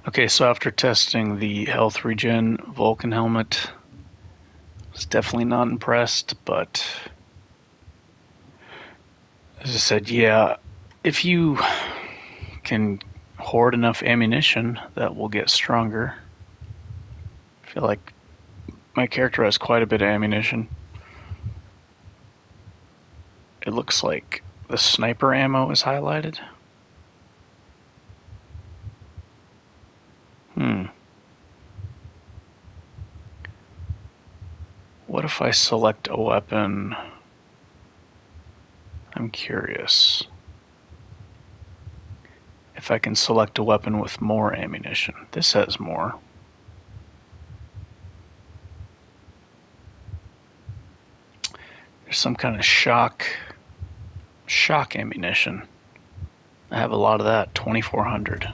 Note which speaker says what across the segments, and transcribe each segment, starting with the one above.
Speaker 1: Okay, so after testing the health regen Vulcan helmet, I was definitely not impressed, but as I said, yeah, if you can hoard enough ammunition, that will get stronger. I feel like my character has quite a bit of ammunition. It looks like the sniper ammo is highlighted. Hmm. What if I select a weapon? I'm curious. If I can select a weapon with more ammunition. This has more. There's some kind of shock ammunition. I have a lot of that, 2,400.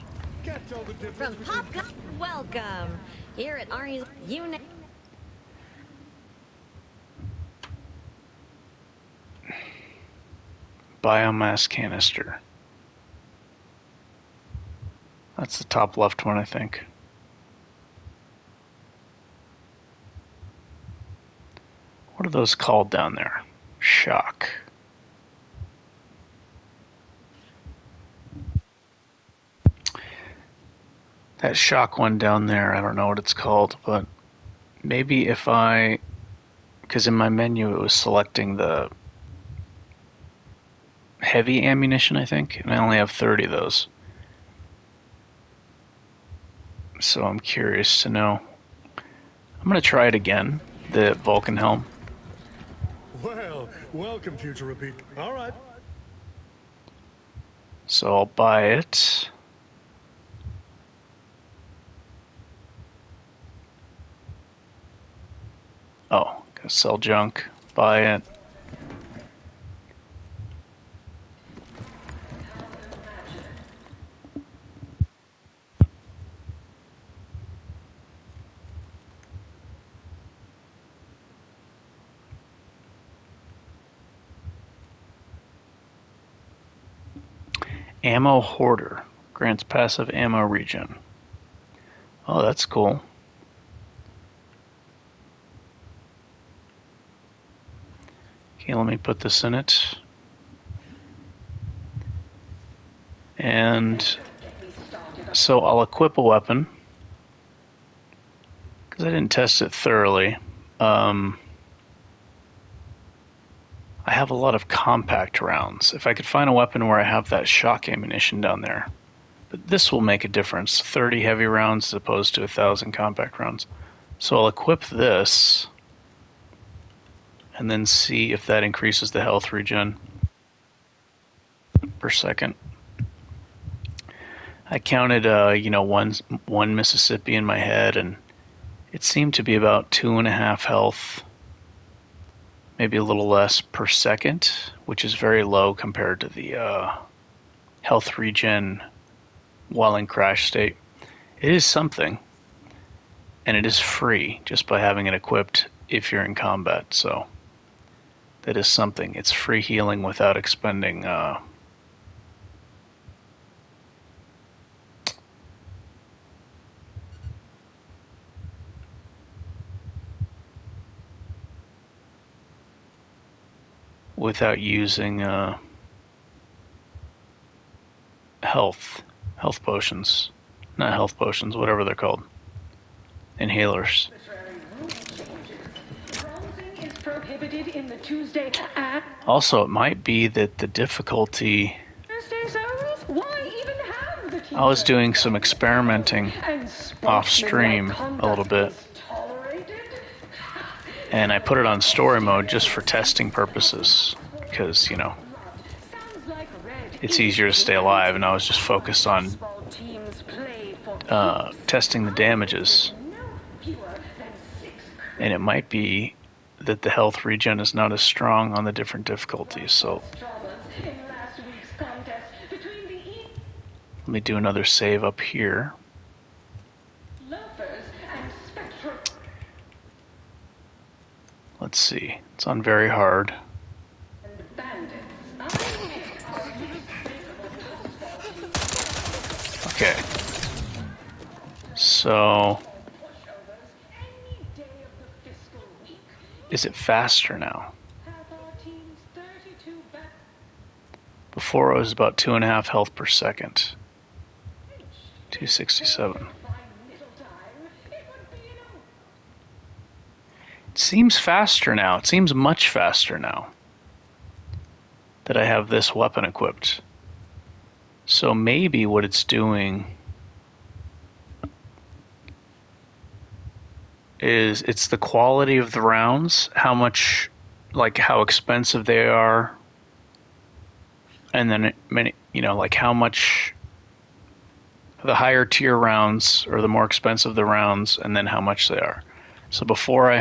Speaker 2: From Pop Gun, welcome. Here at Ari's,
Speaker 1: Biomass canister. That's the top left one, I think. What are those called down there? Shock. That shock one down there, I don't know what it's called, but maybe if I, because in my menu it was selecting the heavy ammunition, I think, and I only have 30 of those. So I'm curious to know. I'm going to try it again, the Vulcan helm.
Speaker 3: Well, welcome, future repeat. All right.
Speaker 1: So I'll buy it. Oh, gotta sell junk. Buy it. Ammo Hoarder. Grants passive ammo regen. Oh, that's cool. Okay, let me put this in it. And so I'll equip a weapon. Because I didn't test it thoroughly. I have a lot of compact rounds. If I could find a weapon where I have that shock ammunition down there. But this will make a difference. 30 heavy rounds as opposed to 1,000 compact rounds. So I'll equip this and then see if that increases the health regen per second. I counted, one Mississippi in my head, and it seemed to be about 2.5 health, maybe a little less per second, which is very low compared to the health regen while in crash state. It is something, and it is free just by having it equipped if you're in combat, so that is something. It's free healing without expending without using health potions. Not health potions, whatever they're called. Inhalers. Also, it might be that the difficulty... I was doing some experimenting off stream a little bit, and I put it on story mode just for testing purposes, because, it's easier to stay alive, and I was just focused on testing the damages. And it might be that the health regen is not as strong on the different difficulties, so let me do another save up here. Let's see, it's on very hard. Okay. So, is it faster now? Before it was about 2.5 health per second. 267. It seems faster now. It seems much faster now that I have this weapon equipped. So maybe what it's doing is it's the quality of the rounds, how much, like how expensive they are, and then like how much the higher tier rounds or the more expensive the rounds, and then how much they are. So before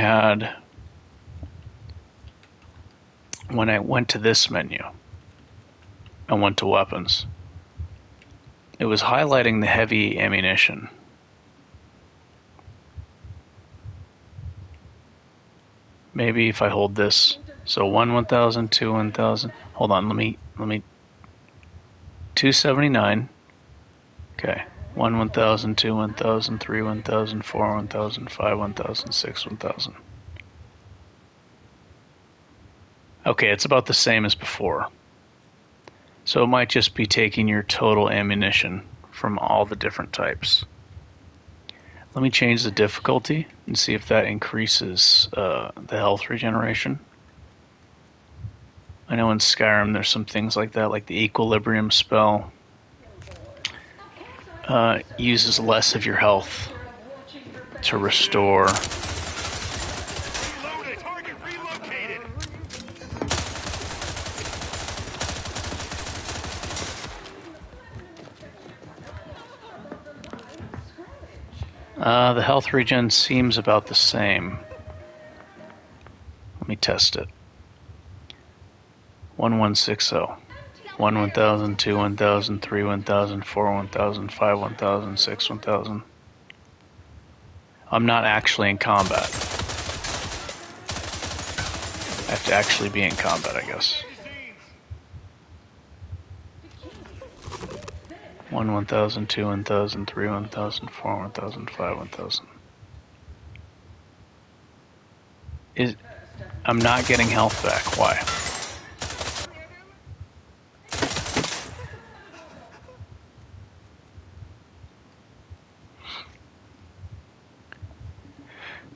Speaker 1: when I went to this menu and went to weapons, it was highlighting the heavy ammunition. Maybe if I hold this, so 1,000, 2, 1,000. Hold on, let me 279. Okay. 1,000, 2, 1,000, 3, 1,000, 4, 1,000, 5, 1,000, 6, 1,000. Okay, it's about the same as before. So it might just be taking your total ammunition from all the different types. Let me change the difficulty and see if that increases the health regeneration. I know in Skyrim there's some things like that, like the Equilibrium spell uses less of your health to restore. The health regen seems about the same. Let me test it. 1160. 1, 1,000, 2, 1,000, 3, 1,000, 4, 1,000, 5, 1,000, 6, 1,000. I'm not actually in combat. I have to actually be in combat, I guess. 1, 1,000, 2, 1,000, 3, 1,000, 4, 1,000, 5, 1,000. I'm not getting health back. Why?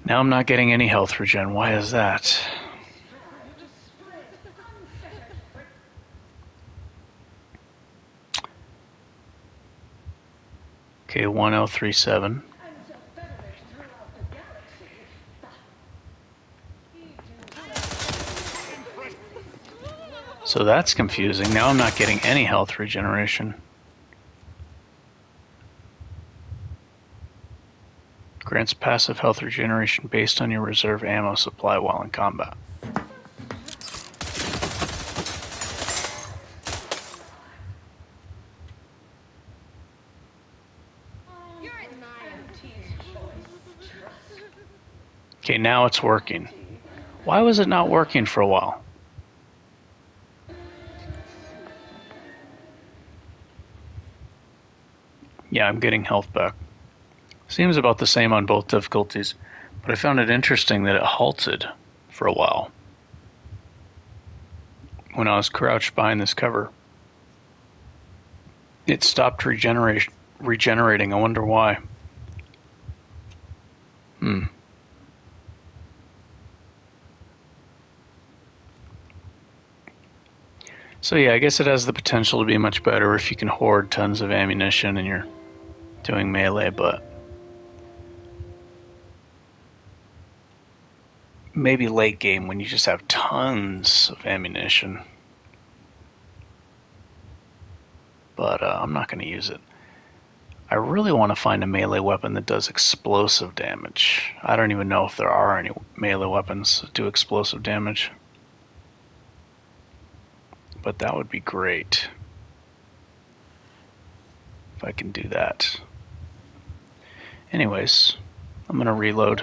Speaker 1: Now I'm not getting any health regen. Why is that? Okay, 1037. So that's confusing. Now I'm not getting any health regeneration. Grants passive health regeneration based on your reserve ammo supply while in combat. Okay, now it's working. Why was it not working for a while? Yeah, I'm getting health back. Seems about the same on both difficulties, but I found it interesting that it halted for a while when I was crouched behind this cover. It stopped regenerating. I wonder why. So yeah, I guess it has the potential to be much better if you can hoard tons of ammunition and you're doing melee, but maybe late game when you just have tons of ammunition. But I'm not going to use it. I really want to find a melee weapon that does explosive damage. I don't even know if there are any melee weapons that do explosive damage. But that would be great if I can do that. Anyways, I'm going to reload.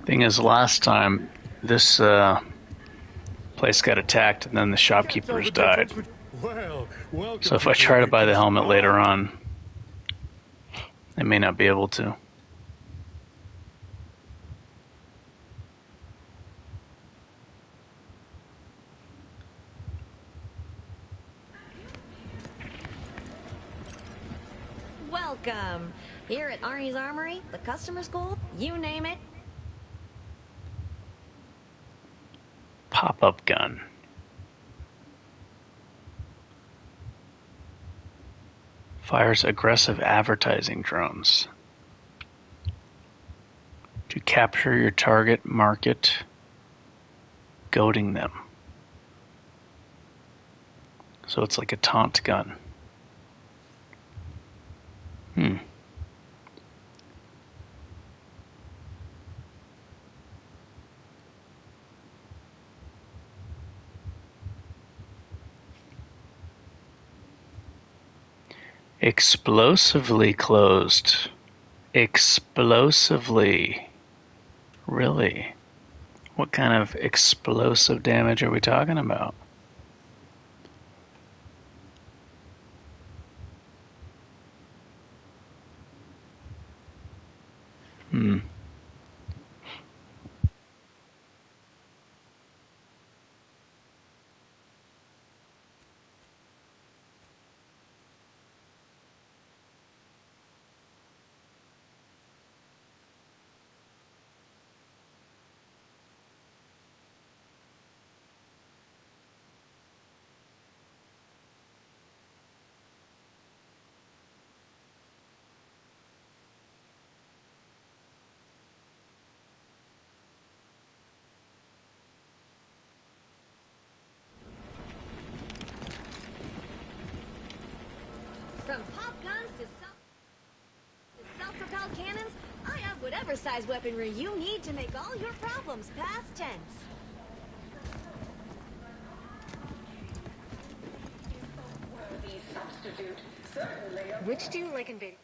Speaker 1: Thing is, last time this place got attacked and then the shopkeepers died.
Speaker 3: Well, welcome,
Speaker 1: So if I
Speaker 3: future
Speaker 1: try to buy the
Speaker 3: repeaters.
Speaker 1: helmet later on, I may not be able to.
Speaker 2: Welcome. Here at Arnie's Armory, the customer school, you name it.
Speaker 1: Pop-up gun. Fires aggressive advertising drones. To capture your target market, goading them. So it's like a taunt gun. Explosively closed. Explosively. Really? What kind of explosive damage are we talking about?
Speaker 2: From pop guns to self-propelled cannons, I have whatever size weaponry you need to make all your problems past tense. Which do you like in big?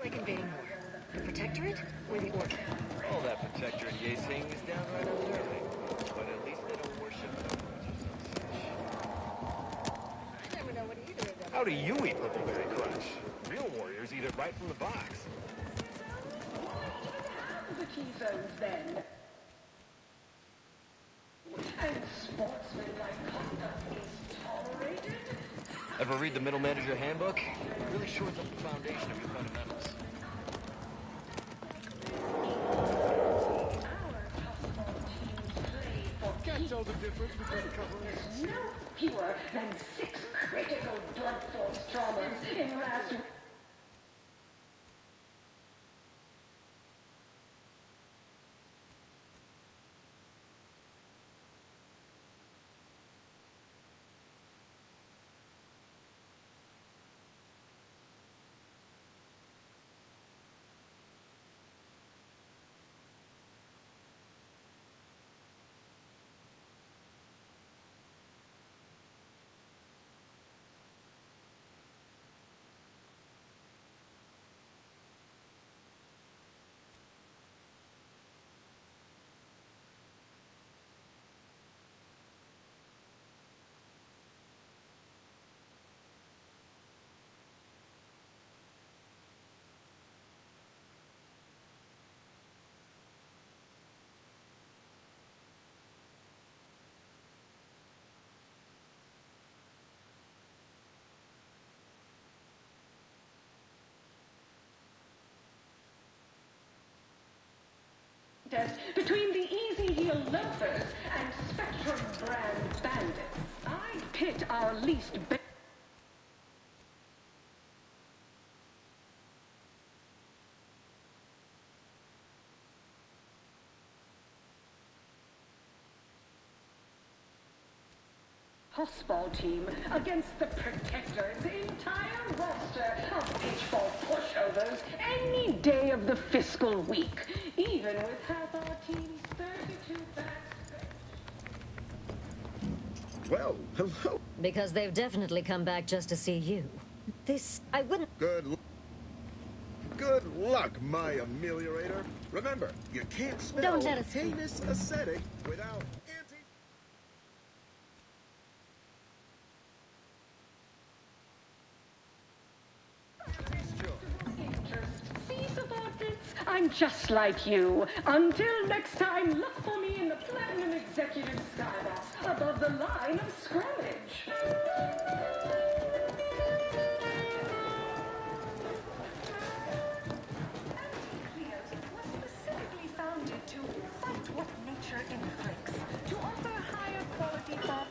Speaker 2: Like invading more? The Protectorate or the Order?
Speaker 4: All that Protectorate Yay saying is downright unnerving, but at least they don't worship cockroaches and such.
Speaker 2: I never know what either of them.
Speaker 4: How do you eat Littleberry Crunch? Real warriors eat it right from the box.
Speaker 5: gravity zones then. And sportsmanlike conduct is tolerated.
Speaker 4: Ever read the Middle Manager Handbook? It really shores up the foundation of your fundamentals.
Speaker 3: Can't tell the difference between covering.
Speaker 5: No fewer than 6 critical blood force traumas in last. Between the Easy Heel loafers and Spectrum brand bandits, I pit our least. Hossball team against the Protector's entire roster of pitchfork pushovers any day of the fiscal week, even with half our team's 32 backs.
Speaker 6: Well, hello.
Speaker 2: Because they've definitely come back just to see you. I wouldn't...
Speaker 6: Good luck, my ameliorator. Remember, you can't spell
Speaker 2: Don't let us...
Speaker 6: heinous ascetic without anti...
Speaker 5: See, subordinates, I'm just like you. Until next time, look for me in the Platinum Executive Skybox above the line of scrimmage. Anti-Cleos was specifically founded to fight what nature inflicts, to offer higher quality for...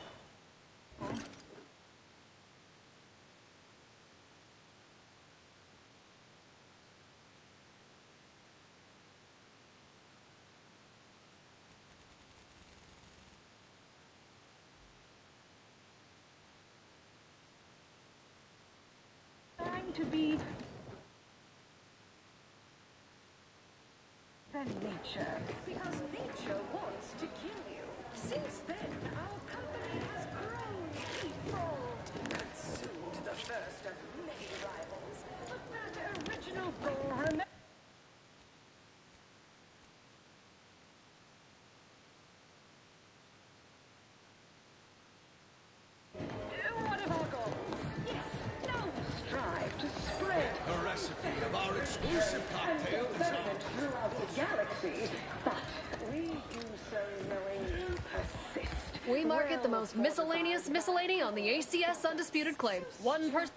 Speaker 5: to be than nature, because nature wants to kill you. Since then, our company has grown, evolved, consumed the first of many rivals. But that original goal remains. One of our goals. Yes, now we strive to spread
Speaker 3: The recipe of our exclusive cocktail is out.
Speaker 5: throughout the galaxy, but we do so knowing you persist.
Speaker 7: We market the most miscellaneous miscellany on the ACS Undisputed Claim. One person.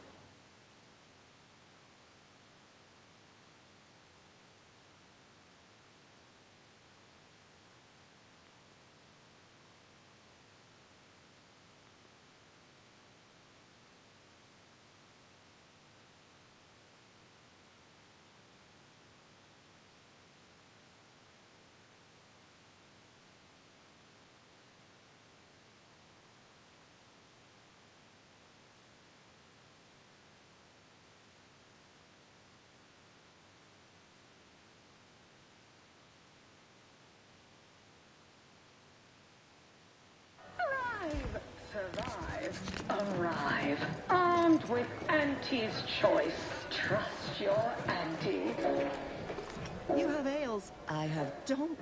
Speaker 5: Survive, arrive, armed with Auntie's choice. Trust your Auntie.
Speaker 8: You have ales. I have don't.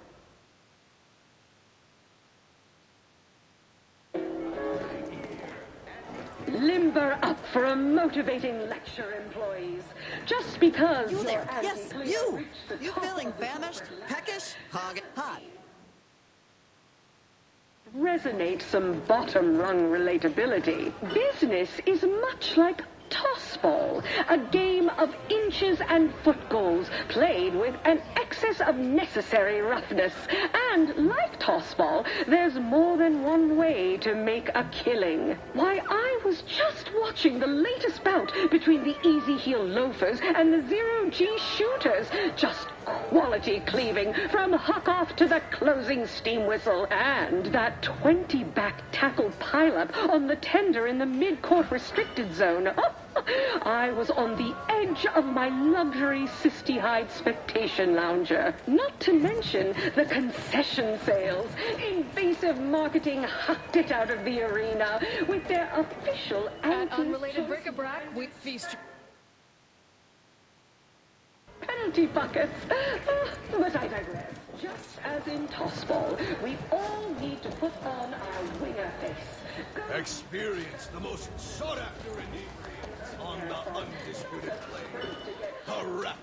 Speaker 5: Limit Limber up for a motivating lecture, employees. Just because
Speaker 8: You
Speaker 5: you're
Speaker 8: there. Yes,
Speaker 5: anti-Cleo
Speaker 8: you.
Speaker 5: reached the
Speaker 8: You
Speaker 5: top
Speaker 8: feeling
Speaker 5: of the
Speaker 8: famished,
Speaker 5: corporate
Speaker 8: peckish, hot?
Speaker 5: resonate some bottom-rung relatability. Business is much like tossball, a game of inches and foot goals played with an excess of necessary roughness. And like tossball, there's more than one way to make a killing. Why, I was just watching the latest bout between the easy heel loafers and the zero-G shooters. Just quality cleaving from huck-off to the closing steam whistle. And that 20-back tackle pileup on the tender in the mid-court restricted zone. I was on the edge of my luxury Sisty-Hyde spectation lounger. Not to mention the concession sales. Invasive marketing hucked it out of the arena with their official
Speaker 7: At Unrelated Bric-a-Brac, we feast.
Speaker 5: penalty buckets. But I digress. Just as in tossball, we all need to put on our winner face.
Speaker 6: Experience the most sought-after inebriates on the undisputed claim. Correct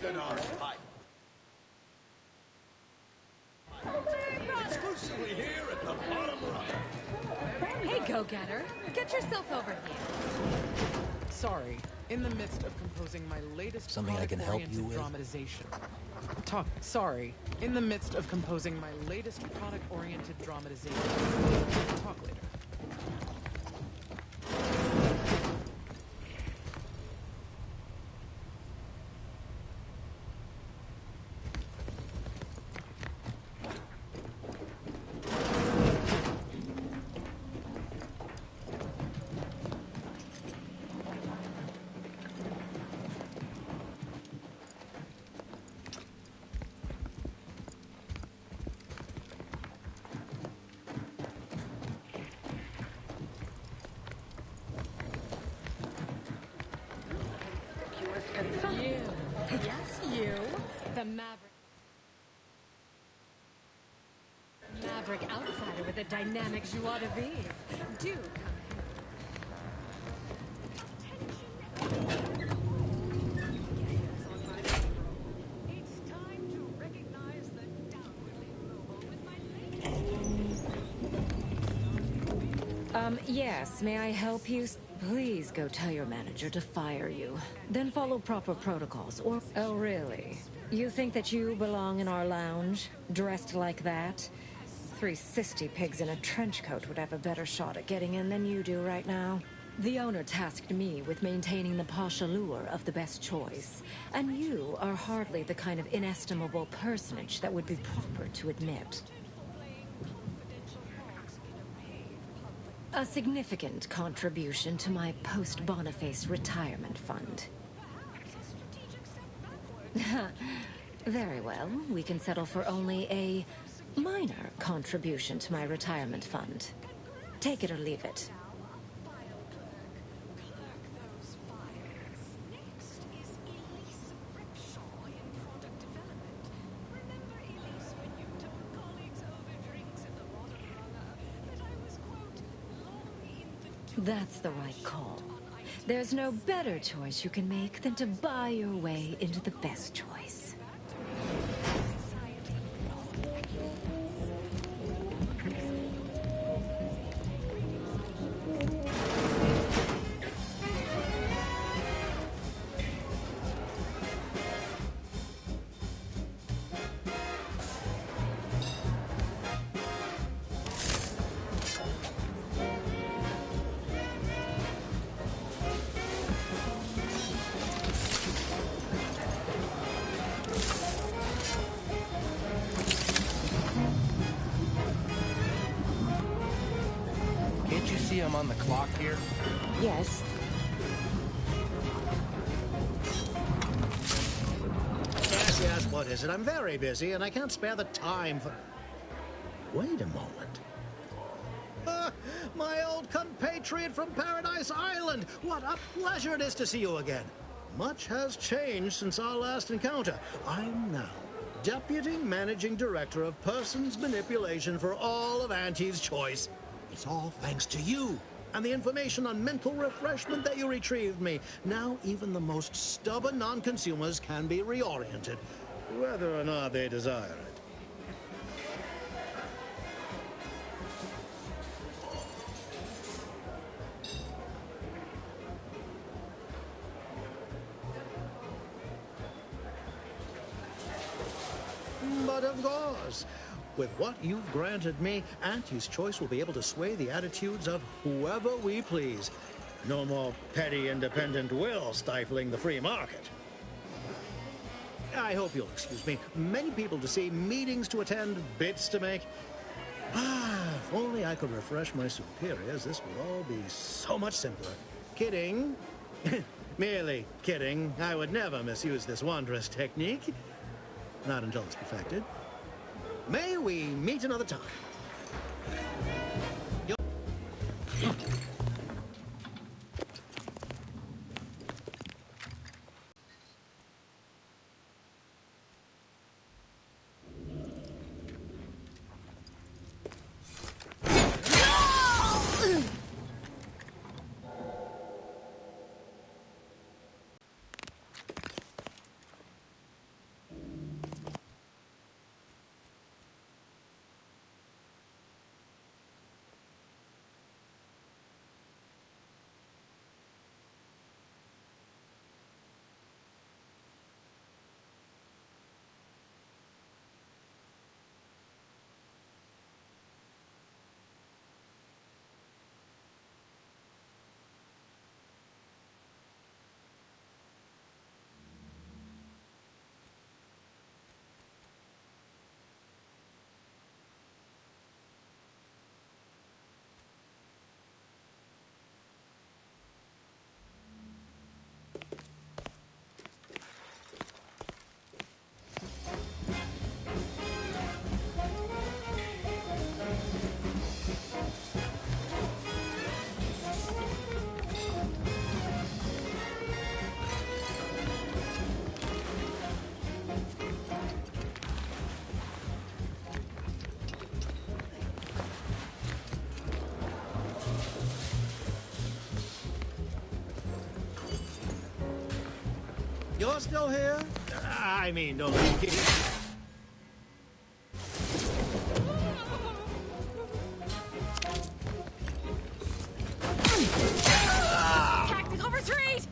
Speaker 6: in our fight. Exclusively here at the bottom rung.
Speaker 7: Hey, go-getter. Get yourself over here.
Speaker 9: Sorry, in the midst of composing my latest
Speaker 10: Something I can help you with?
Speaker 9: dramatization. Sorry, in the midst of composing my latest product-oriented dramatization. Talk later.
Speaker 7: You. Yes, you. The Maverick outsider with a dynamic joie de vivre. Do come
Speaker 11: Yes, may I help you? Please go tell your manager to fire you. Then follow proper protocols, or... Oh, really? You think that you belong in our lounge? Dressed like that? 3 sisty pigs in a trench coat would have a better shot at getting in than you do right now. The owner tasked me with maintaining the posh allure of the best choice. And you are hardly the kind of inestimable personage that would be proper to admit. A significant contribution to my post-Boniface retirement fund. Very well, we can settle for only a minor contribution to my retirement fund. Take it or leave it. That's the right call. There's no better choice you can make than to buy your way into the best choice.
Speaker 10: I'm on the clock here?
Speaker 11: Yes.
Speaker 12: Yes, what is it? I'm very busy and I can't spare the time for... Wait a moment. My old compatriot from Paradise Island! What a pleasure it is to see you again. Much has changed since our last encounter. I'm now Deputy Managing Director of Persons Manipulation for all of Auntie's Choice. It's all thanks to you and the information on mental refreshment that you retrieved me. Now even the most stubborn non-consumers can be reoriented, whether or not they desire it. But of course, with what you've granted me, Auntie's Choice will be able to sway the attitudes of whoever we please. No more petty independent will stifling the free market. I hope you'll excuse me. Many people to see, meetings to attend, bits to make. If only I could refresh my superiors, this would all be so much simpler. Kidding. Merely kidding. I would never misuse this wondrous technique. Not until it's perfected. May we meet another time. You're still here? I mean, don't leave.
Speaker 7: Tactical retreat!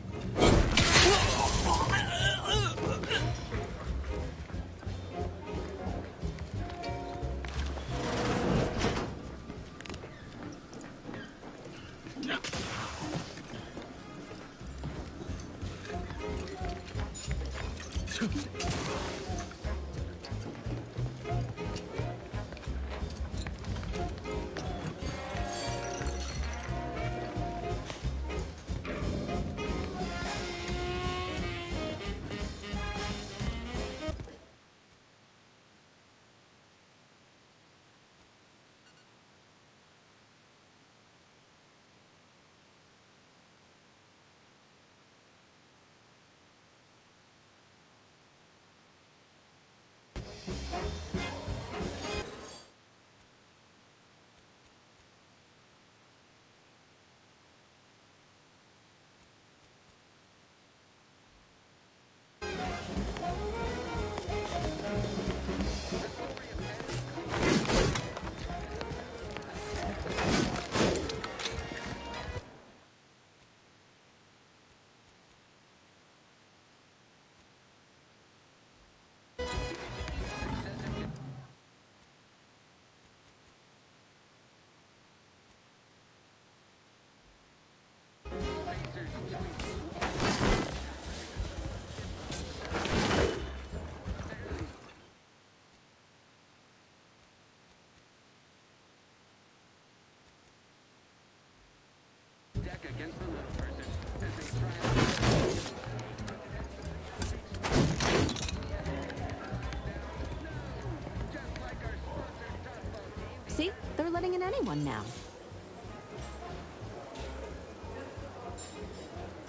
Speaker 2: See? They're letting in anyone now.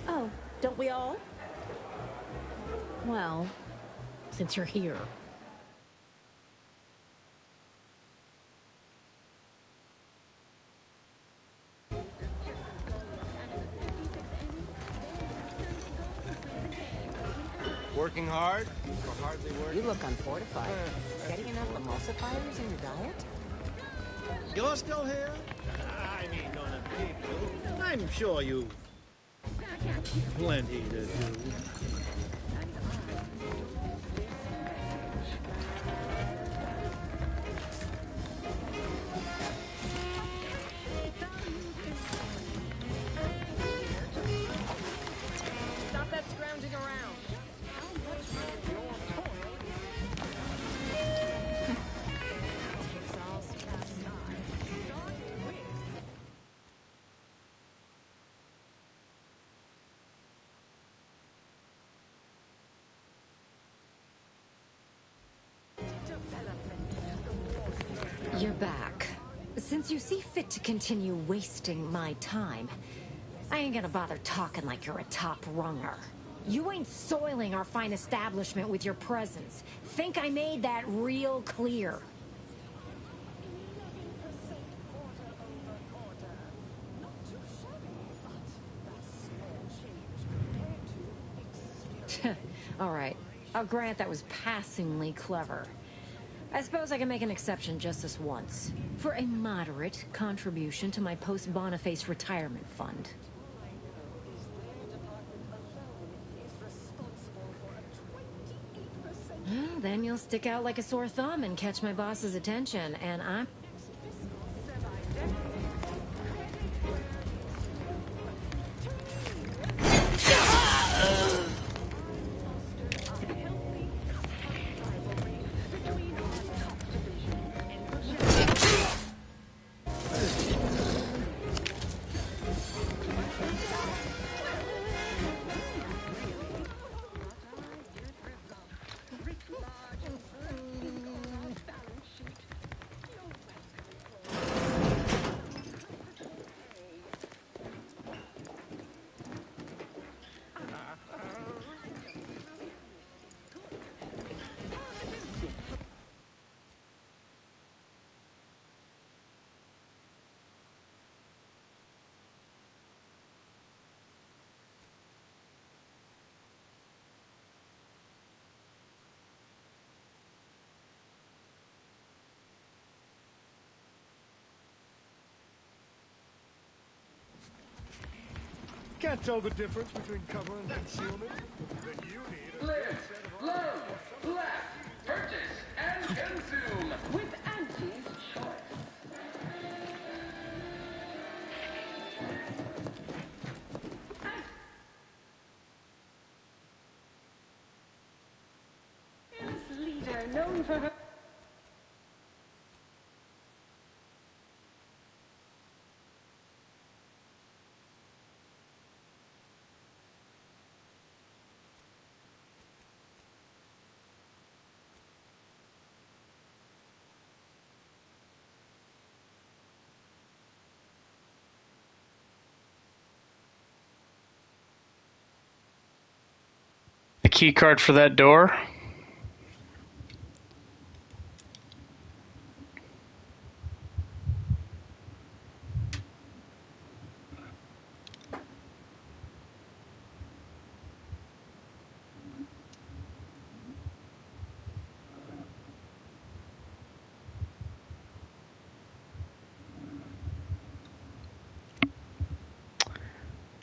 Speaker 2: Oh, don't we all? Well, since you're here.
Speaker 10: Working hard or hardly working?
Speaker 8: You look unfortified. Getting enough emulsifiers in your diet?
Speaker 12: You're still here? I mean, on a people. I'm sure you've plenty to do.
Speaker 5: Stop that scrounging around.
Speaker 11: You're back. Since you see fit to continue wasting my time, I ain't gonna bother talking like you're a top runger. You ain't soiling our fine establishment with your presence. Think I made that real clear. All right, I'll grant that was passingly clever. I suppose I can make an exception just this once, for a moderate contribution to my post-Boniface retirement fund. Well, then you'll stick out like a sore thumb and catch my boss's attention, and I'm...
Speaker 3: Can't tell the difference between cover and concealment. Then you need a
Speaker 13: Live, love, laugh, purchase, and consume with Auntie's Choice. Fearless leader known for her.
Speaker 1: The key card for that door?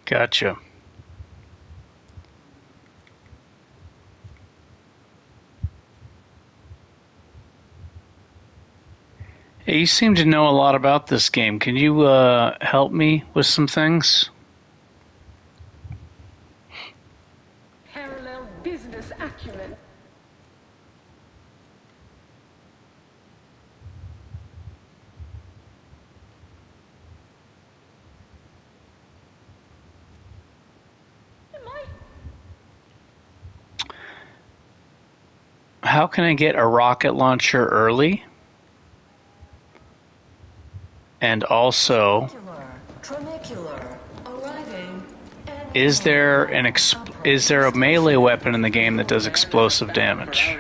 Speaker 1: Gotcha. Hey, you seem to know a lot about this game. Can you help me with some things?
Speaker 5: Parallel business acumen.
Speaker 1: How can I get a rocket launcher early? And also, is there a melee weapon in the game that does explosive damage?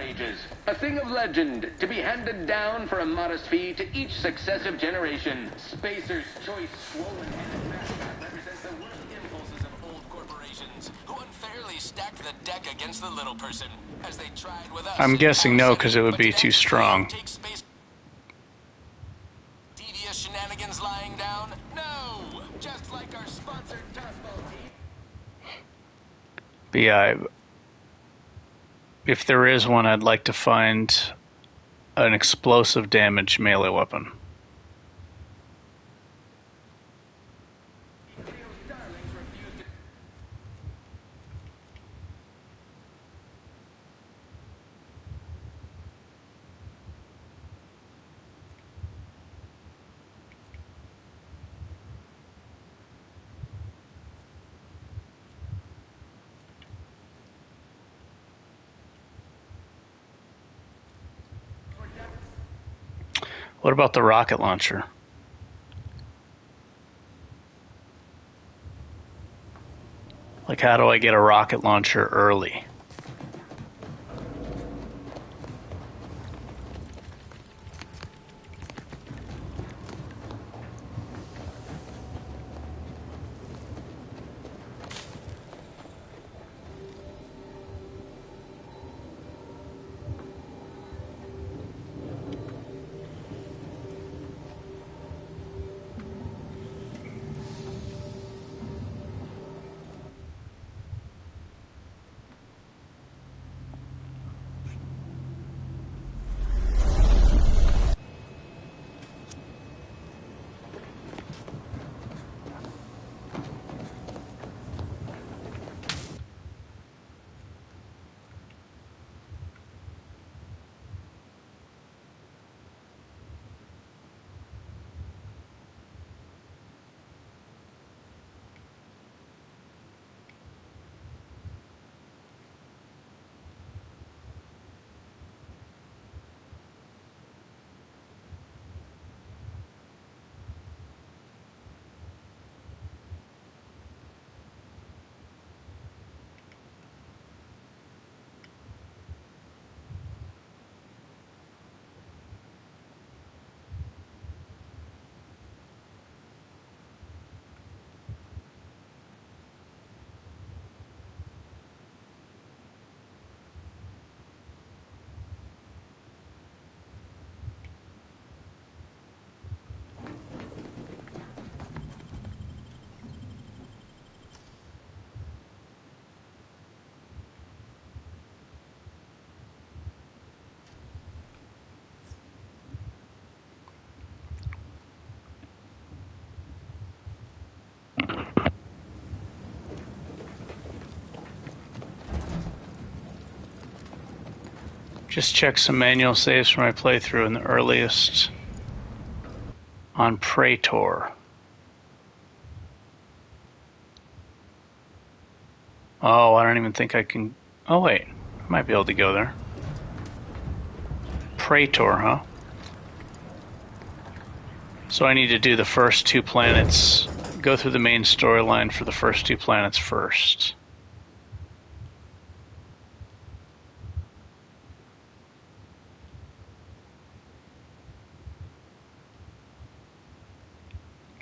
Speaker 13: A thing of legend to be handed down for a modest fee to each successive generation. Spacer's Choice swollen-headed mascot represents the worst impulses of old corporations who unfairly stacked
Speaker 14: the deck against the little person, as they tried with us.
Speaker 1: I'm guessing no, because it would be too strong.
Speaker 14: Devious shenanigans lying down? No! Just like our sponsored Dustball team.
Speaker 1: But yeah, if there is one, I'd like to find an explosive damage melee weapon. What about the rocket launcher? Like, how do I get a rocket launcher early? Just check some manual saves for my playthrough in the earliest on Praetor. Oh, I don't even think I can... Oh, wait. I might be able to go there. Praetor, huh? So I need to do the first 2 planets, go through the main storyline for the first 2 planets first.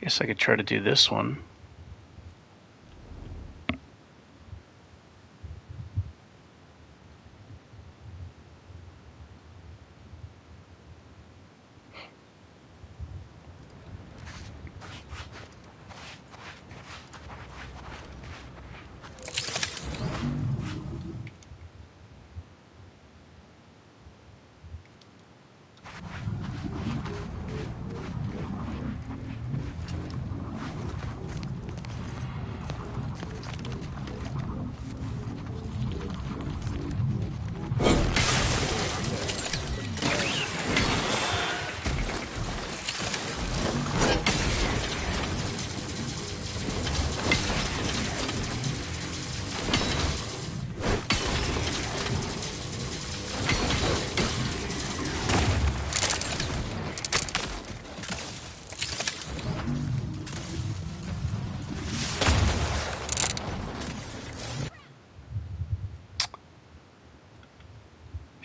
Speaker 1: Guess I could try to do this one.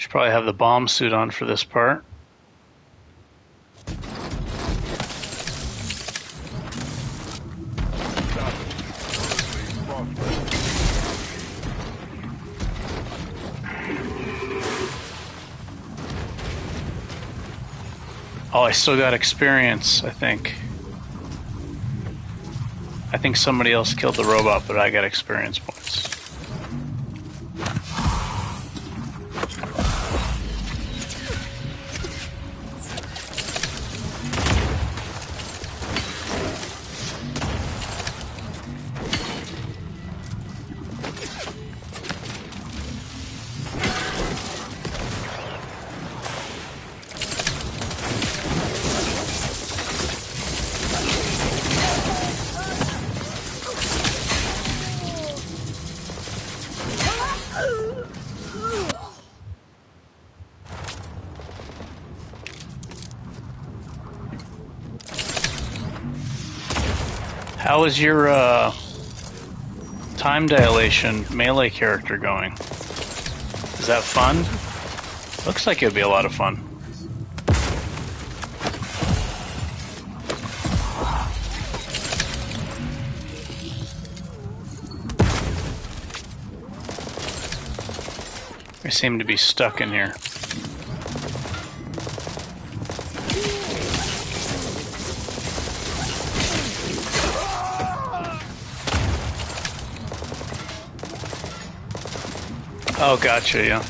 Speaker 1: Probably have the bomb suit on for this part. Oh, I still got experience, I think. I think somebody else killed the robot, but I got experience points. How is your time dilation melee character going? Is that fun? Looks like it would be a lot of fun. I seem to be stuck in here. Oh, gotcha, yeah.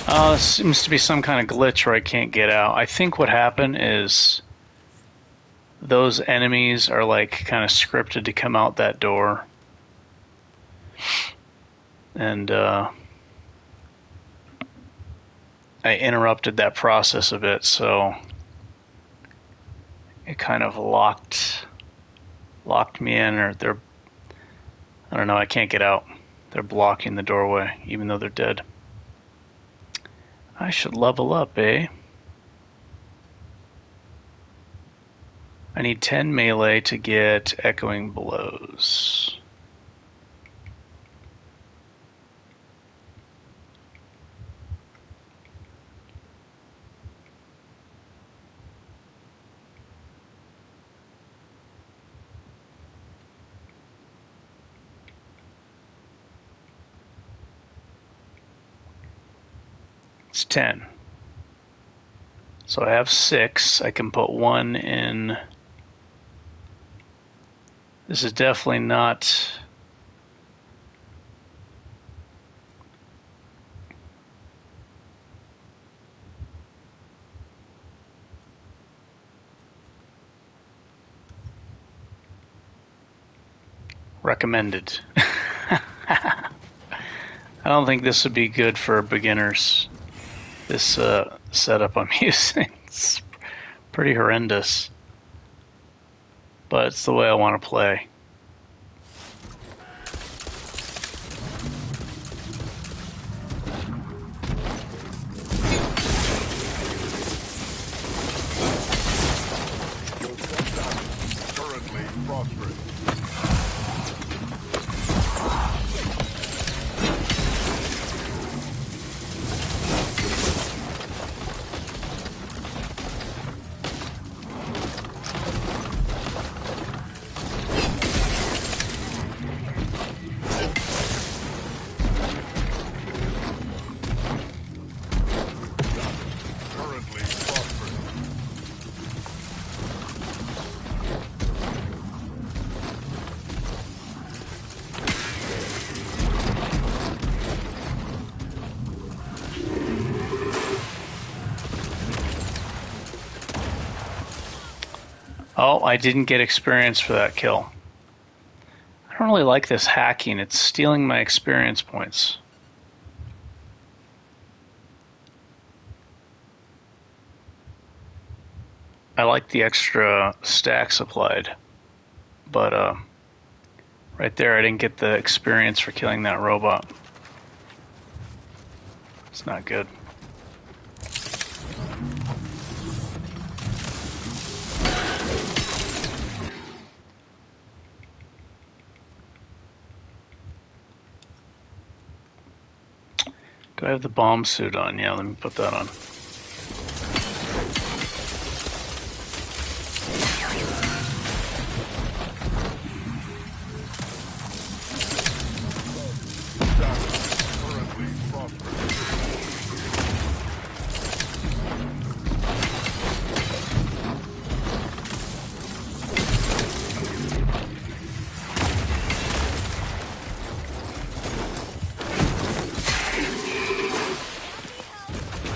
Speaker 1: Oh, this seems to be some kind of glitch where I can't get out. I think what happened is those enemies are like kind of scripted to come out that door. And I interrupted that process a bit, so it kind of locked me in, or I don't know, I can't get out. They're blocking the doorway, even though they're dead. I should level up, eh? I need 10 melee to get echoing blows. It's 10. So I have 6. I can put 1 in. This is definitely not. Recommended. I don't think this would be good for beginners. This setup I'm using, it's pretty horrendous, but it's the way I want to play.
Speaker 3: Currently prosperous.
Speaker 1: Oh, I didn't get experience for that kill. I don't really like this hacking. It's stealing my experience points. I like the extra stacks applied, but right there I didn't get the experience for killing that robot. It's not good. Do I have the bomb suit on? Yeah, let me put that on.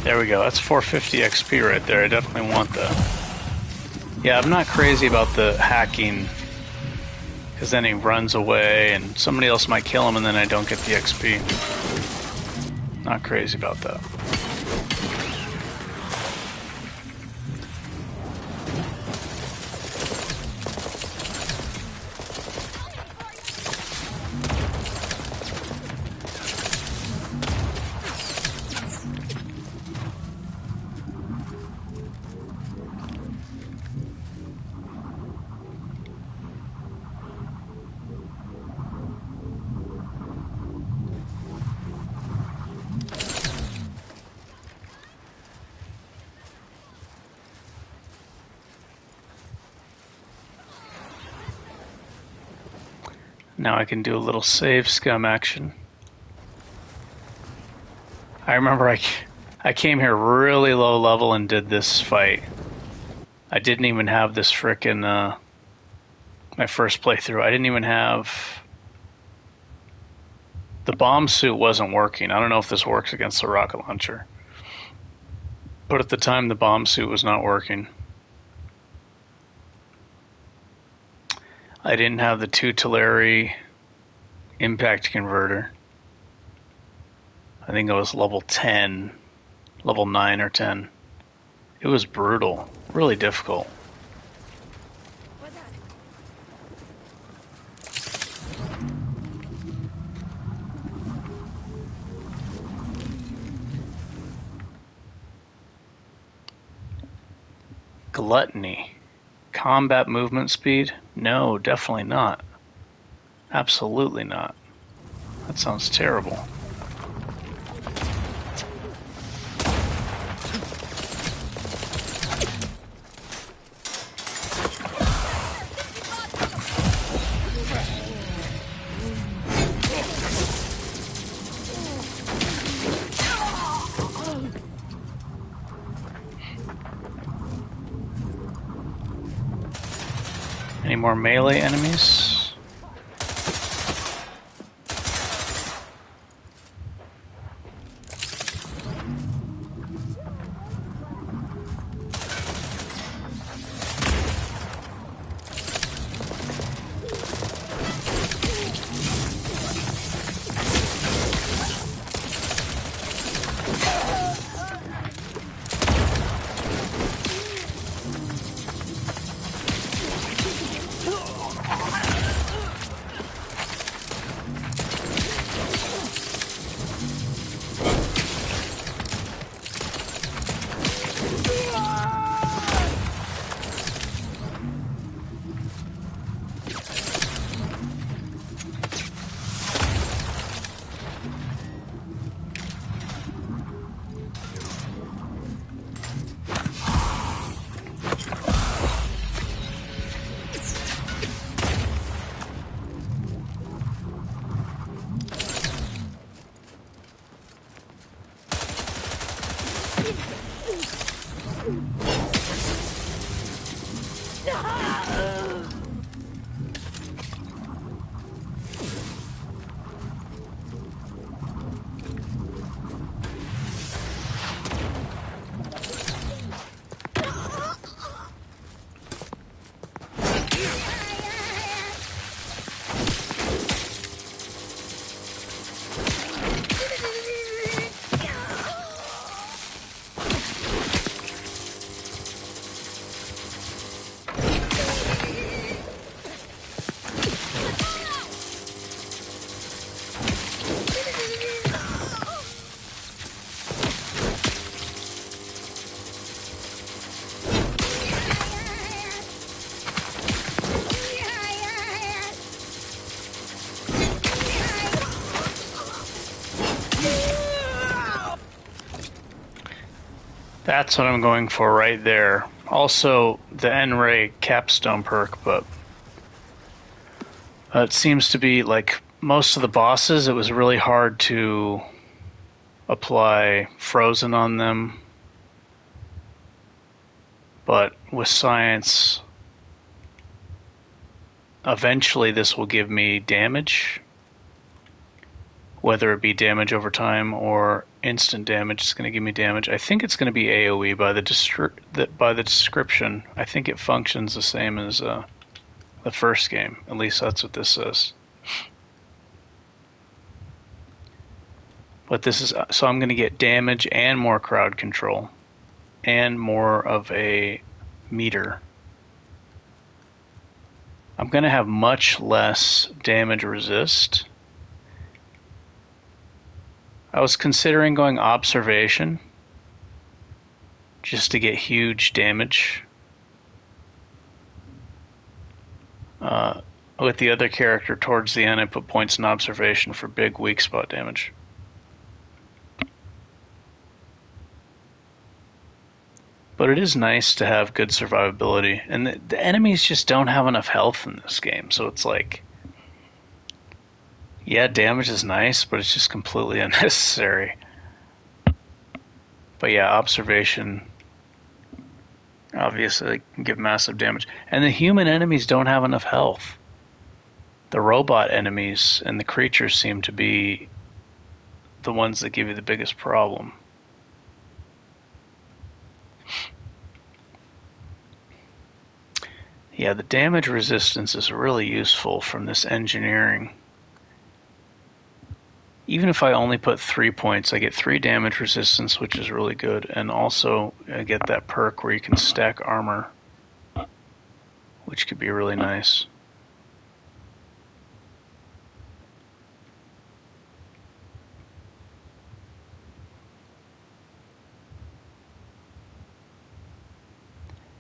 Speaker 1: There we go. That's 450 XP right there. I definitely want that. Yeah, I'm not crazy about the hacking, because then he runs away and somebody else might kill him and then I don't get the XP. Not crazy about that. Now I can do a little save scum action. I remember I came here really low level and did this fight. I didn't even have this frickin' my first playthrough. I didn't even have... The bomb suit wasn't working. I don't know if this works against the rocket launcher. But at the time the bomb suit was not working. I didn't have the 2 Tulare impact converter. I think it was level 10, level 9 or 10. It was brutal, really difficult. Gluttony. Combat movement speed? No, definitely not. Absolutely not. That sounds terrible. Any more melee enemies? That's what I'm going for right there. Also, the N-Ray capstone perk, but it seems to be like most of the bosses, it was really hard to apply frozen on them. But with science, eventually this will give me damage, whether it be damage over time or instant damage. It's going to give me damage. I think it's going to be AoE by the description. I think it functions the same as the first game. At least that's what this says. But this is so I'm going to get damage and more crowd control and more of a meter. I'm going to have much less damage resist. I was considering going observation just to get huge damage. With the other character towards the end, I put points in observation for big weak spot damage. But it is nice to have good survivability. And the enemies just don't have enough health in this game. So it's like, yeah, damage is nice, but it's just completely unnecessary. But yeah, observation obviously can give massive damage. And the human enemies don't have enough health. The robot enemies and the creatures seem to be the ones that give you the biggest problem. Yeah, the damage resistance is really useful from this engineering. Even if I only put 3 points, I get 3 damage resistance, which is really good. And also, I get that perk where you can stack armor, which could be really nice.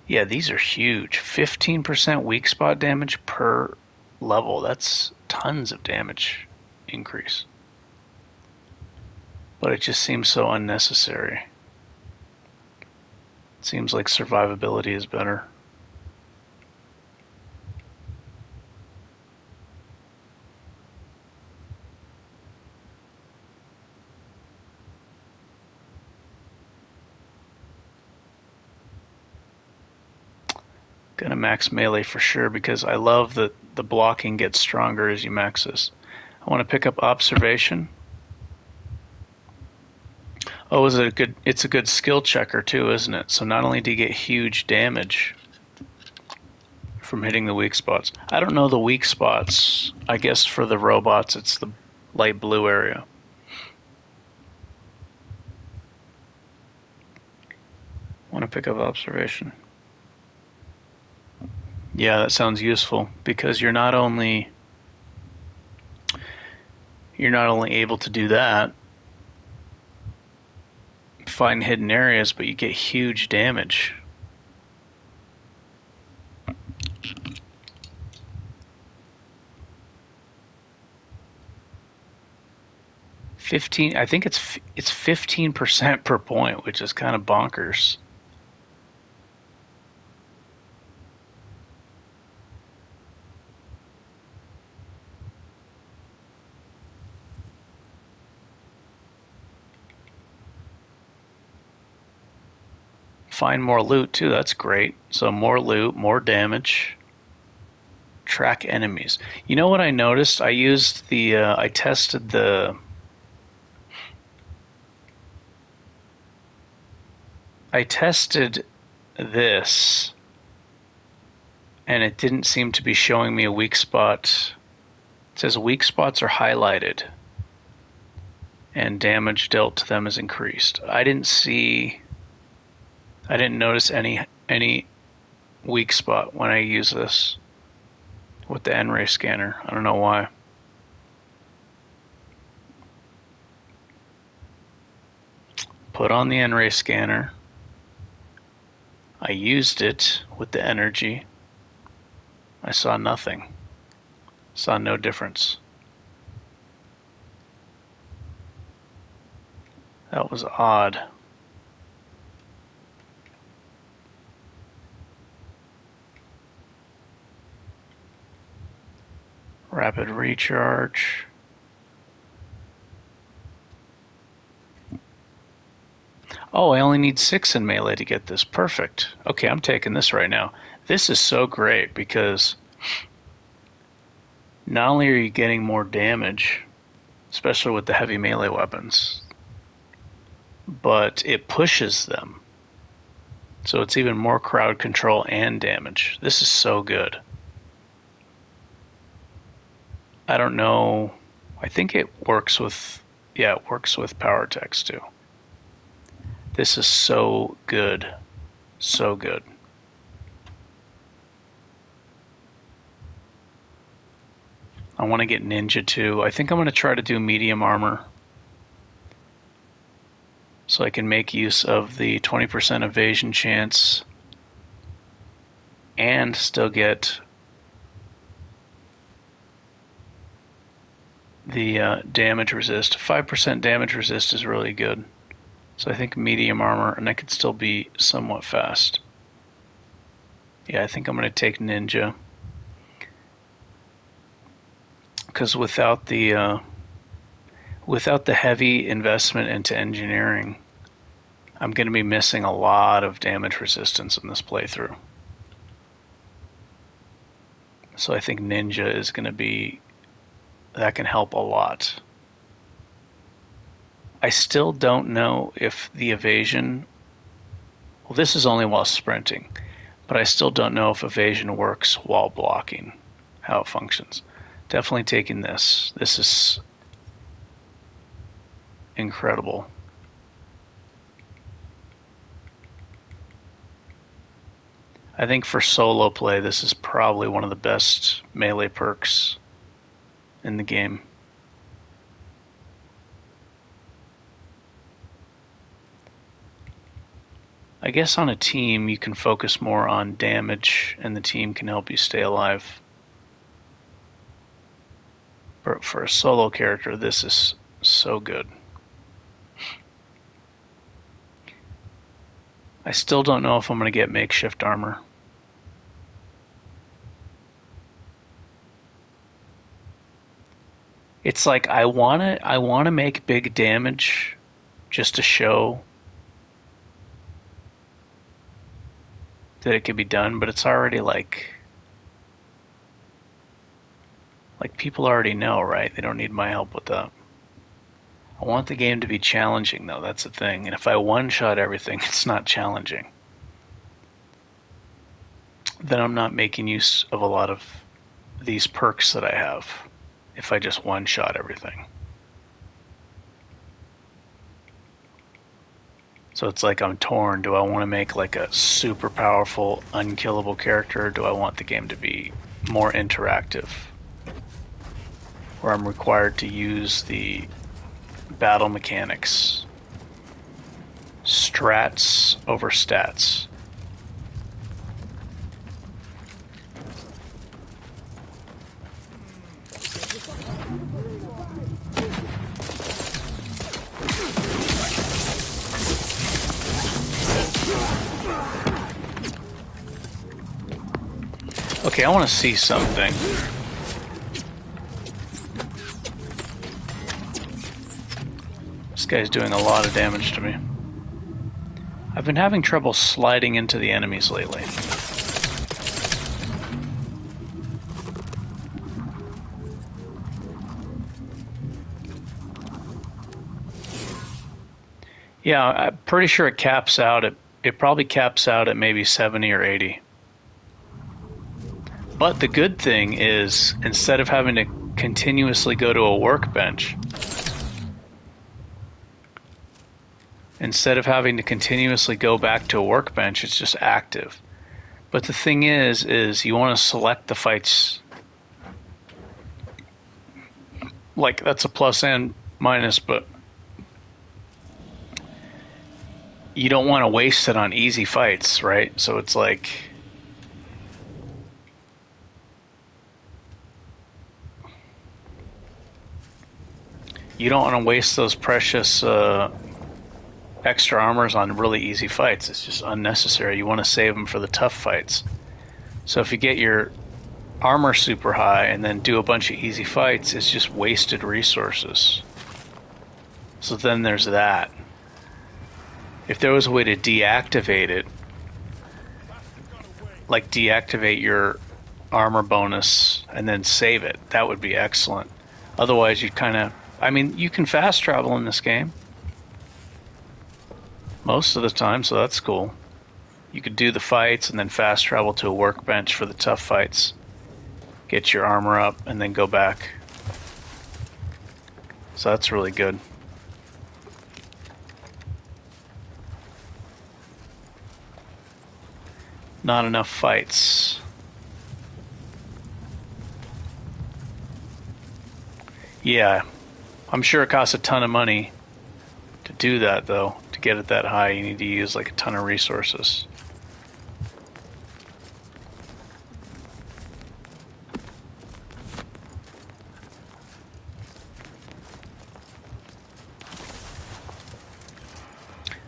Speaker 1: Yeah, these are huge. 15% weak spot damage per level. That's tons of damage increase. But it just seems so unnecessary. It seems like survivability is better. Gonna max melee for sure because I love that the blocking gets stronger as you max this. I want to pick up observation. Oh, it's a good skill checker too, isn't it? So not only do you get huge damage from hitting the weak spots. I don't know the weak spots. I guess for the robots it's the light blue area. Want to pick up observation. Yeah, that sounds useful because you're not only able to do that, find hidden areas, but you get huge damage. I think it's 15% per point, which is kind of bonkers. Find more loot too, that's great. So more loot, more damage. Track enemies. You know what I noticed? I used the, I tested this, and it didn't seem to be showing me a weak spot. It says weak spots are highlighted, and damage dealt to them is increased. I didn't notice any weak spot when I use this with the N-ray scanner. I don't know why. Put on the N-ray scanner. I used it with the energy. I saw nothing. Saw no difference. That was odd. Rapid recharge. Oh, I only need 6 in melee to get this. Perfect. Okay, I'm taking this right now. This is so great because not only are you getting more damage, especially with the heavy melee weapons. But it pushes them. So it's even more crowd control and damage. This is so good. I don't know. I think it works with, yeah, it works with power text too. This is so good. So good. I want to get ninja too. I think I'm going to try to do medium armor, so I can make use of the 20% evasion chance and still get the damage resist. 5% damage resist is really good. So I think medium armor, and I could still be somewhat fast. Yeah, I think I'm going to take ninja. Because without the heavy investment into engineering, I'm going to be missing a lot of damage resistance in this playthrough. So I think ninja is going to be, that can help a lot. I still don't know if the evasion, well, this is only while sprinting, but I still don't know if evasion works while blocking, how it functions. Definitely taking this. This is incredible. I think for solo play, this is probably one of the best melee perks in the game. I guess on a team, you can focus more on damage, and the team can help you stay alive. But for a solo character, this is so good. I still don't know if I'm going to get makeshift armor. It's like I want to make big damage just to show that it could be done, but it's already like people already know, right? They don't need my help with that. I want the game to be challenging, though. That's the thing. And if I one-shot everything, it's not challenging. Then I'm not making use of a lot of these perks that I have if I just one-shot everything. So it's like I'm torn. Do I want to make like a super powerful, unkillable character, or do I want the game to be more interactive, where I'm required to use the battle mechanics, strats over stats? Okay, I want to see something. This guy's doing a lot of damage to me. I've been having trouble sliding into the enemies lately. Yeah, I'm pretty sure it caps out at, it probably caps out at maybe 70 or 80. But the good thing is, instead of having to continuously go to a workbench, instead of having to continuously go back to a workbench, it's just active. But the thing is you want to select the fights. Like, that's a plus and minus, but you don't want to waste it on easy fights, right? So it's like, you don't want to waste those precious extra armors on really easy fights. It's just unnecessary. You want to save them for the tough fights. So if you get your armor super high and then do a bunch of easy fights, it's just wasted resources. So then there's that. If there was a way to deactivate it, like deactivate your armor bonus and then save it, that would be excellent. Otherwise, you'd kind of I mean, you can fast travel in this game. Most of the time, so that's cool. You could do the fights and then fast travel to a workbench for the tough fights. Get your armor up and then go back. So that's really good. Not enough fights. Yeah, I'm sure it costs a ton of money to do that, though. To get it that high, you need to use like a ton of resources.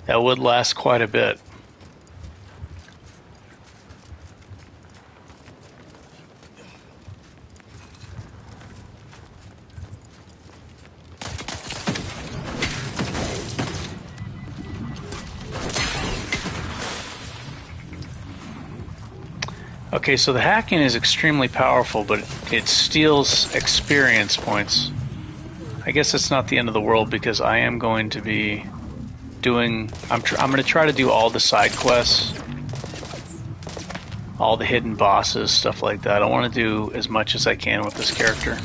Speaker 1: That would last quite a bit. Okay, so the hacking is extremely powerful, but it steals experience points. I guess it's not the end of the world because I am going to be doing... I'm going to try to do all the side quests, all the hidden bosses, stuff like that. I want to do as much as I can with this character.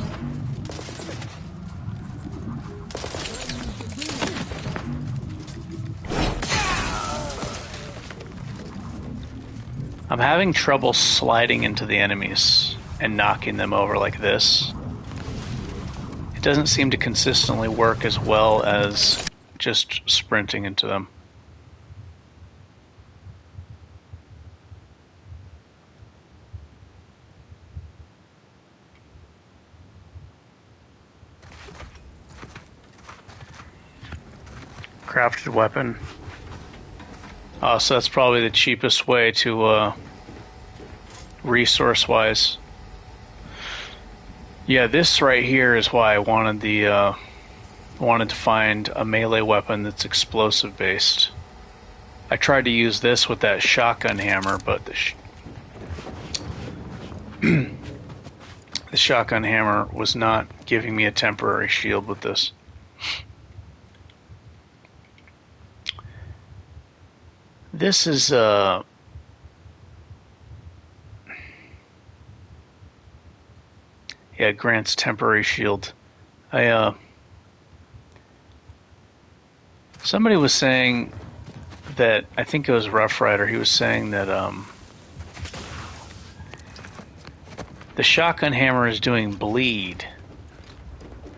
Speaker 1: I'm having trouble sliding into the enemies and knocking them over like this. It doesn't seem to consistently work as well as just sprinting into them. Crafted weapon. Oh, so that's probably the cheapest way to, resource-wise. Yeah, this right here is why I wanted the, wanted to find a melee weapon that's explosive-based. I tried to use this with that shotgun hammer, but the shotgun hammer was not giving me a temporary shield with this. This is yeah, grants temporary shield. Somebody was saying that, I think it was Rough Rider, he was saying that the shotgun hammer is doing bleed,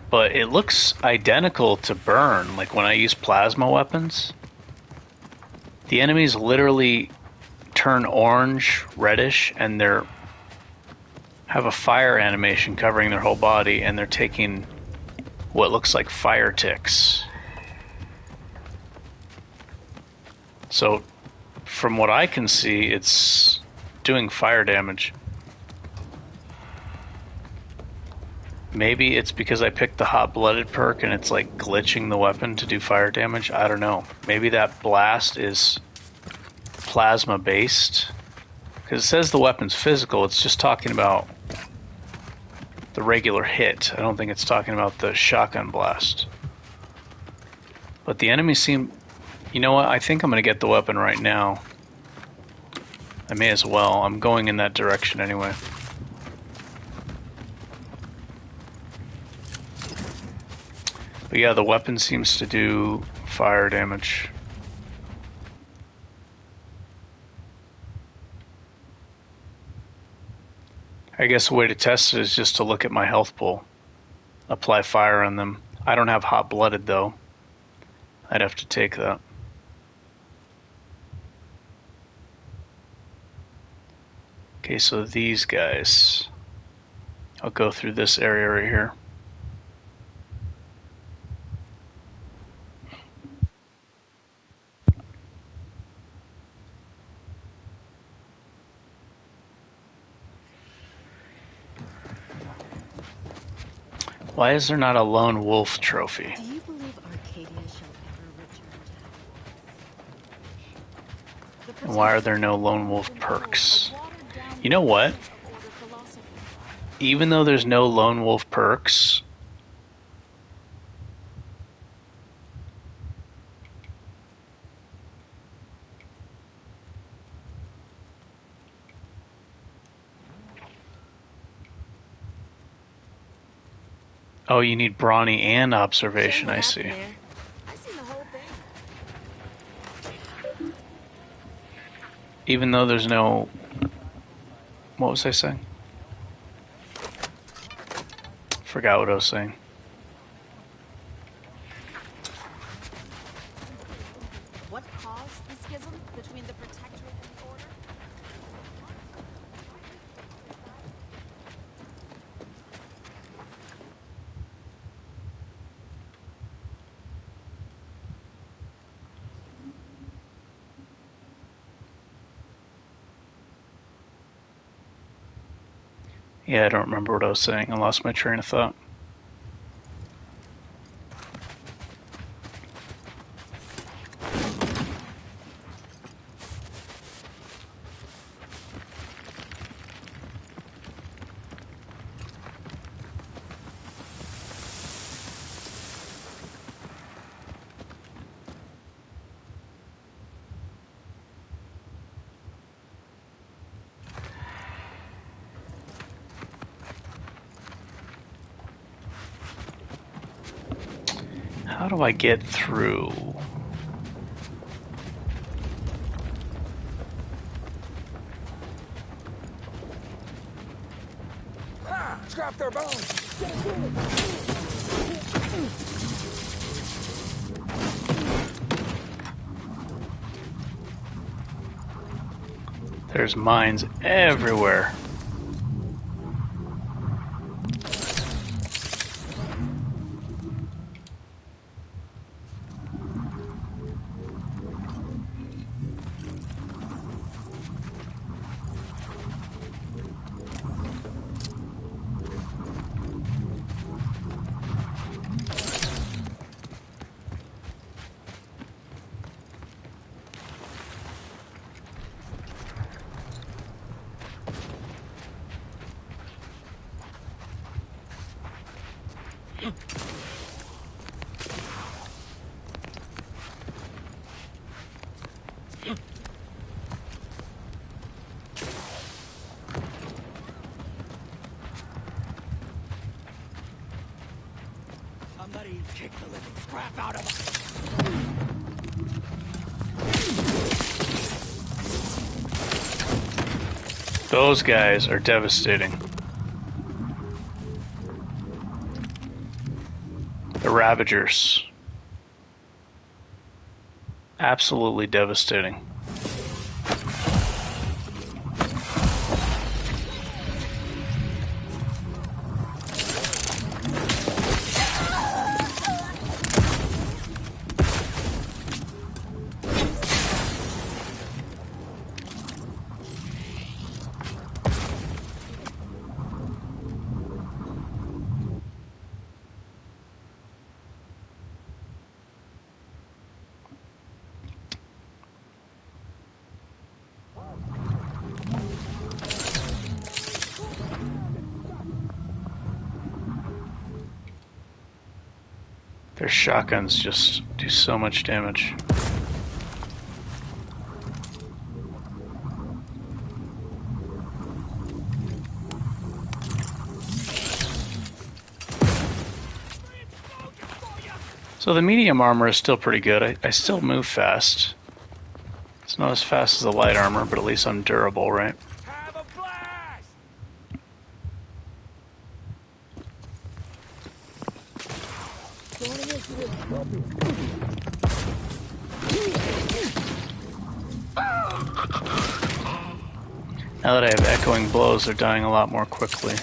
Speaker 1: but it looks identical to burn, like when I use plasma weapons. The enemies literally turn orange, reddish, and they're have a fire animation covering their whole body, and they're taking what looks like fire ticks. So, from what I can see, it's doing fire damage. Maybe it's because I picked the hot-blooded perk and it's like glitching the weapon to do fire damage. I don't know. Maybe that blast is plasma-based. Because it says the weapon's physical. It's just talking about the regular hit. I don't think it's talking about the shotgun blast. But the enemies seem... You know what? I think I'm going to get the weapon right now. I may as well. I'm going in that direction anyway. But yeah, the weapon seems to do fire damage. I guess a way to test it is just to look at my health pool. Apply fire on them. I don't have hot-blooded though. I'd have to take that. Okay, so these guys. I'll go through this area right here. Why is there not a lone wolf trophy?
Speaker 8: Do you believe Arcadia shall ever return?
Speaker 1: And why are there no lone wolf perks? You know what? Even though there's no lone wolf perks, Oh, you need brawny and observation, I see.
Speaker 2: I seen the whole thing.
Speaker 1: Even though there's no... What was I saying? Forgot what I was saying.
Speaker 5: What caused the schism between the Protectorate and the Order?
Speaker 1: Yeah, I don't remember what I was saying. I lost my train of thought. How do I get through?
Speaker 14: Scrap their bones!
Speaker 1: There's mines everywhere.
Speaker 14: Somebody kick the living scrap out of us!
Speaker 1: Those guys are devastating. The Ravagers. Absolutely devastating. Their shotguns just do so much damage. So the medium armor is still pretty good. I still move fast. It's not as fast as the light armor, but at least I'm durable, right? Now that I have echoing blows, they're dying a lot more quickly.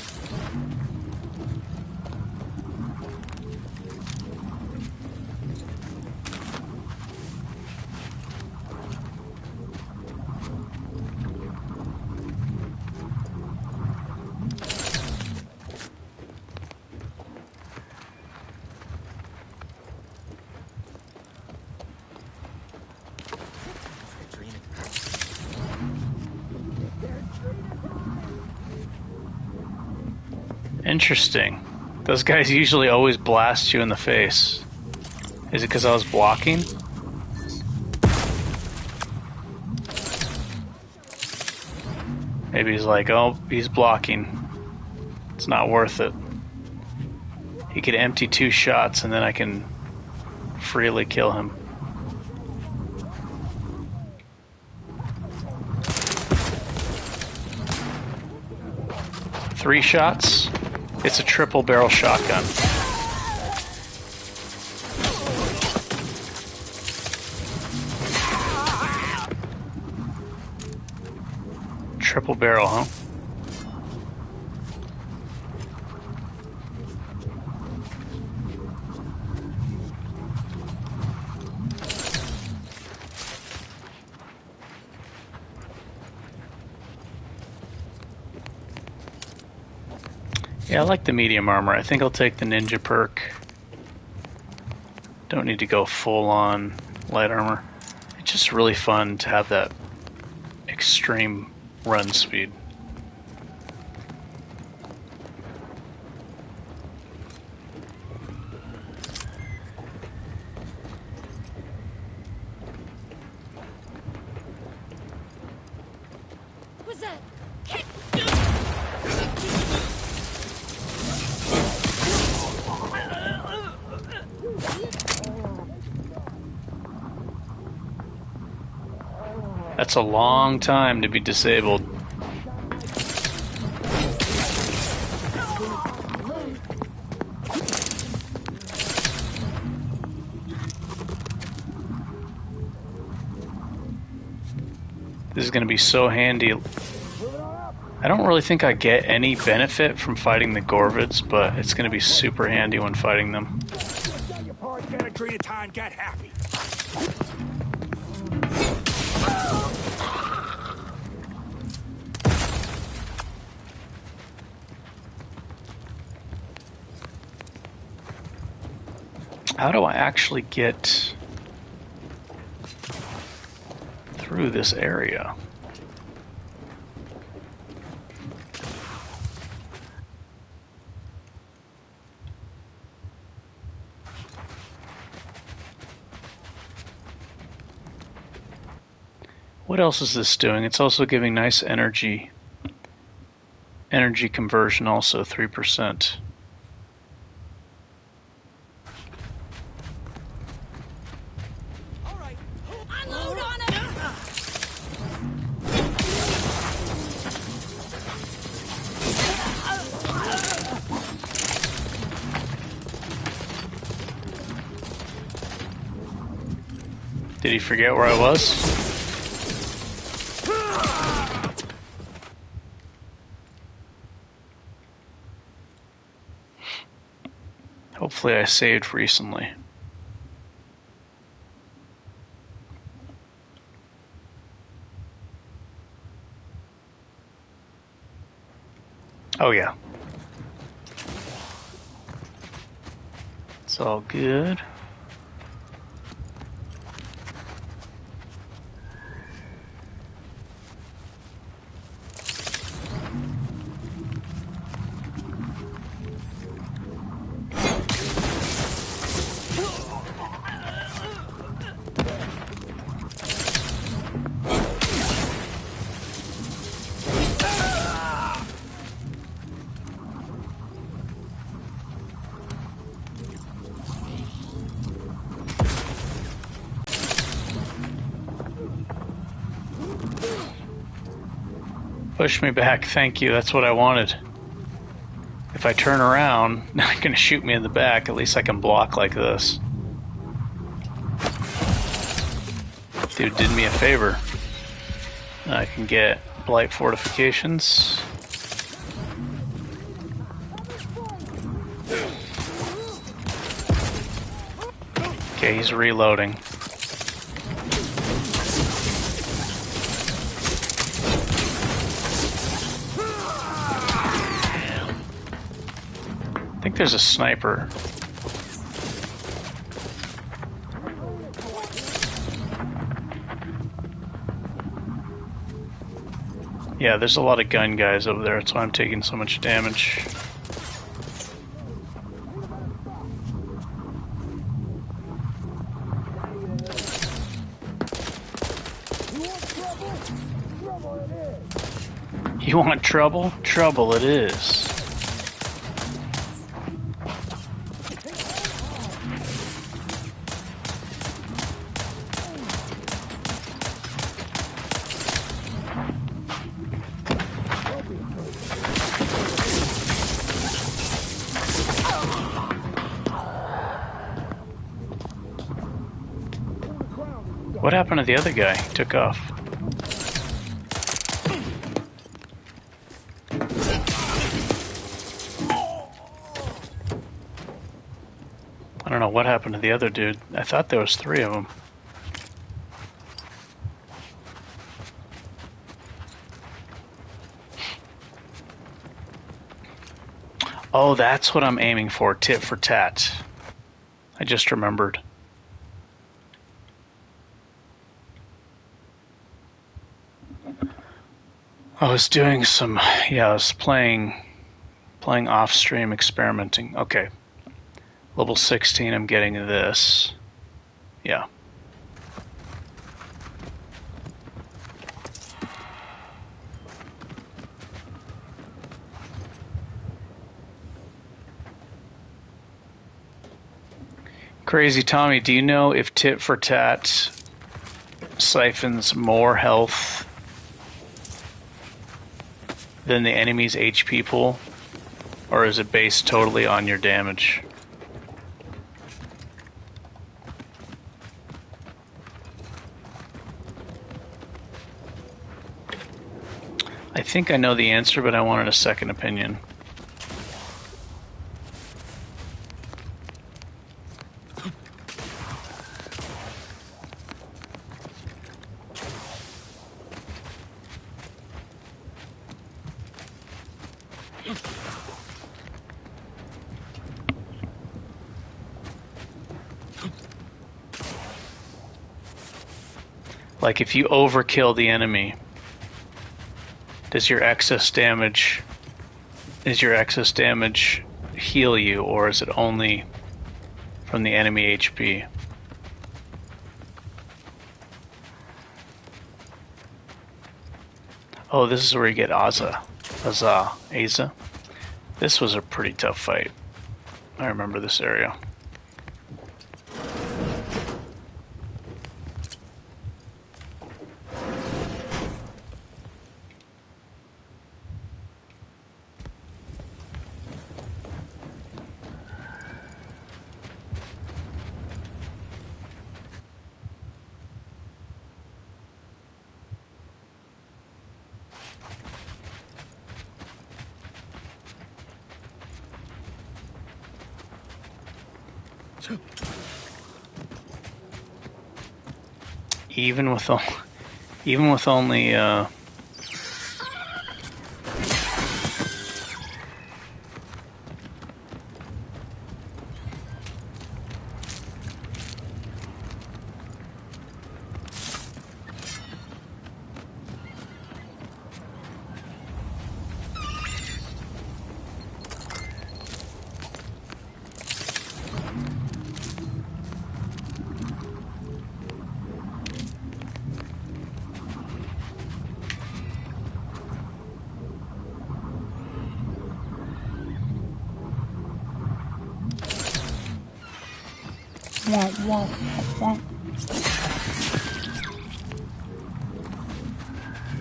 Speaker 1: Interesting. Those guys usually always blast you in the face. Is it because I was blocking? Maybe he's like, oh, he's blocking. It's not worth it. He could empty 2 shots and then I can freely kill him. Three shots. It's a triple barrel shotgun. Triple barrel, huh? Yeah, I like the medium armor. I think I'll take the ninja perk. Don't need to go full on light armor. It's just really fun to have that extreme run speed.
Speaker 5: What's that?
Speaker 1: That's a long time to be disabled. This is going to be so handy. I don't really think I get any benefit from fighting the Gorvids, but it's going to be super handy when fighting them.
Speaker 3: Get a drink of time, get happy.
Speaker 1: How do I actually get through this area? What else is this doing? It's also giving nice energy conversion, also 3%.
Speaker 5: Unload on it!
Speaker 1: Did he forget where I was? Hopefully I saved recently. Oh yeah. It's all good. Push me back, thank you, that's what I wanted. If I turn around, they're gonna shoot me in the back, at least I can block like this. Dude did me a favor. I can get blight fortifications. Okay, he's reloading. I think there's a sniper. Yeah, there's a lot of gun guys over there, that's why I'm taking so much damage. You want trouble? Trouble it is. What happened to the other guy? He took off. I don't know what happened to the other dude. I thought there was 3 of them. Oh, that's what I'm aiming for. Tit for tat. I just remembered. I was doing some, yeah, I was playing off-stream, experimenting. Okay. Level 16, I'm getting this. Yeah. Crazy Tommy, do you know if tit for tat siphons more health than the enemy's HP pool? Or is it based totally on your damage? I think I know the answer, but I wanted a second opinion. Like if you overkill the enemy, does your excess damage heal you, or is it only from the enemy HP? Oh, this is where you get Aza. This was a pretty tough fight. I remember this area. Even with only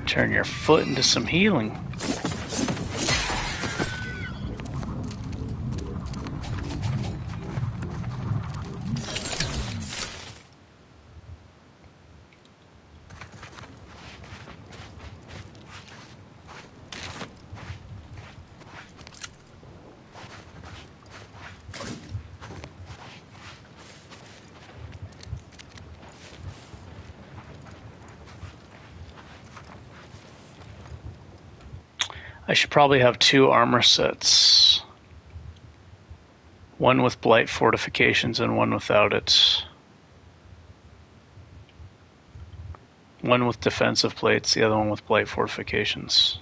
Speaker 1: turn your foot into some healing. I should probably have 2 armor sets. One with blight fortifications and one without it. One with defensive plates, the other one with blight fortifications.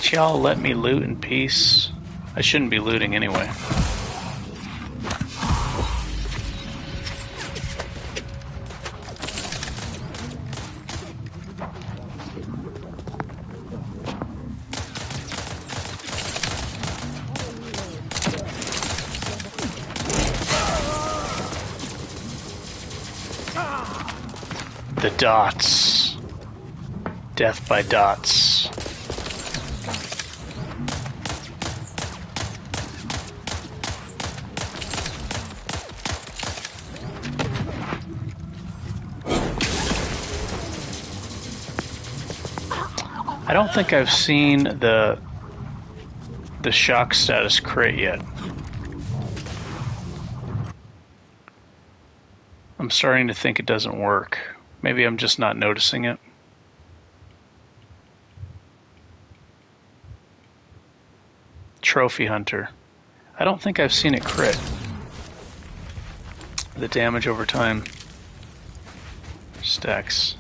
Speaker 1: Can't y'all let me loot in peace? I shouldn't be looting anyway. The dots. Death by dots. I don't think I've seen the shock status crit yet. I'm starting to think it doesn't work. Maybe I'm just not noticing it. Trophy Hunter. I don't think I've seen it crit. The damage over time stacks.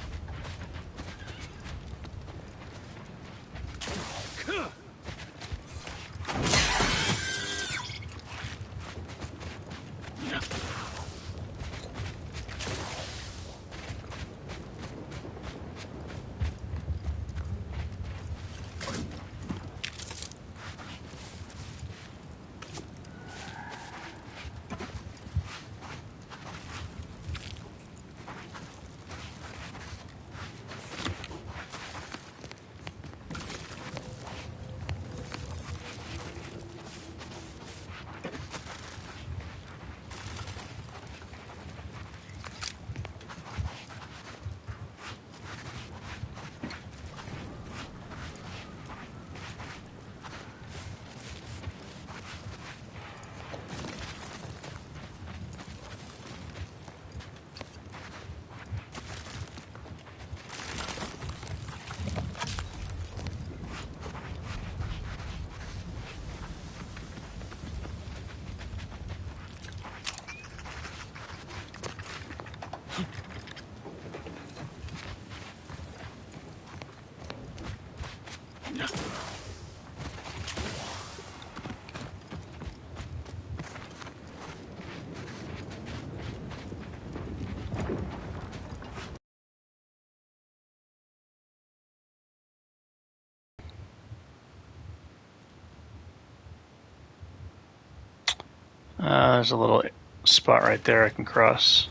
Speaker 1: There's a little spot right there I can cross.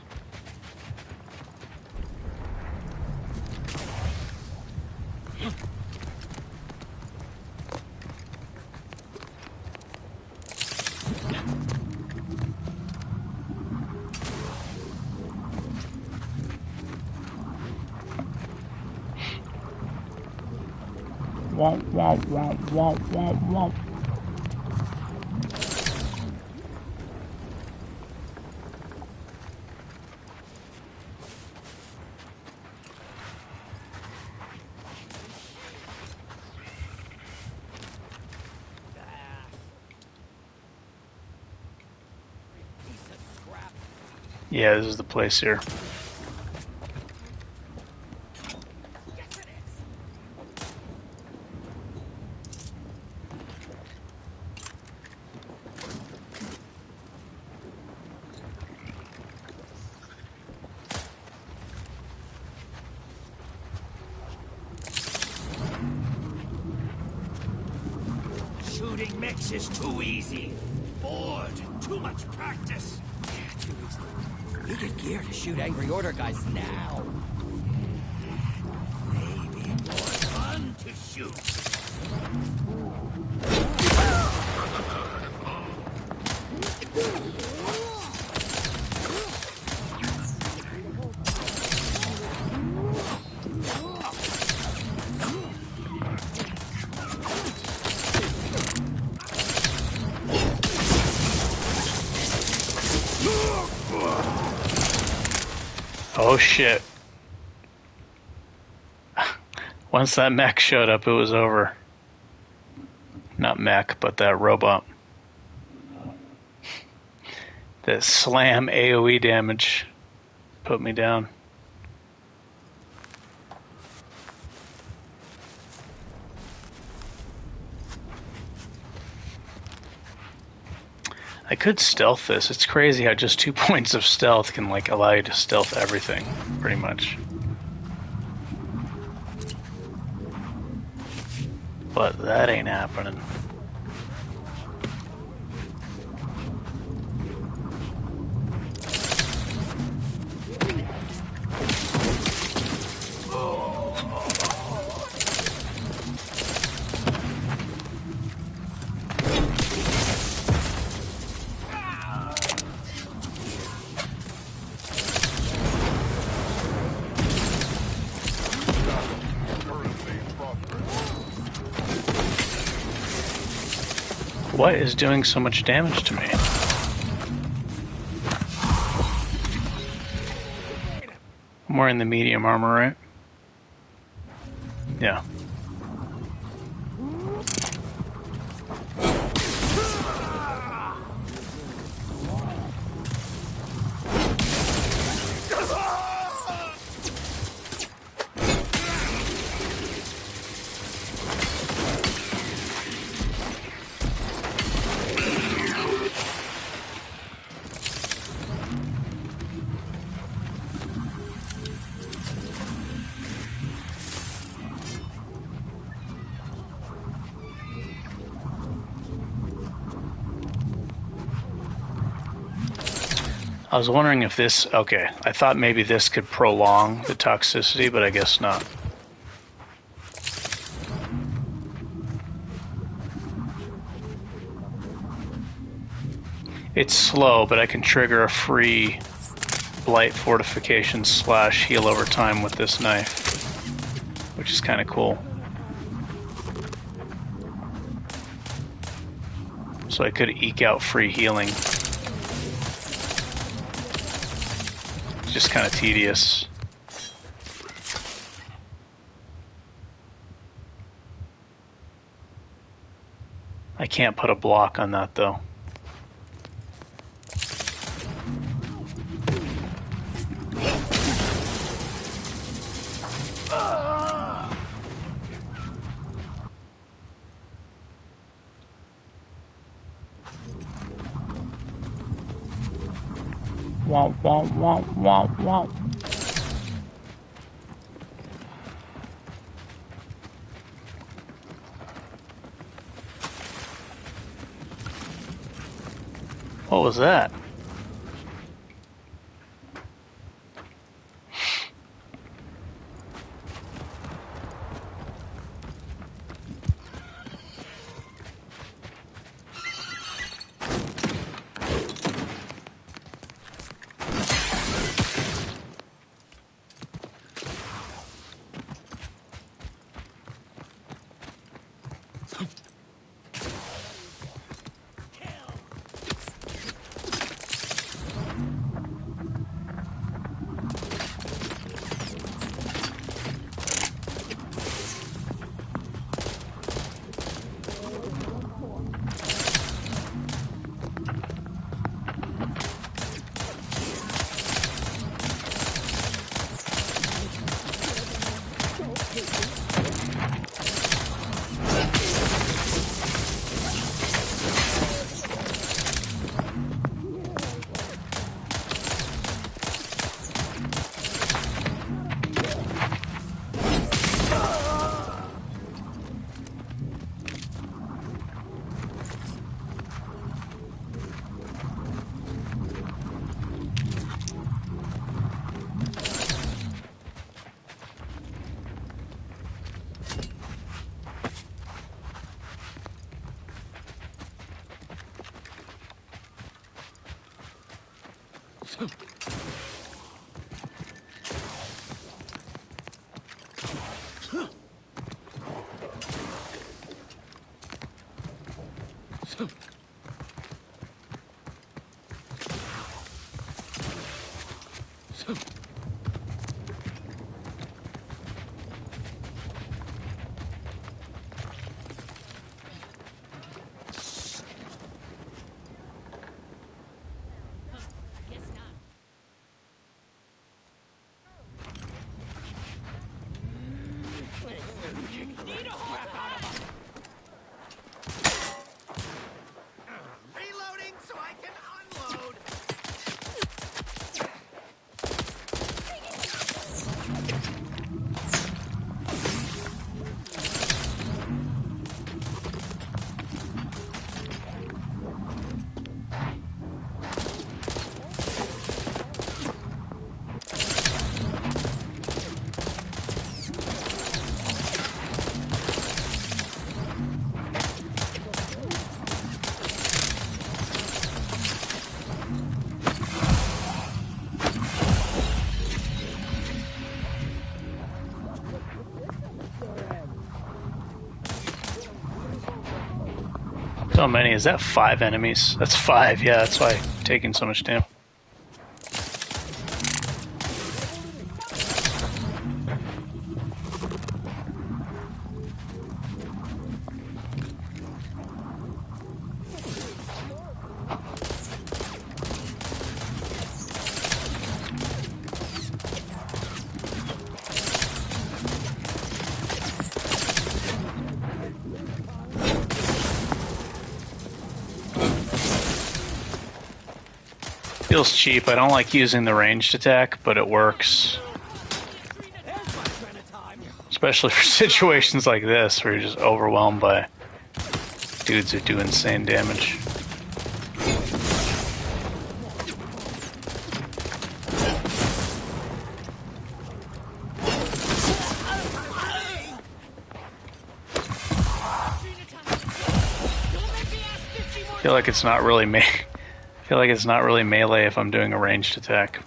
Speaker 1: Womp, womp, womp, womp, womp, womp. Yeah, this is the place here.
Speaker 6: Shooting mechs is too easy. Bored. Too much practice.
Speaker 15: We get gear to shoot Angry Order guys now.
Speaker 6: Maybe more fun to shoot.
Speaker 1: Oh shit. Once that mech showed up, it was over. Not mech, but that robot. That slam AoE damage put me down. I could stealth this. It's crazy how just 2 points of stealth can like allow you to stealth everything, pretty much. But that ain't happening. What is doing so much damage to me? I'm wearing the medium armor, right? Yeah. I was wondering if this... Okay, I thought maybe this could prolong the toxicity, but I guess not. It's slow, but I can trigger a free blight fortification / heal over time with this knife, which is kind of cool. So I could eke out free healing. Just kind of tedious. I can't put a block on that though. Womp, womp, womp, womp, womp. What was that?
Speaker 6: Reloading so I
Speaker 1: So many. Is that 5 enemies? That's 5. Yeah, that's why I'm taking so much damage. Feels cheap. I don't like using the ranged attack, but it works. Especially for situations like this, where you're just overwhelmed by dudes who do insane damage. I feel like it's not really melee if I'm doing a ranged attack.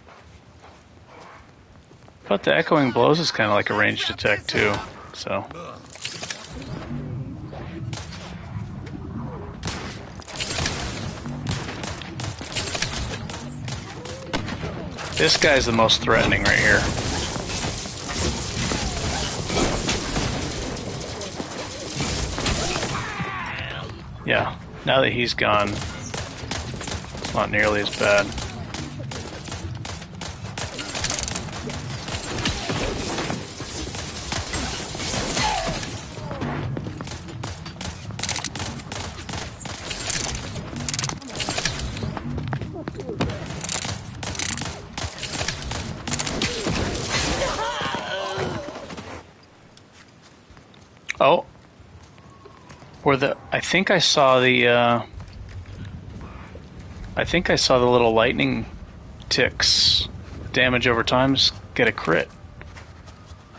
Speaker 1: But the echoing blows is kind of like a ranged attack too, so. This guy's the most threatening right here. Yeah, now that he's gone, it's not nearly as bad. Oh, I think I saw the little lightning ticks damage over time get a crit.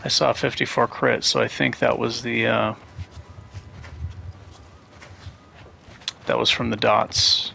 Speaker 1: I saw a 54 crit, so I think that was that was from the dots.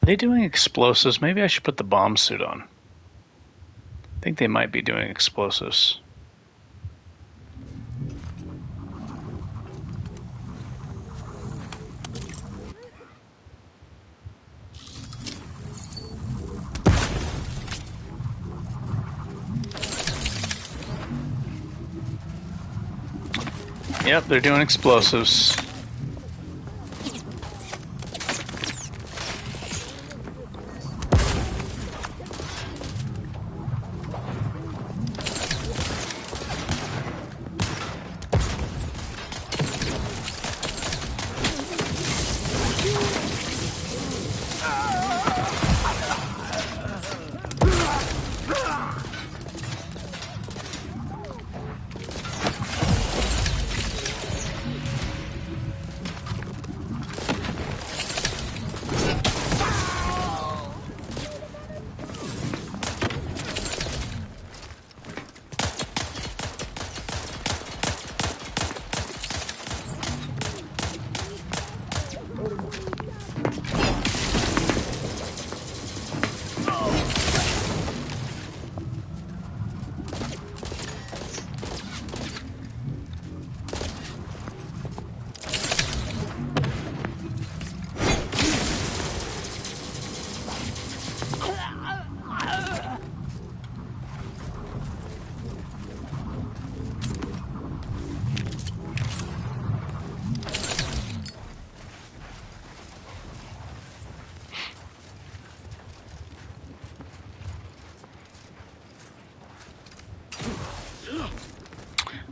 Speaker 1: Are they doing explosives? Maybe I should put the bomb suit on. I think they might be doing explosives. Yep, they're doing explosives.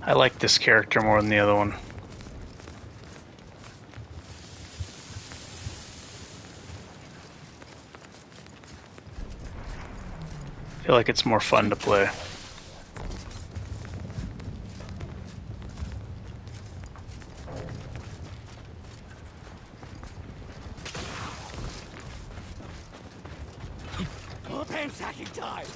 Speaker 1: I like this character more than the other one. feel like it's more fun to play.
Speaker 15: Pansacking time!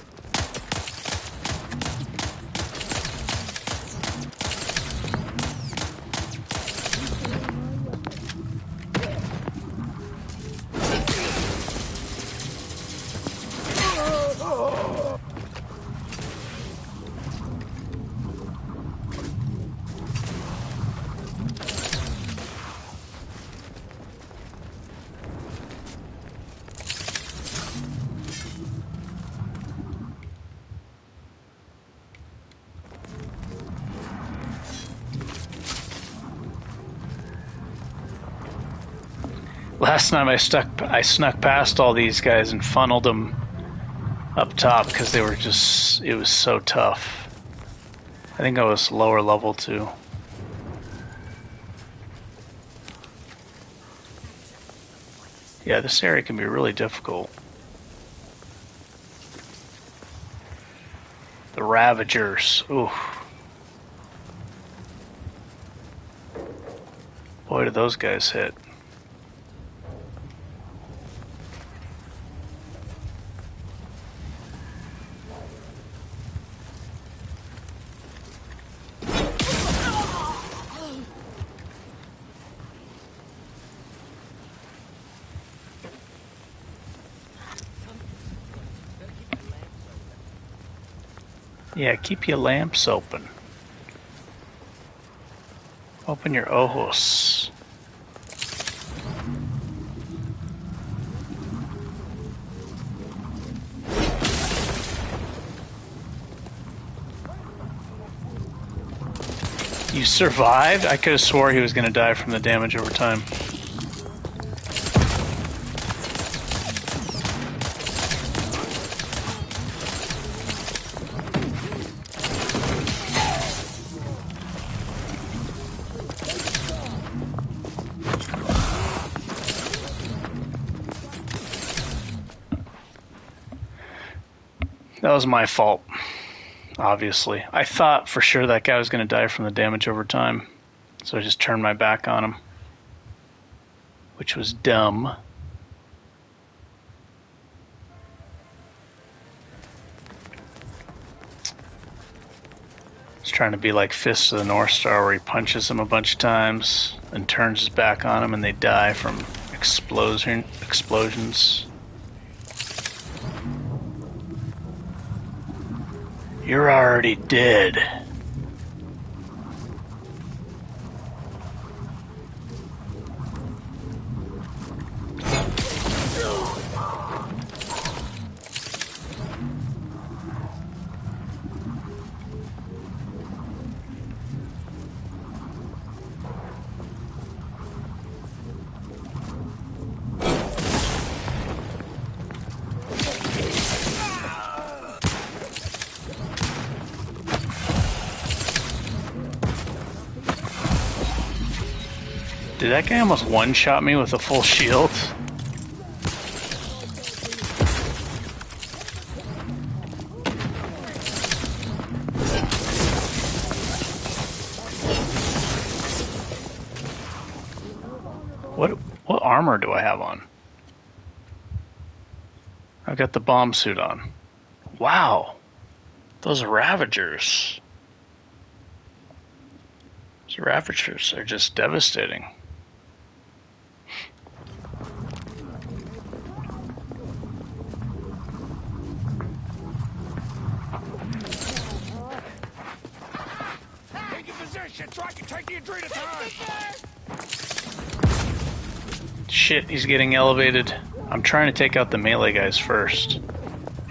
Speaker 1: Last time I snuck past all these guys and funneled them up top because they were just, it was so tough. I think I was lower level too. Yeah, this area can be really difficult. The Ravagers, ooh. Boy, did those guys hit. Yeah, keep your lamps open. Open your ojos. You survived? I could have swore he was going to die from the damage over time. That was my fault, obviously. I thought for sure that guy was going to die from the damage over time, so I just turned my back on him, which was dumb. He's trying to be like Fist of the North Star, where he punches them a bunch of times and turns his back on them and they die from explosions. You're already dead. Did that guy almost one-shot me with a full shield? What armor do I have on? I've got the bomb suit on. Wow. Those Ravagers. Those Ravagers are just devastating.
Speaker 6: Take your position so I can take the Adrena time.
Speaker 1: Shit, he's getting elevated. I'm trying to take out the melee guys first.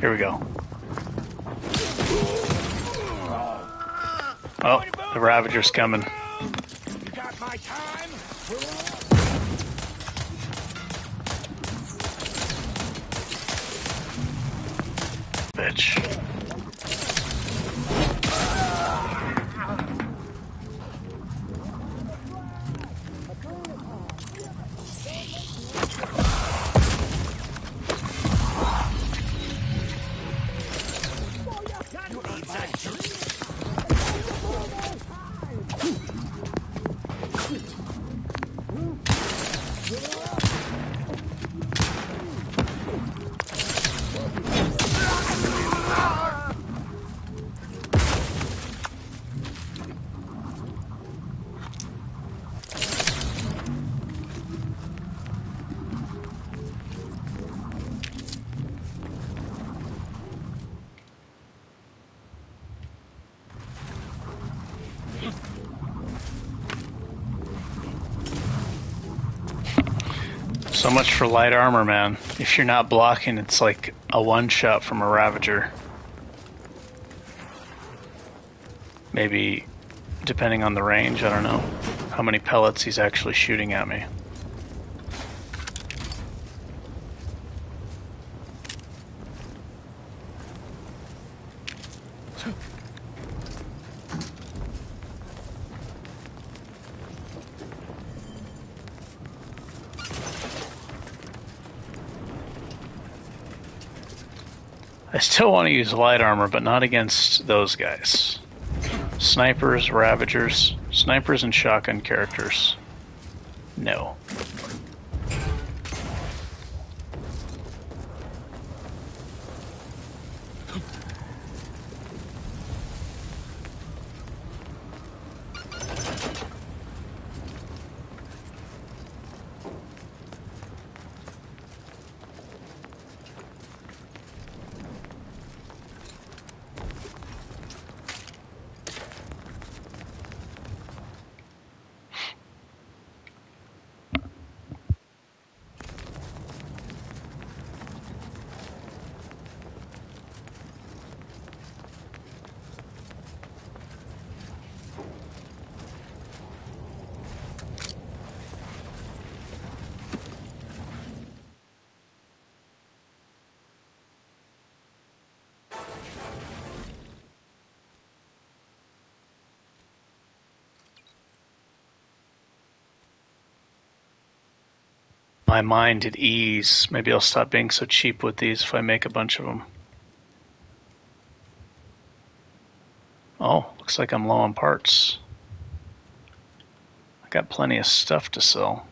Speaker 1: Here we go. Oh, the Ravager's coming.
Speaker 6: You got my time?
Speaker 1: Bitch. So much for light armor, man. If you're not blocking, it's like a one-shot from a Ravager. Maybe, depending on the range, I don't know how many pellets he's actually shooting at me. I still want to use light armor, but not against those guys. Snipers, Ravagers, snipers and shotgun characters. No. My mind at ease. Maybe I'll stop being so cheap with these if I make a bunch of them. Oh, looks like I'm low on parts. I got plenty of stuff to sell.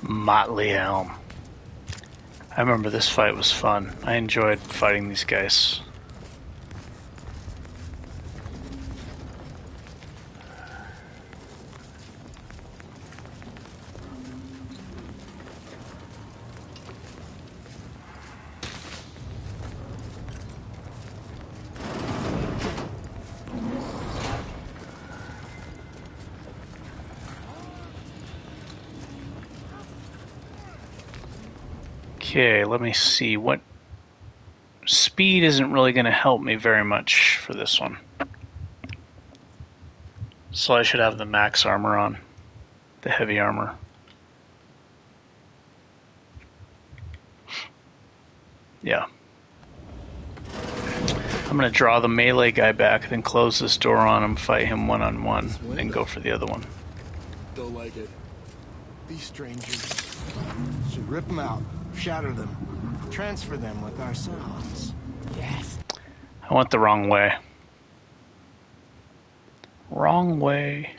Speaker 1: Motley Helm. I remember this fight was fun. I enjoyed fighting these guys. Okay, let me see. What speed isn't really going to help me very much for this one. So I should have the max armor on, the heavy armor. Yeah. I'm going to draw the melee guy back, then close this door on him, fight him one-on-one, and go for the other one.
Speaker 10: Don't like it. These strangers should rip them out, shatter them, transfer them with ourselves. Yes.
Speaker 1: I went the wrong way. Wrong way.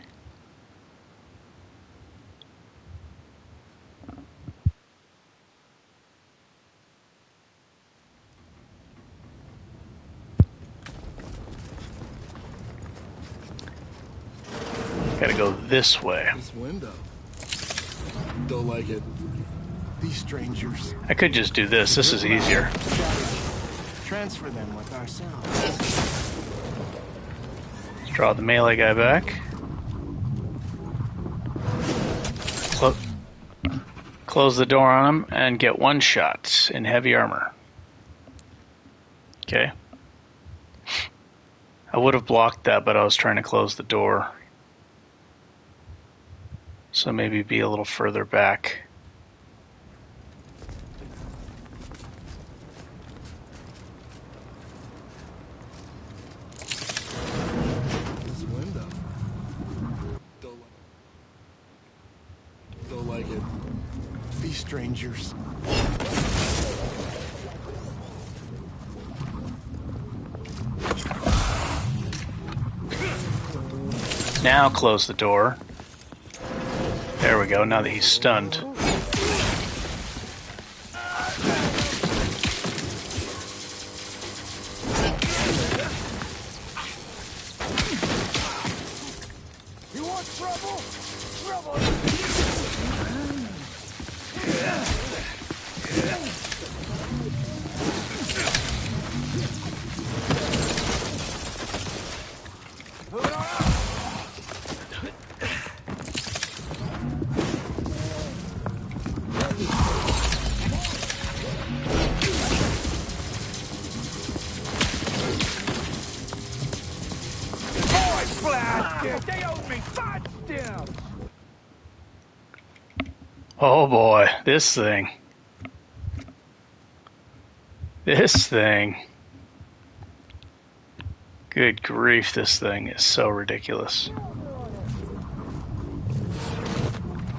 Speaker 1: Gotta go this way.
Speaker 10: This window. Don't like it. These strangers.
Speaker 1: I could just do this. This is easier.
Speaker 10: Transfer them with ourselves.
Speaker 1: Let's draw the melee guy back. Close the door on him and get one shot in heavy armor. Okay. I would have blocked that, but I was trying to close the door. So maybe be a little further back.
Speaker 10: This window. Don't like it. These strangers.
Speaker 1: Now close the door. There we go, now that he's stunned.
Speaker 3: You want trouble? Trouble! They owed me 5 stamps!
Speaker 1: Oh boy, this thing. This thing. Good grief, this thing is so ridiculous.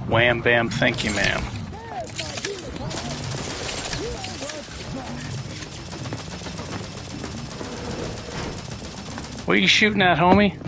Speaker 1: Wham bam, thank you, ma'am. What are you shooting at, homie?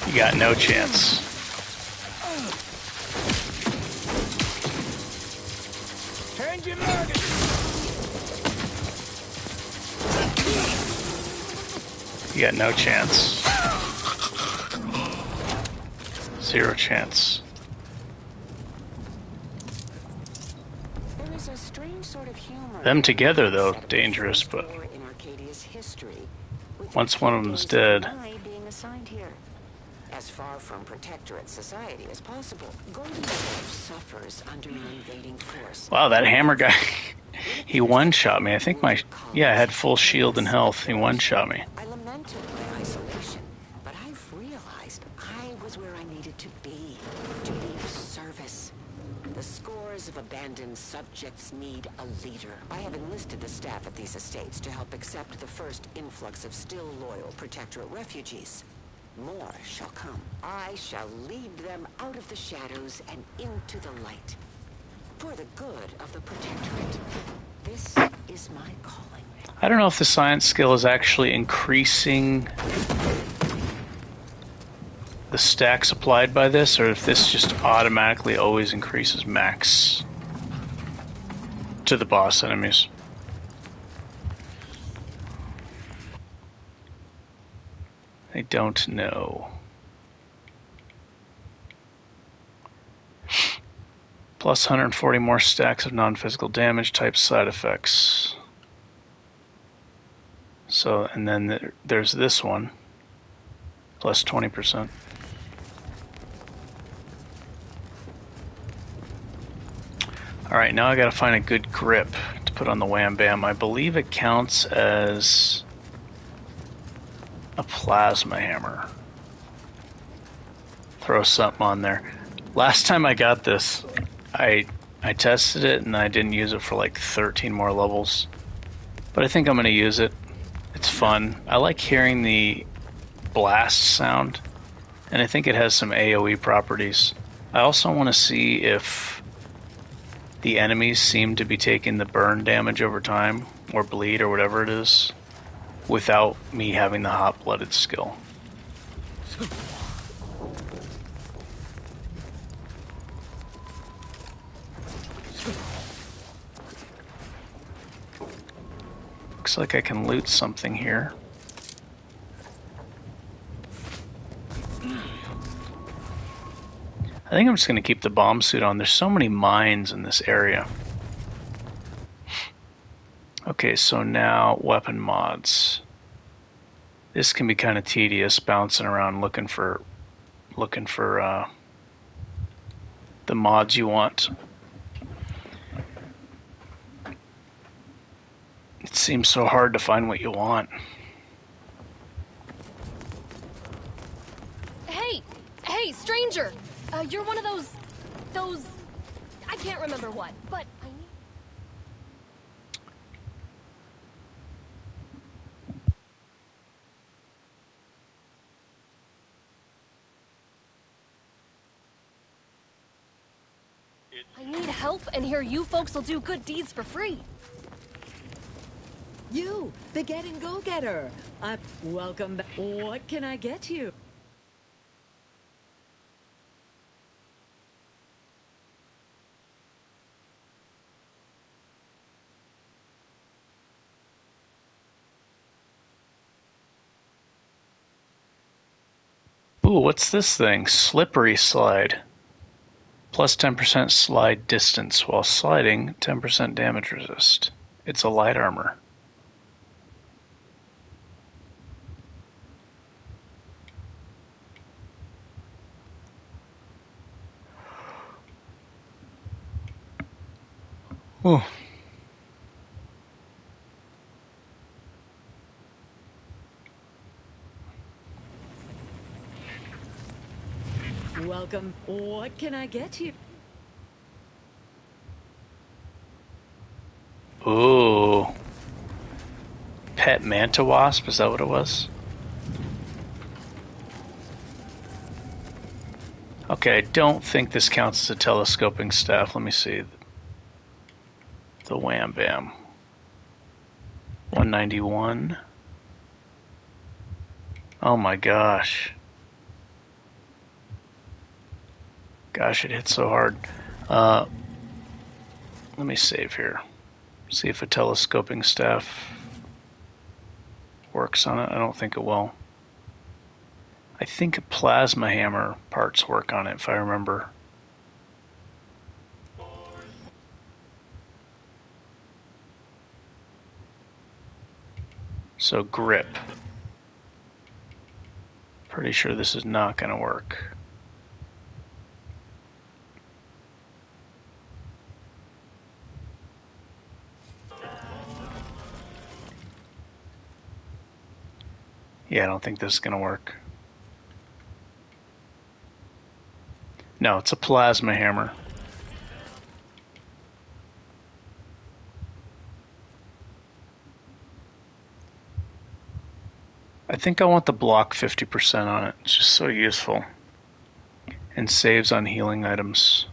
Speaker 1: You got no chance. You got no chance. Zero chance.
Speaker 16: There is a strange sort of humor.
Speaker 1: Them together, though, dangerous, but once one of them's dead.
Speaker 16: Being assigned here. As far from protectorate society as possible, Golden Dwarf suffers under an invading force.
Speaker 1: Wow, that hammer guy, he one-shot me. I think I had full shield and health. He one-shot me.
Speaker 16: I lamented my isolation, but I've realized I was where I needed to be of service. The scores of abandoned subjects need a leader. I have enlisted the staff at these estates to help accept the first influx of still loyal protectorate refugees. More shall come. I shall lead them out of the shadows and into the light. For the good of the Protectorate. This is my calling.
Speaker 1: I don't know if the science skill is actually increasing the stacks applied by this, or if this just automatically always increases max to the boss enemies. I don't know. Plus 140 more stacks of non-physical damage type side effects. So, and then there's this one. Plus 20%. Alright, now I gotta find a good grip to put on the Wham Bam. I believe it counts as a plasma hammer. Throw something on there. Last time I got this, I tested it and I didn't use it for like 13 more levels. But I think I'm going to use it. It's fun. I like hearing the blast sound, and I think it has some AoE properties. I also want to see if the enemies seem to be taking the burn damage over time, or bleed, or whatever it is. without me having the hot-blooded skill. Looks like I can loot something here. I think I'm just going to keep the bomb suit on. There's so many mines in this area. Okay, so now weapon mods. This can be kind of tedious, bouncing around looking for the mods you want. It seems so hard to find what you want.
Speaker 7: Hey, stranger! You're one of those... I can't remember what, but I need... I need help, and here you folks will do good deeds for free.
Speaker 8: You, the Get and Go Getter. Welcome back. What can I get you?
Speaker 1: Ooh, what's this thing? Slippery slide. Plus 10% slide distance while sliding, 10% damage resist. It's a light armor. Ooh.
Speaker 8: Welcome. What can I get you?
Speaker 1: Ooh. Pet manta wasp, is that what it was? Okay, I don't think this counts as a telescoping staff. Let me see. The Wham Bam. 191. Oh my gosh. Gosh, it hit so hard. Let me save here. See if a telescoping staff works on it. I don't think it will. I think plasma hammer parts work on it, if I remember. So grip. Pretty sure this is not going to work. Yeah, I don't think this is going to work. No, it's a plasma hammer. I think I want the block 50% on it. It's just so useful. And saves on healing items.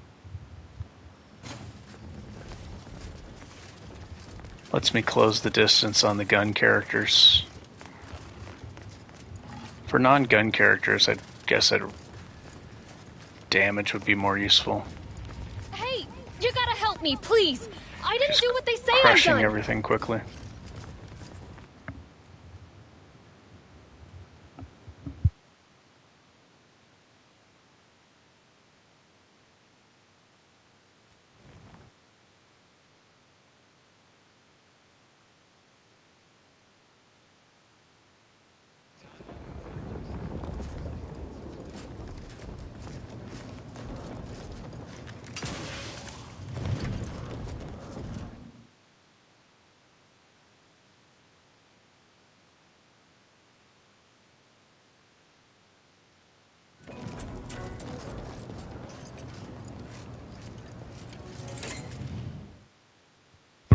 Speaker 1: Lets me close the distance on the gun characters. For non-gun characters, I guess damage would be more useful.
Speaker 7: Hey, you gotta help me, please. I didn't do what they say I've
Speaker 1: Crushing
Speaker 7: done.
Speaker 1: everything quickly.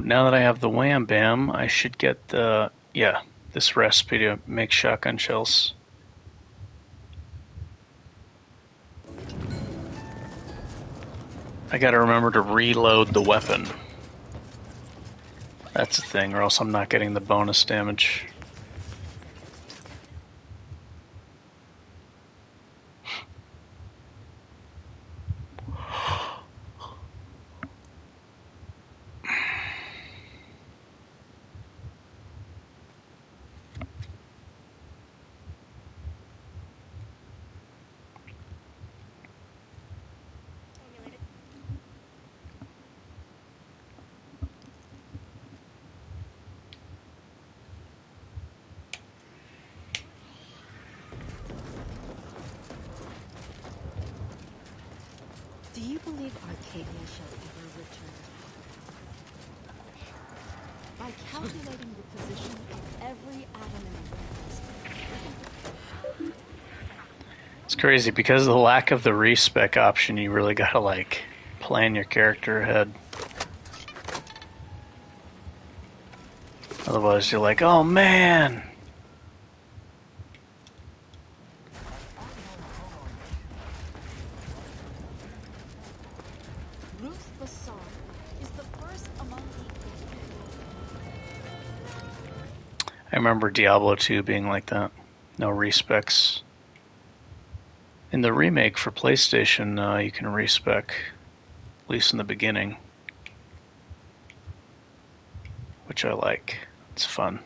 Speaker 1: Now that I have the Wham Bam, I should get the, this recipe to make shotgun shells. I gotta remember to reload the weapon. That's the thing, or else I'm not getting the bonus damage.
Speaker 5: Arcadia shall ever return. By calculating the position of every atom in the universe.
Speaker 1: It's crazy because of the lack of the respec option. You really gotta like plan your character ahead. Otherwise, you're like, oh man.
Speaker 5: Ruth Bassar is the first among
Speaker 1: I remember Diablo 2 being like that. No respecs. In the remake for PlayStation, you can respec, at least in the beginning, which I like. It's fun.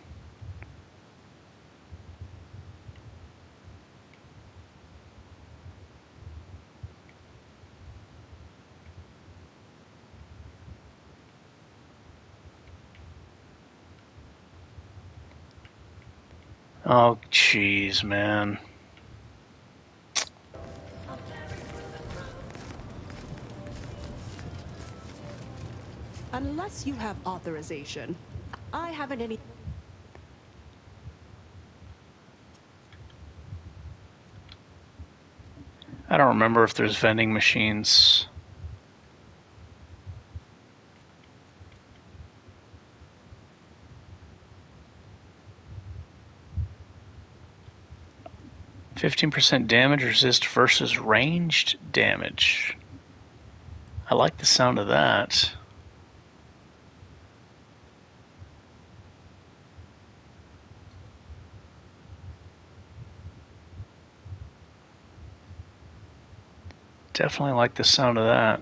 Speaker 1: Oh, jeez, man.
Speaker 17: Unless you have authorization, I haven't any...
Speaker 1: I don't remember if there's vending machines. %15 damage resist versus ranged damage. I like the sound of that. Definitely like the sound of that.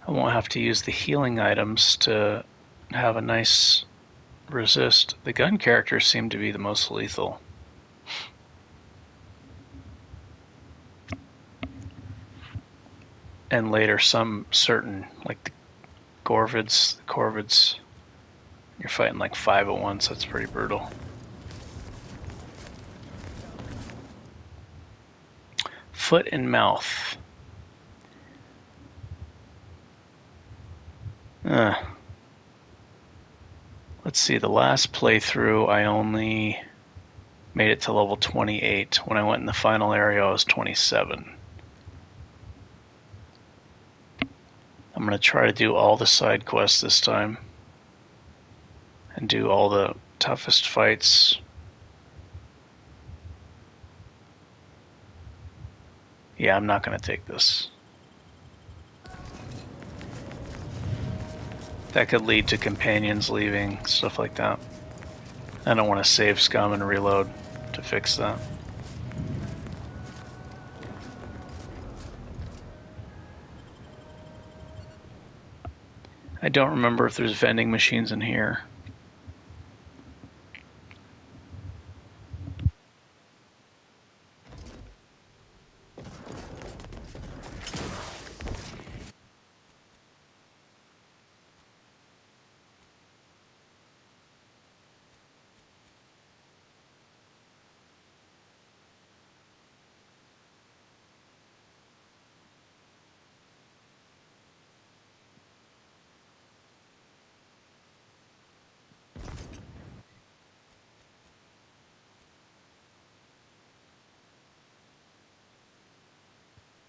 Speaker 1: I won't have to use the healing items to have a nice resist. The gun characters seem to be the most lethal. And later some certain, like the Corvids, you're fighting like 5 at once, that's pretty brutal. Foot and mouth. Let's see, the last playthrough I only made it to level 28. When I went in the final area I was 27. I'm going to try to do all the side quests this time. And do all the toughest fights. Yeah, I'm not going to take this. That could lead to companions leaving, stuff like that. I don't want to save scum and reload to fix that. I don't remember if there's vending machines in here.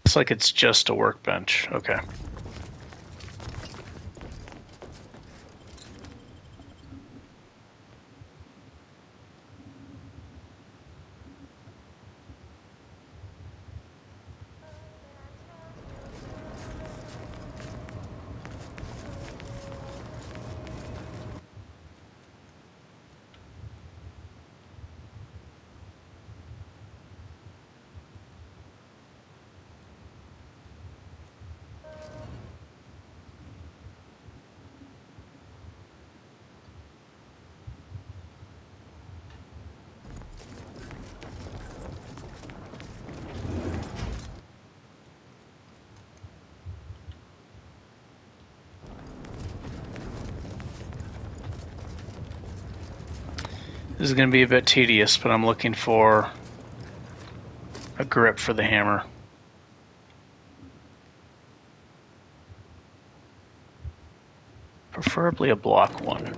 Speaker 1: Looks like it's just a workbench. Okay. This is going to be a bit tedious, but I'm looking for a grip for the hammer. Preferably a block one.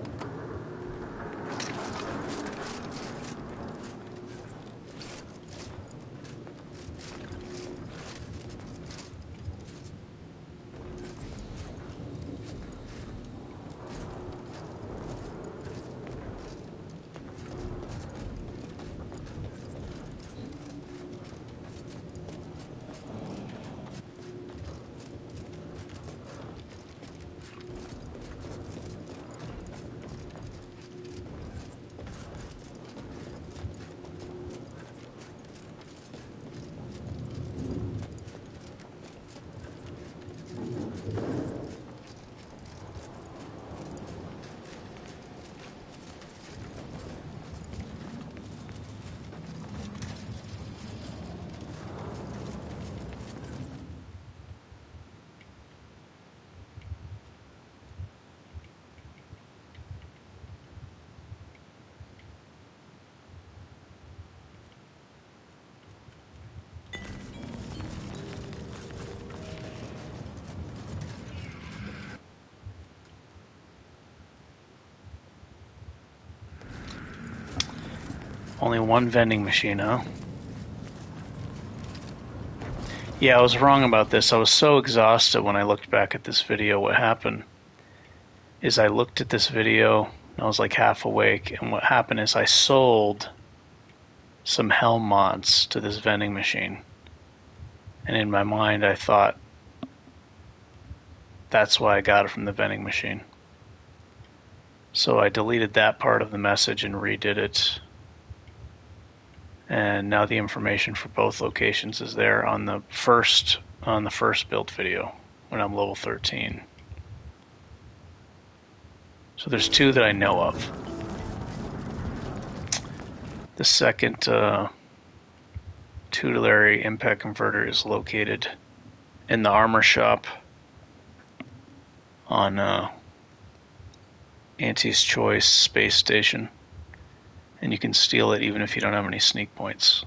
Speaker 1: Only one vending machine, huh? Yeah, I was wrong about this. I was so exhausted when I looked back at this video. What happened is I looked at this video and I was like half awake, and what happened is I sold some Helm mods to this vending machine. And in my mind I thought that's why I got it from the vending machine. So I deleted that part of the message and redid it. And now the information for both locations is there on the first build video when I'm level 13. So there's two that I know of. The second tutelary impact converter is located in the armor shop on Auntie's Choice space station. And you can steal it even if you don't have any sneak points.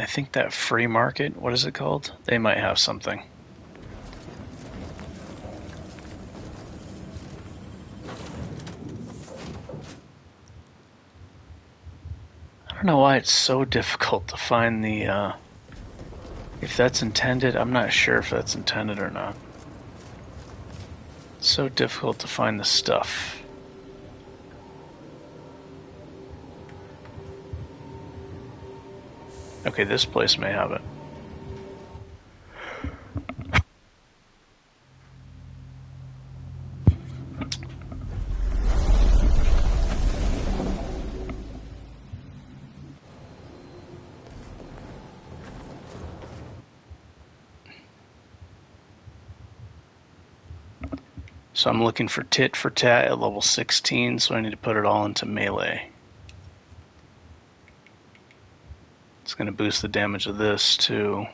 Speaker 1: I think that free market, what is it called? They might have something. I don't know why it's so difficult to find the, if that's intended, I'm not sure if that's intended or not. It's so difficult to find the stuff. Okay, this place may have it. So I'm looking for tit for tat at level 16, so I need to put it all into melee. It's going to boost the damage of this too.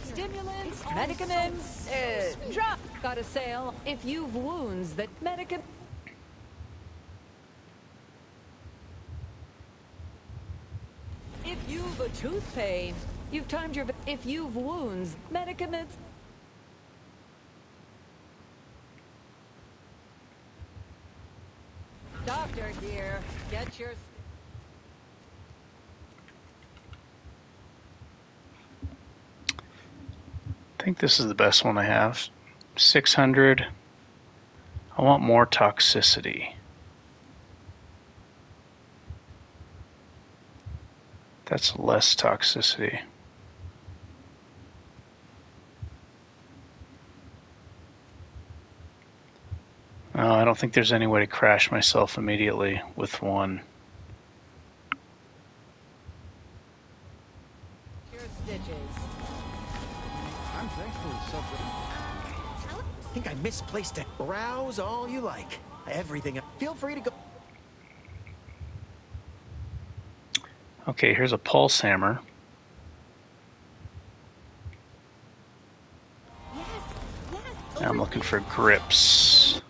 Speaker 11: Stimulants, medicaments, drop. Got a sale. If you've wounds that medicament. If you've a tooth pain, you've timed your. If you've wounds, medicaments. Doctor here, get your.
Speaker 1: I think this is the best one I have. 600. I want more toxicity. That's less toxicity. I don't think there's any way to crash myself immediately with one.
Speaker 11: Your stitches.
Speaker 10: I'm thankful it's something. I think I misplaced it. Browse all you like. Everything. Feel free to go.
Speaker 1: Okay, here's a pulse hammer. Now I'm looking for grips.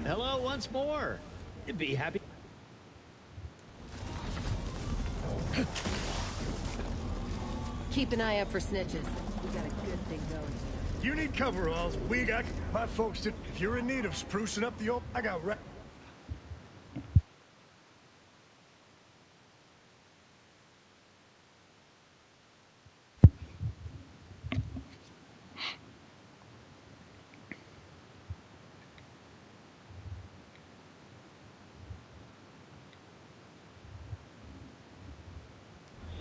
Speaker 12: Hello once more. Be happy.
Speaker 17: Keep an eye out for snitches. We got a good thing going.
Speaker 3: You need coveralls. We got my folks to. If you're in need of sprucing up the old, I got.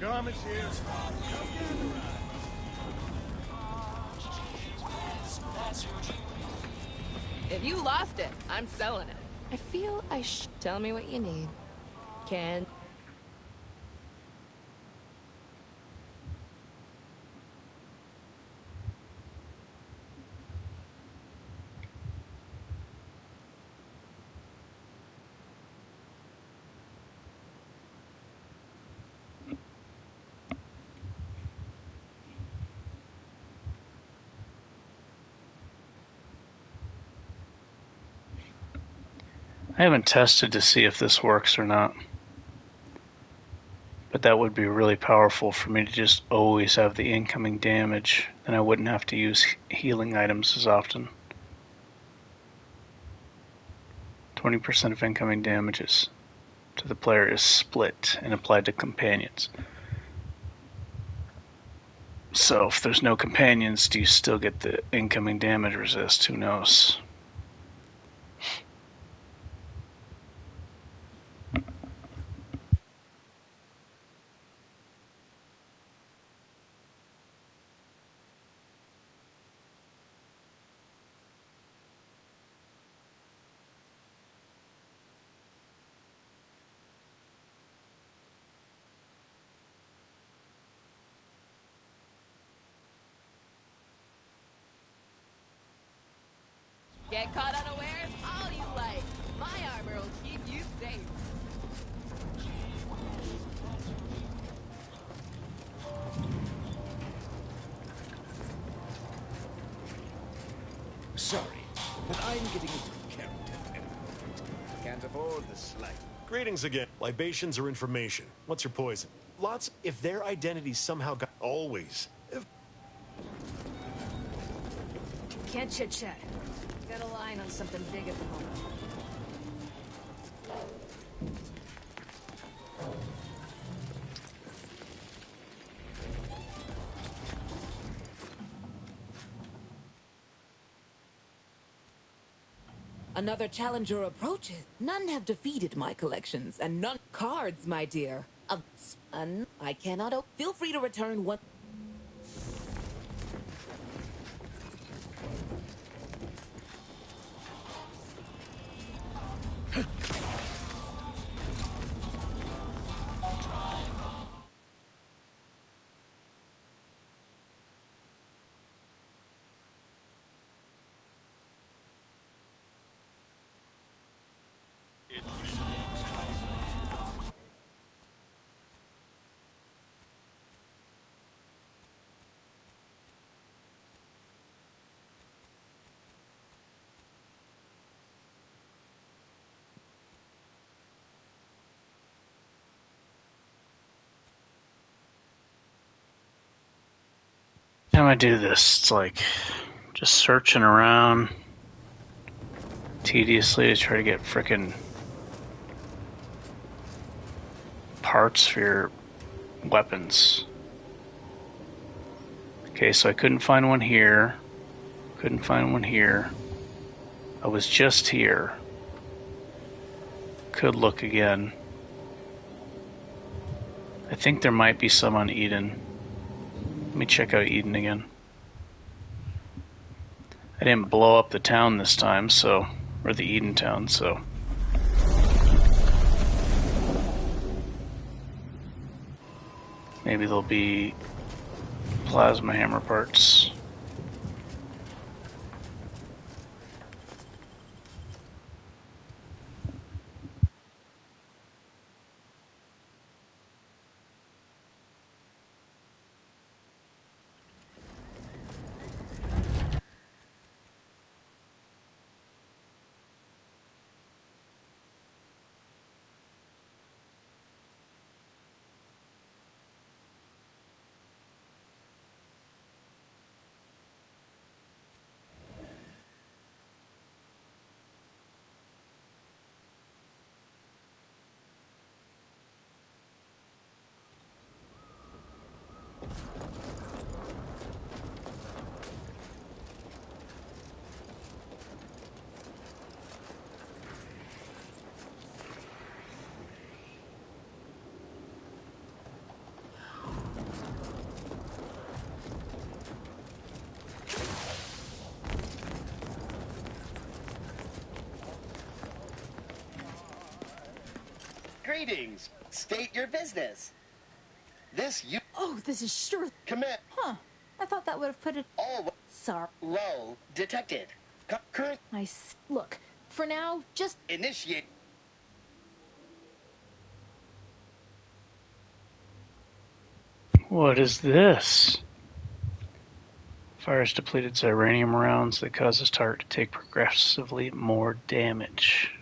Speaker 3: Garments here.
Speaker 17: If you lost it, I'm selling it. I feel I should. Tell me what you need. Can.
Speaker 1: I haven't tested to see if this works or not. But that would be really powerful for me to just always have the incoming damage. Then I wouldn't have to use healing items as often. 20% of incoming damages to the player is split and applied to companions. So if there's no companions, do you still get the incoming damage resist? Who knows?
Speaker 17: Get caught unawares all you like. My armor will keep you safe.
Speaker 6: Sorry, but I'm getting into character. Can't afford the slight.
Speaker 18: Greetings again. Libations or information? What's your poison? Lots. If their identities somehow got. Always. If...
Speaker 11: Can't chit-chat. Got a line on something big at the moment.
Speaker 8: Another challenger approaches. None have defeated my collections, and none cards, my dear. I cannot. Feel free to return one.
Speaker 1: time I do this, it's like just searching around tediously to try to get frickin' parts for your weapons. Okay, so I couldn't find one here. Couldn't find one here. I was just here. Could look again. I think there might be some on Eden. Let me check out Eden again. I didn't blow up the town this time, so, or the Eden town, so. Maybe there'll be plasma hammer parts.
Speaker 19: Greetings. State your business. This you.
Speaker 20: Oh, this is sure.
Speaker 19: Commit.
Speaker 20: Huh. I thought that would have put it.
Speaker 19: All.
Speaker 20: Sorry.
Speaker 19: Role detected. Current.
Speaker 20: Look, for now, just.
Speaker 19: Initiate.
Speaker 1: What is this? Fires depleted Ziranium rounds that causes target to take progressively more damage.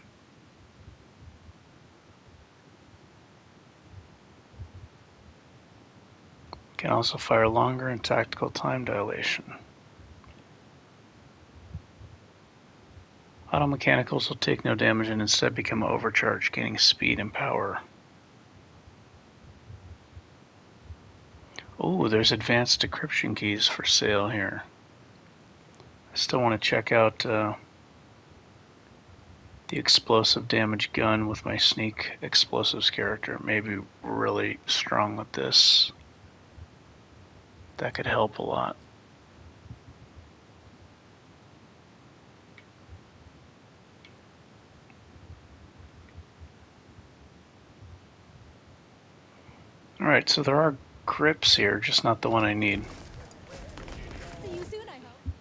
Speaker 1: Can also fire longer and tactical time dilation. Auto mechanicals will take no damage and instead become overcharged, gaining speed and power. Oh, there's advanced decryption keys for sale here. I still want to check out the explosive damage gun with my sneak explosives character. Maybe really strong with this. That could help a lot. Alright, so there are grips here, just not the one I need.
Speaker 20: See you soon, I hope.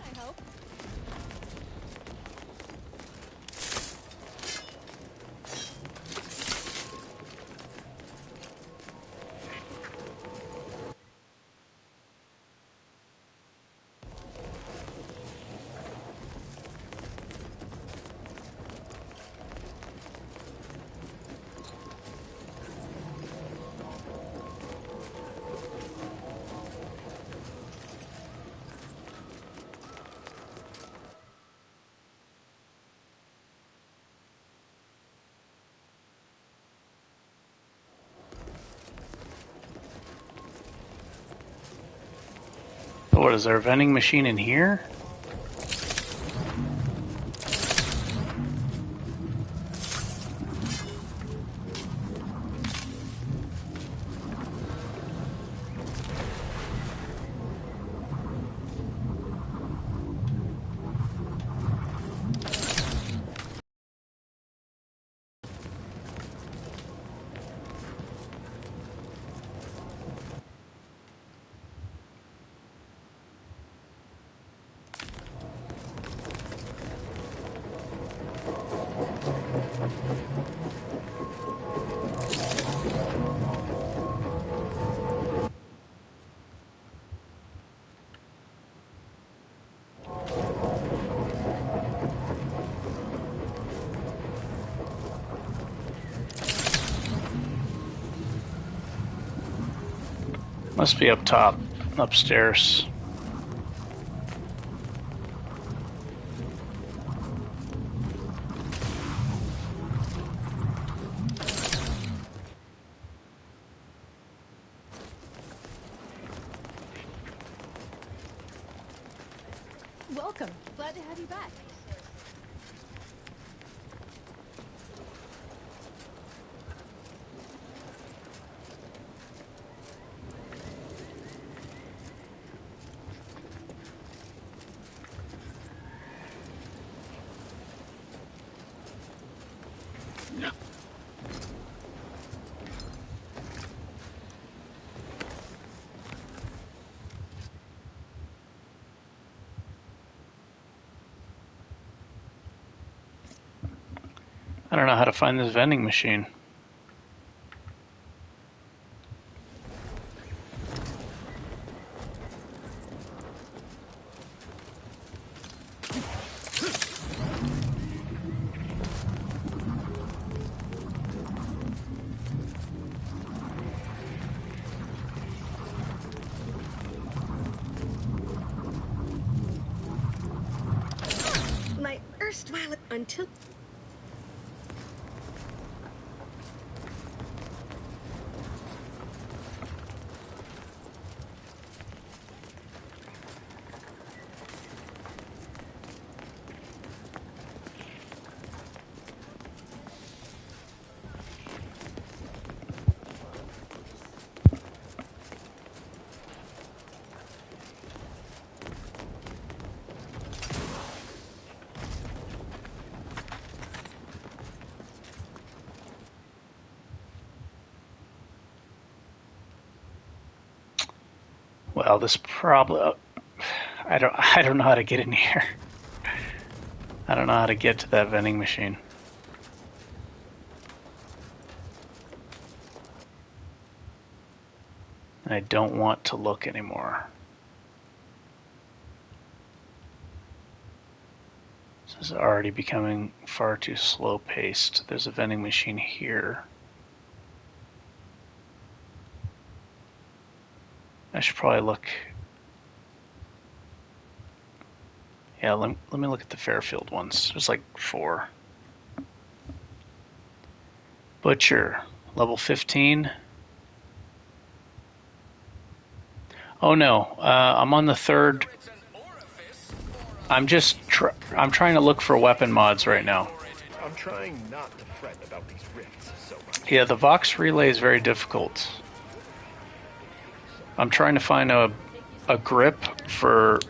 Speaker 20: I hope.
Speaker 1: What is there, a vending machine in here? Must be up top, upstairs.
Speaker 20: Welcome. Glad to have you back.
Speaker 1: I don't know how to find this vending machine.
Speaker 16: My erstwhile until...
Speaker 1: Well, this probably... I don't know how to get in here. I don't know how to get to that vending machine. I don't want to look anymore. This is already becoming far too slow-paced. There's a vending machine here. I should probably look. Yeah, let me look at the Fairfield ones. There's like 4. Butcher, level 15. Oh no, I'm on the 3rd. I'm trying to look for weapon mods right now.
Speaker 18: I'm trying not to fret about these rifts so much.
Speaker 1: Yeah, the Vox Relay is very difficult. I'm trying to find a grip for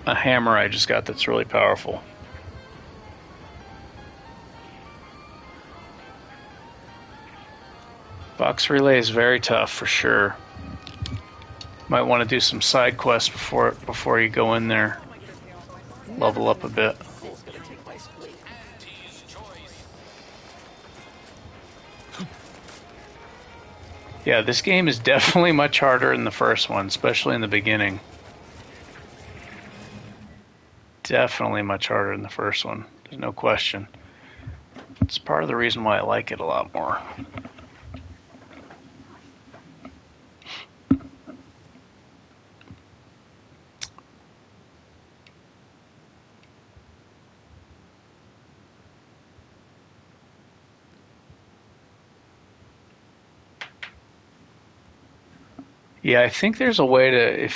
Speaker 1: a hammer I just got that's really powerful. Vox Relay is very tough for sure. Might want to do some side quests before you go in there. Level up a bit. Yeah, this game is definitely much harder than the first one, especially in the beginning. Definitely much harder than the first one. There's no question. It's part of the reason why I like it a lot more. Yeah, I think there's a way to,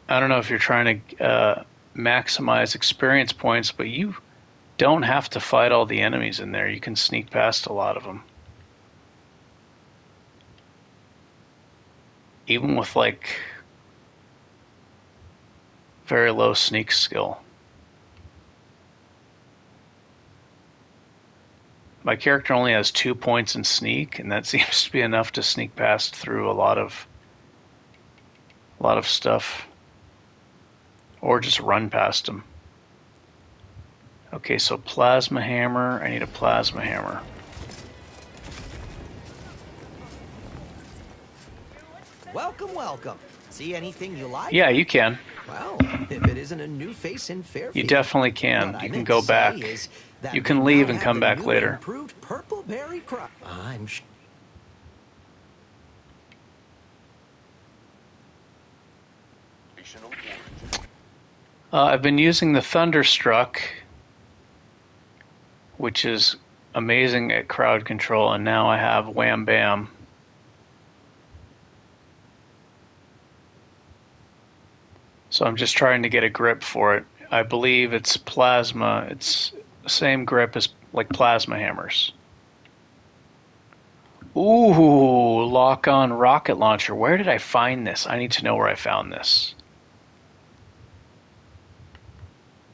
Speaker 1: I don't know if you're trying to maximize experience points, but you don't have to fight all the enemies in there. You can sneak past a lot of them. Even with like very low sneak skill. My character only has 2 points in sneak, and that seems to be enough to sneak past through a lot of stuff, or just run past them. Okay, so plasma hammer. I need a plasma hammer.
Speaker 15: Welcome, welcome. See anything you like?
Speaker 1: Yeah, you can.
Speaker 15: Well, if it isn't a new face in Fairfield.
Speaker 1: You definitely can.
Speaker 15: What
Speaker 1: You
Speaker 15: I
Speaker 1: can
Speaker 15: meant
Speaker 1: go
Speaker 15: to
Speaker 1: back.
Speaker 15: say is that
Speaker 1: You
Speaker 15: we
Speaker 1: can
Speaker 15: now
Speaker 1: leave and
Speaker 15: have
Speaker 1: come
Speaker 15: the
Speaker 1: back
Speaker 15: new
Speaker 1: later.
Speaker 15: Improved Purpleberry crop.
Speaker 1: I've been using the Thunderstruck, which is amazing at crowd control, and now I have Wham Bam. So I'm just trying to get a grip for it. I believe it's plasma. It's the same grip as like plasma hammers. Ooh, lock-on rocket launcher. Where did I find this? I need to know where I found this.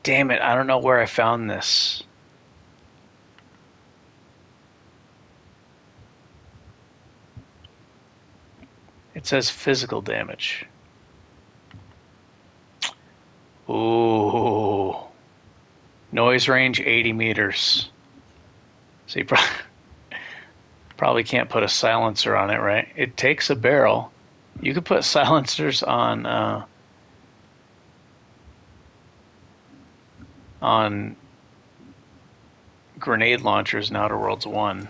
Speaker 1: Damn it, I don't know where I found this. It says physical damage. Ooh. Noise range 80 meters. So you probably can't put a silencer on it, right? It takes a barrel. You could put silencers on grenade launchers in Outer Worlds 1.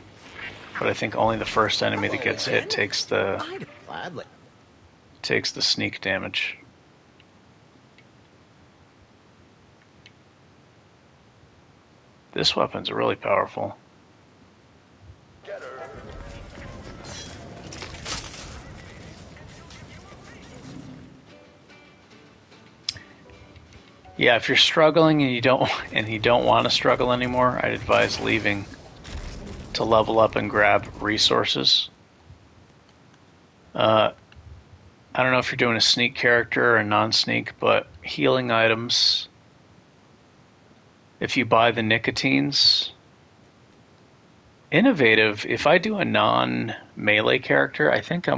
Speaker 1: But I think only the first enemy that gets hit takes the sneak damage. This weapon's really powerful. Yeah, if you're struggling and you don't want to struggle anymore, I'd advise leaving to level up and grab resources. I don't know if you're doing a sneak character or a non-sneak, but healing items, if you buy the nicotines, innovative, if I do a non-melee character, I think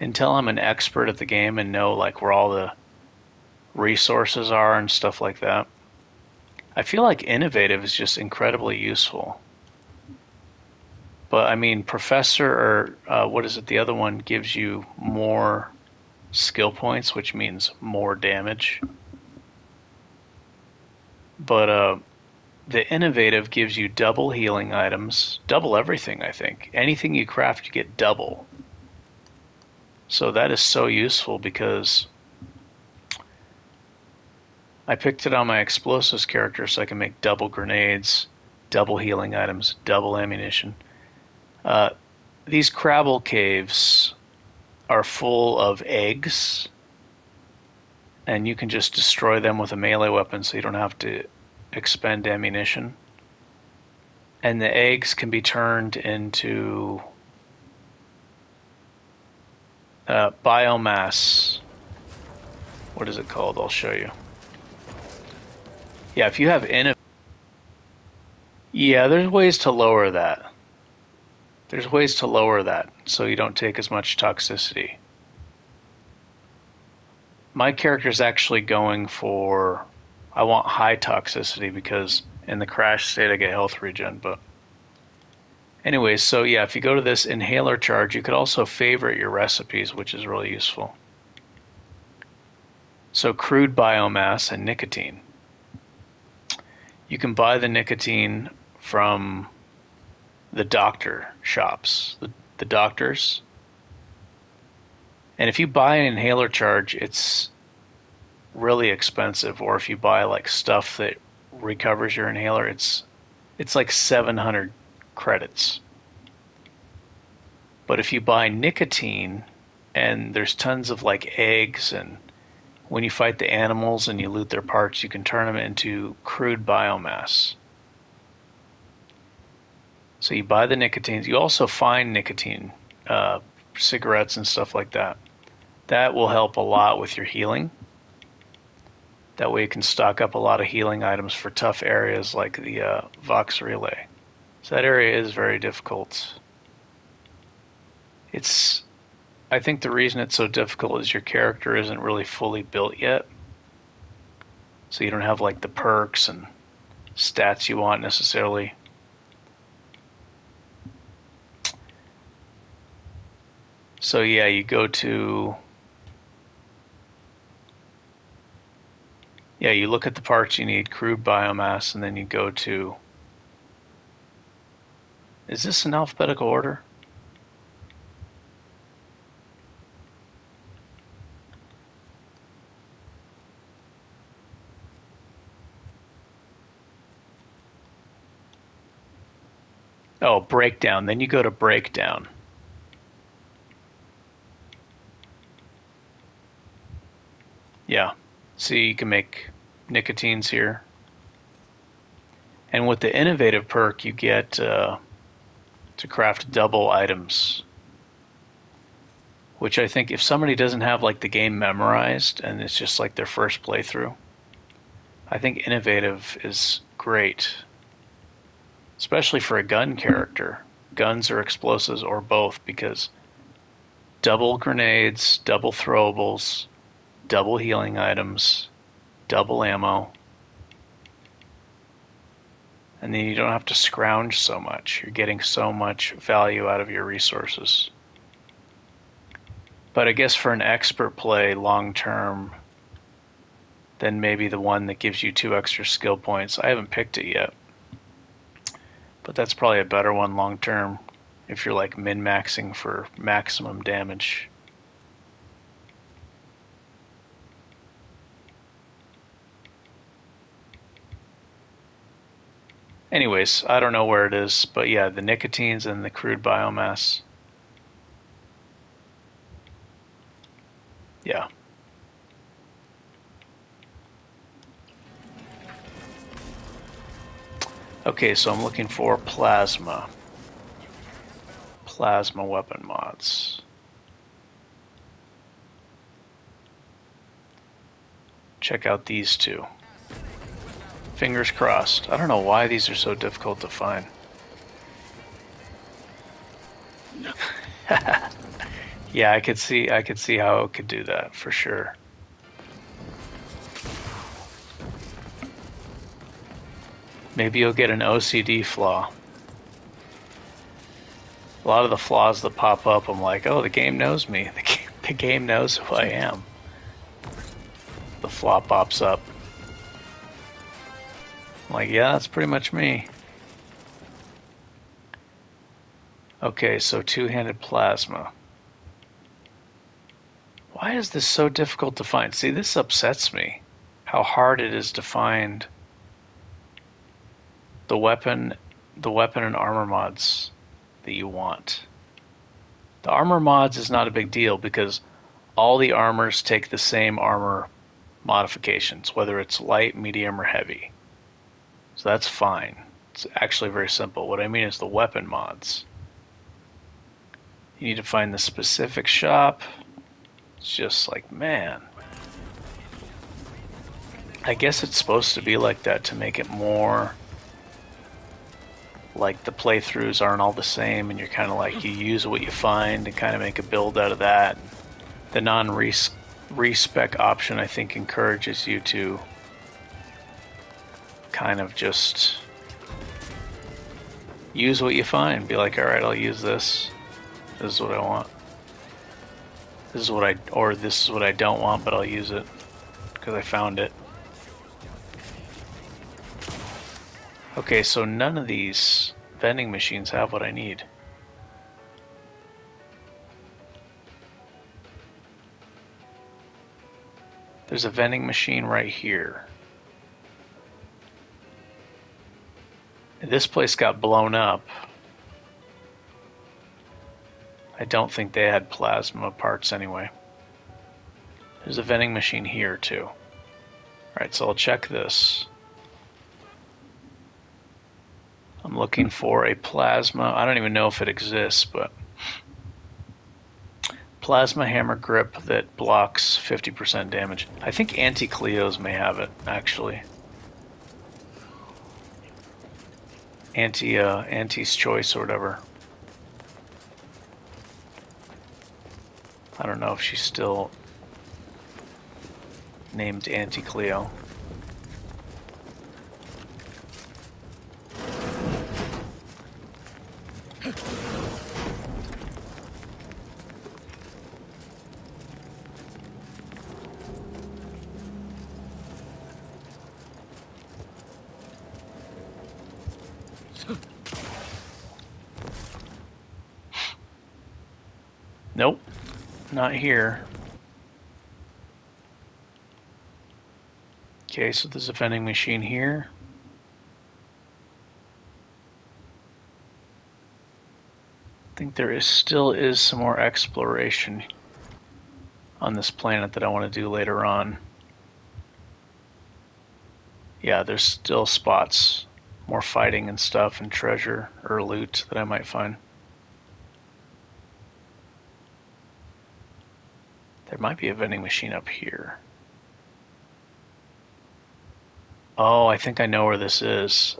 Speaker 1: until I'm an expert at the game and know like where all the resources are and stuff like that, I feel like innovative is just incredibly useful. But I mean, Professor, or what is it, the other one gives you more skill points, which means more damage. But the innovative gives you double healing items, double everything, I think. Anything you craft, you get double. So that is so useful because I picked it on my explosives character so I can make double grenades, double healing items, double ammunition. These Crabble caves are full of eggs, and you can just destroy them with a melee weapon so you don't have to expend ammunition. And the eggs can be turned into biomass. What is it called? I'll show you. Yeah, if you have yeah, there's ways to lower that. There's ways to lower that so you don't take as much toxicity. My character's actually going for, I want high toxicity because in the crash state I get health regen, but anyways, so yeah, if you go to this inhaler charge, you could also favorite your recipes, which is really useful. So crude biomass and nicotine. You can buy the nicotine from the doctor shops, the doctors. And if you buy an inhaler charge, it's really expensive. Or if you buy like stuff that recovers your inhaler, it's like 700 credits. But if you buy nicotine, and there's tons of like eggs, and when you fight the animals and you loot their parts, you can turn them into crude biomass. So you buy the nicotines. You also find nicotine, cigarettes and stuff like that. That will help a lot with your healing. That way you can stock up a lot of healing items for tough areas like the Vox Relay. So that area is very difficult. I think the reason it's so difficult is your character isn't really fully built yet. So you don't have like the perks and stats you want necessarily. So yeah, you go to, you look at the parts you need, crude biomass, and then you go to, is this in alphabetical order? Oh, breakdown. Then you go to breakdown. Yeah. See, you can make nicotines here. And with the innovative perk, you get to craft double items. Which I think if somebody doesn't have like the game memorized and it's just like their first playthrough, I think innovative is great. Especially for a gun character. Guns or explosives or both, because double grenades, double throwables, double healing items, double ammo. And then you don't have to scrounge so much. You're getting so much value out of your resources. But I guess for an expert play long term, then maybe the one that gives you 2 extra skill points. I haven't picked it yet. But that's probably a better one long term if you're like min-maxing for maximum damage. Anyways, I don't know where it is, but yeah, the nicotines and the crude biomass. Yeah. Okay, so I'm looking for plasma. Plasma weapon mods. Check out these two. Fingers crossed. I don't know why these are so difficult to find. Yeah, I could see how it could do that for sure. Maybe you'll get an OCD flaw. A lot of the flaws that pop up, I'm like, oh, the game knows me. The game knows who I am. The flaw pops up. I'm like, yeah, that's pretty much me. Okay, so two-handed plasma. Why is this so difficult to find? See, this upsets me. How hard it is to find the weapon and armor mods that you want. The armor mods is not a big deal because all the armors take the same armor modifications, whether it's light, medium, or heavy. So that's fine. It's actually very simple. What I mean is the weapon mods. You need to find the specific shop. It's just like, man. I guess it's supposed to be like that to make it more like the playthroughs aren't all the same and you're kind of like you use what you find and kind of make a build out of that. The non-respec option I think encourages you to kind of just use what you find. Be like, alright, I'll use this. This is what I want. This is what I don't want, but I'll use it because I found it. Okay, so none of these vending machines have what I need. There's a vending machine right here. This place got blown up. I don't think they had plasma parts anyway. There's a vending machine here too. Alright, so I'll check this. I'm looking for a plasma. I don't even know if it exists, but plasma hammer grip that blocks 50% damage. I think Anti-Cleos may have it, actually. Anti's Choice or whatever. I don't know if she's still named Anti-Cleo. Nope, not here. Okay, so there's a vending machine here. still is some more exploration on this planet that I want to do later on. Yeah, there's still spots, more fighting and stuff and treasure or loot that I might find. There might be a vending machine up here. Oh, I think I know where this is.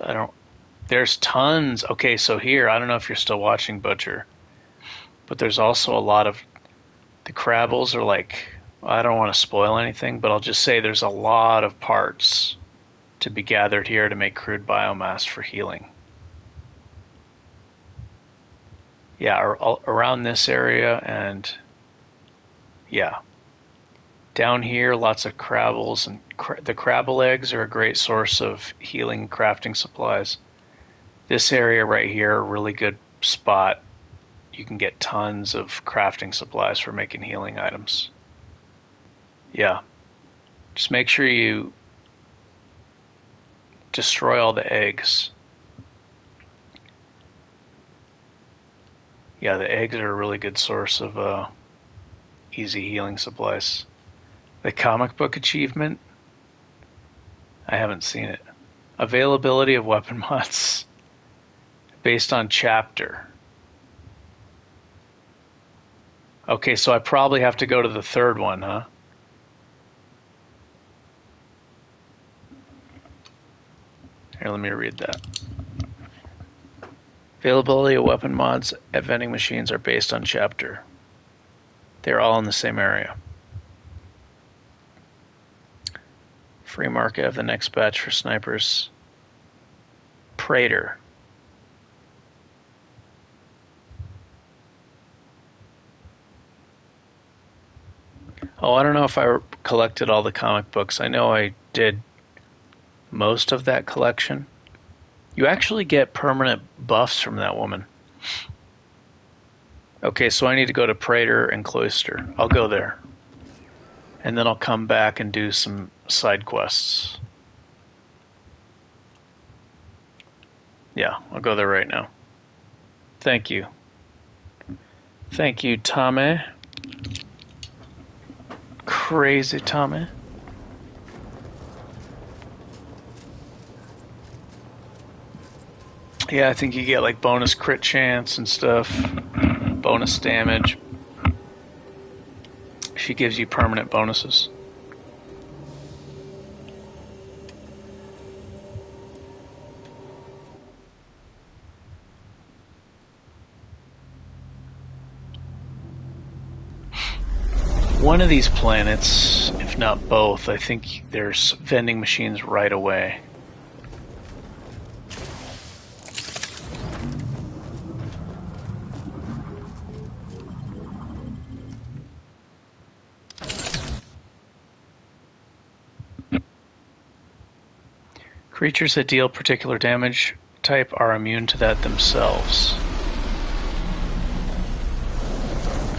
Speaker 1: There's tons. Okay, so here, I don't know if you're still watching, Butcher, but there's also a lot of, the Crabbles are like, I don't want to spoil anything, but I'll just say there's a lot of parts to be gathered here to make crude biomass for healing. Yeah, around this area, and yeah. Down here, lots of Crabbles, and the Crabble eggs are a great source of healing crafting supplies. This area right here, a really good spot. You can get tons of crafting supplies for making healing items. Yeah. Just make sure you destroy all the eggs. Yeah, the eggs are a really good source of easy healing supplies. The comic book achievement? I haven't seen it. Availability of weapon mods based on chapter. Okay, so I probably have to go to the third one, huh? Here, let me read that. Availability of weapon mods at vending machines are based on chapter. They're all in the same area. Free market of the next batch for snipers. Praetor. Oh, I don't know if I collected all the comic books. I know I did most of that collection. You actually get permanent buffs from that woman. Okay, so I need to go to Praetor and Cloister. I'll go there. And then I'll come back and do some side quests. Yeah, I'll go there right now. Thank you. Thank you, Tommy. Crazy Tommy. Yeah, I think you get like bonus crit chance and stuff. Bonus damage. She gives you permanent bonuses. One of these planets, if not both, I think there's vending machines right away. Creatures that deal particular damage type are immune to that themselves.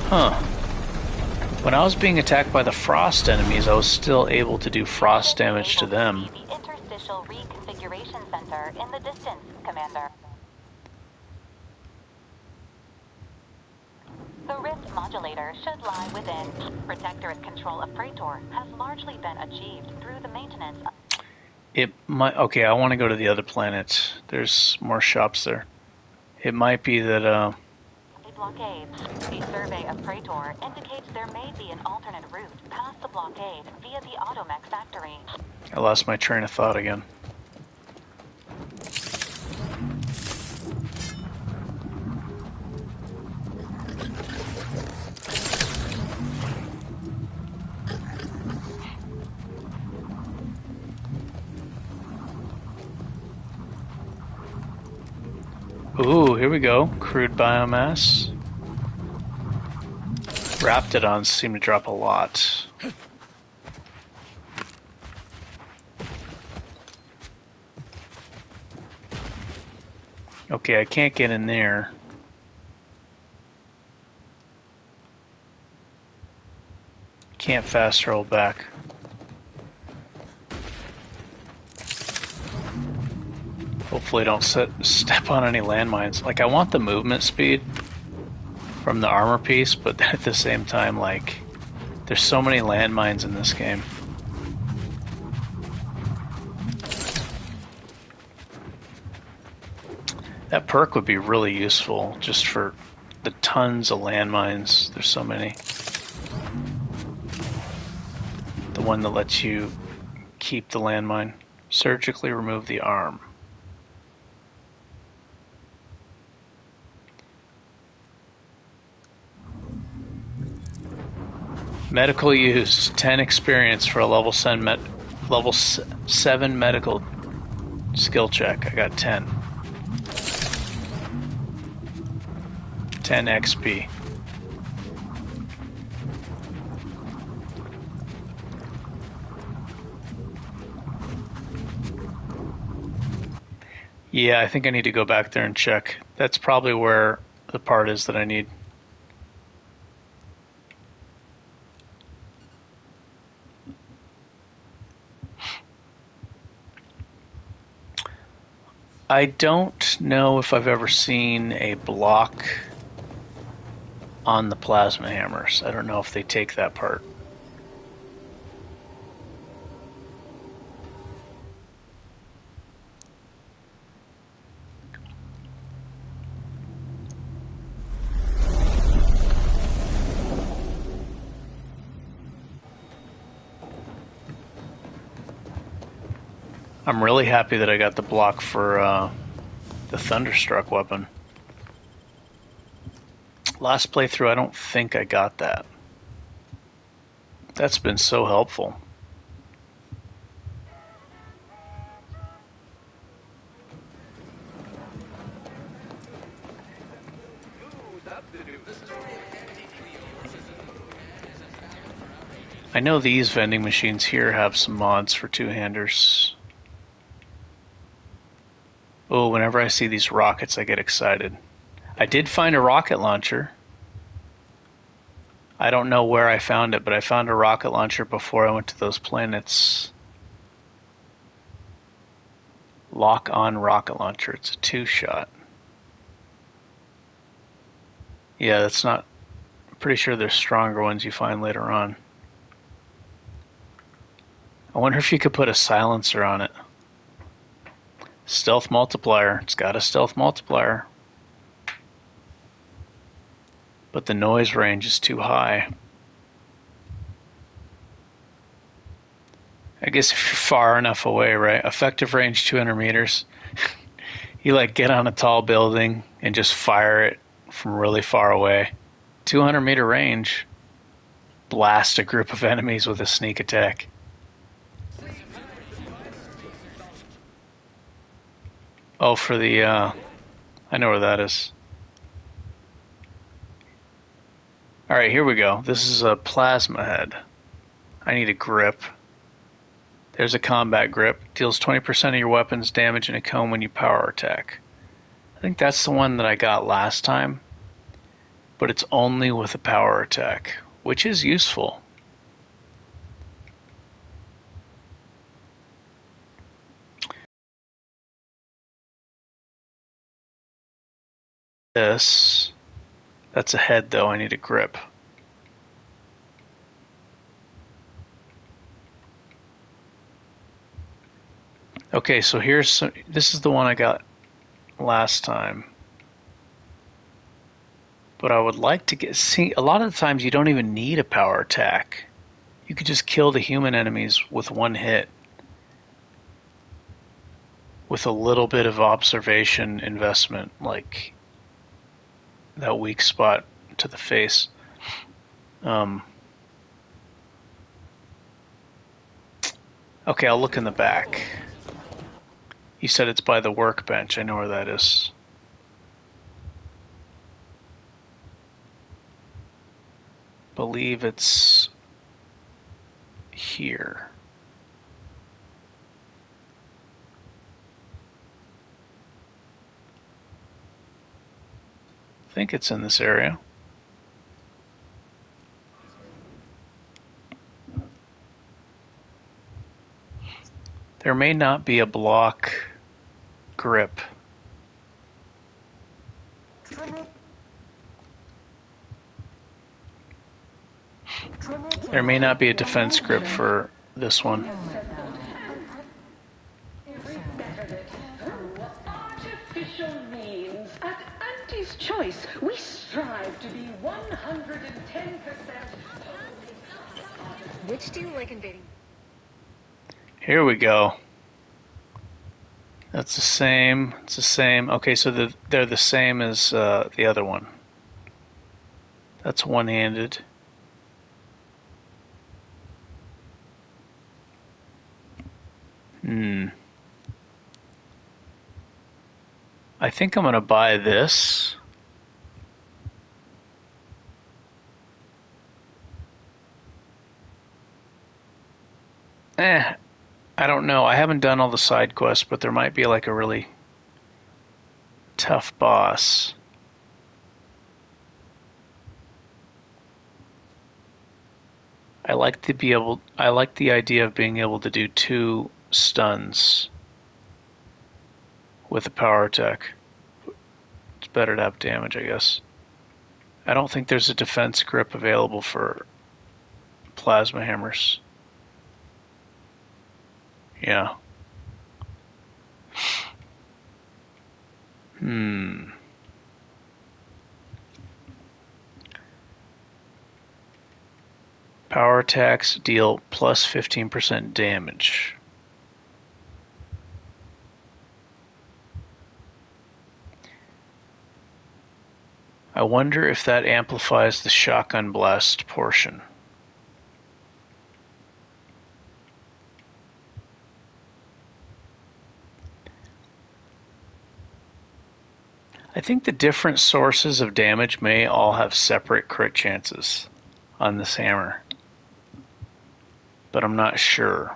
Speaker 1: Huh. When I was being attacked by the frost enemies, I was still able to do frost damage to them.
Speaker 21: The Interstitial Reconfiguration Center in the distance, Commander. The Rift Modulator should lie within. Protectorate control of Praetor has largely been achieved through the maintenance of...
Speaker 1: It might... Okay, I want to go to the other planet. There's more shops there. It might be that,
Speaker 21: blockade. A survey of Praetor indicates there may be an alternate route past the blockade via the Automech factory.
Speaker 1: I lost my train of thought again. Ooh, here we go. Crude biomass. Raptidons seem to drop a lot. Okay, I can't get in there. Can't fast roll back. Hopefully don't step on any landmines. Like, I want the movement speed, from the armor piece, but at the same time, like, there's so many landmines in this game. That perk would be really useful just for the tons of landmines. There's so many. The one that lets you keep the landmine. Surgically remove the arm. Medical use, 10 experience for a level 7 medical skill check. I got 10. 10 XP. Yeah, I think I need to go back there and check. That's probably where the part is that I need. I don't know if I've ever seen a block on the plasma hammers. I don't know if they take that part. I'm really happy that I got the block for the Thunderstruck weapon. Last playthrough, I don't think I got that. That's been so helpful. I know these vending machines here have some mods for two-handers. Oh, whenever I see these rockets, I get excited. I did find a rocket launcher. I don't know where I found it, but I found a rocket launcher before I went to those planets. Lock-on rocket launcher. It's a 2-shot. Yeah, that's not... I'm pretty sure there's stronger ones you find later on. I wonder if you could put a silencer on it. Stealth multiplier. It's got a stealth multiplier. But the noise range is too high. I guess if you're far enough away, right? Effective range 200 meters. You like get on a tall building and just fire it from really far away. 200 meter range. Blast a group of enemies with a sneak attack. Oh, for the, I know where that is. Alright, here we go. This is a plasma head. I need a grip. There's a combat grip. Deals 20% of your weapon's damage in a cone when you power attack. I think that's the one that I got last time. But it's only with a power attack, which is useful. This. That's a head, though. I need a grip. Okay, so here's some, this is the one I got last time. But I would like to get... See, a lot of the times you don't even need a power attack. You could just kill the human enemies with one hit. With a little bit of observation investment, like that weak spot to the face. Okay, I'll look in the back. You said it's by the workbench. I know where that is. Believe it's here. I think it's in this area. There may not be a block grip. There may not be a defense grip for this one.
Speaker 5: Artificial means. At Auntie's Choice, we strive to be 110%.
Speaker 20: Which do you like invading?
Speaker 1: Here we go. That's the same. It's the same. Okay, so they're the same as the other one. That's one-handed. I think I'm going to buy this. I don't know. I haven't done all the side quests, but there might be like a really tough boss. I like the idea of being able to do 2 stuns with a power attack. It's better to have damage, I guess. I don't think there's a defense grip available for plasma hammers. Yeah. Power attacks deal plus 15% damage. I wonder if that amplifies the shotgun blast portion. I think the different sources of damage may all have separate crit chances on this hammer, but I'm not sure.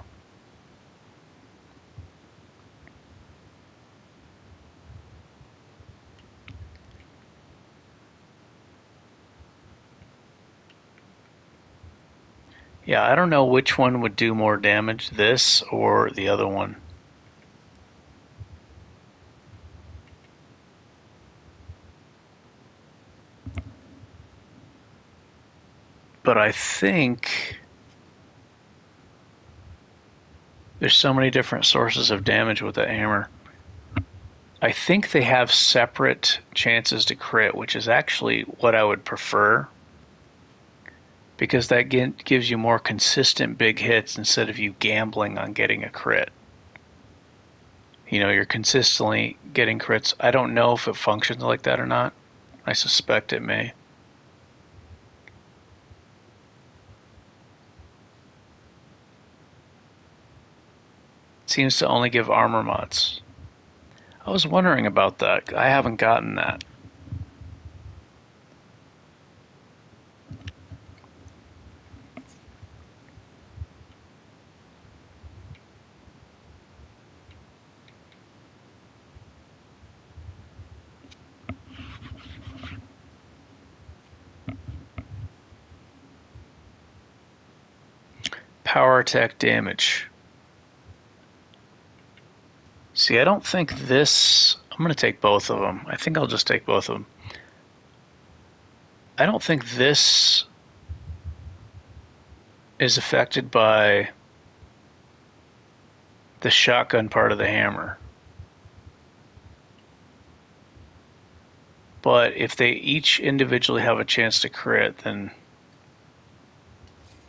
Speaker 1: Yeah, I don't know which one would do more damage, this or the other one. But I think there's so many different sources of damage with that hammer. I think they have separate chances to crit, which is actually what I would prefer, because that gives you more consistent big hits instead of you gambling on getting a crit. You know, you're consistently getting crits. I don't know if it functions like that or not. I suspect it may. Seems to only give armor mods. I was wondering about that. I haven't gotten that. Power attack damage. See, I don't think this... I'm going to take both of them. I think I'll just take both of them. I don't think this is affected by the shotgun part of the hammer. But if they each individually have a chance to crit, then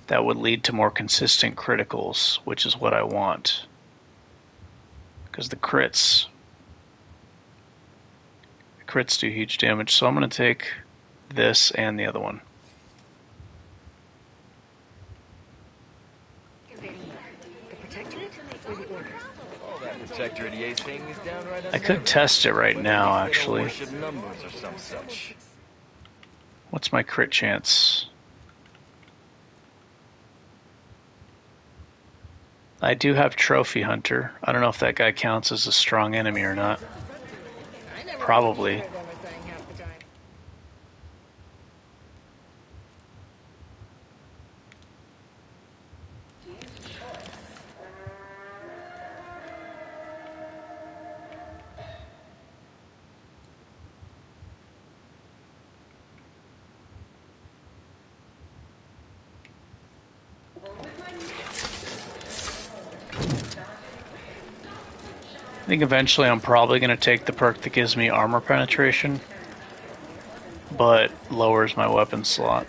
Speaker 1: that would lead to more consistent criticals, which is what I want. Because the crits do huge damage. So I'm going to take this and the other one. I could test it right now, actually. What's my crit chance? I do have Trophy Hunter. I don't know if that guy counts as a strong enemy or not. Probably. I think eventually I'm probably going to take the perk that gives me armor penetration, but lowers my weapon slot.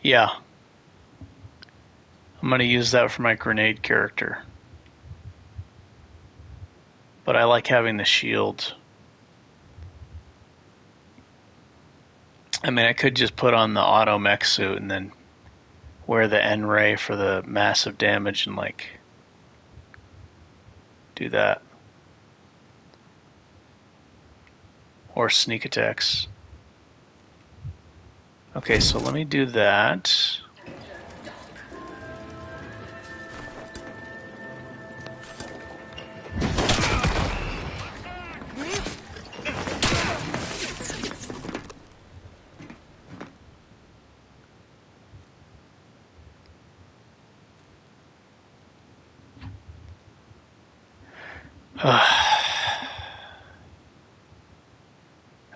Speaker 1: Yeah. I'm going to use that for my grenade character. But I like having the shield. I mean, I could just put on the auto mech suit and then wear the N-ray for the massive damage and, like, do that. Or sneak attacks. Okay, so let me do that.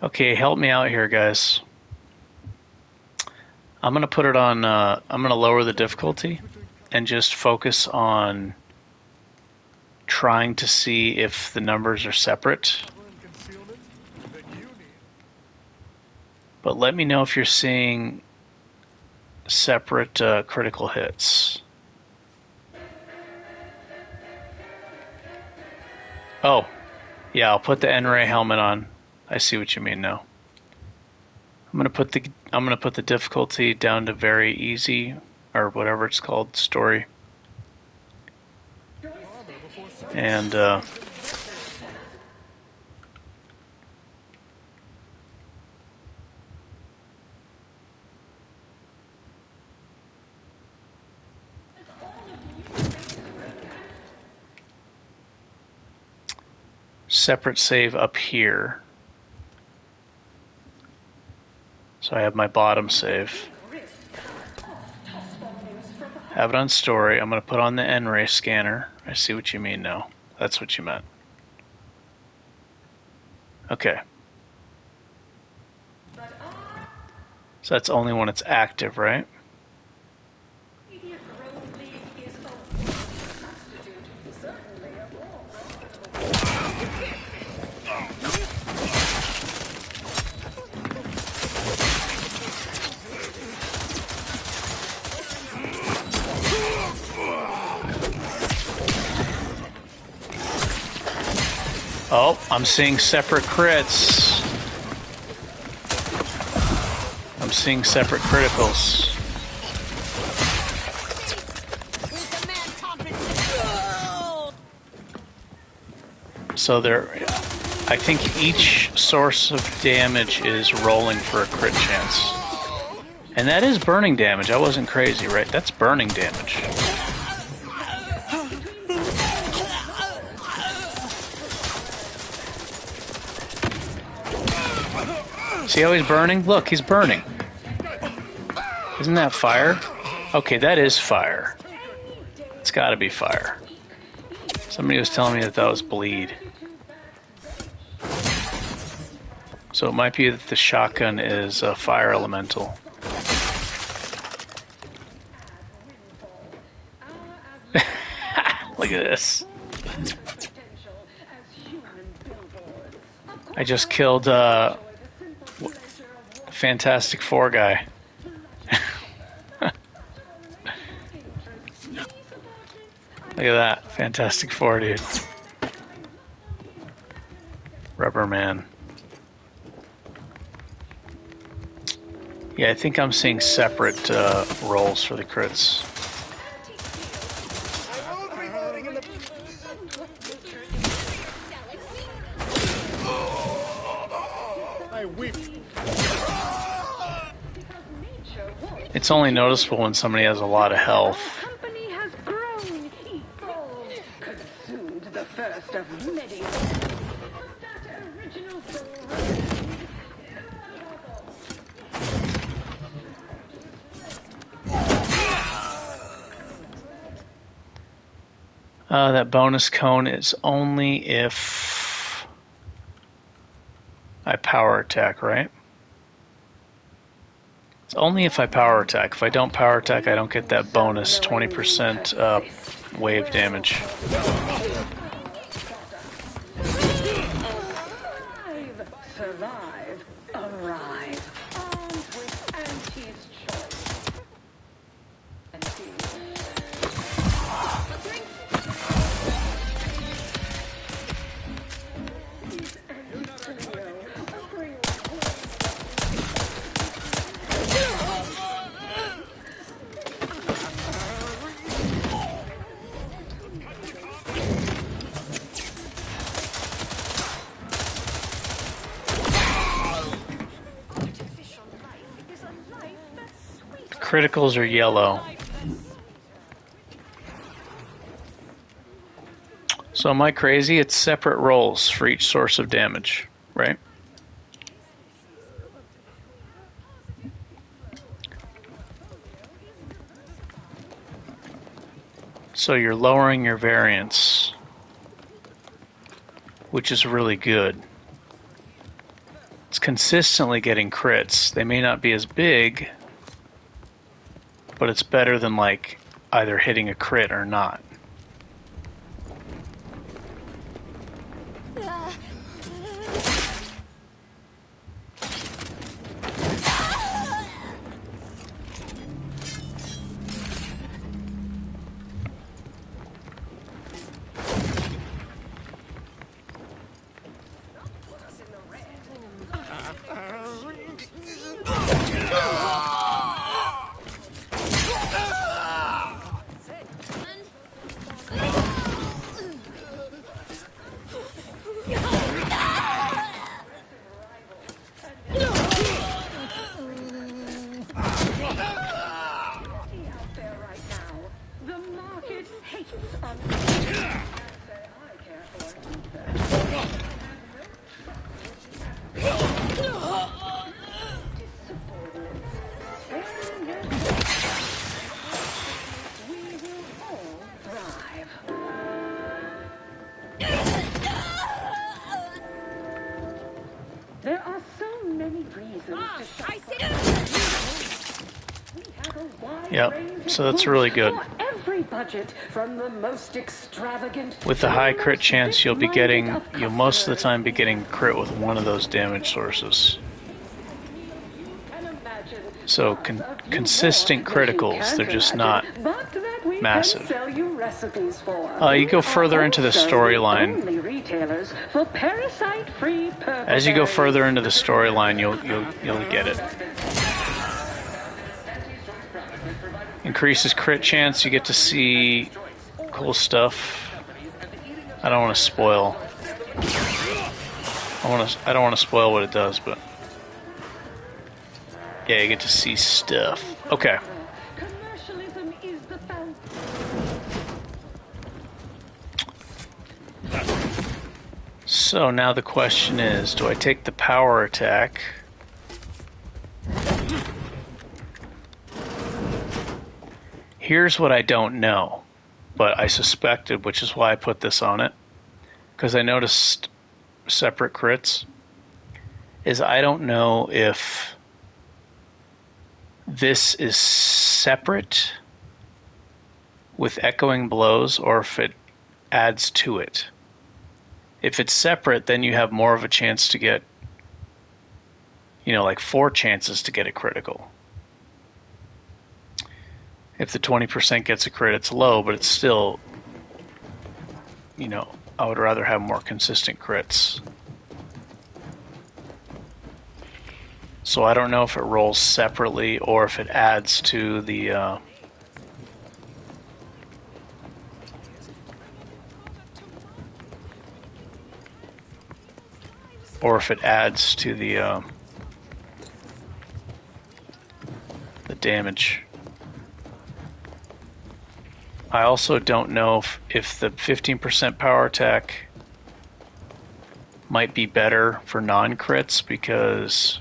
Speaker 1: Okay, help me out here, guys. I'm going to put it on, I'm going to lower the difficulty and just focus on trying to see if the numbers are separate. But let me know if you're seeing separate critical hits. Oh, yeah, I'll put the N-ray helmet on. I see what you mean now. I'm gonna put the difficulty down to very easy, or whatever it's called, story. And separate save up here. So I have my bottom save. Have it on story. I'm going to put on the N-ray scanner. I see what you mean now. That's what you meant. Okay. So that's only when it's active, right? Oh, I'm seeing separate crits. I'm seeing separate criticals. So there, I think each source of damage is rolling for a crit chance. And that is burning damage. I wasn't crazy, right? That's burning damage. See how he's burning? Look, he's burning. Isn't that fire? Okay, that is fire. It's gotta be fire. Somebody was telling me that that was bleed. So it might be that the shotgun is a fire elemental. Look at this. I just killed Fantastic Four guy. Look at that. Fantastic Four, dude. Rubber Man. Yeah, I think I'm seeing separate rolls for the crits. It's only noticeable when somebody has a lot of health. That bonus cone is only if I power attack, right? It's only if I power attack. If I don't power attack, I don't get that bonus 20% wave damage.
Speaker 5: Survive, arrive, armed with Auntie's choice.
Speaker 1: Criticals are yellow. So am I crazy? It's separate rolls for each source of damage, right? So you're lowering your variance, which is really good. It's consistently getting crits. They may not be as big, but it's better than like either hitting a crit or not.
Speaker 5: There are so many reasons to shop.
Speaker 1: Yep, so that's really good.
Speaker 5: Every budget, from the most extravagant
Speaker 1: With the high crit chance, you'll most of the time be getting crit with one of those damage sources. So consistent criticals, they're just not massive. You go further into the storyline. As you go further into the storyline, you'll get it. Increases crit chance. You get to see cool stuff. I don't want to spoil. I don't want to spoil what it does, but yeah, you get to see stuff. Okay. So now the question is, do I take the power attack? Here's what I don't know, but I suspected, which is why I put this on it, because I noticed separate crits, is I don't know if this is separate with echoing blows or if it adds to it. If it's separate, then you have more of a chance to get, like 4 chances to get a critical. If the 20% gets a crit, it's low, but it's still, I would rather have more consistent crits. So I don't know if it rolls separately or if it adds to the damage. I also don't know if the 15% power attack might be better for non-crits because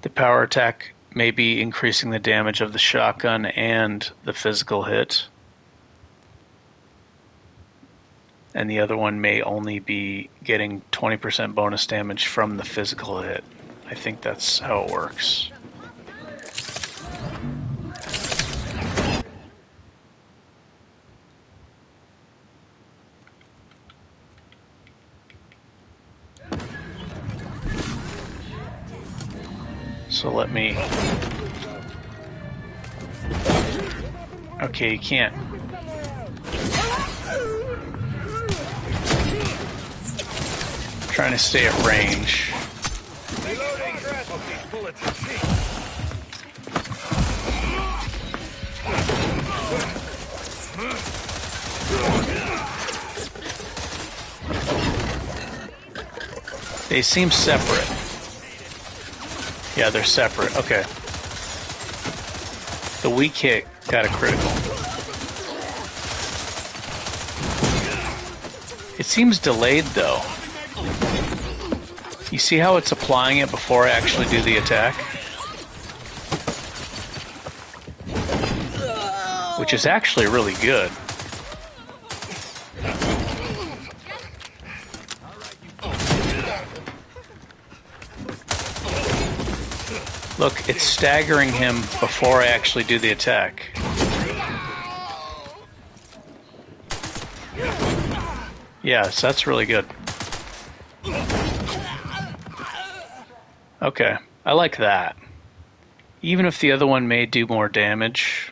Speaker 1: The power attack may be increasing the damage of the shotgun and the physical hit. And the other one may only be getting 20% bonus damage from the physical hit. I think that's how it works. So let me... Okay, you can't. Trying to stay at range. They seem separate. Yeah, they're separate. Okay. The weak hit got a critical. It seems delayed though. You see how it's applying it before I actually do the attack? Which is actually really good. Look, it's staggering him before I actually do the attack. Yeah, so that's really good. Okay, I like that. Even if the other one may do more damage,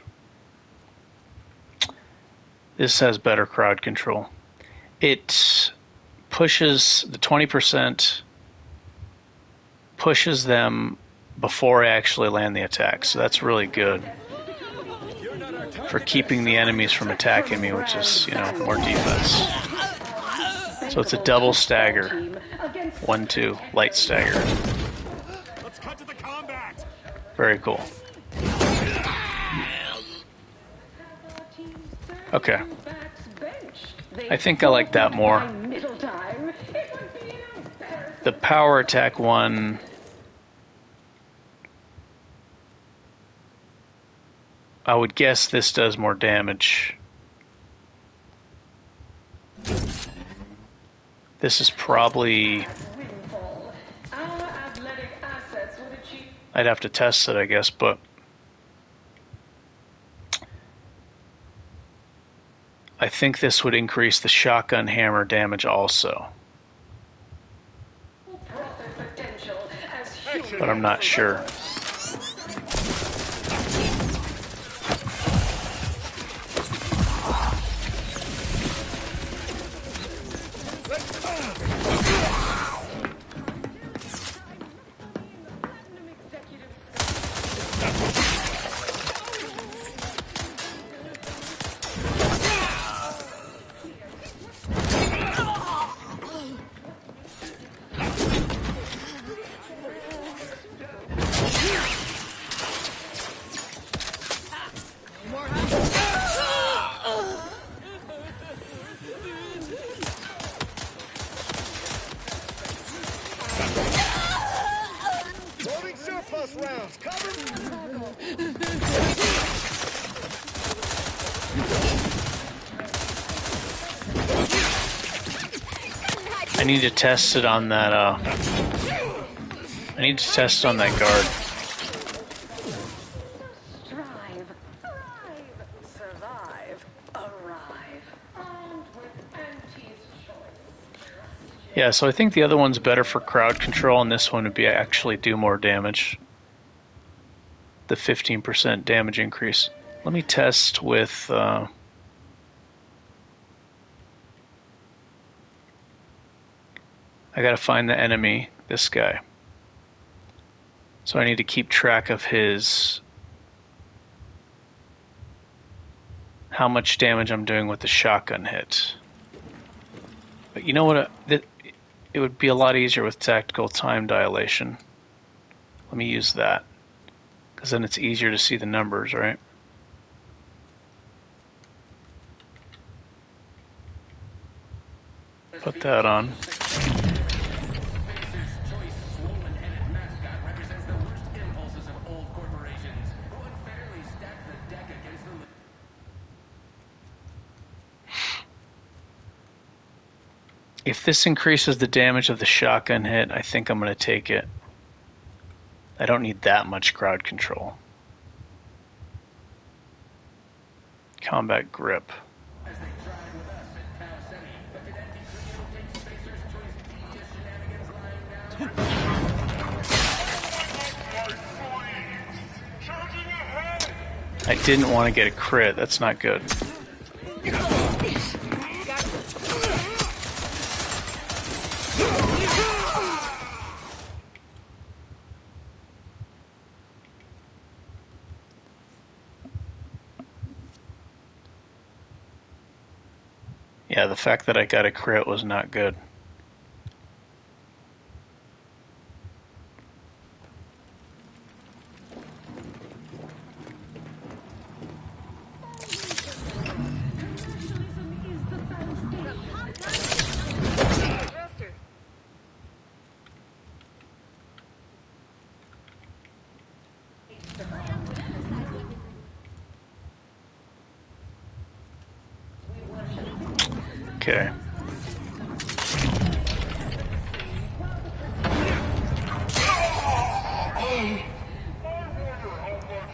Speaker 1: this has better crowd control. It pushes the 20%, pushes them before I actually land the attack, so that's really good for keeping the enemies from attacking me, which is, you know, more defense. So it's a double stagger. 1-2, light stagger.
Speaker 3: Let's cut to the combat.
Speaker 1: Very cool. Okay. I think I like that more. The power attack one, I would guess this does more damage. This is probably... I'd have to test it, I guess, but... I think this would increase the shotgun hammer damage also. But I'm not sure.
Speaker 3: Loading surplus rounds. Cover.
Speaker 1: I need to test it on that, I need to test on that guard.
Speaker 5: Strive, thrive, survive, arrive. Armed with Auntie's choice.
Speaker 1: Yeah, so I think the other one's better for crowd control, and this one would be actually do more damage. The 15% damage increase. Let me test with... I gotta find the enemy, this guy. So I need to keep track of his... how much damage I'm doing with the shotgun hit. But you know what? It would be a lot easier with tactical time dilation. Let me use that. Because then it's easier to see the numbers, right? Put that on. If this increases the damage of the shotgun hit, I think I'm going to take it. I don't need that much crowd control. Combat grip. I didn't want to get a crit. That's not good. Yeah, the fact that I got a crit was not good. Okay.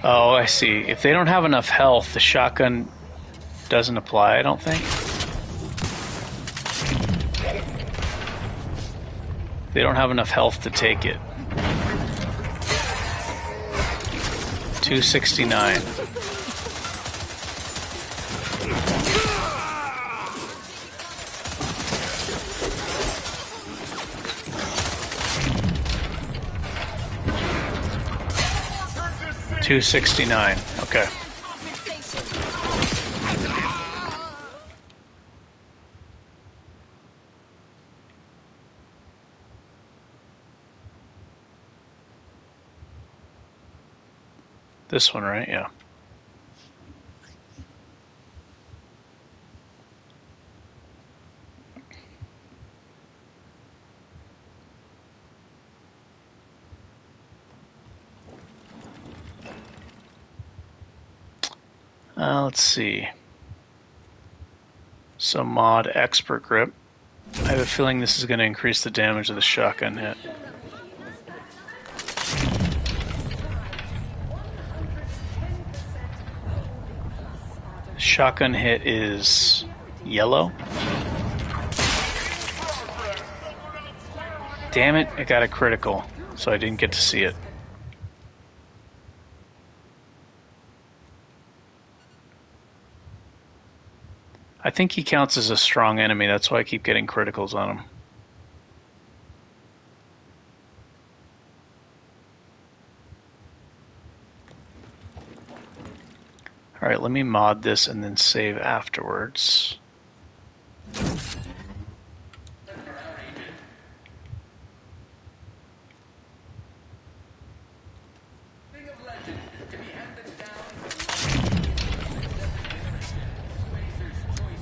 Speaker 1: Oh, I see. If they don't have enough health, the shotgun doesn't apply, I don't think. They don't have enough health to take it. 269. $269. Okay. This one, right? Yeah. Let's see. So mod expert grip. I have a feeling this is going to increase the damage of the shotgun hit. Shotgun hit is yellow. Damn it, I got a critical, so I didn't get to see it. I think he counts as a strong enemy, that's why I keep getting criticals on him. Alright, let me mod this and then save afterwards.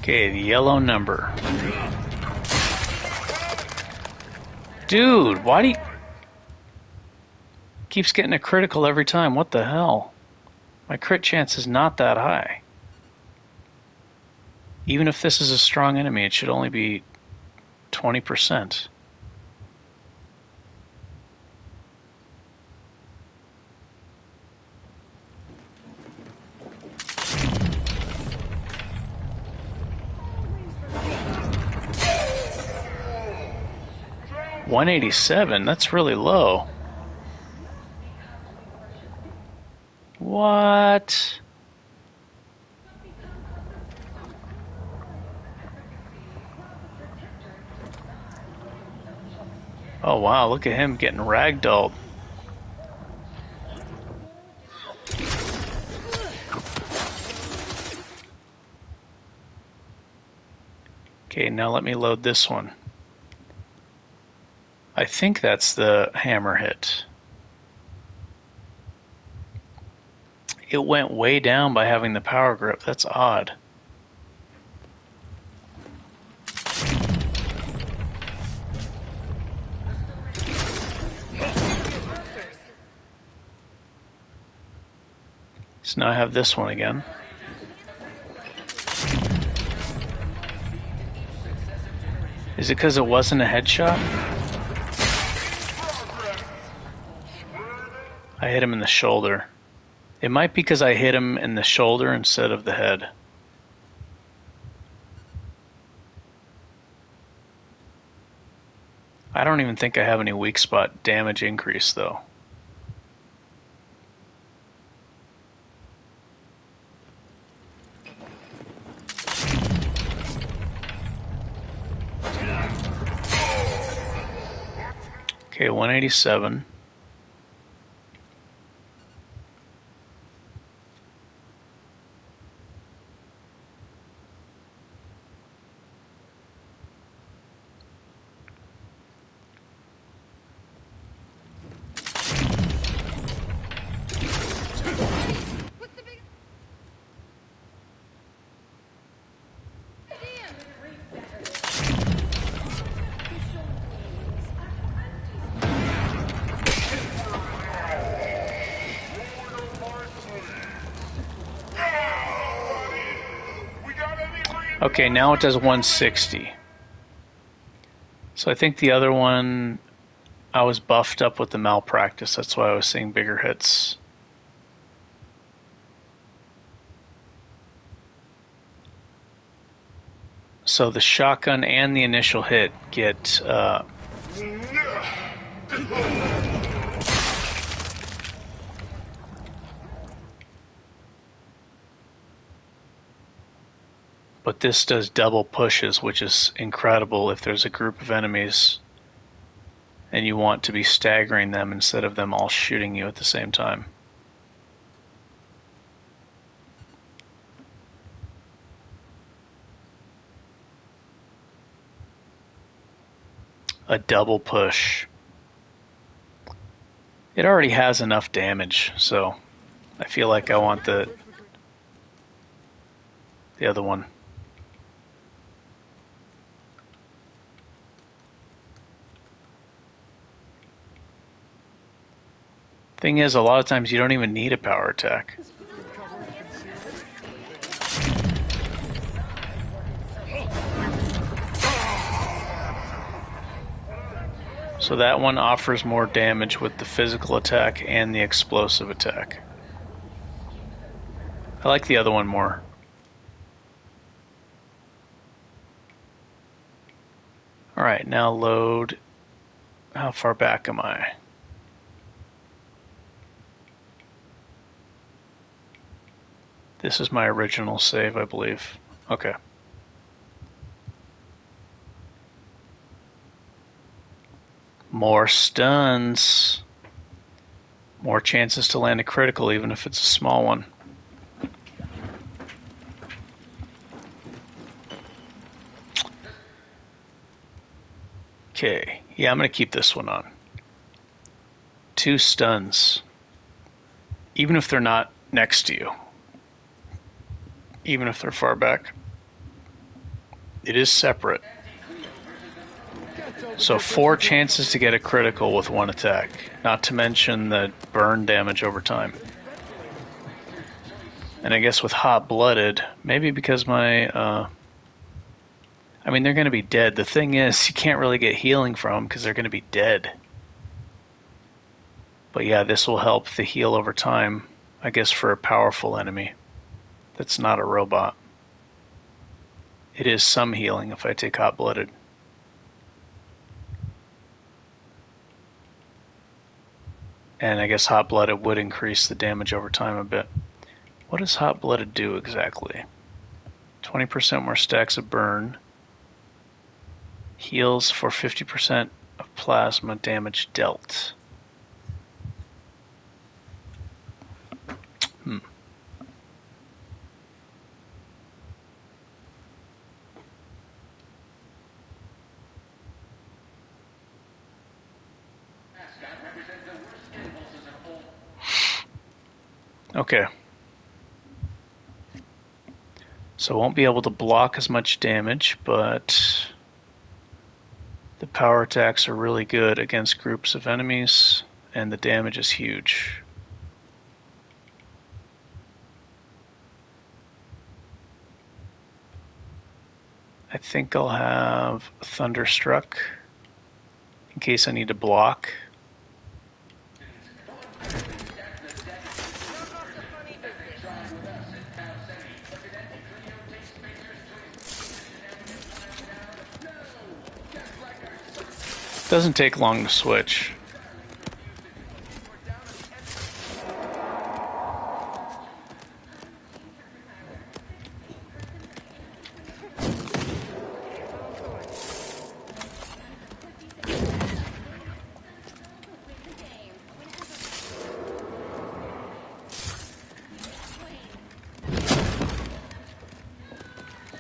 Speaker 1: Okay, the yellow number. Dude, why do you... Keeps getting a critical every time, what the hell? My crit chance is not that high. Even if this is a strong enemy, it should only be 20%. $187, that's really low. What? Oh wow, look at him getting ragdolled. Okay, now let me load this one. I think that's the hammer hit. It went way down by having the power grip. That's odd. So now I have this one again. Is it because it wasn't a headshot? I hit him in the shoulder. It might be because I hit him in the shoulder instead of the head. I don't even think I have any weak spot damage increase though. Okay, 187. Okay, now it does 160. So I think the other one, I was buffed up with the malpractice. That's why I was seeing bigger hits. So the shotgun and the initial hit get... But this does double pushes, which is incredible if there's a group of enemies and you want to be staggering them instead of them all shooting you at the same time. A double push. It already has enough damage, so I feel like I want the other one. Thing is, a lot of times you don't even need a power attack. So that one offers more damage with the physical attack and the explosive attack. I like the other one more. Alright, now load. How far back am I? This is my original save, I believe. Okay. More stuns. More chances to land a critical, even if it's a small one. Okay. Yeah, I'm going to keep this one on. 2 stuns. Even if they're not next to you. Even if they're far back. It is separate. So 4 chances to get a critical with 1 attack. Not to mention the burn damage over time. And I guess with hot-blooded, maybe because my... I mean, they're going to be dead. The thing is, you can't really get healing from them because they're going to be dead. But yeah, this will help the heal over time, I guess, for a powerful enemy. That's not a robot. It is some healing if I take hot-blooded. And I guess hot-blooded would increase the damage over time a bit. What does hot-blooded do exactly? 20% more stacks of burn. Heals for 50% of plasma damage dealt. Okay. So I won't be able to block as much damage, but the power attacks are really good against groups of enemies, and the damage is huge. I think I'll have Thunderstruck in case I need to block. Doesn't take long to switch.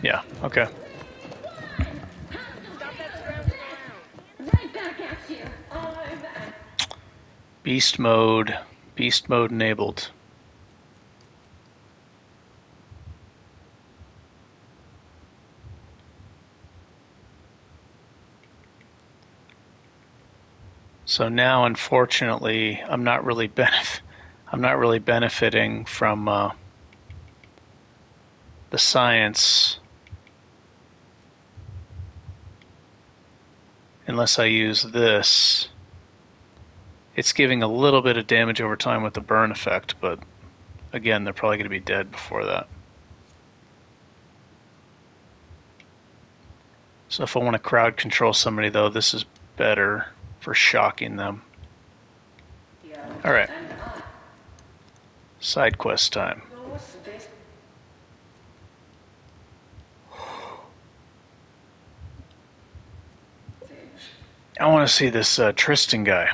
Speaker 1: Yeah, okay. Beast mode enabled. So now, unfortunately, I'm not really benefiting from the science unless I use this. It's giving a little bit of damage over time with the burn effect, but again, they're probably going to be dead before that. So if I want to crowd control somebody, though, this is better for shocking them. Alright. Side quest time. I want to see this Tristan guy.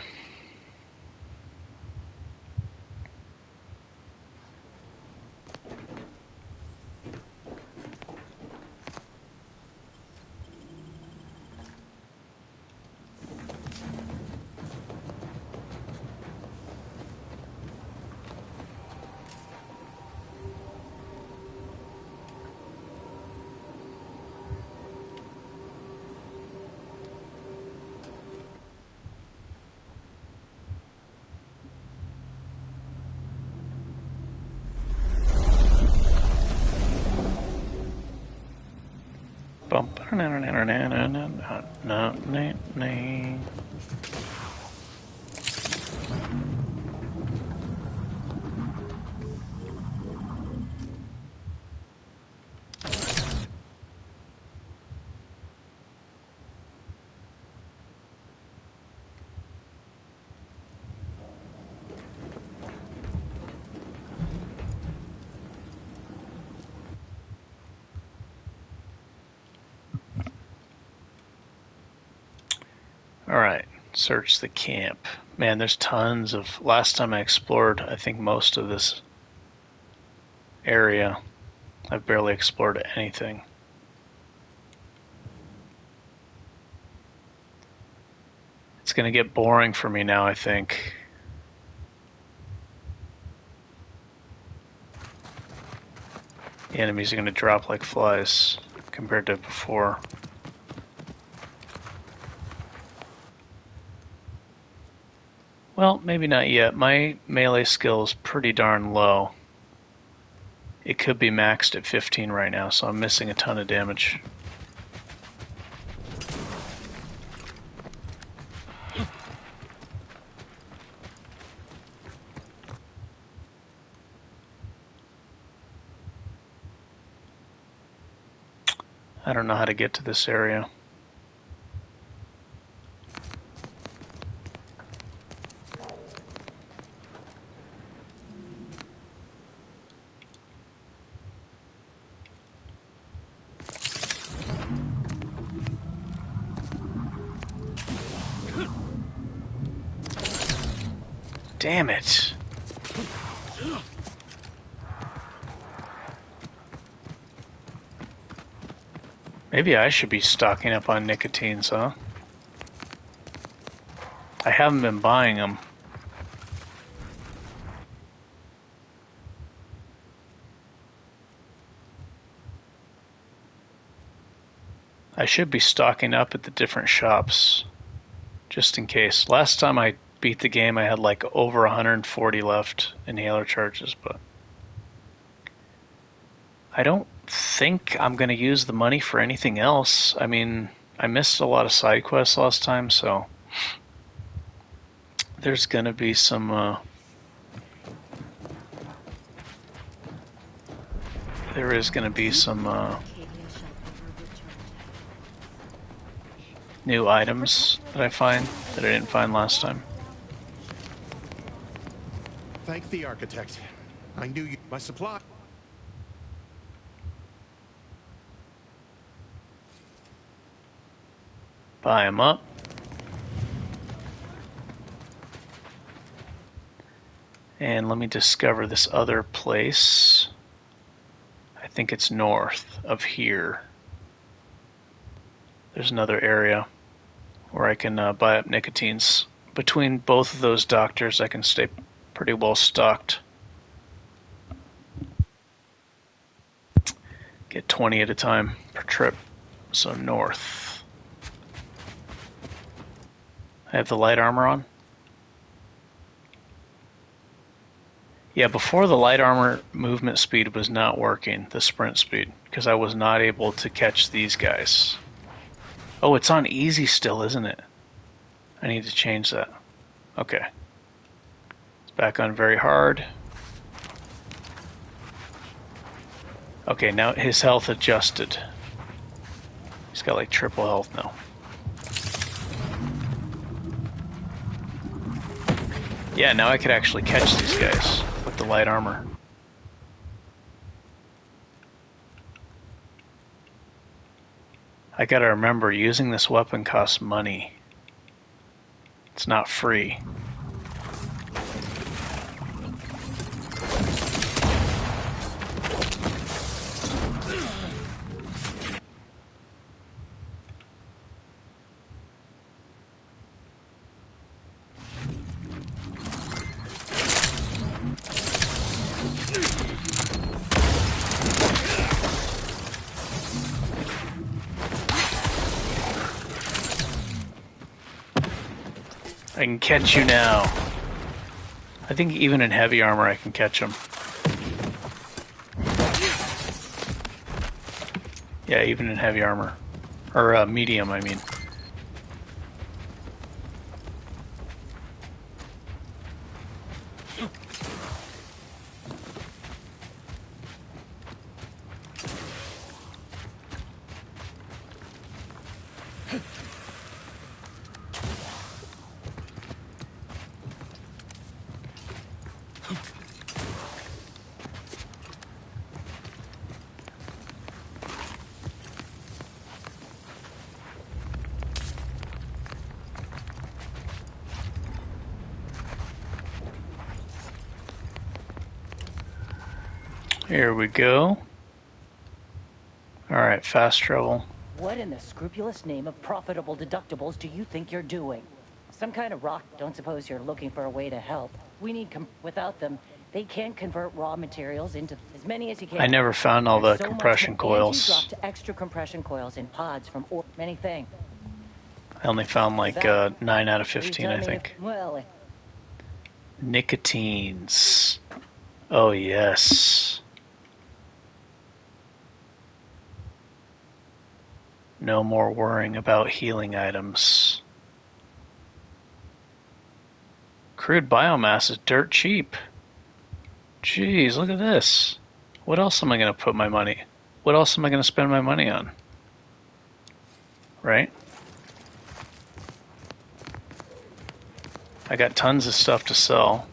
Speaker 1: Alright, search the camp. Man, there's tons of... Last time I explored, I think most of this area. I've barely explored anything. It's going to get boring for me now, I think. The enemies are going to drop like flies compared to before. Well, maybe not yet. My melee skill is pretty darn low. It could be maxed at 15 right now, so I'm missing a ton of damage. I don't know how to get to this area. Damn it. Maybe I should be stocking up on nicotines, huh? I haven't been buying them. I should be stocking up at the different shops, just in case. Last time I beat the game, I had like over 140 left inhaler charges, but I don't think I'm going to use the money for anything else. I mean, I missed a lot of side quests last time, so there's going to be some there is going to be some new items that I find that I didn't find last time.
Speaker 10: Thank the architect. I knew you. My supply.
Speaker 1: Buy them up. And let me discover this other place. I think it's north of here. There's another area where I can buy up nicotines. Between both of those doctors, I can stay pretty well stocked. Get 20 at a time per trip. So north. I have the light armor on. Yeah, before the light armor movement speed was not working, the sprint speed, because I was not able to catch these guys. Oh, it's on easy still, isn't it? I need to change that. Okay. It's back on very hard. Okay, now his health adjusted. He's got like triple health now. Yeah, now I could actually catch these guys with the light armor. I gotta remember, using this weapon costs money. It's not free. I can catch you now. I think even in heavy armor I can catch him. Yeah, even in heavy armor. Or medium, I mean. Here we go. Alright, fast travel.
Speaker 4: What in the scrupulous name of profitable deductibles do you think you're doing? Some kind of rock. Don't suppose you're looking for a way to help. We need without them, they can't convert raw materials into as many as you can.
Speaker 1: I never found all the
Speaker 4: So
Speaker 1: compression
Speaker 4: much
Speaker 1: coils.
Speaker 4: You dropped extra compression coils in pods from many things.
Speaker 1: I only found like 9 out of 15, I think.
Speaker 4: Well,
Speaker 1: Nicotines. Oh, yes. No more worrying about healing items. Crude biomass is dirt cheap. Jeez, look at this. What else am I going to put my money? What else am I going to spend my money on? Right? I got tons of stuff to sell.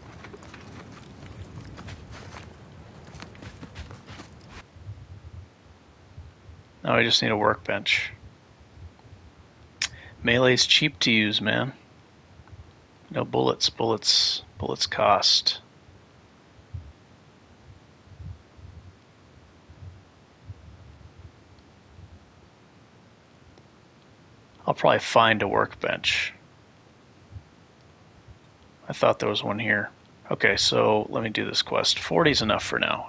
Speaker 1: Now I just need a workbench. Melee's cheap to use, man. No bullets. Bullets cost. I'll probably find a workbench. I thought there was one here. Okay, so let me do this quest. 40 is enough for now.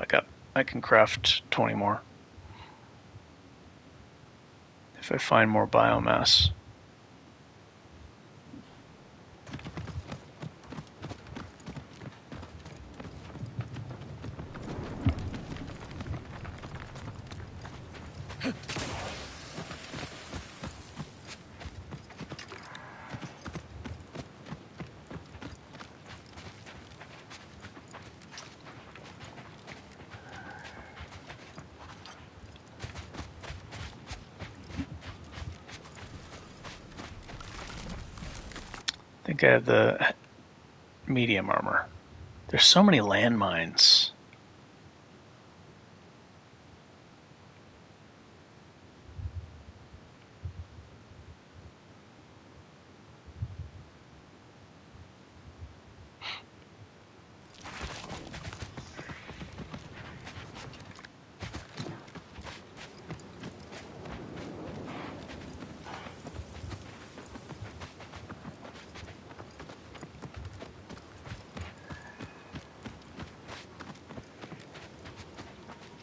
Speaker 1: I can craft 20 more. If I find more biomass. think I have the medium armor. There's so many landmines.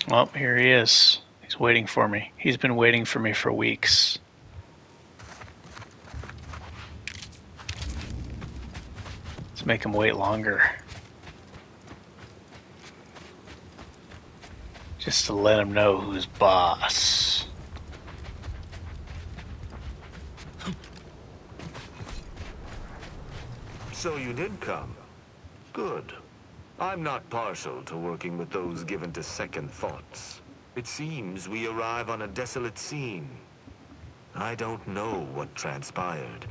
Speaker 1: Well, here he is. He's waiting for me. He's been waiting for me for weeks. Let's make him wait longer. Just to let him know who's boss.
Speaker 9: So you did come. Good. I'm not partial to working with those given to second thoughts. It seems we arrive on a desolate scene. I don't know what transpired,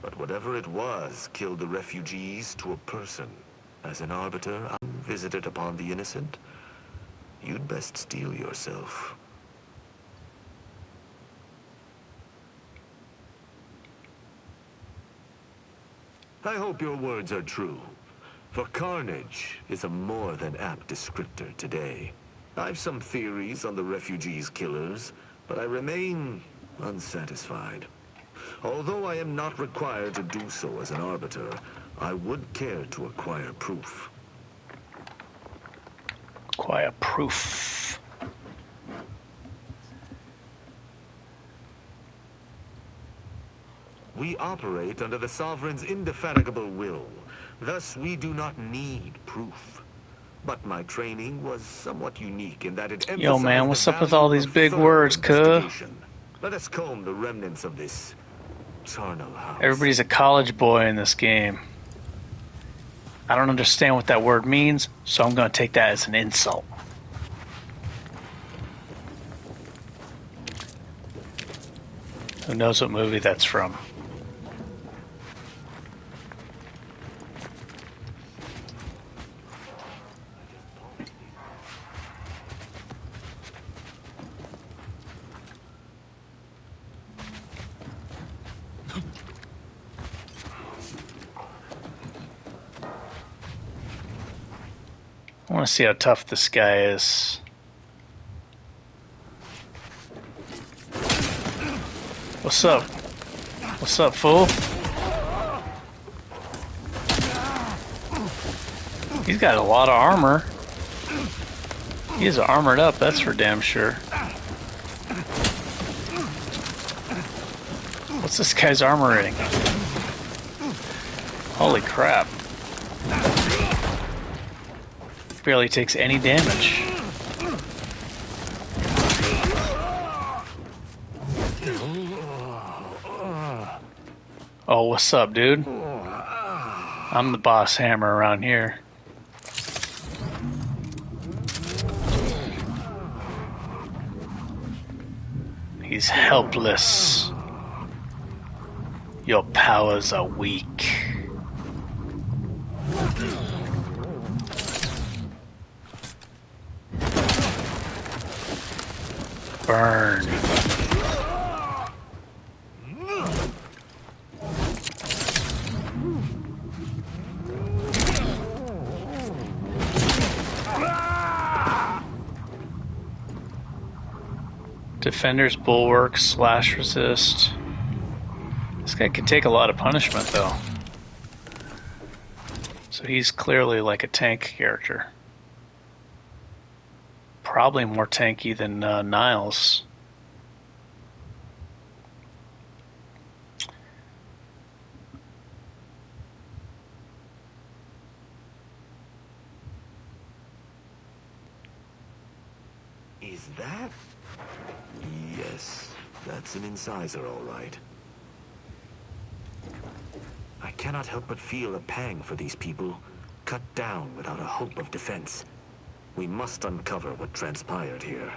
Speaker 9: but whatever it was killed the refugees to a person. As an arbiter, I visited upon the innocent. You'd best steel yourself. I hope your words are true. For carnage is a more than apt descriptor today. I've some theories on the refugees' killers, but I remain unsatisfied. Although I am not required to do so as an arbiter, I would care to acquire proof.
Speaker 1: Acquire proof.
Speaker 9: We operate under the Sovereign's indefatigable will. Thus, we do not need proof. But my training was somewhat unique in that it emphasized
Speaker 1: Yo, man, what's
Speaker 9: the
Speaker 1: up with all
Speaker 9: value
Speaker 1: these
Speaker 9: of
Speaker 1: big
Speaker 9: thorough
Speaker 1: words, cuh?
Speaker 9: investigation. Let us comb the remnants of this charnel house.
Speaker 1: Everybody's a college boy in this game. I don't understand what that word means, so I'm going to take that as an insult. Who knows what movie that's from? I want to see how tough this guy is. What's up? What's up, fool? He's got a lot of armor. He's armored up, that's for damn sure. What's this guy's armor rating? Holy crap. Barely takes any damage. Oh, what's up, dude? I'm the boss hammer around here. He's helpless. Your powers are weak. Burn. Defender's bulwark, slash resist. This guy can take a lot of punishment though. So he's clearly like a tank character. Probably more tanky than Niles.
Speaker 9: Is that? Yes, that's an incisor, all right. I cannot help but feel a pang for these people, cut down without a hope of defense. We must uncover what transpired here.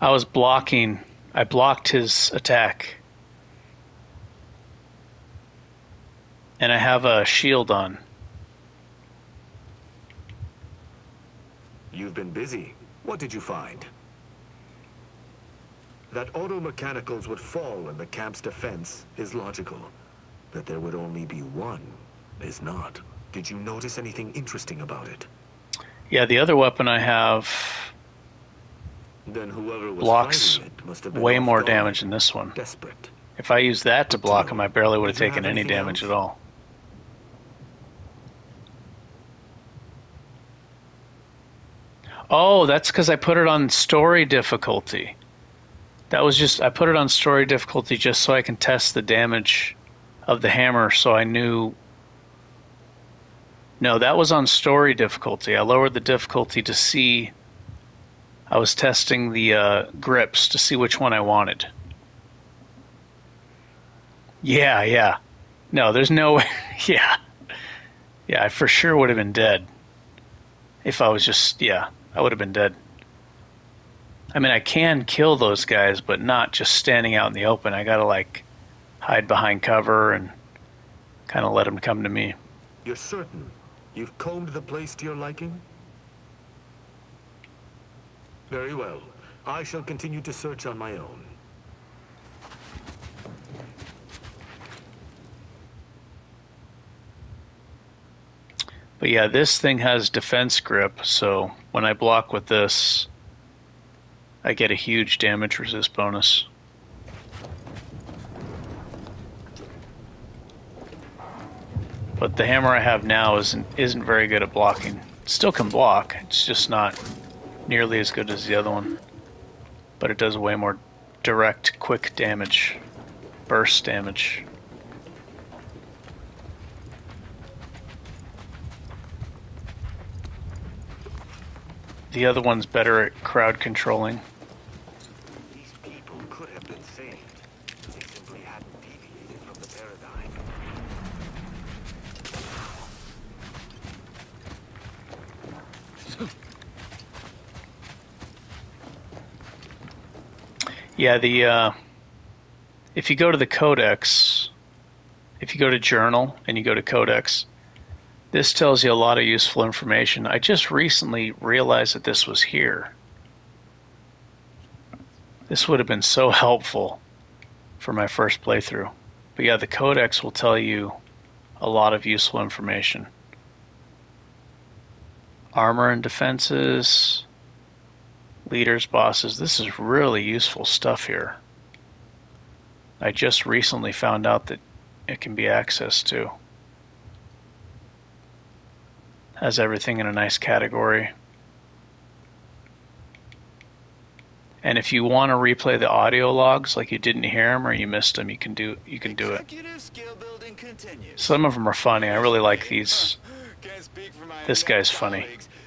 Speaker 1: I was blocking. I blocked his attack. And I have a shield on.
Speaker 9: You've been busy. What did you find? That auto mechanicals would fall in the camp's defense is logical. That there would only be one is not. Did you notice anything interesting about it?
Speaker 1: Yeah, the other weapon I have
Speaker 9: Then whoever was
Speaker 1: blocks
Speaker 9: fighting it must have been
Speaker 1: way
Speaker 9: off
Speaker 1: more
Speaker 9: guard,
Speaker 1: damage than this one.
Speaker 9: desperate.
Speaker 1: If I used that to block him, I barely would have
Speaker 9: Did you
Speaker 1: taken
Speaker 9: have
Speaker 1: any
Speaker 9: anything
Speaker 1: damage
Speaker 9: else?
Speaker 1: at all. Oh, that's because I put it on story difficulty. That was just, I put it on story difficulty just so I can test the damage of the hammer, so I knew. No, that was on story difficulty. I lowered the difficulty to see. I was testing the grips to see which one I wanted. Yeah. No, there's no way. Yeah, I for sure would have been dead. If I was just, I would have been dead. I mean, I can kill those guys, but not just standing out in the open. I gotta, like, hide behind cover and kind of let them come to me.
Speaker 9: You're certain you've combed the place to your liking? Very well. I shall continue to search on my own.
Speaker 1: But yeah, this thing has defense grip, so when I block with this, I get a huge damage resist bonus. But the hammer I have now isn't very good at blocking. It still can block, it's just not nearly as good as the other one. But it does way more direct, quick damage. Burst damage. The other one's better at crowd controlling.
Speaker 9: These people could have been saved. They simply hadn't deviated from the paradigm.
Speaker 1: Yeah, if you go to the Codex, if you go to Journal and you go to Codex, this tells you a lot of useful information. I just recently realized that this was here. This would have been so helpful for my first playthrough. But yeah, the Codex will tell you a lot of useful information. Armor and defenses, leaders, bosses. This is really useful stuff here. I just recently found out that it can be accessed to. Has everything in a nice category. And if you want to replay the audio logs, like you didn't hear them or you missed them, you can do it. Some of them are funny. I really like these. This guy's funny.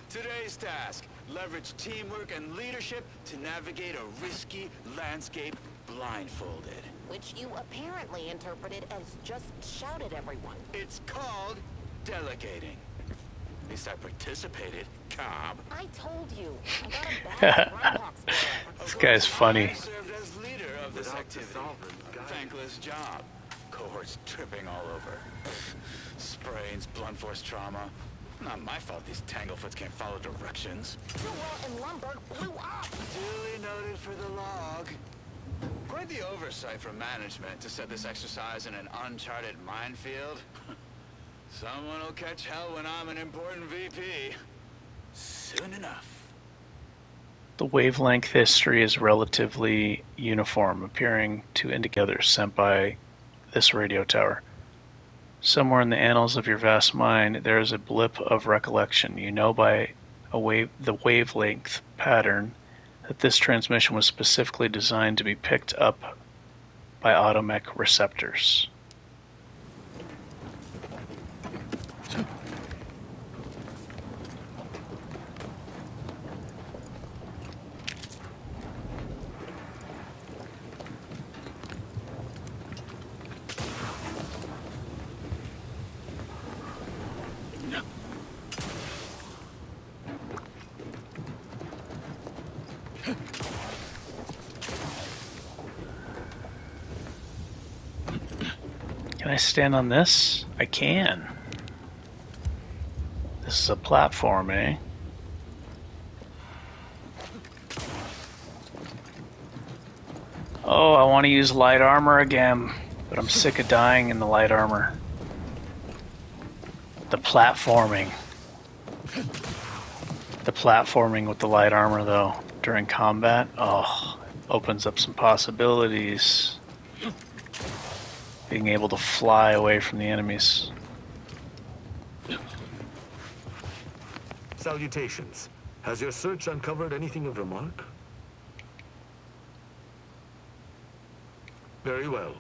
Speaker 14: Today's task: leverage teamwork and leadership to navigate a risky landscape blindfolded.
Speaker 16: Which you apparently interpreted as just shout at everyone.
Speaker 14: It's called delegating. At least I participated, Cobb.
Speaker 16: I told you. I got a bad Groundhog spoiler.
Speaker 1: This guy's funny.
Speaker 14: I served as leader of this activity. Thankless job. Cohorts tripping all over. Sprains, blunt force trauma. Not my fault these tanglefoots can't follow directions.
Speaker 16: Sewell and Lumberg blew up.
Speaker 14: Duly noted for the log. Quite the oversight from management to set this exercise in an uncharted minefield. Someone will catch hell when I'm an important VP. Soon enough.
Speaker 1: The wavelength history is relatively uniform, appearing to indicate others sent by this radio tower. Somewhere in the annals of your vast mind, there is a blip of recollection. You know by the wavelength pattern that this transmission was specifically designed to be picked up by automech receptors. Can I stand on this? I can. This is a platform, eh? Oh, I want to use light armor again, but I'm sick of dying in the light armor. The platforming. The platforming with the light armor, though, during combat, oh, opens up some possibilities. Being able to fly away from the enemies.
Speaker 9: Salutations. Has your search uncovered anything of remark? Very well.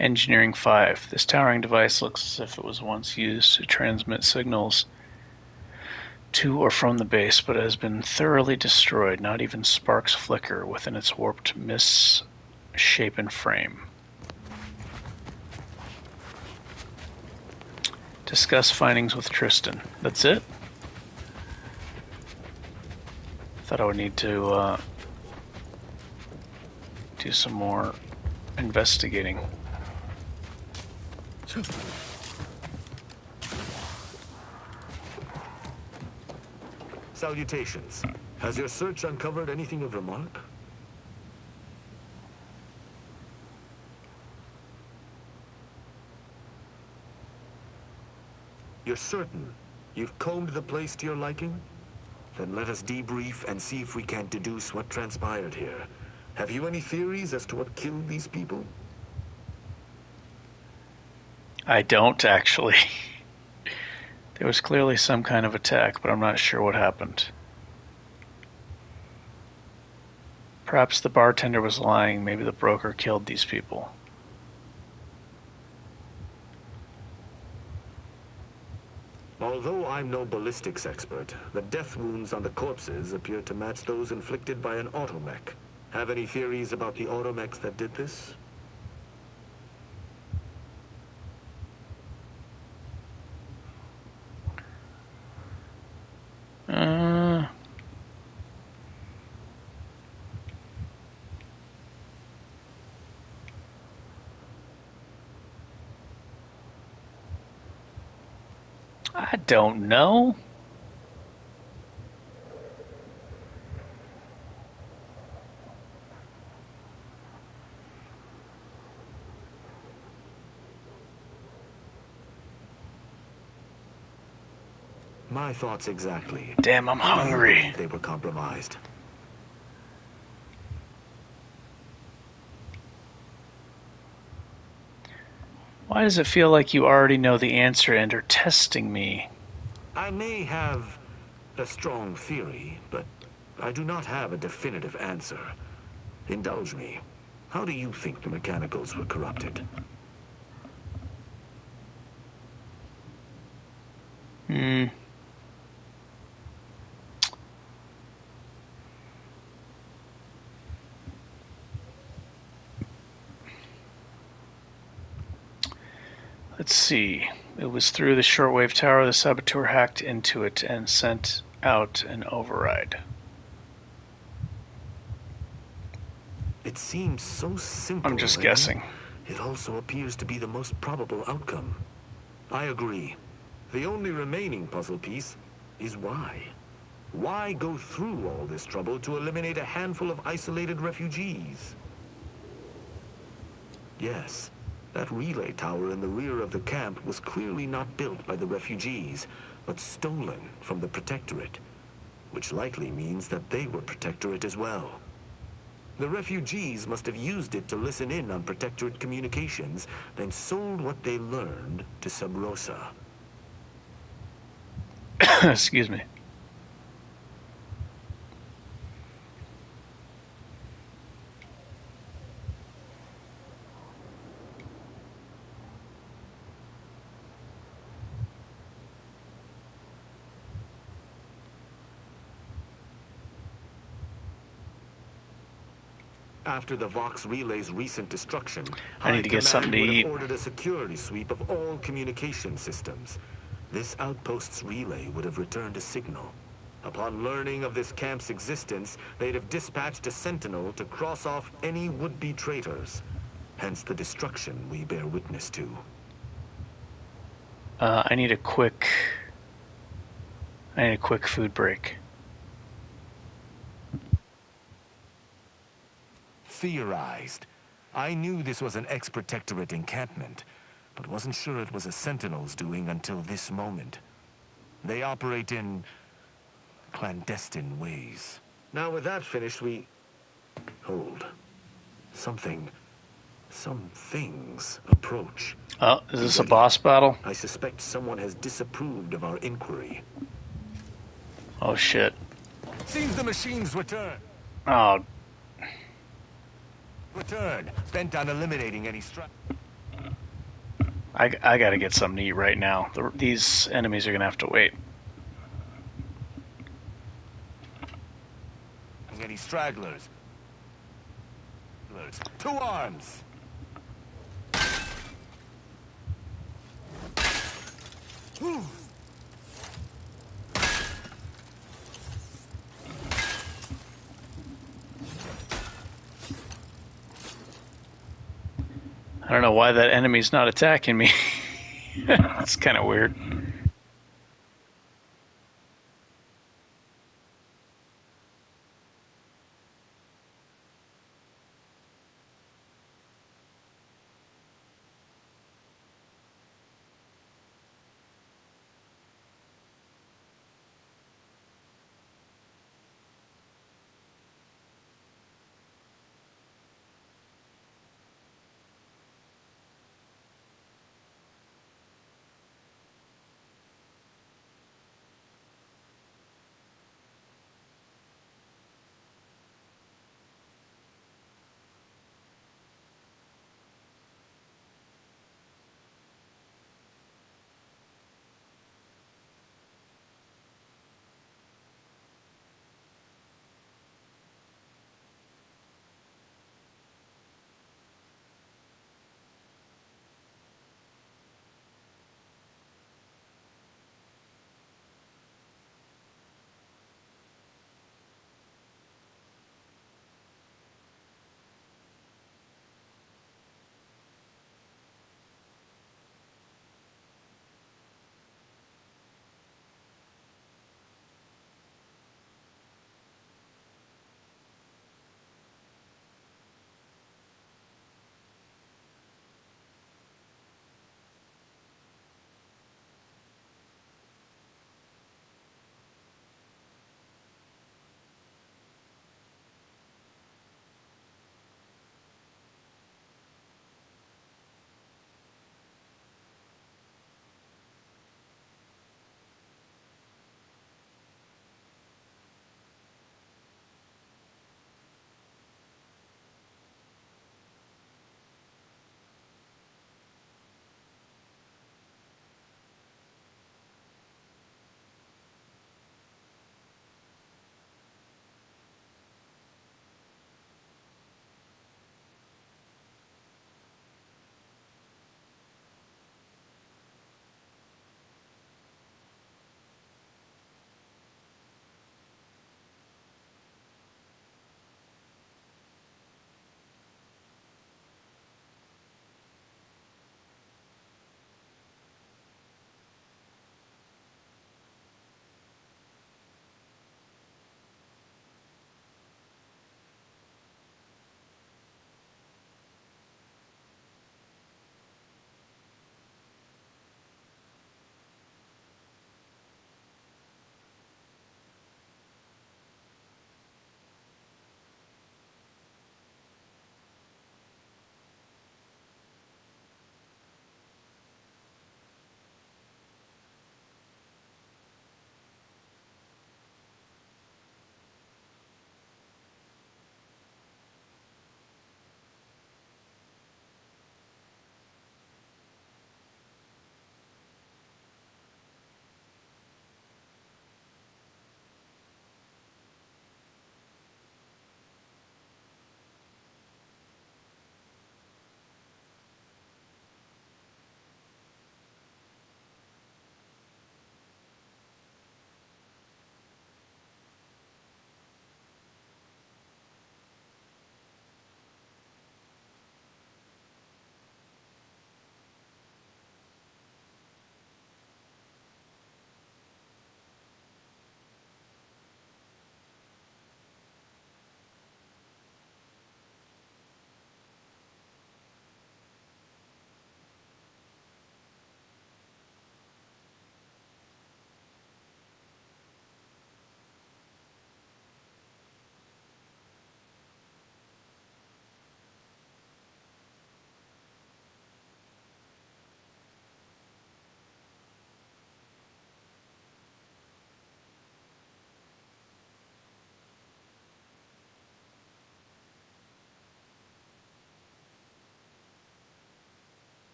Speaker 1: Engineering 5. This towering device looks as if it was once used to transmit signals to or from the base, but has been thoroughly destroyed. Not even sparks flicker within its warped, misshapen frame. Discuss findings with Tristan. That's it? Thought I would need to do some more investigating.
Speaker 9: Salutations. Has your search uncovered anything of remark? You're certain you've combed the place to your liking? Then let us debrief and see if we can't deduce what transpired here. Have you any theories as to what killed these people?
Speaker 1: I don't, actually. There was clearly some kind of attack, but I'm not sure what happened. Perhaps the bartender was lying. Maybe the broker killed these people.
Speaker 9: Although I'm no ballistics expert, the death wounds on the corpses appear to match those inflicted by an automech. Have any theories about the automechs that did this?
Speaker 1: I don't know.
Speaker 9: My thoughts exactly.
Speaker 1: Damn, I'm hungry.
Speaker 9: They were compromised.
Speaker 1: Why does it feel like you already know the answer and are testing me?
Speaker 9: I may have a strong theory, but I do not have a definitive answer. Indulge me. How do you think the mechanicals were corrupted?
Speaker 1: Let's see. It was through the shortwave tower the saboteur hacked into it and sent out an override.
Speaker 9: It seems so simple.
Speaker 1: I'm just guessing.
Speaker 9: It also appears to be the most probable outcome. I agree. The only remaining puzzle piece is why. Why go through all this trouble to eliminate a handful of isolated refugees? Yes, that relay tower in the rear of the camp was clearly not built by the refugees, but stolen from the Protectorate, which likely means that they were Protectorate as well. The refugees must have used it to listen in on Protectorate communications, then sold what they learned to Sub Rosa.
Speaker 1: Excuse me.
Speaker 9: After the Vox Relay's recent destruction,
Speaker 1: I need to get something to eat.
Speaker 9: ordered a security sweep of all communication systems. This outpost's relay would have returned a signal. Upon learning of this camp's existence, they'd have dispatched a sentinel to cross off any would-be traitors. Hence the destruction we bear witness to.
Speaker 1: I need a quick food break.
Speaker 9: Theorized. I knew this was an ex-protectorate encampment, but wasn't sure it was a sentinel's doing until this moment. They operate in clandestine ways. Now with that finished, we... Hold. Some things approach.
Speaker 1: Oh, is this a boss battle?
Speaker 9: I suspect someone has disapproved of our inquiry.
Speaker 1: Oh shit.
Speaker 9: Seems the machines return.
Speaker 1: Oh.
Speaker 9: Return, bent on eliminating any
Speaker 1: I gotta get something to eat right now. These enemies are gonna have to wait.
Speaker 9: Any stragglers. To arms.
Speaker 1: I don't know why that enemy's not attacking me. It's kind of weird.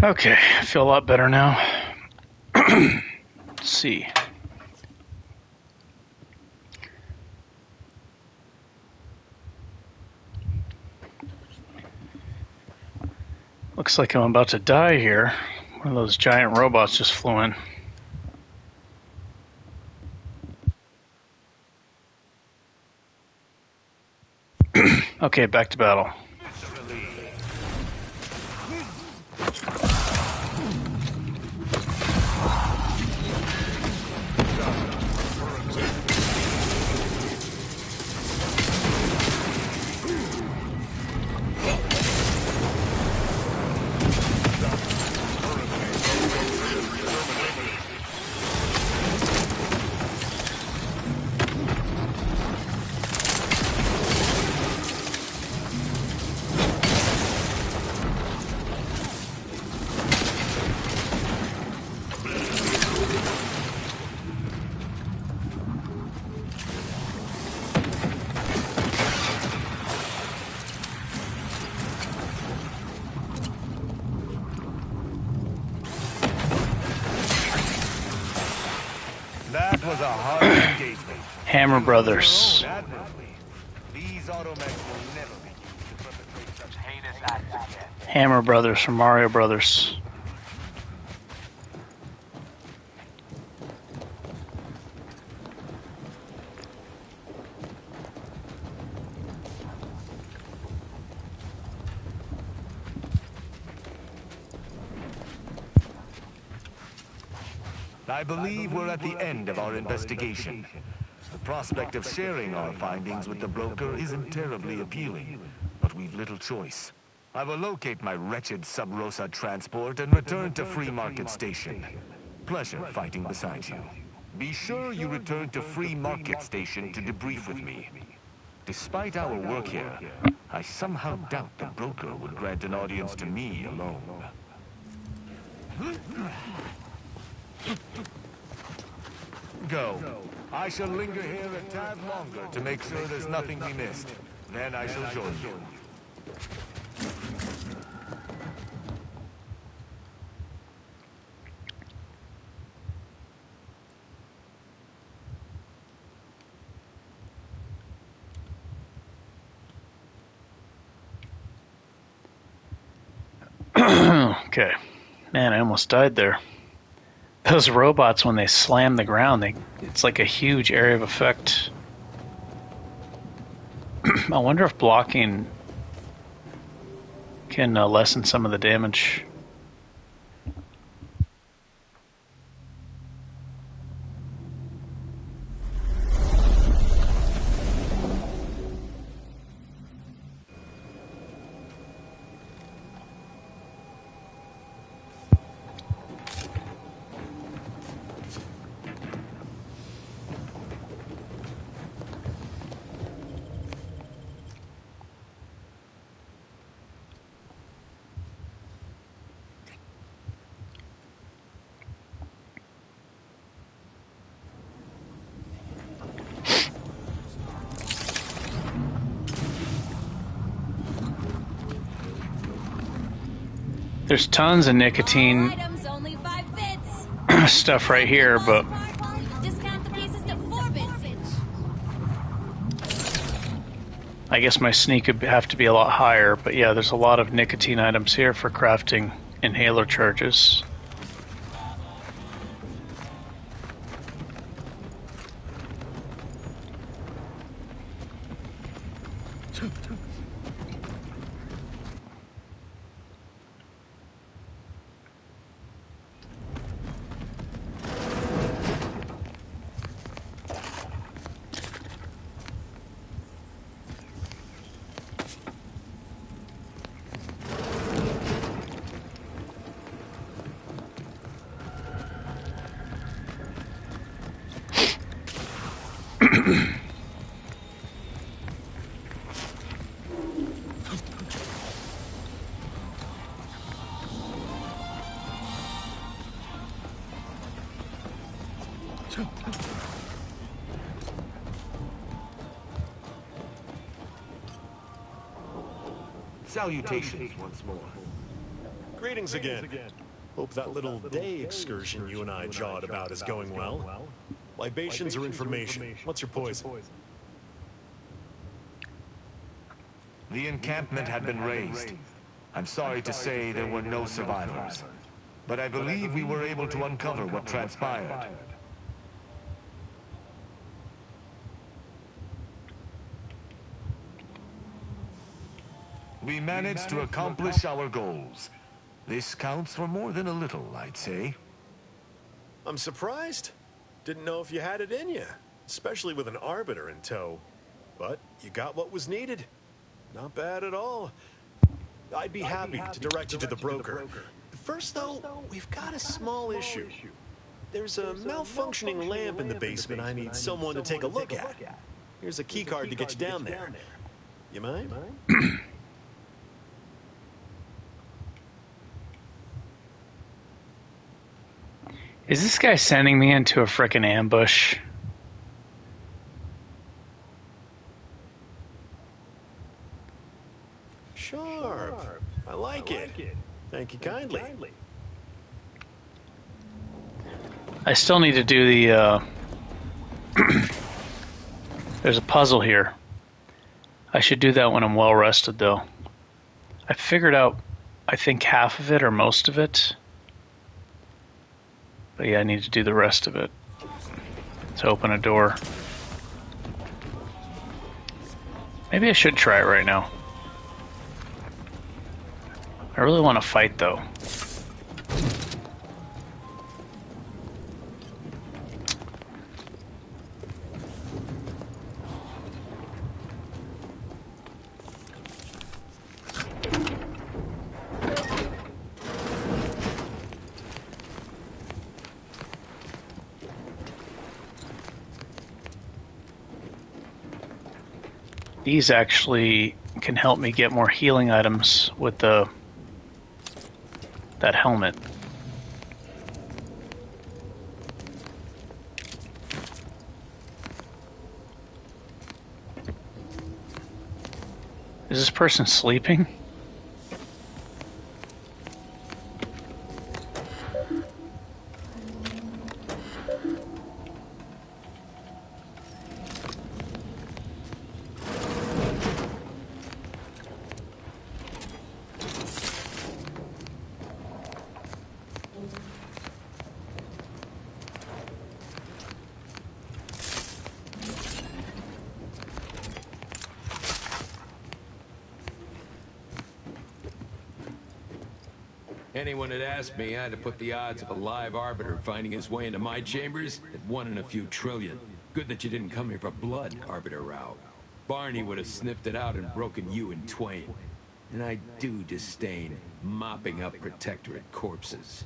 Speaker 1: Okay, I feel a lot better now. Let's see. Looks like I'm about to die here. One of those giant robots just flew in. Okay, back to battle.
Speaker 9: That was a hard engagement.
Speaker 1: Hammer Brothers.
Speaker 9: These automechs will never be used to perpetrate such heinous acts again.
Speaker 1: Hammer Brothers from Mario Brothers.
Speaker 9: I believe we're at the end of our investigation. The prospect of sharing our findings with the broker isn't terribly appealing, but we've little choice. I will locate my wretched Sub Rosa transport and return to Free Market Station. Pleasure fighting beside you. Be sure you return to Free Market Station to debrief with me. Despite our work here, I somehow doubt the broker would grant an audience to me alone. Go. I shall linger here a tad longer to make sure there's nothing we missed. Then I shall join you.
Speaker 1: Okay. Man, I almost died there. Those robots, when they slam the ground, it's like a huge area of effect. I wonder if blocking can lessen some of the damage. There's tons of nicotine stuff right here, but I guess my sneak would have to be a lot higher. But yeah, there's a lot of nicotine items here for crafting inhaler charges.
Speaker 9: Salutations once more.
Speaker 18: Greetings again. Hope that little day excursion you and I jawed about is going well. Libations or information? What's your poison?
Speaker 9: The encampment had been razed. I'm sorry to say there were no survivors. But I believe we were able to uncover what transpired. We managed to accomplish our goals. This counts for more than a little, I'd say.
Speaker 18: I'm surprised. Didn't know if you had it in you, especially with an Arbiter in tow. But you got what was needed. Not bad at all. I'd be happy to direct you to the broker. First, though, we've got a small issue. There's a malfunctioning lamp in the basement I need someone to take a look at. Here's a keycard to get you down there. You mind?
Speaker 1: Is this guy sending me into a frickin' ambush?
Speaker 18: Sharp. I like it. Thank you kindly.
Speaker 1: I still need to do the, there's a puzzle here. I should do that when I'm well rested, though. I figured out, I think, half of it or most of it. But yeah, I need to do the rest of it to open a door. Maybe I should try it right now. I really want to fight, though. These actually can help me get more healing items with that helmet. Is this person sleeping?
Speaker 13: Anyone had asked me, I'd have put the odds of a live Arbiter finding his way into my chambers at 1 in a few trillion. Good that you didn't come here for blood, Arbiter Rao. Barney would have sniffed it out and broken you in twain. And I do disdain mopping up Protectorate corpses.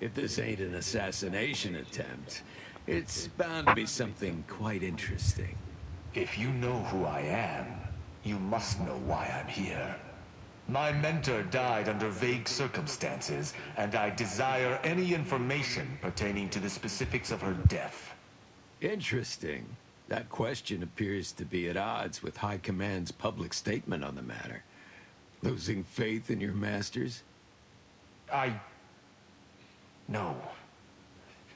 Speaker 13: If this ain't an assassination attempt, it's bound to be something quite interesting.
Speaker 9: If you know who I am, you must know why I'm here. My mentor died under vague circumstances, and I desire any information pertaining to the specifics of her death.
Speaker 13: Interesting. That question appears to be at odds with High Command's public statement on the matter. Losing faith in your masters?
Speaker 9: No.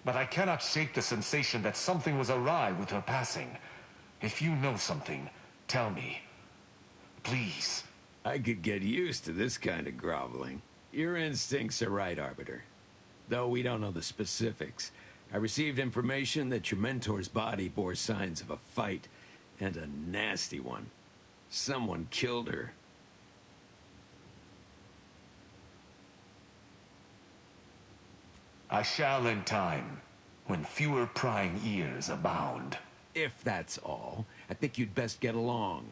Speaker 9: But I cannot shake the sensation that something was awry with her passing. If you know something, tell me. Please.
Speaker 13: I could get used to this kind of groveling. Your instincts are right, Arbiter. Though we don't know the specifics, I received information that your mentor's body bore signs of a fight, and a nasty one. Someone killed her.
Speaker 9: I shall in time, when fewer prying ears abound.
Speaker 13: If that's all, I think you'd best get along.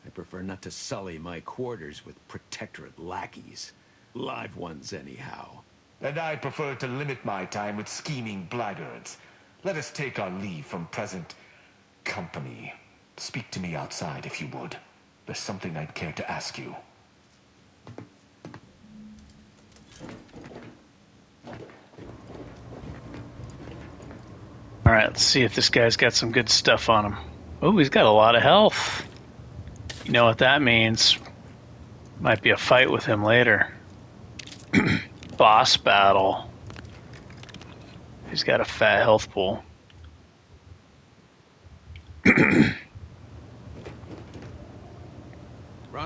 Speaker 13: I prefer not to sully my quarters with Protectorate lackeys. Live ones, anyhow.
Speaker 9: And I prefer to limit my time with scheming blackguards. Let us take our leave from present company. Speak to me outside, if you would. There's something I'd care to ask you.
Speaker 1: Alright, let's see if this guy's got some good stuff on him. Oh, he's got a lot of health. You know what that means. Might be a fight with him later. Boss battle. He's got a fat health pool.
Speaker 13: Run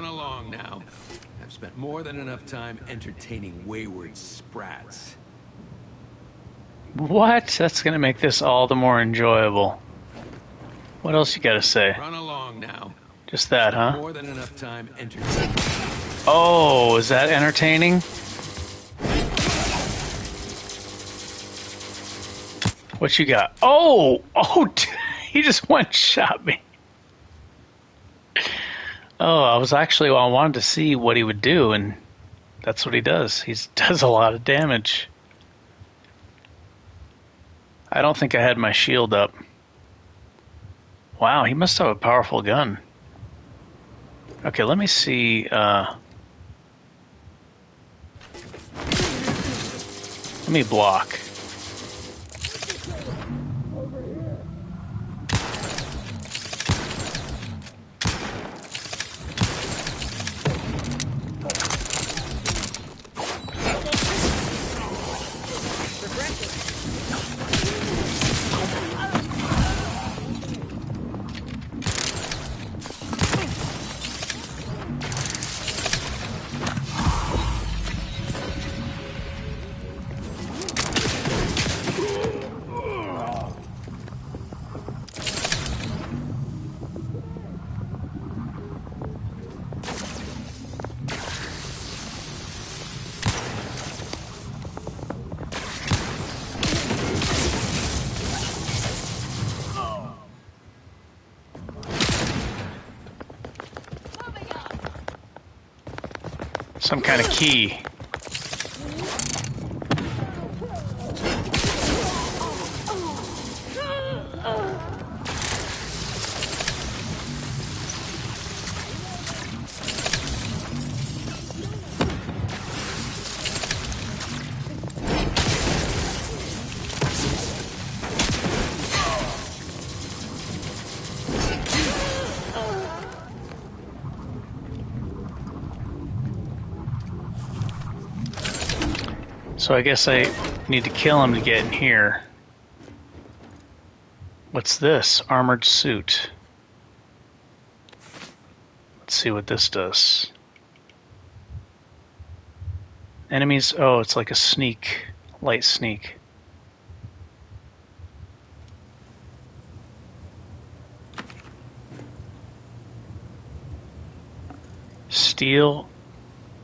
Speaker 13: along now. I've spent more than enough time entertaining wayward sprats.
Speaker 1: What? That's gonna make this all the more enjoyable. What else you gotta say?
Speaker 13: Run along now.
Speaker 1: Just that, huh?
Speaker 13: More than enough time entertaining.
Speaker 1: Oh, is that entertaining? What you got? Oh! Oh, he just one-shot me. Oh, I wanted to see what he would do, and that's what he does. He does a lot of damage. I don't think I had my shield up. Wow, he must have a powerful gun. Okay, let me see. Let me block. Some kind of key. So I guess I need to kill him to get in here. What's this? Armored suit. Let's see what this does. Enemies, oh, it's like a sneak, light sneak. Steel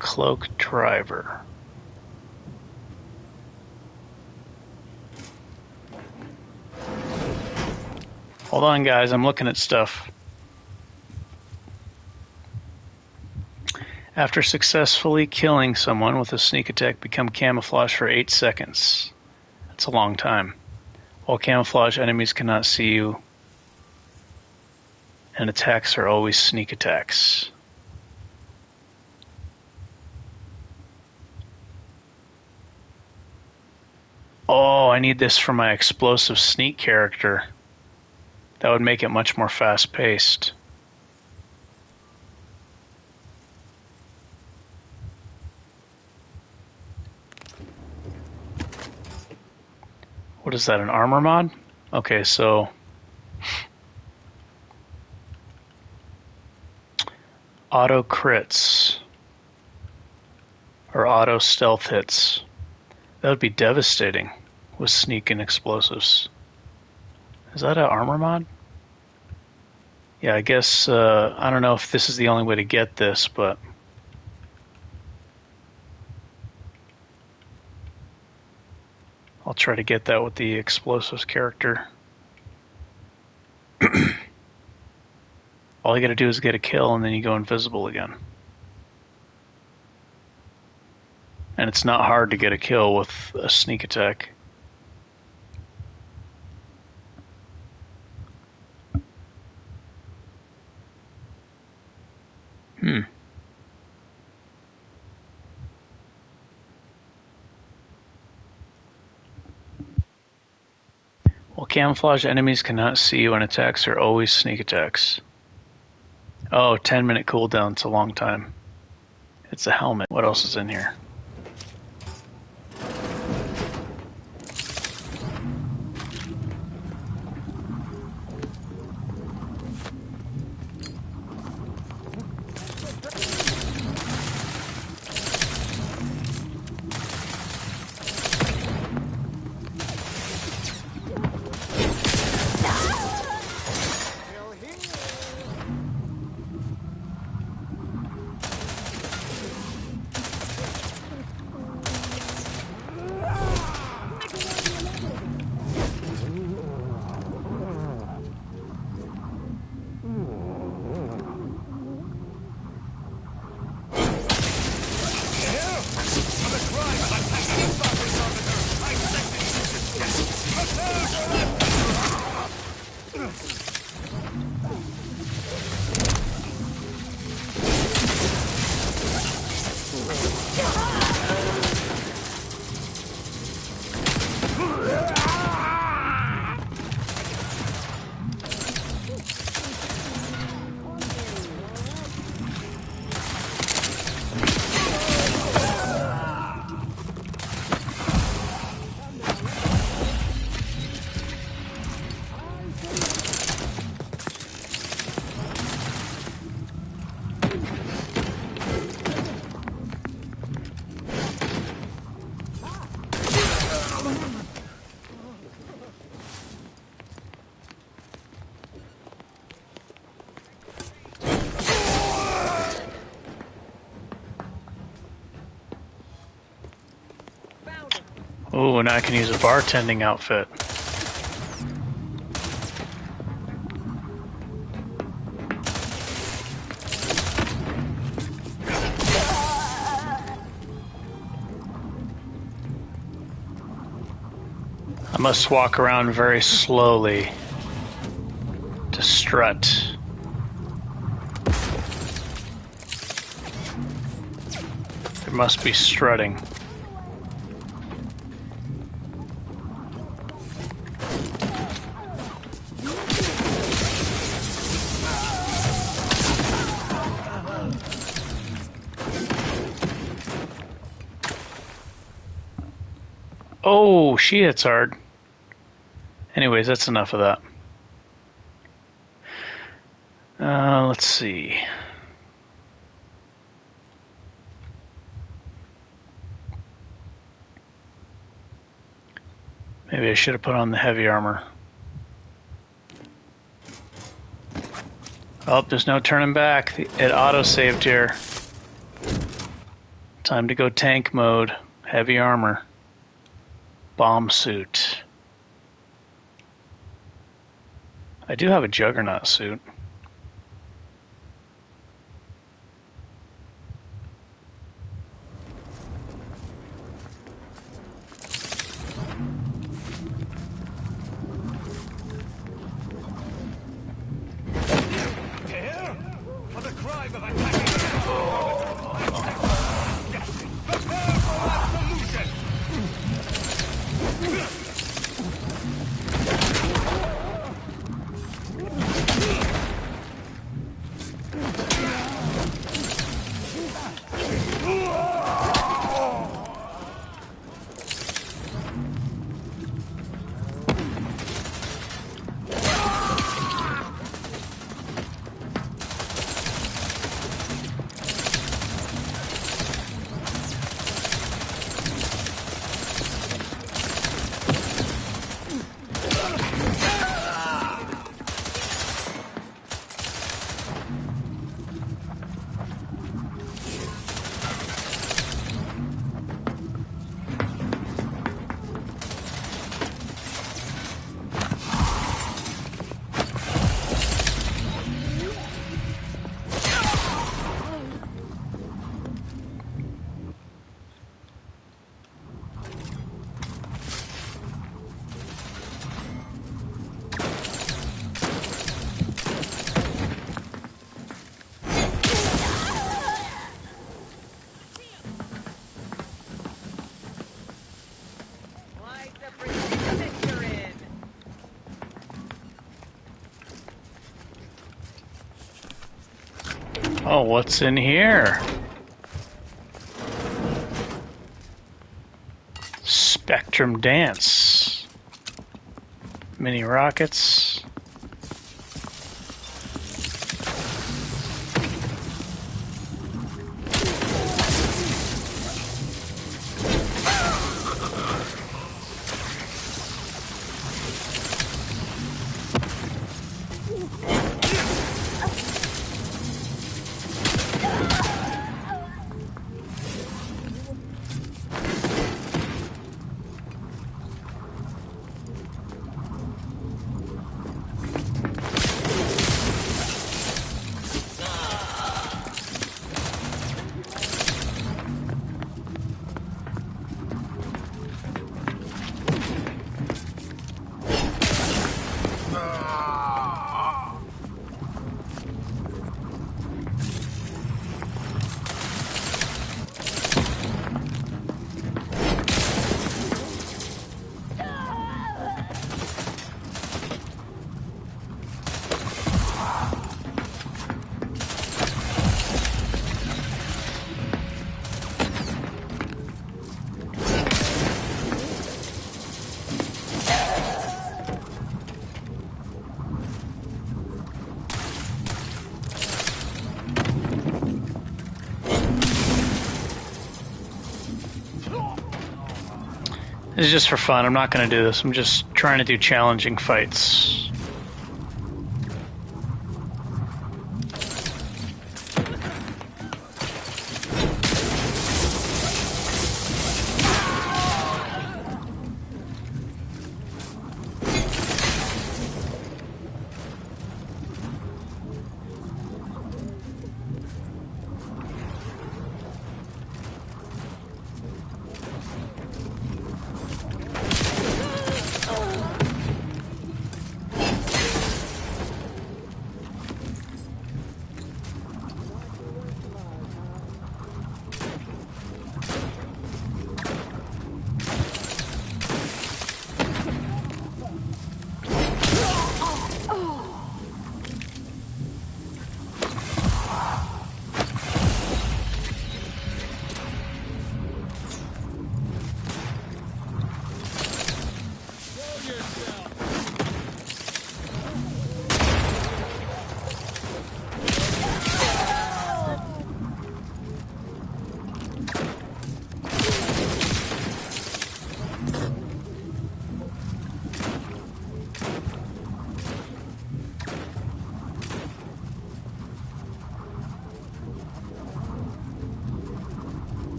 Speaker 1: cloak driver. Hold on, guys, I'm looking at stuff. After successfully killing someone with a sneak attack, become camouflage for 8 seconds. That's a long time. While camouflage, enemies cannot see you, and attacks are always sneak attacks. Oh, I need this for my explosive sneak character. That would make it much more fast-paced. What is that, an armor mod? Okay, so... auto crits. Or auto stealth hits. That would be devastating with sneak and explosives. Is that an armor mod? Yeah, I guess, I don't know if this is the only way to get this, but... I'll try to get that with the explosives character. All you gotta do is get a kill and then you go invisible again. And it's not hard to get a kill with a sneak attack. Camouflage enemies cannot see you, and attacks are always sneak attacks. Oh, 10-minute cooldown. It's a long time. It's a helmet. What else is in here? Oh, now I can use a bartending outfit. I must walk around very slowly to strut. There must be strutting. Oh, she hits hard. Anyways, that's enough of that. Let's see. Maybe I should have put on the heavy armor. Oh, there's no turning back. It auto-saved here. Time to go tank mode. Heavy armor. Bomb suit. I do have a Juggernaut suit. Oh, what's in here? Spectrum Dance. Mini rockets. This is just for fun. I'm not going to do this. I'm just trying to do challenging fights.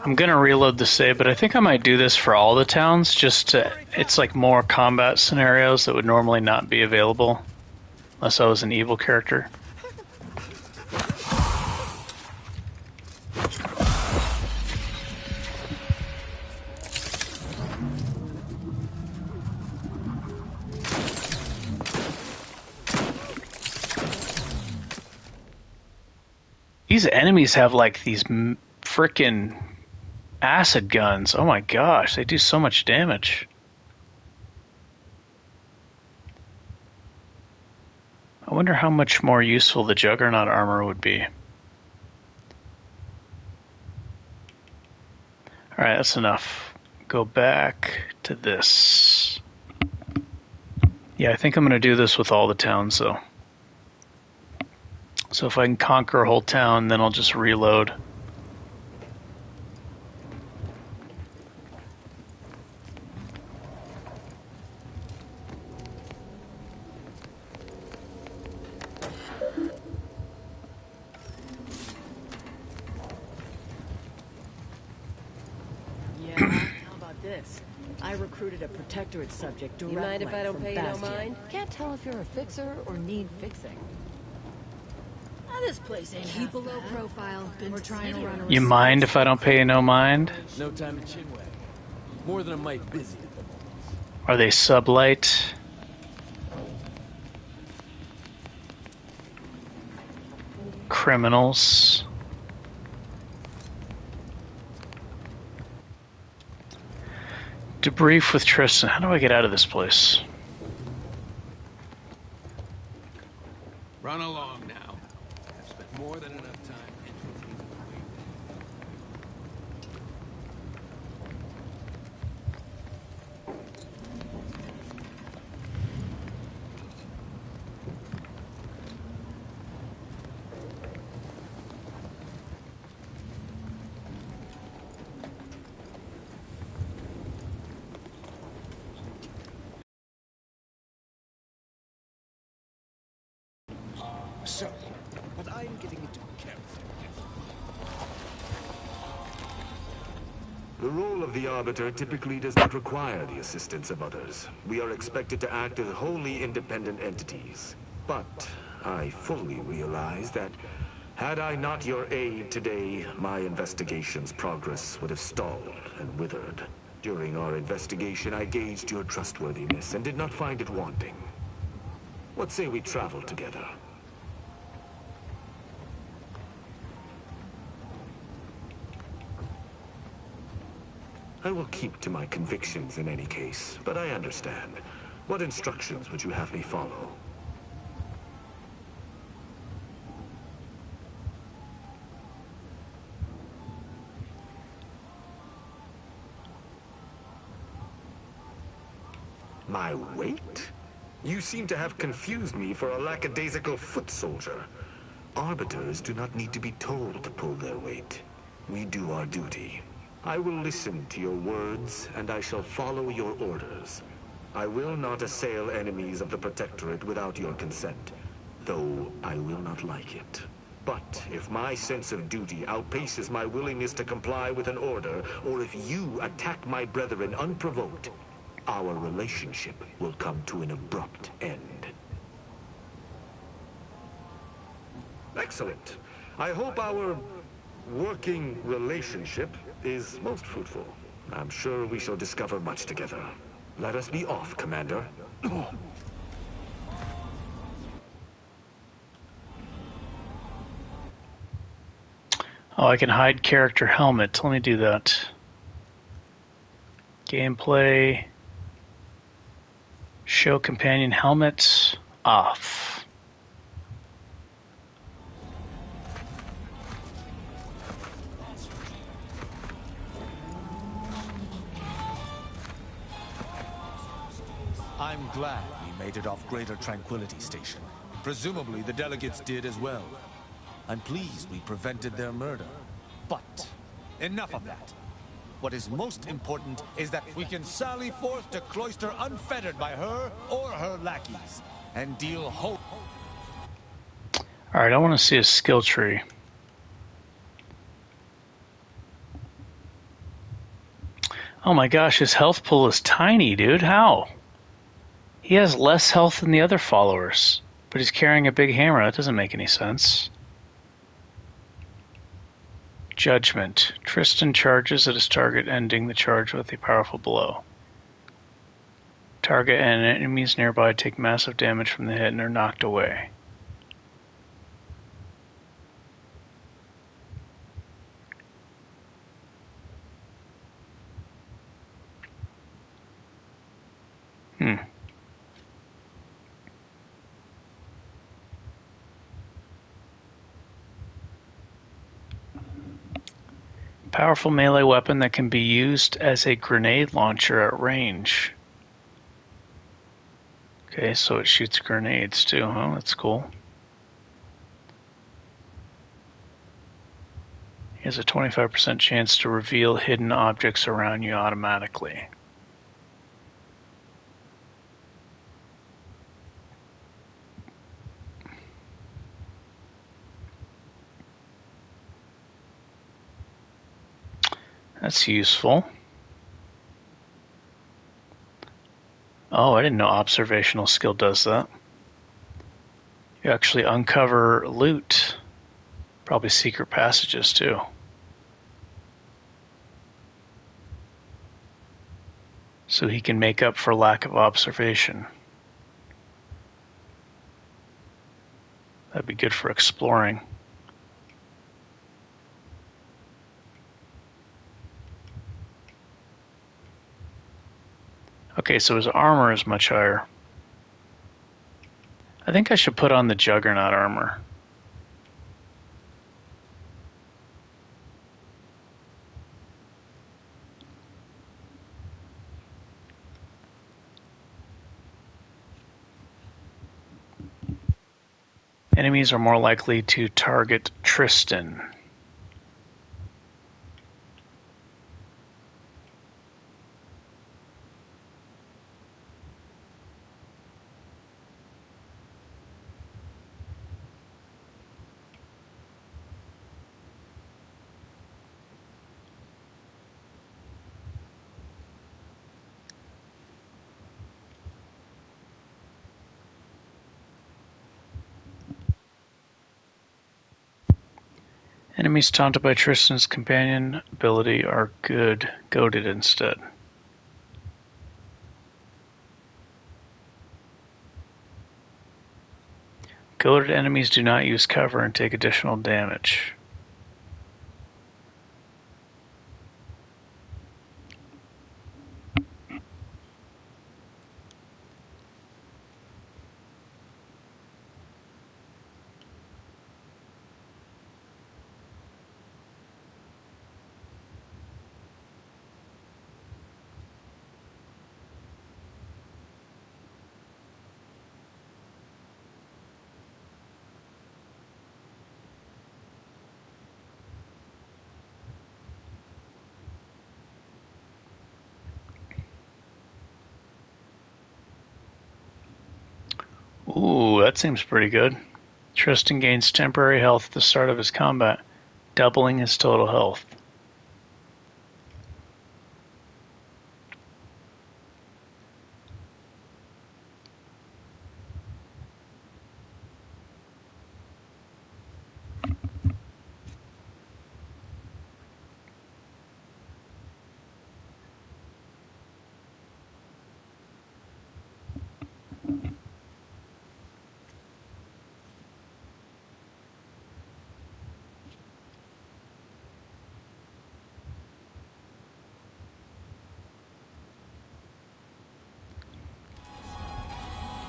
Speaker 1: I'm gonna reload the save, but I think I might do this for all the towns, just to, it's like more combat scenarios that would normally not be available unless I was an evil character. These enemies have like these frickin' acid guns. Oh my gosh, they do so much damage. I wonder how much more useful the Juggernaut armor would be. Alright, that's enough. Go back to this. Yeah, I think I'm going to do this with all the towns though. So if I can conquer a whole town, then I'll just reload.
Speaker 2: I recruited a Protectorate subject directly.
Speaker 17: You mind if I don't pay you no
Speaker 2: Bastion.
Speaker 17: mind?
Speaker 2: Can't tell if you're a fixer or need fixing.
Speaker 20: This place ain't keep a low profile. We're trying to run a
Speaker 1: You mind if I don't pay you no mind?
Speaker 13: No time to chinwag. More than a mite busy at the moment.
Speaker 1: Are they sublight? criminals. Debrief with Tristan. How do I get out of this place?
Speaker 13: Run along now. I've spent more than enough time infiltrating the way.
Speaker 10: So, but I'm getting into character.
Speaker 9: The role of the Arbiter typically does not require the assistance of others. We are expected to act as wholly independent entities. But I fully realize that had I not your aid today, my investigation's progress would have stalled and withered. During our investigation, I gauged your trustworthiness and did not find it wanting. What say we travel together? I will keep to my convictions in any case, but I understand. What instructions would you have me follow? My weight? You seem to have confused me for a lackadaisical foot soldier. Arbiters do not need to be told to pull their weight. We do our duty. I will listen to your words, and I shall follow your orders. I will not assail enemies of the Protectorate without your consent, though I will not like it. But if my sense of duty outpaces my willingness to comply with an order, or if you attack my brethren unprovoked, our relationship will come to an abrupt end. Excellent. I hope our working relationship is most fruitful. I'm sure we shall discover much together. Let us be off, Commander.
Speaker 1: Oh, I can hide character helmet. Let me do that. Gameplay. Show companion helmet. Off.
Speaker 7: I'm glad we made it off Greater Tranquility Station. Presumably the delegates did as well. I'm pleased we prevented their murder. But enough of that. What is most important is that we can sally forth to Cloister unfettered by her or her lackeys, and deal hope.
Speaker 1: Alright, I want to see a skill tree. Oh my gosh, his health pool is tiny, dude. How? He has less health than the other followers, but he's carrying a big hammer. That doesn't make any sense. Judgment. Tristan charges at his target, ending the charge with a powerful blow. Target and enemies nearby take massive damage from the hit and are knocked away. Powerful melee weapon that can be used as a grenade launcher at range. Okay, so it shoots grenades too, huh? That's cool. He has a 25% chance to reveal hidden objects around you automatically. That's useful. Oh, I didn't know observational skill does that. You actually uncover loot. Probably secret passages too. So he can make up for lack of observation. That'd be good for exploring. Okay, so his armor is much higher. I think I should put on the Juggernaut armor. Enemies are more likely to target Tristan. Enemies taunted by Tristan's companion ability are goaded instead. Goaded enemies do not use cover and take additional damage. Ooh, that seems pretty good. Tristan gains temporary health at the start of his combat, doubling his total health.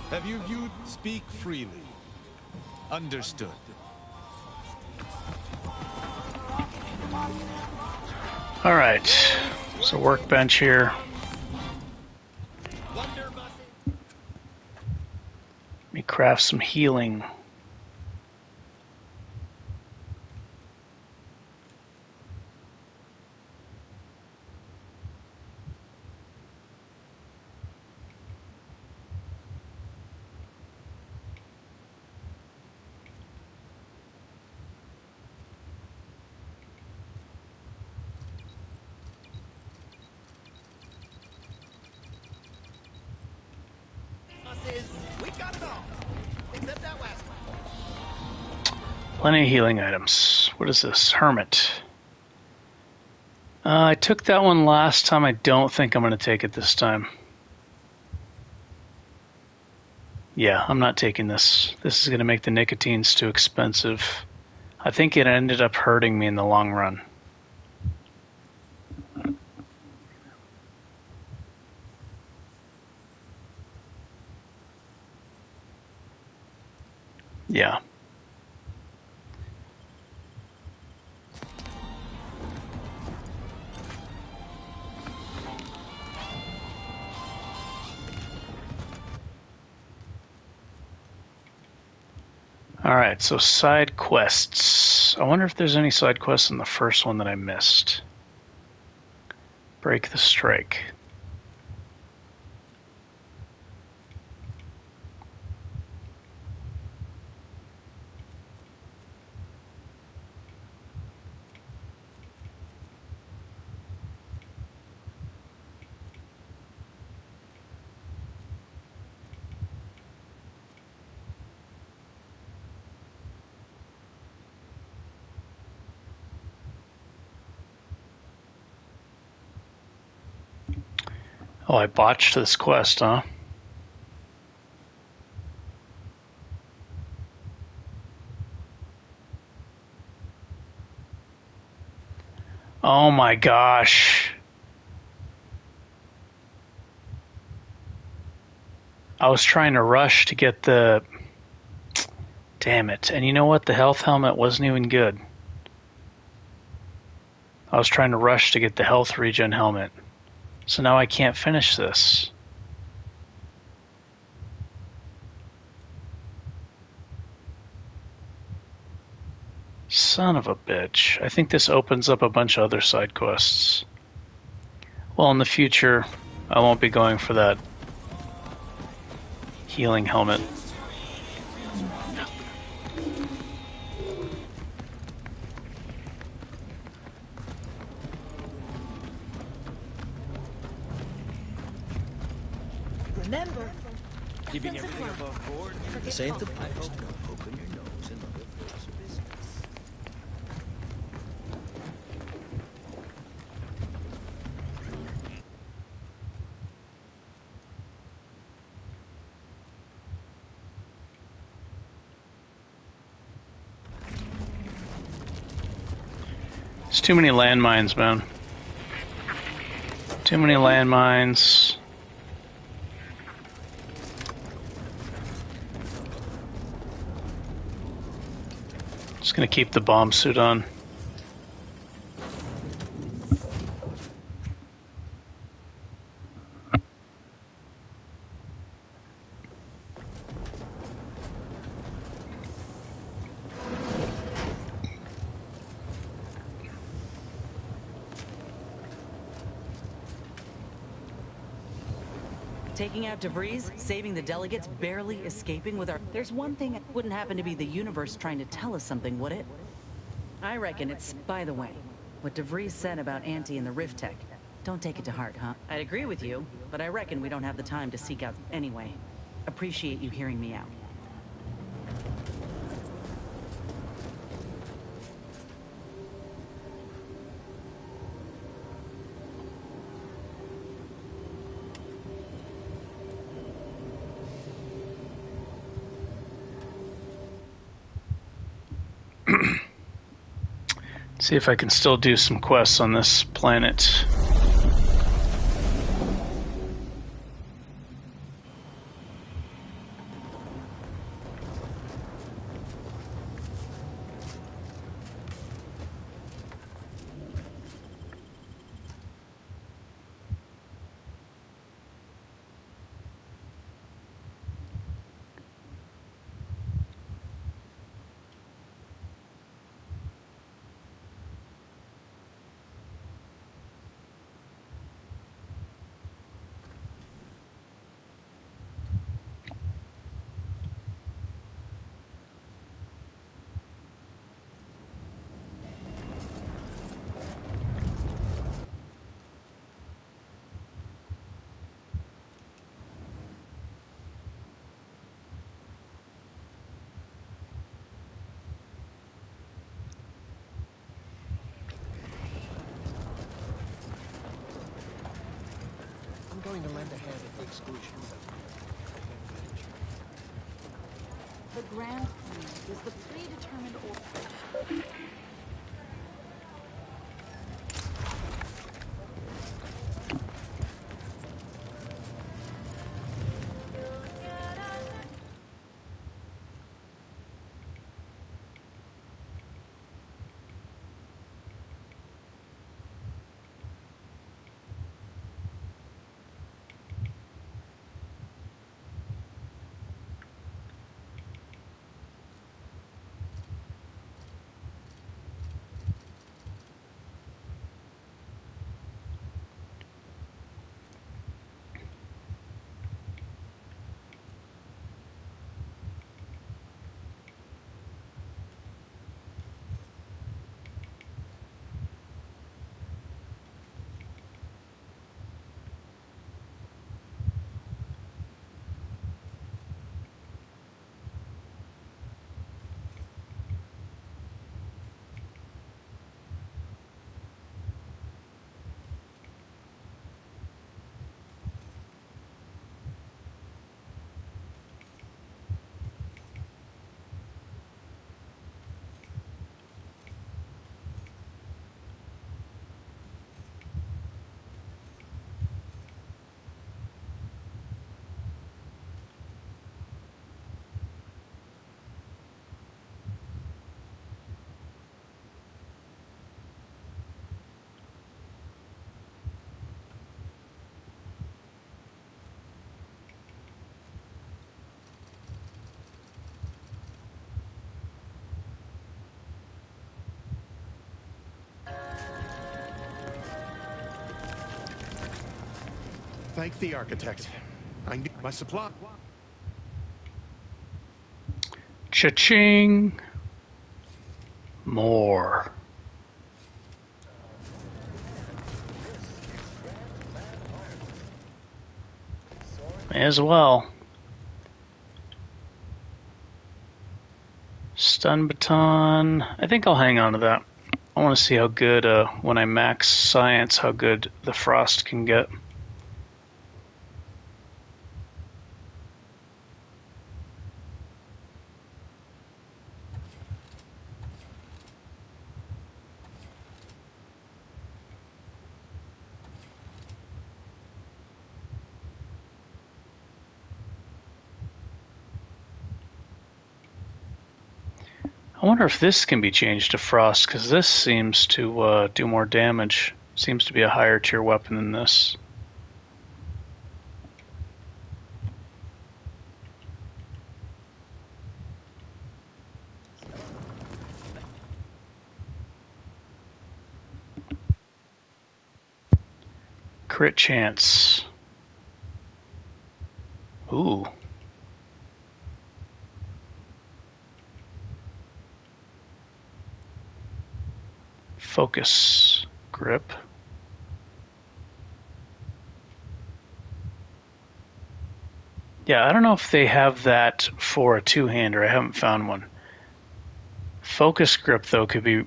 Speaker 7: Have you viewed Speak Freely? Understood.
Speaker 1: Alright, so workbench here. Let me craft some healing.
Speaker 15: We got it all, except that last one.
Speaker 1: Plenty of healing items. What is this? Hermit. I took that one last time. I don't think I'm going to take it this time. Yeah, I'm not taking this. This is going to make the nicotines too expensive. I think it ended up hurting me in the long run. Yeah. Alright, so side quests. I wonder if there's any side quests in the first one that I missed. Break the strike. Oh, I botched this quest, huh? Oh my gosh. I was trying to rush to get the... Damn it. And you know what? The health helmet wasn't even good. I was trying to rush to get the health regen helmet. So now I can't finish this. Son of a bitch. I think this opens up a bunch of other side quests. Well, in the future, I won't be going for that healing helmet.
Speaker 20: Remember,
Speaker 15: Keeping everything above board. This ain't the place to go poking your nose in other folks' business.
Speaker 1: There's too many landmines, man. Too many landmines. Just gonna keep the bomb suit on.
Speaker 12: Taking out DeVries, saving the delegates, barely escaping with our... There's one thing that wouldn't happen to be the universe trying to tell us something, would it? I reckon it's... By the way, what DeVries said about Auntie and the Rift Tech. Don't take it to heart, huh? I'd agree with you, but I reckon we don't have the time to seek out... Anyway, appreciate you hearing me out.
Speaker 1: See if I can still do some quests on this planet.
Speaker 10: I'm going to lend a hand at the exclusion.
Speaker 21: The Grand Plan is the predetermined order.
Speaker 10: Thank the architect. I need my supply.
Speaker 1: Cha-ching! More. May as well. Stun baton. I think I'll hang on to that. I want to see how good, when I max science, how good the frost can get. I wonder if this can be changed to frost, because this seems to do more damage. Seems to be a higher tier weapon than this. Crit chance. Ooh. Focus grip. Yeah, I don't know if they have that for a two-hander. I haven't found one. Focus grip, though, could be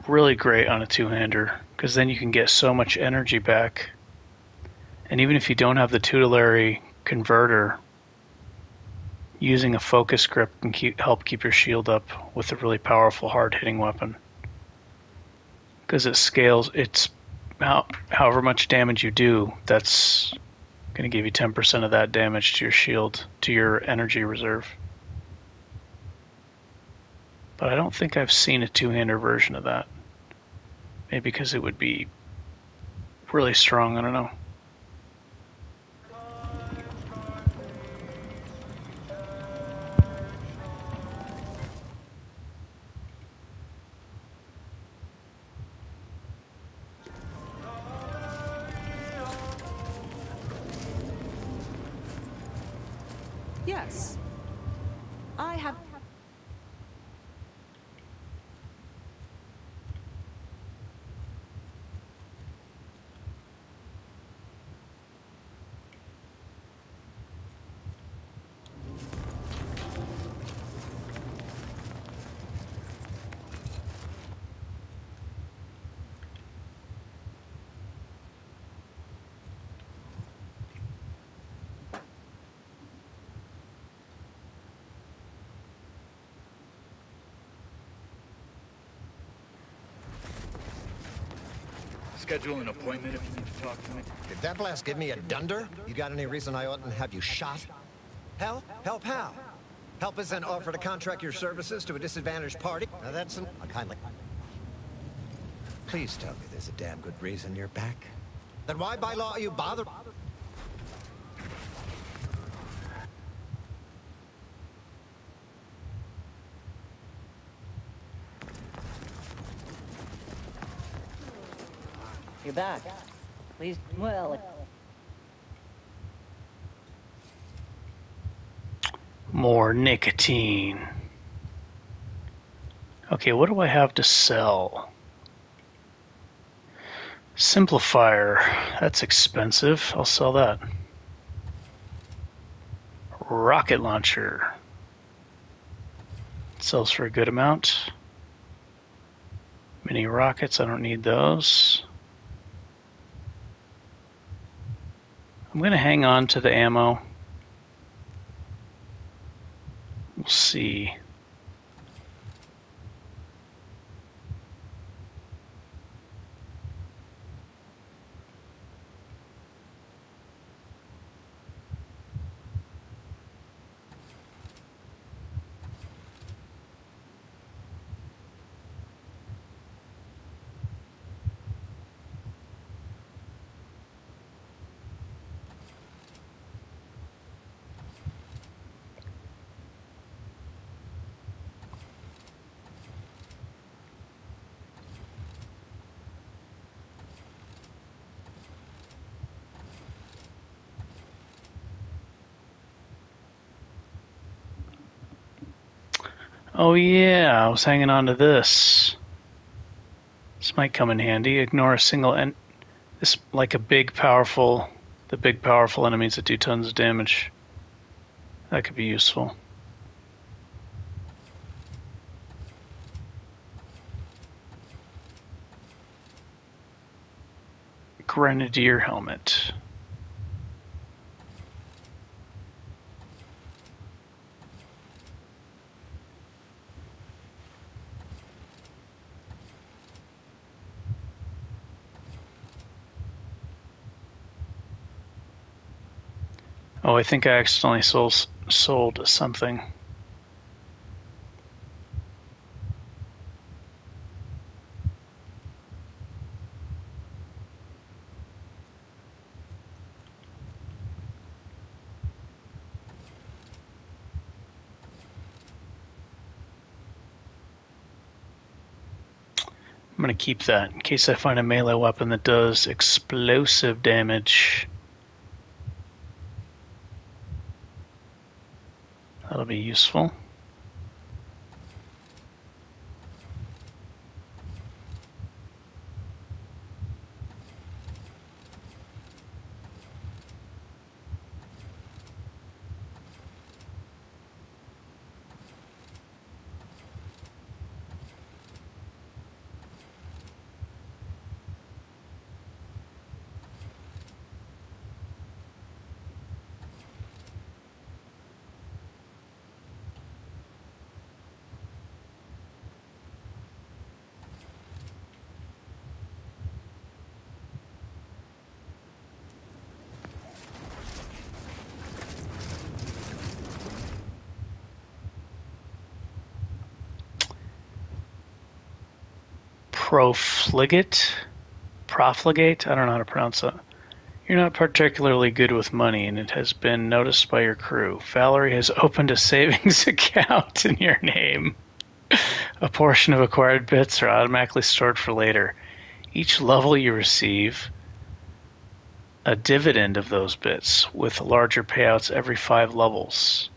Speaker 1: really great on a two-hander, because then you can get so much energy back. And even if you don't have the tutelary converter, using a focus grip can help keep your shield up with a really powerful, hard-hitting weapon. Because it scales, it's however much damage you do, that's going to give you 10% of that damage to your shield, to your energy reserve. But I don't think I've seen a two-hander version of that. Maybe because it would be really strong, I don't know.
Speaker 12: Yes. I have...
Speaker 6: Schedule an appointment if you need to talk to me.
Speaker 22: Did that blast give me a dunder? You got any reason I oughtn't have you shot? Help? Help how? Help is an offer to contract your services to a disadvantaged party. Now that's a kindly... Please tell me there's a damn good reason you're back. Then why by law are you bother?
Speaker 4: You're back. Please, well...
Speaker 1: More nicotine. Okay, what do I have to sell? Simplifier. That's expensive. I'll sell that. Rocket launcher. Sells for a good amount. Mini rockets, I don't need those. I'm going to hang on to the ammo. We'll see. Oh yeah, I was hanging on to this. This might come in handy. Ignore a single this like the big powerful enemies that do tons of damage. That could be useful. Grenadier helmet. Oh, I think I accidentally sold something. I'm going to keep that in case I find a melee weapon that does explosive damage. That'll be useful. Profligate? I don't know how to pronounce that. You're not particularly good with money, and it has been noticed by your crew. Valerie has opened a savings account in your name. A portion of acquired bits are automatically stored for later. Each level you receive a dividend of those bits, with larger payouts every 5 levels.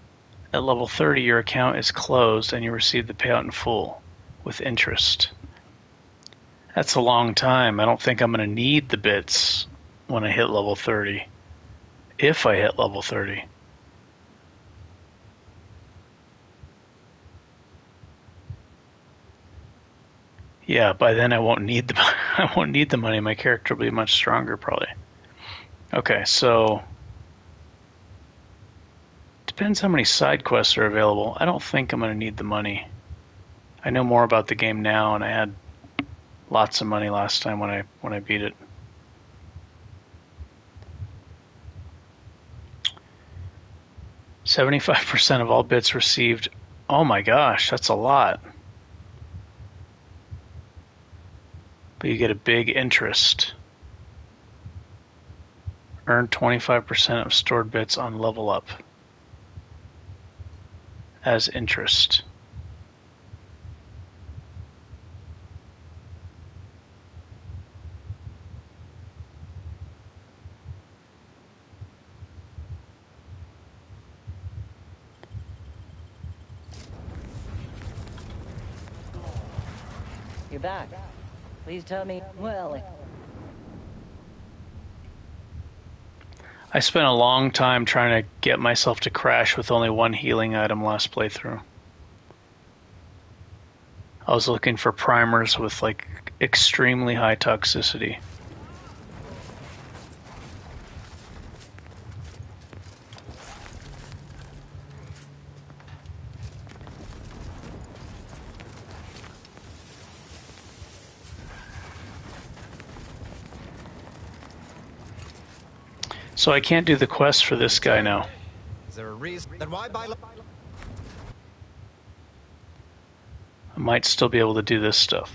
Speaker 1: At level 30, your account is closed and you receive the payout in full, with interest. That's a long time. I don't think I'm going to need the bits when I hit level 30. If I hit level 30. Yeah, by then I won't need the money. My character will be much stronger probably. Okay, so depends how many side quests are available. I don't think I'm going to need the money. I know more about the game now, and I had lots of money last time when I beat it. %75% of all bits received. Oh my gosh, that's a lot. But you get a big interest. Earn 25% of stored bits on level up as interest.
Speaker 4: You're back. Please tell me, well...
Speaker 1: I spent a long time trying to get myself to crash with only one healing item last playthrough. I was looking for primers with like extremely high toxicity. So I can't do the quest for this guy now.
Speaker 22: Is there a reason? Then why buy?
Speaker 1: I might still be able to do this stuff.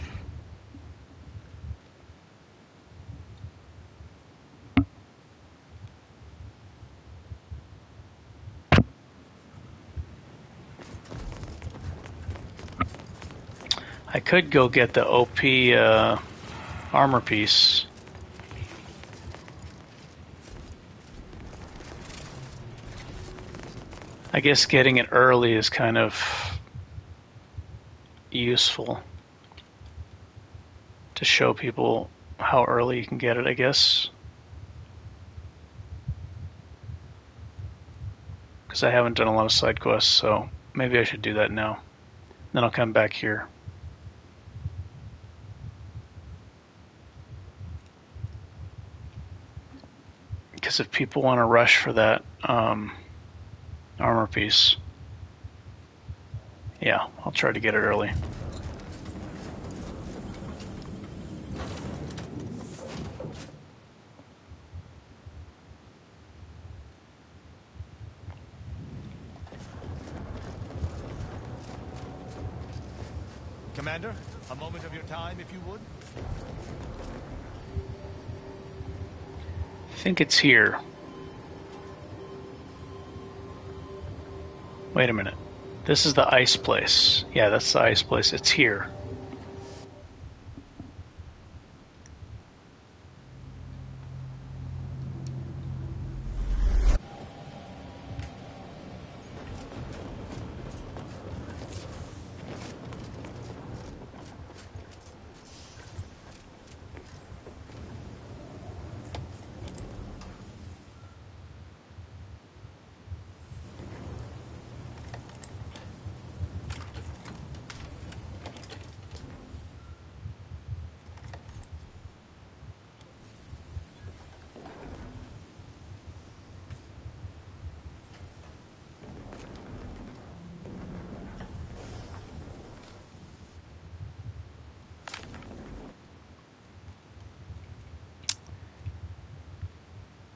Speaker 1: I could go get the OP armor piece. I guess getting it early is kind of useful to show people how early you can get it, I guess. Because I haven't done a lot of side quests, so maybe I should do that now. Then I'll come back here. Because if people want to rush for that armor piece, yeah, I'll try to get it early.
Speaker 7: Commander, a moment of your time, if you would.
Speaker 1: I think it's here. Wait a minute. This is the ice place. Yeah, that's the ice place. It's here.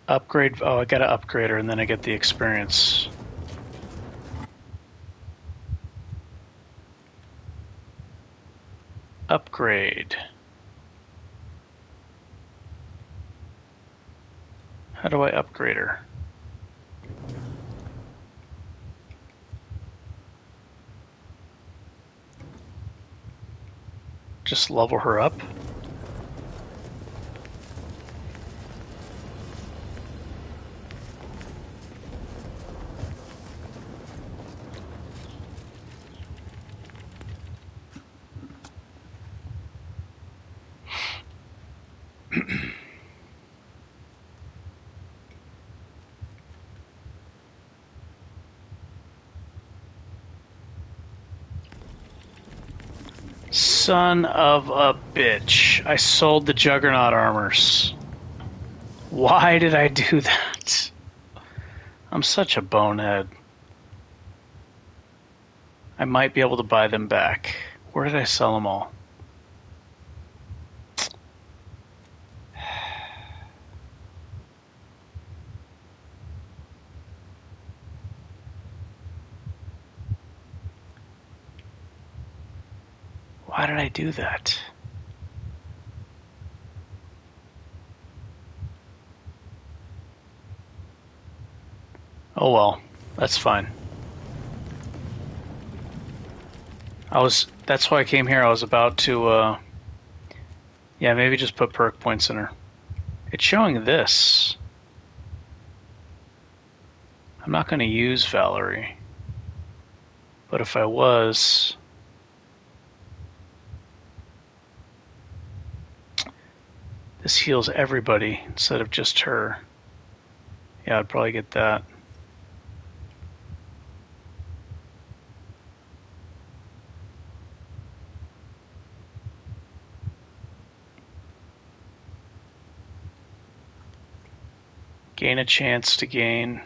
Speaker 1: Upgrade. Oh, I gotta upgrade her and then I get the experience. Upgrade. How do I upgrade her? Just level her up? Son of a bitch. I sold the Juggernaut armors. Why did I do that? I'm such a bonehead. I might be able to buy them back. Where did I sell them all? Why did I do that? Oh well, that's fine. That's why I came here. I was about to, yeah, maybe just put perk points in her. It's showing this. I'm not going to use Valerie. But if I was... This heals everybody instead of just her. Yeah, I'd probably get that. Gain a chance to gain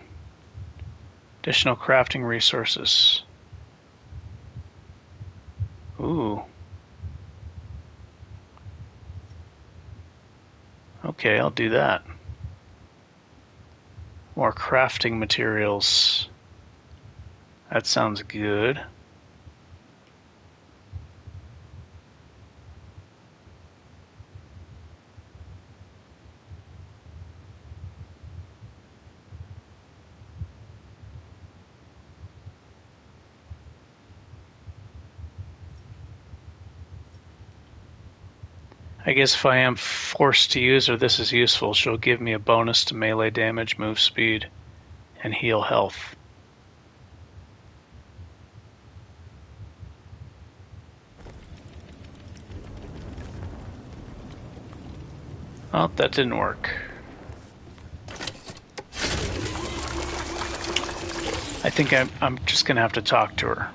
Speaker 1: additional crafting resources. Ooh. Okay, I'll do that. More crafting materials. That sounds good. I guess if I am forced to use her, this is useful. She'll give me a bonus to melee damage, move speed, and heal health. Oh, that didn't work. I think I'm just gonna have to talk to her.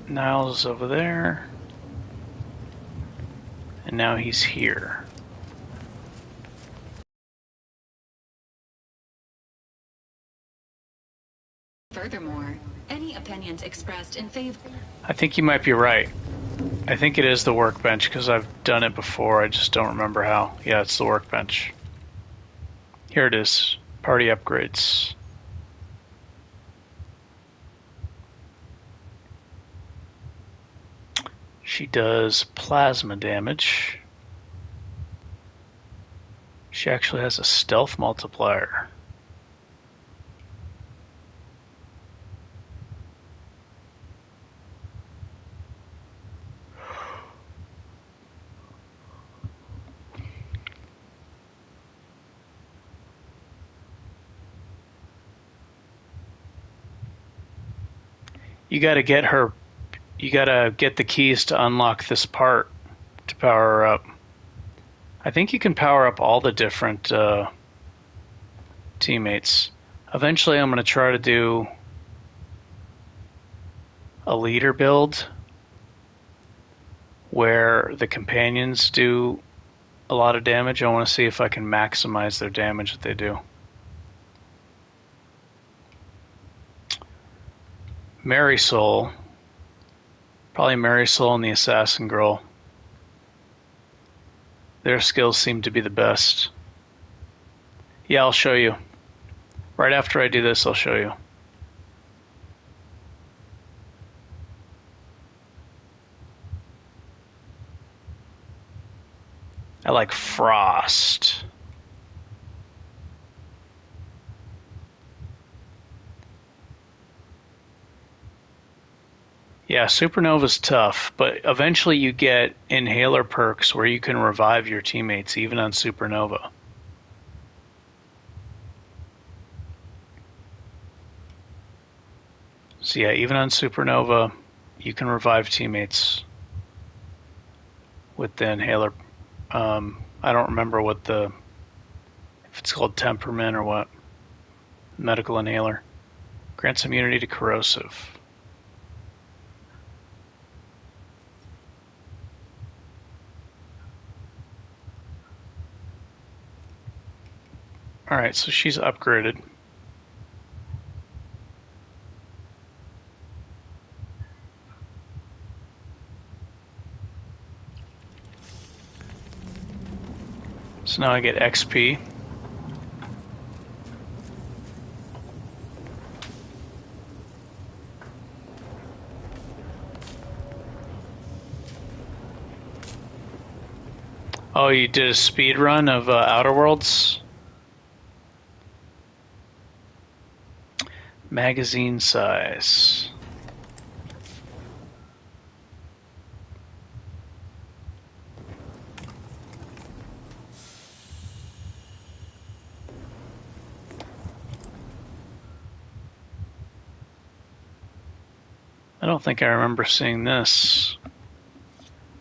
Speaker 1: Niles is over there. And now he's here.
Speaker 8: Furthermore, any opinions expressed in favor...
Speaker 1: I think you might be right. I think it is the workbench because I've done it before. I just don't remember how. Yeah, it's the workbench. Here it is. Party upgrades. She does plasma damage. She actually has a stealth multiplier. You gotta get her. You gotta get the keys to unlock this part to power her up. I think you can power up all the different teammates. Eventually I'm gonna try to do a leader build where the companions do a lot of damage. I want to see if I can maximize their damage that they do. Marisol. Probably Marisol and the Assassin Girl. Their skills seem to be the best. Yeah, I'll show you. Right after I do this, I'll show you. I like Frost. Yeah, Supernova's tough, but eventually you get inhaler perks where you can revive your teammates even on Supernova. So yeah, even on Supernova, you can revive teammates with the inhaler. I don't remember what if it's called temperament or what. Medical inhaler. Grants immunity to corrosive. Alright, so she's upgraded. So now I get XP. Oh, you did a speed run of Outer Worlds? Magazine size. I don't think I remember seeing this.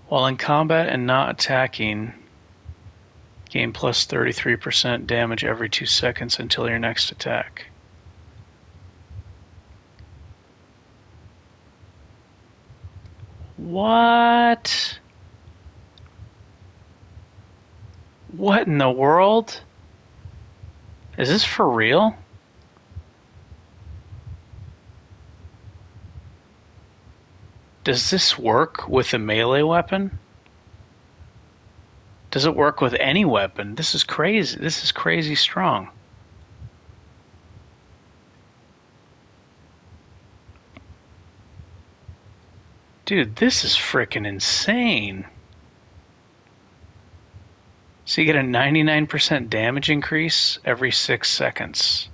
Speaker 1: While in combat and not attacking, gain plus 33% damage every 2 seconds until your next attack. What? What in the world? Is this for real? Does this work with a melee weapon? Does it work with any weapon? This is crazy. This is crazy strong. Dude, this is freaking insane. So you get a 99% damage increase every 6 seconds.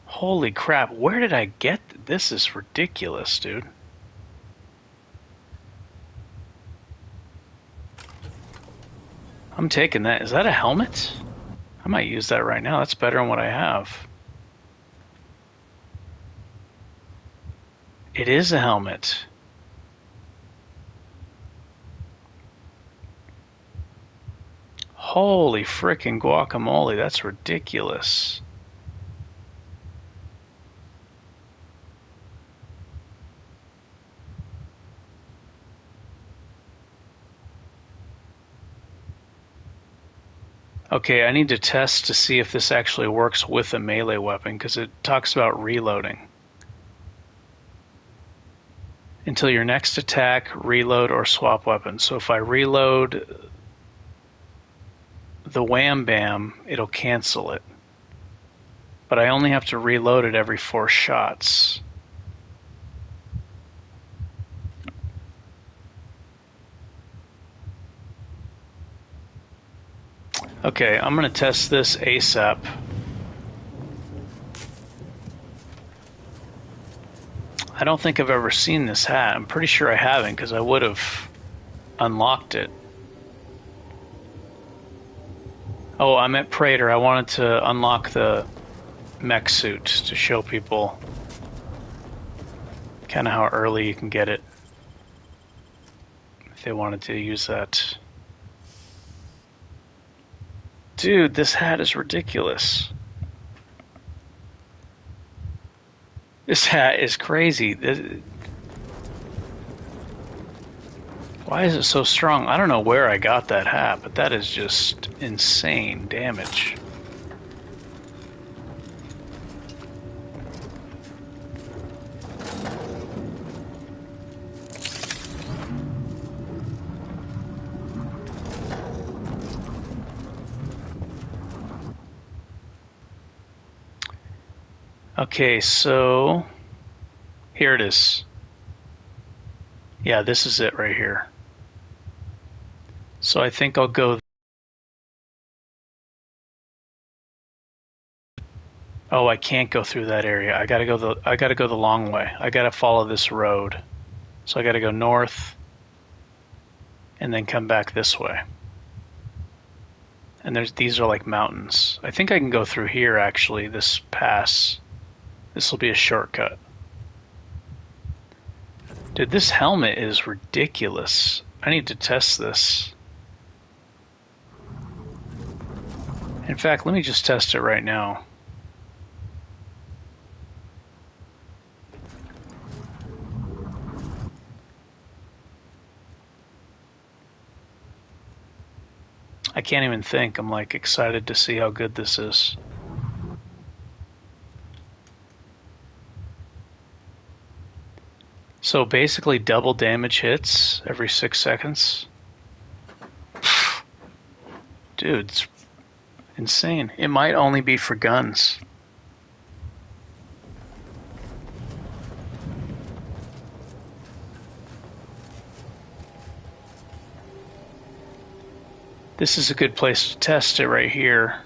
Speaker 1: Holy crap, where did I get this? Is ridiculous, dude. I'm taking that. Is that a helmet? I might use that right now. That's better than what I have. It is a helmet. Holy frickin' guacamole, that's ridiculous. Okay, I need to test to see if this actually works with a melee weapon, because it talks about reloading. Until your next attack, reload, or swap weapons. So if I reload the Wham Bam, it'll cancel it. But I only have to reload it every 4 shots. Okay, I'm going to test this ASAP. I don't think I've ever seen this hat. I'm pretty sure I haven't, because I would have unlocked it. Oh, I'm at Praetor. I wanted to unlock the mech suit to show people kind of how early you can get it if they wanted to use that. Dude, this hat is ridiculous. This hat is crazy. Why is it so strong? I don't know where I got that hat, but that is just insane damage. Okay, so here it is. Yeah, this is it right here. So I think I'll go. Oh, I can't go through that area. I gotta go the long way. I gotta follow this road. So I gotta go north and then come back this way. And these are like mountains. I think I can go through here actually, this pass. This will be a shortcut. Dude, this helmet is ridiculous. I need to test this. In fact, let me just test it right now. I can't even think. I'm like excited to see how good this is. So basically double damage hits every 6 seconds. Dude, it's insane. It might only be for guns. This is a good place to test it right here.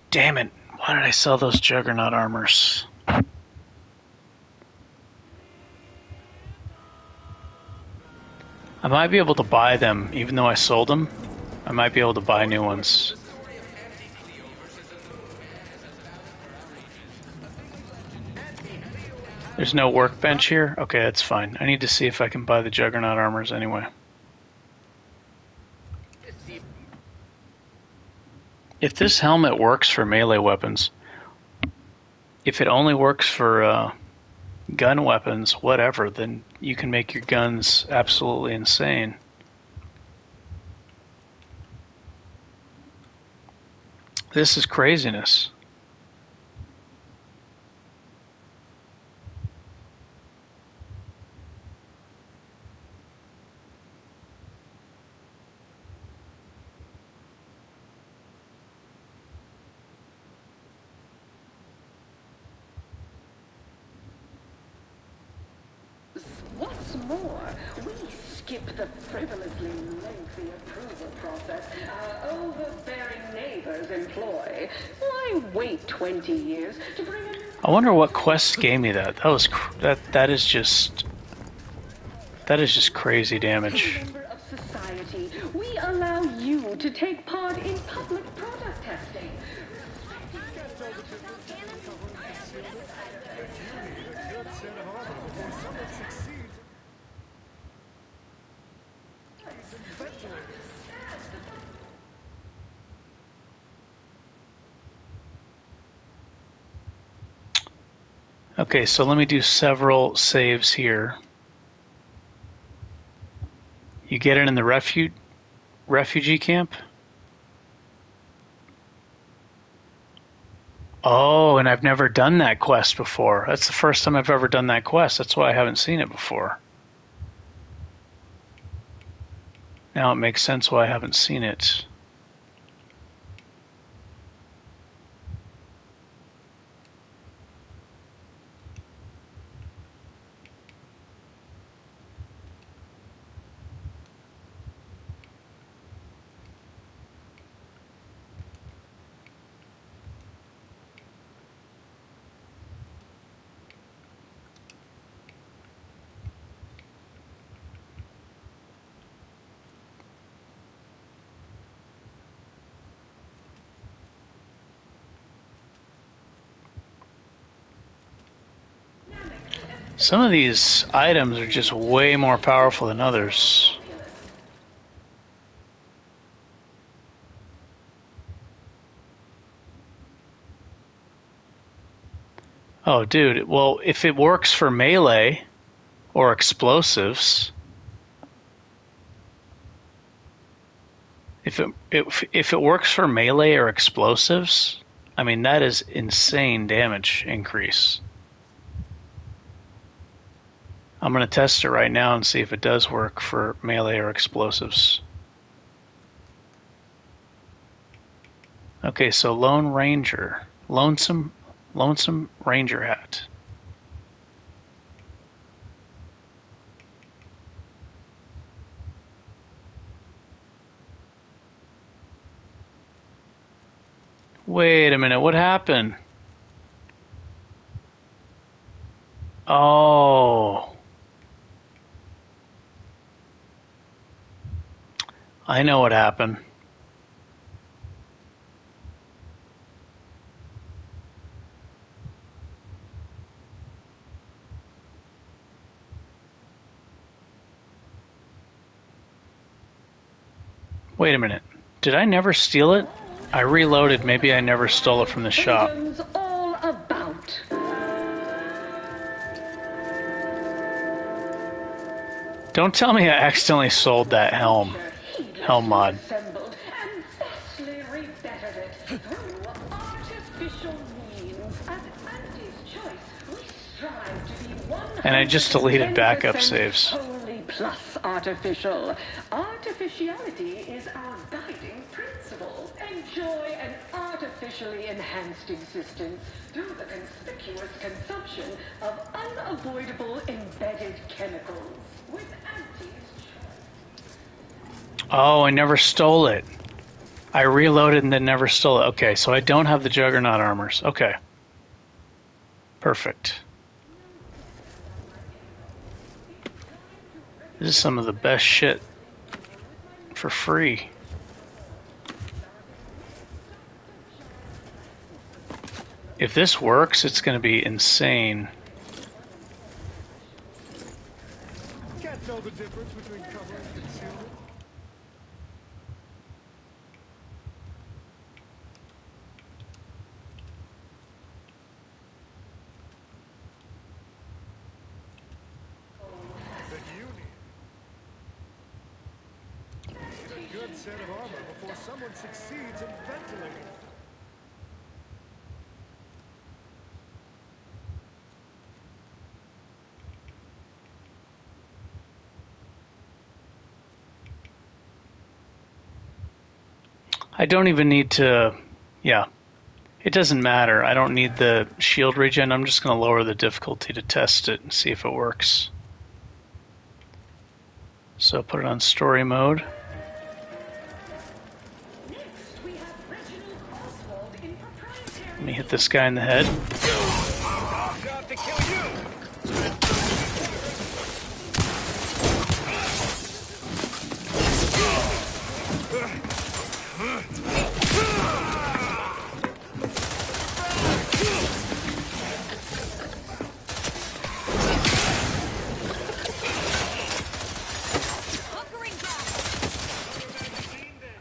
Speaker 1: Damn it. Why did I sell those Juggernaut armors? I might be able to buy them, even though I sold them. I might be able to buy new ones. There's no workbench here? Okay, that's fine. I need to see if I can buy the Juggernaut armors anyway. If this helmet works for melee weapons, if it only works for gun weapons, whatever, then you can make your guns absolutely insane. This is craziness.
Speaker 16: What's more, we
Speaker 5: skip the frivolously lengthy approval process our overbearing neighbors employ. Why wait 20 years to bring in...
Speaker 1: I wonder what quest gave me that. That is just crazy damage.
Speaker 5: Member of society, we allow you to take part in public product testing.
Speaker 1: Okay, so let me do several saves here. You get it in the refugee camp? Oh, and I've never done that quest before. That's the first time I've ever done that quest. That's why I haven't seen it before. Now it makes sense why I haven't seen it. Some of these items are just way more powerful than others. Oh, dude, well, if it works for melee or explosives, if it works for melee or explosives, I mean, that is insane damage increase. I'm going to test it right now and see if it does work for melee or explosives. Okay, so Lone Ranger. Lonesome Ranger hat. Wait a minute, what happened? Oh. I know what happened. Wait a minute. Did I never steal it? I reloaded. Maybe I never stole it from the shop.
Speaker 5: All about.
Speaker 1: Don't tell me I accidentally sold that helm mod.
Speaker 5: Assembled and vastly rebettered it through artificial means. At Andy's choice, we strive to be 100%
Speaker 1: And I just deleted backup saves.
Speaker 5: wholly plus artificial. Artificiality is our guiding principle. Enjoy an artificially enhanced existence through the conspicuous consumption of unavoidable embedded chemicals. With Andy's
Speaker 1: Oh, I never stole it. I reloaded and then never stole it. Okay, so I don't have the Juggernaut armors. Okay. Perfect. This is some of the best shit for free. If this works, it's going to be insane.
Speaker 3: Can't tell the difference between cover and concealment. That you need. Need a good set of armor before someone succeeds in ventilating.
Speaker 1: I don't even need to, yeah, it doesn't matter. I don't need the shield regen. I'm just going to lower the difficulty to test it and see if it works. So put it on story mode. Let me hit this guy in the head.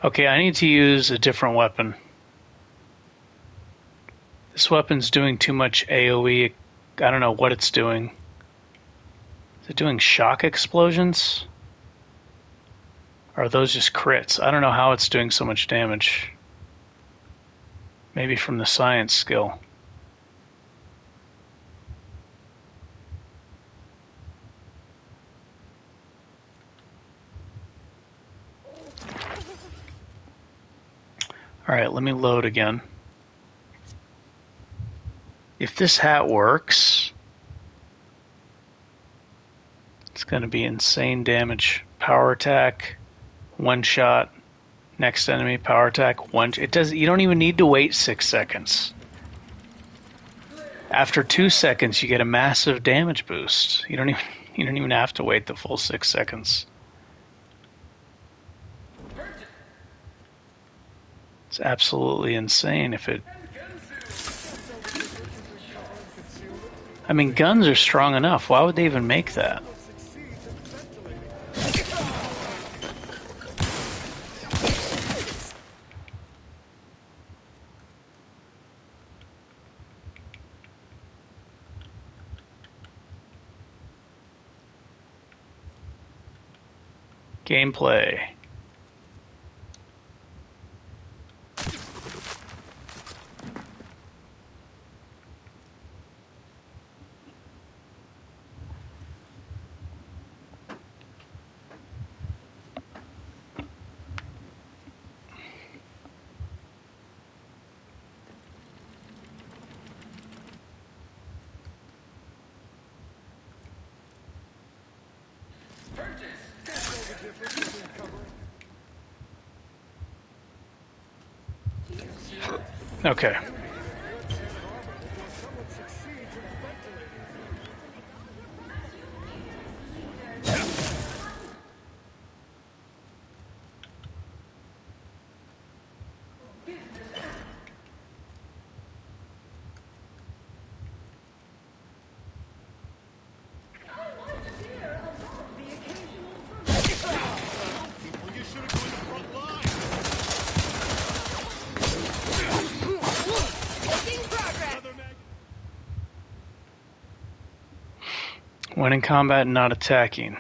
Speaker 1: Okay, I need to use a different weapon. This weapon's doing too much AoE. I don't know what it's doing. Is it doing shock explosions? Or are those just crits? I don't know how it's doing so much damage. Maybe from the science skill. Alright, let me load again. If this hat works, it's going to be insane damage. Power attack, one shot, next enemy, power attack, one. It does. You don't even need to wait 6 seconds. After 2 seconds, you get a massive damage boost. You don't even have to wait the full 6 seconds. It's absolutely insane if it... I mean, guns are strong enough. Why would they even make that? Gameplay. Okay. When in combat, not attacking.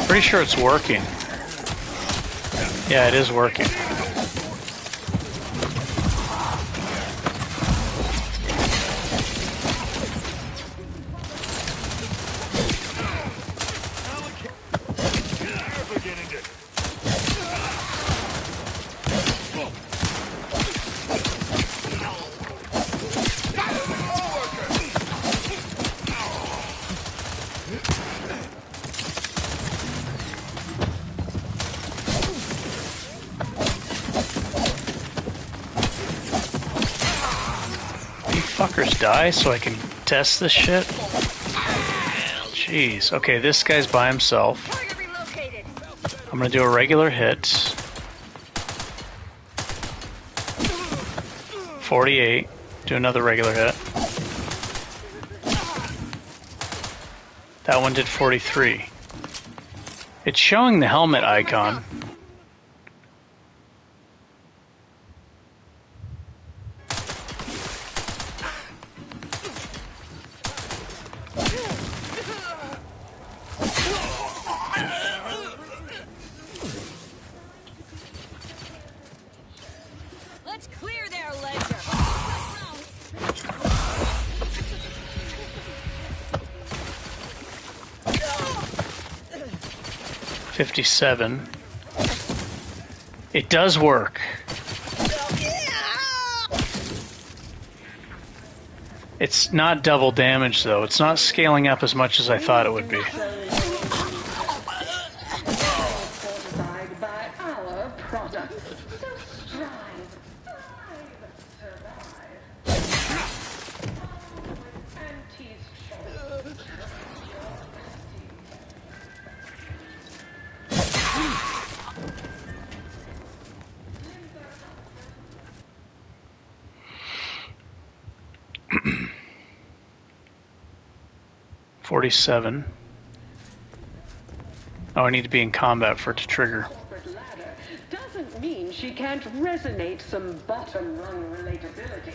Speaker 1: Pretty sure it's working. Yeah, it is working. Fuckers die so I can test this shit? Jeez. Okay, this guy's by himself. I'm gonna do a regular hit. 48. Do another regular hit. That one did 43. It's showing the helmet icon.
Speaker 5: Let's clear their ledger.
Speaker 1: 57. It does work. It's not double damage though. It's not scaling up as much as I thought it would be. $47. Oh, I need to be in combat for it to trigger.
Speaker 11: Doesn't mean she can't resonate some bottom rung relatability.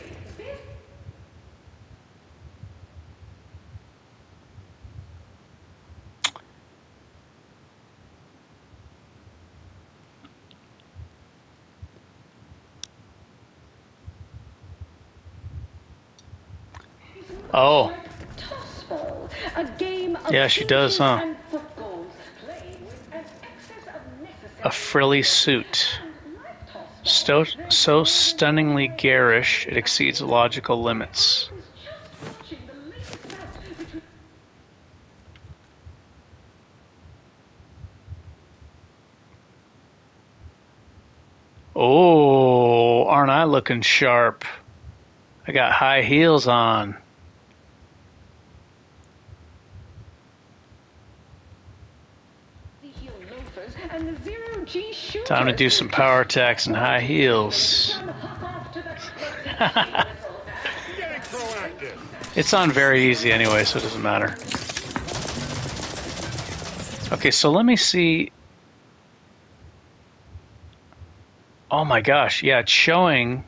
Speaker 1: Oh.
Speaker 11: A game of
Speaker 1: Yeah, she does, huh?
Speaker 11: and footballs played with an excess of necessary
Speaker 1: A frilly suit. So stunningly garish, it exceeds logical limits. Oh, aren't I looking sharp? I got high heels on. Time to do some power attacks and high heels. It's on very easy anyway, so it doesn't matter. Okay, so let me see. Oh my gosh, yeah, it's showing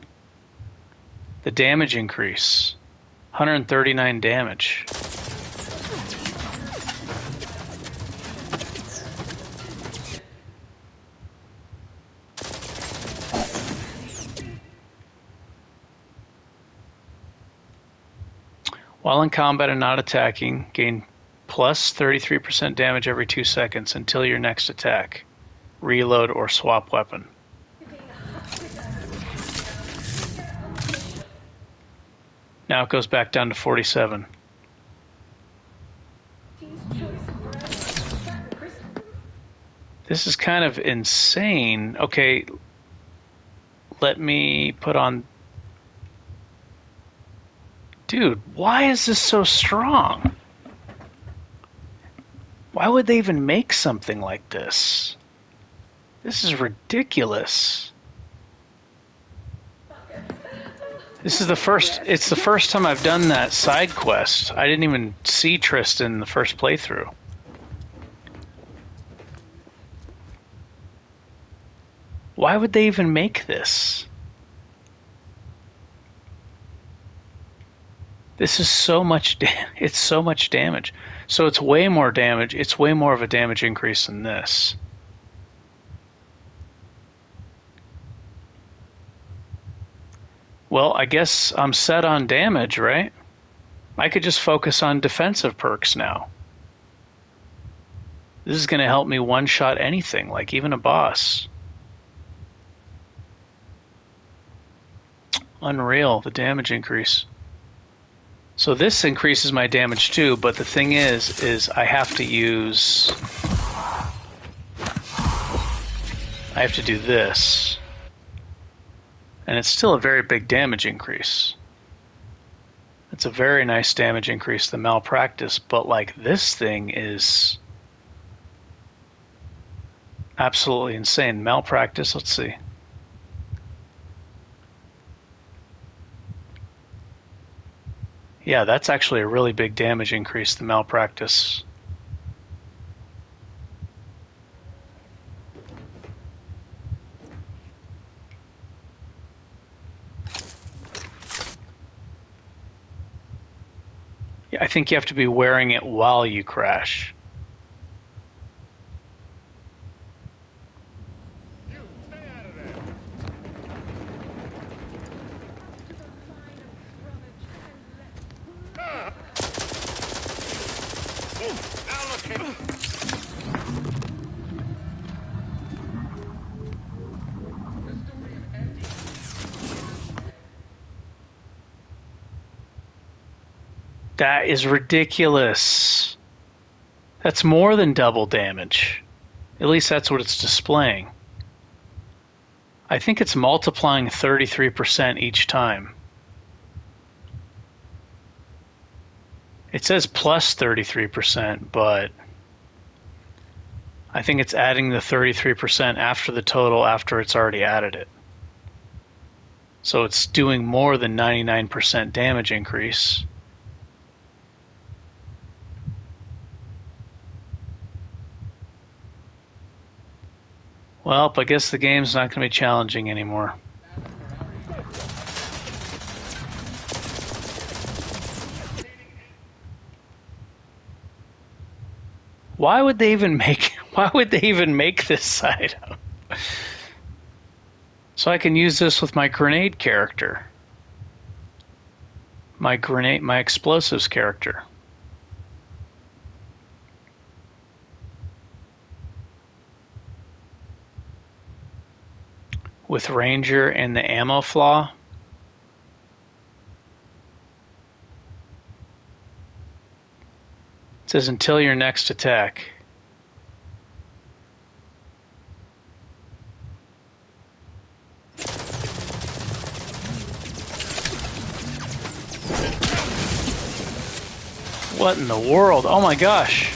Speaker 1: the damage increase. 139 damage. While in combat and not attacking, gain plus 33% damage every 2 seconds until your next attack. Reload or swap weapon. Now it goes back down to 47. This is kind of insane. Okay, let me put on... Dude, why is this so strong? Why would they even make something like this? This is ridiculous. This is it's the first time I've done that side quest. I didn't even see Tristan in the first playthrough. Why would they even make this? This is so much it's so much damage. So it's way more damage. It's way more of a damage increase than this. Well, I guess I'm set on damage, right? I could just focus on defensive perks now. This is going to help me one-shot anything, like even a boss. Unreal, the damage increase. So this increases my damage too, but the thing is I have to use... I have to do this. And it's still a very big damage increase. It's a very nice damage increase, the malpractice, but like this thing is absolutely insane. Malpractice, let's see. Yeah, that's actually a really big damage increase, the malpractice. think you have to be wearing it while you crash. That is ridiculous. That's more than double damage. At least that's what it's displaying. I think it's multiplying 33% each time. It says plus 33%, but I think it's adding the 33% after the total after it's already added it. So it's doing more than 99% damage increase. Well, I guess the game's not going to be challenging anymore. Why would they even make this item? So I can use this with my grenade character. My explosives character. With Ranger and the ammo flaw. It says until your next attack. What in the world? Oh my gosh.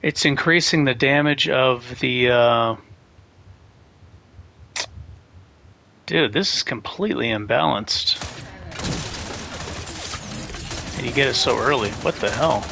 Speaker 1: It's increasing the damage of the... Dude, this is completely imbalanced. And you get it so early. What the hell?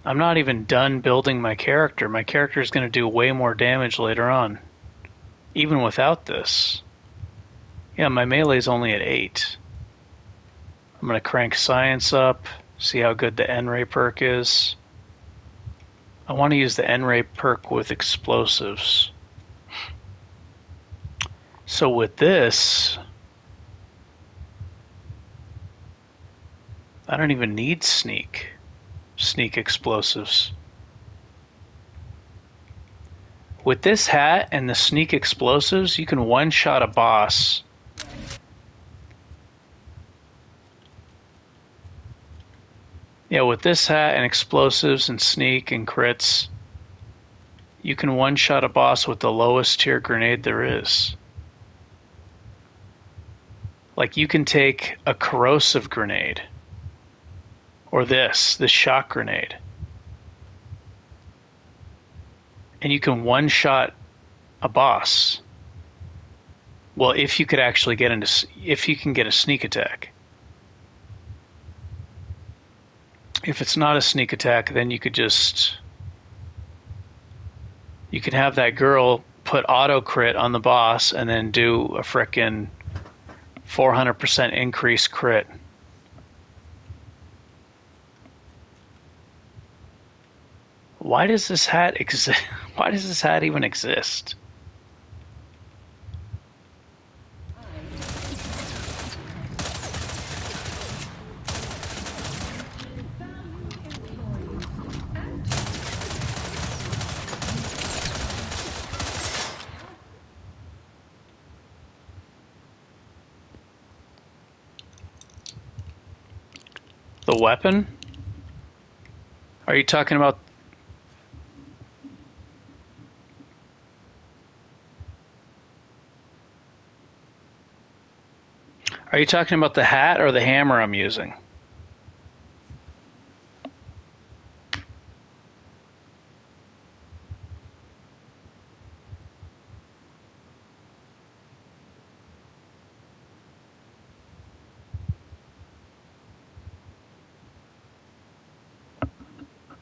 Speaker 1: I'm not even done building my character. My character is going to do way more damage later on. Even without this. Yeah, my melee is only at 8. I'm going to crank science up. See how good the N-ray perk is. I want to use the N-ray perk with explosives. So with this... I don't even need sneak explosives. With this hat and the sneak explosives, you can one-shot a boss. Yeah, with this hat and explosives and sneak and crits, you can one-shot a boss with the lowest tier grenade there is. Like, you can take a corrosive grenade. Or this shock grenade. And you can one-shot a boss. Well, if you could actually if you can get a sneak attack. If it's not a sneak attack, then you could have that girl put auto crit on the boss and then do a frickin' 400% increase crit. Why does this hat exist? Why does this hat even exist? The weapon? Are you talking about... Are you talking about the hat or the hammer I'm using?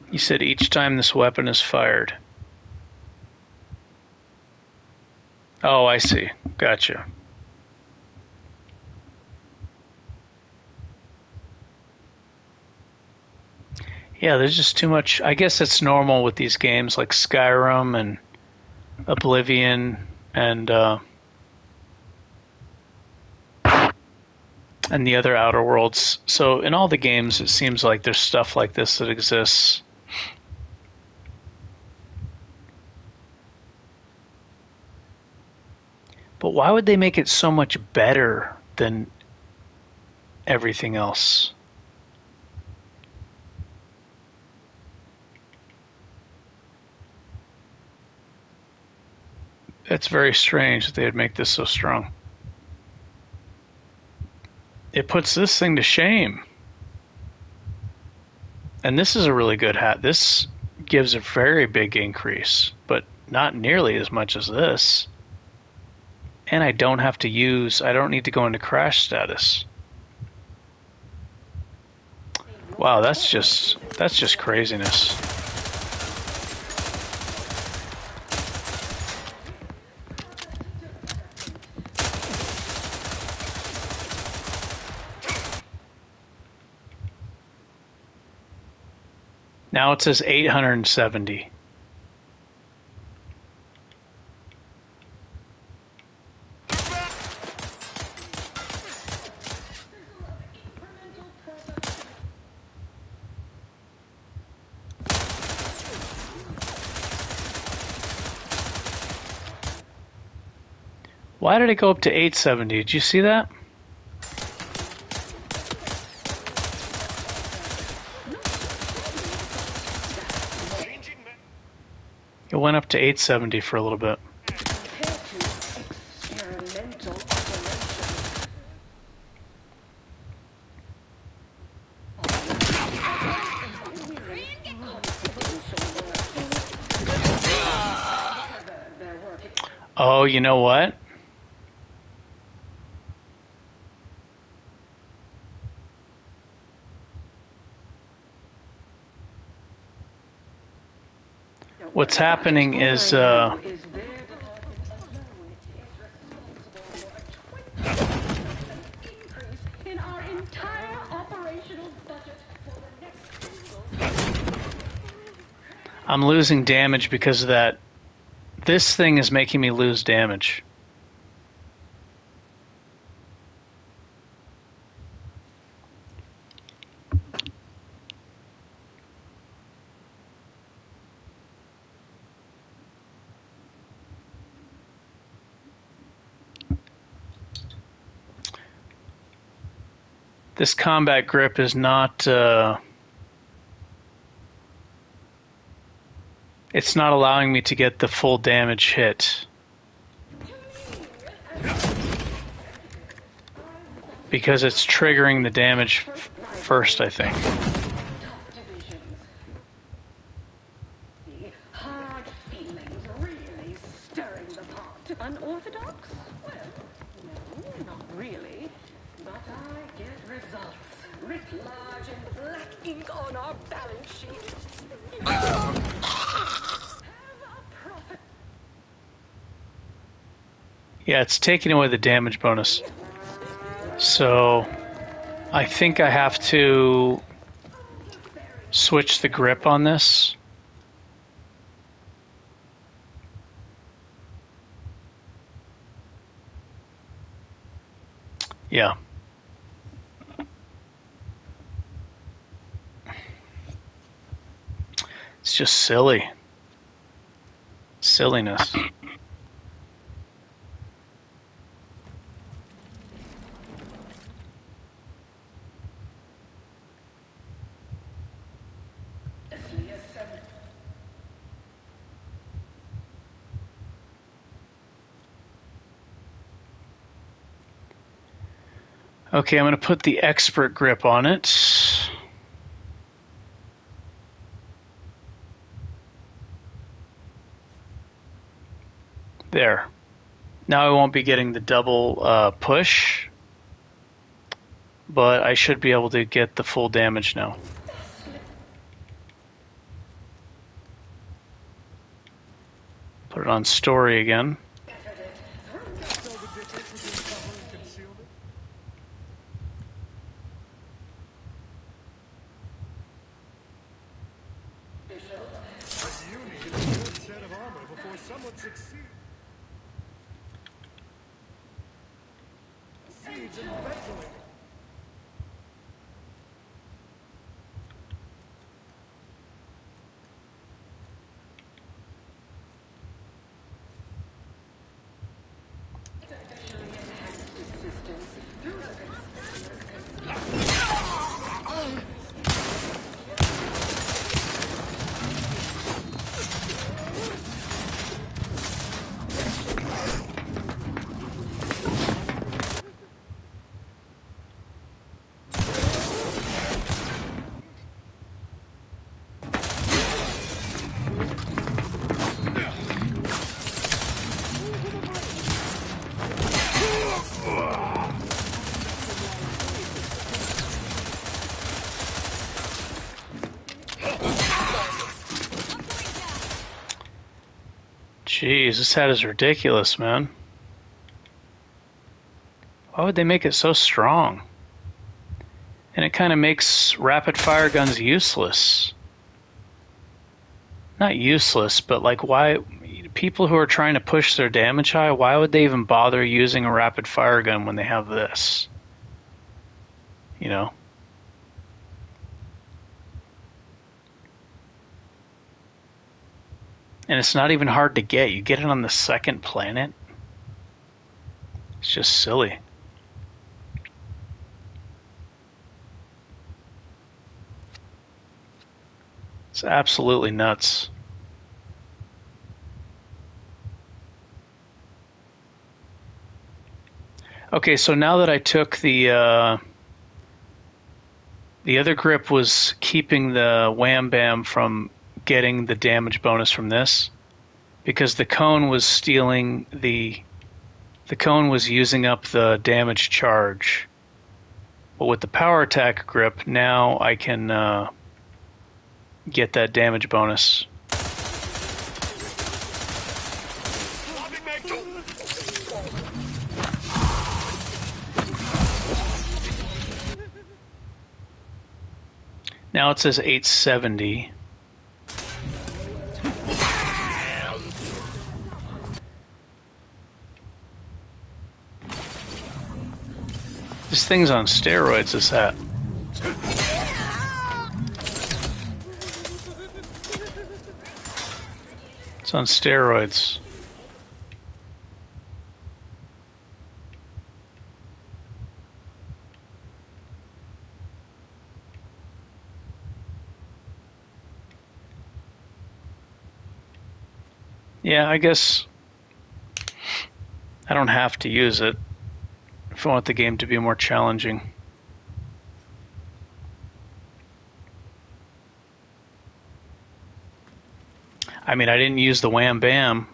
Speaker 1: You said each time this weapon is fired. Oh, I see. Gotcha. Yeah, there's just too much. I guess it's normal with these games like Skyrim and Oblivion and the other Outer Worlds. So in all the games, it seems like there's stuff like this that exists. But why would they make it so much better than everything else? It's very strange that they would make this so strong. It puts this thing to shame. And this is a really good hat. This gives a very big increase, but not nearly as much as this. And I don't need to go into crash status. Wow, that's just craziness. Now it says 870. Why did it go up to 870? Did you see that? It went up to 870 for a little bit. Oh, you know what? What's happening is I'm losing damage because of that. This thing is making me lose damage. This combat grip is not... it's not allowing me to get the full damage hit. Because it's triggering the damage first, I think.
Speaker 11: Hard feelings really stirring the pot. Unorthodox? Well, no, not really. But I get results. Writ large in black ink on our balance sheet.
Speaker 1: Yeah, it's taking away the damage bonus. So I think I have to switch the grip on this. Yeah. It's just silly. Silliness. Okay, I'm going to put the expert grip on it. There. Now I won't be getting the double push, but I should be able to get the full damage now. Put it on story again. Jeez, this head is ridiculous, man. Why would they make it so strong? And it kind of makes rapid fire guns useless. Not useless, but like why... People who are trying to push their damage high, why would they even bother using a rapid fire gun when they have this? You know? And it's not even hard to get. You get it on the second planet. It's just silly. It's absolutely nuts. Okay, so now that I took the other grip was keeping the Wham Bam from getting the damage bonus from this, because the cone was stealing the cone was using up the damage charge. But with the power attack grip, now I can get that damage bonus. Now it says 870. This thing's on steroids, this hat. It's on steroids. Yeah, I guess I don't have to use it if I want the game to be more challenging. I mean, I didn't use the Wham Bam.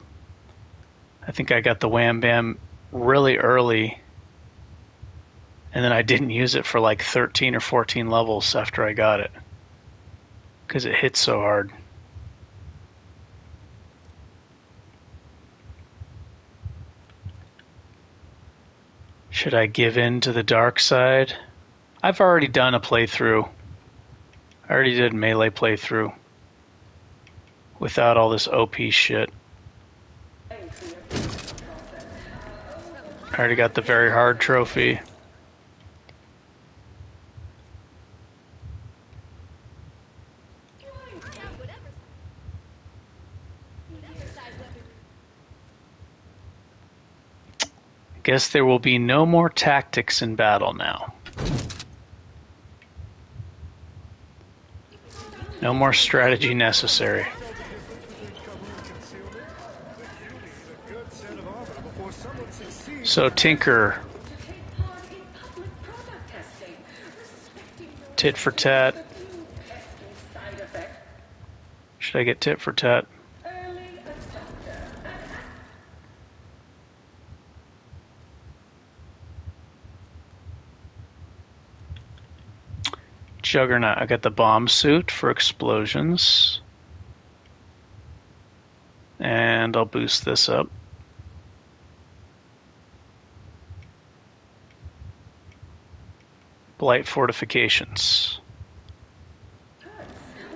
Speaker 1: I think I got the Wham Bam really early, and then I didn't use it for like 13 or 14 levels after I got it, because it hits so hard. Should I give in to the dark side? I've already done a playthrough. I already did melee playthrough without all this OP shit. I already got the very hard trophy. Guess there will be no more tactics in battle now. No more strategy necessary. So, Tinker, Tit for tat. Should I get tit for tat? Juggernaut. I got the bomb suit for explosions. And I'll boost this up. Blight fortifications.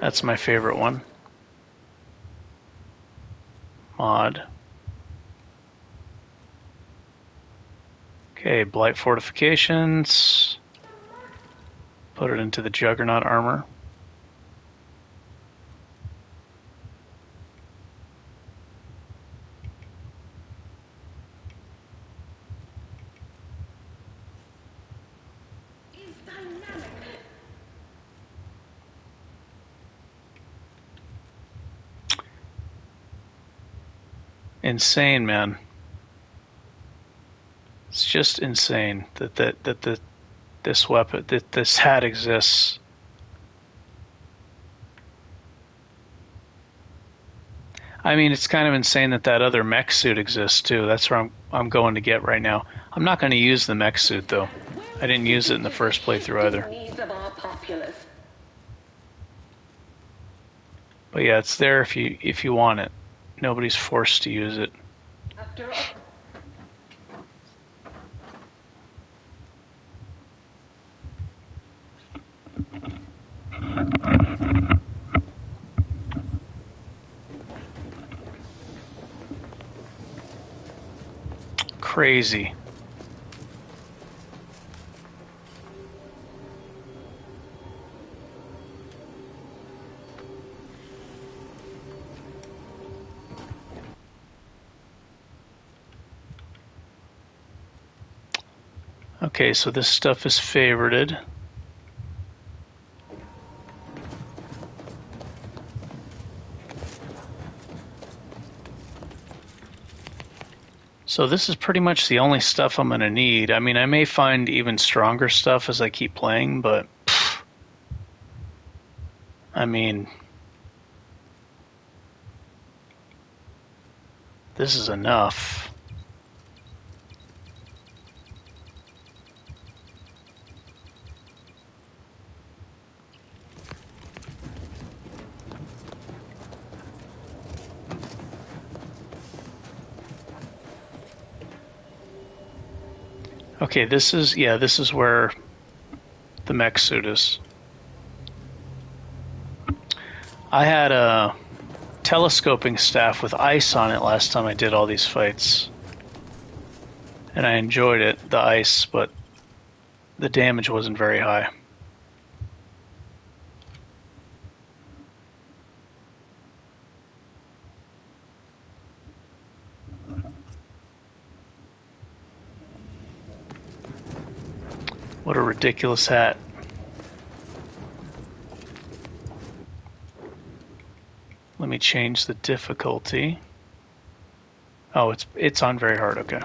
Speaker 1: That's my favorite one. Mod. Okay, Blight fortifications. Put it into the Juggernaut armor. Insane, man. It's just insane that this weapon, that this hat exists. I mean, it's kind of insane that that other mech suit exists too. That's where I'm going to get right now. I'm not going to use the mech suit though. I didn't use it in the first playthrough either. But yeah, it's there if you want it. Nobody's forced to use it. Crazy. Okay, so this stuff is favorited. So this is pretty much the only stuff I'm going to need. I mean, I may find even stronger stuff as I keep playing, but I mean, this is enough. Okay, this is where the mech suit is. I had a telescoping staff with ice on it last time I did all these fights. And I enjoyed it, the ice, but the damage wasn't very high. What a ridiculous hat. Let me change the difficulty. Oh, it's on very hard, okay.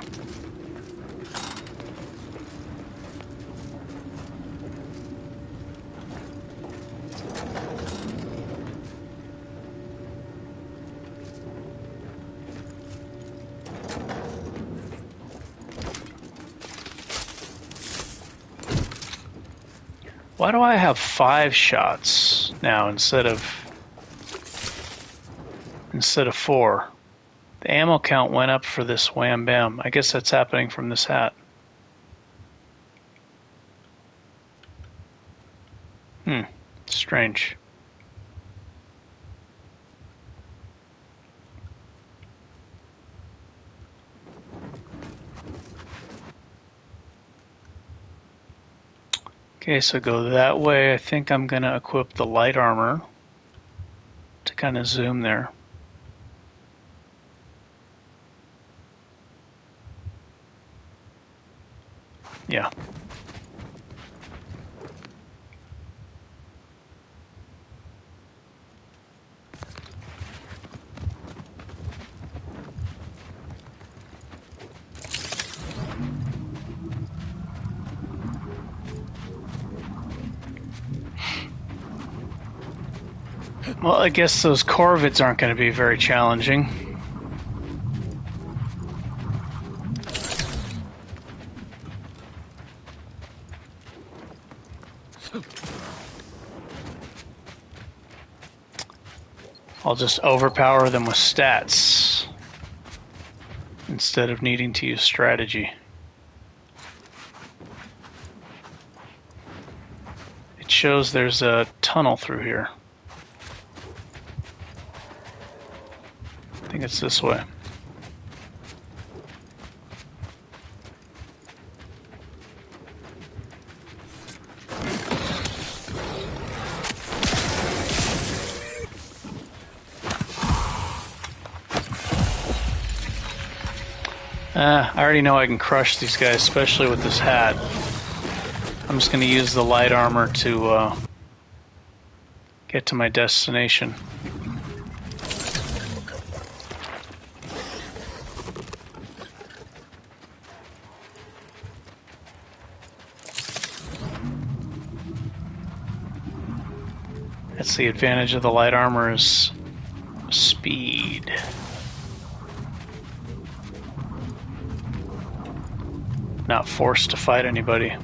Speaker 1: Why do I have 5 shots now instead of 4? The ammo count went up for this wham bam. I guess that's happening from this hat. Strange. Okay, so go that way. I think I'm going to equip the light armor to kind of zoom there. Yeah. Well, I guess those corvids aren't going to be very challenging. I'll just overpower them with stats instead of needing to use strategy. It shows there's a tunnel through here. I think it's this way. I already know I can crush these guys, especially with this hat. I'm just going to use the light armor to get to my destination. That's the advantage of the light armor is speed. Not forced to fight anybody.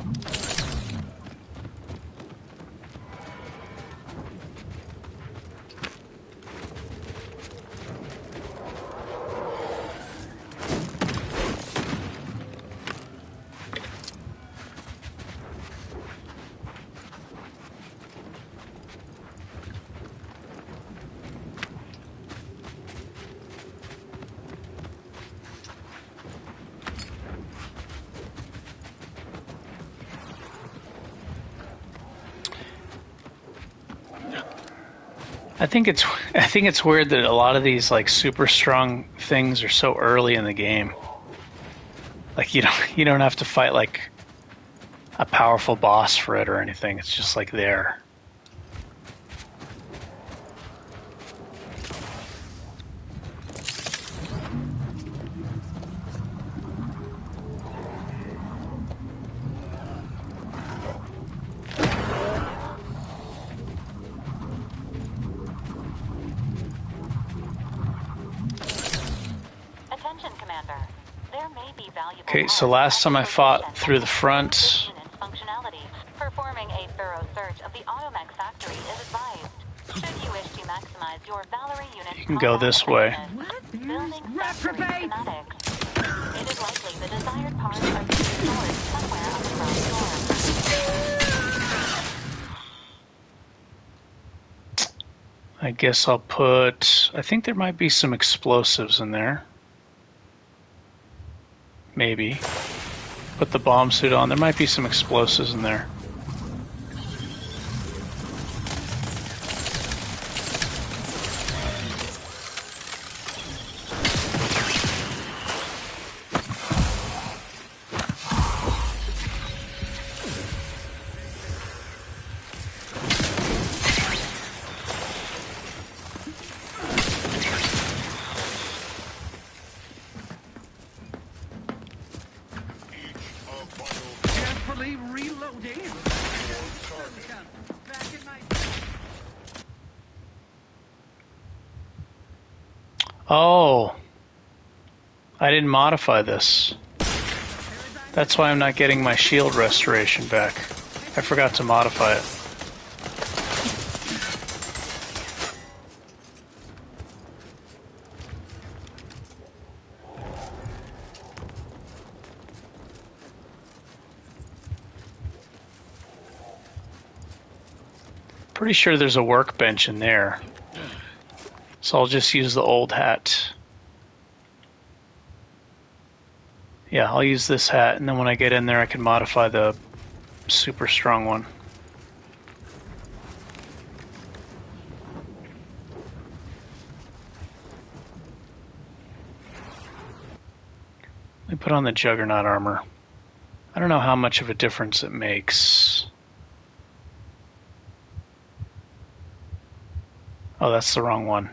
Speaker 1: I think it's weird that a lot of these like super strong things are so early in the game. Like you don't have to fight like a powerful boss for it or anything. It's just like there. Okay, so last time I fought through the front.
Speaker 21: Performing a thorough search of the Automech factory is advised. Should you wish to maximize your Valkyrie unit,
Speaker 1: You can go this way.
Speaker 21: building factory schematics. It is likely the desired parts are being stored somewhere on the ground floor.
Speaker 1: I guess I'll put... I think there might be some explosives in there. Maybe. Put the bomb suit on. There might be some explosives in there. Oh, I didn't modify this. That's why I'm not getting my shield restoration back. I forgot to modify it. Pretty sure there's a workbench in there. So I'll just use the old hat. Yeah, I'll use this hat, and then when I get in there I can modify the super strong one. Let me put on the Juggernaut armor. I don't know how much of a difference it makes. Oh, that's the wrong one.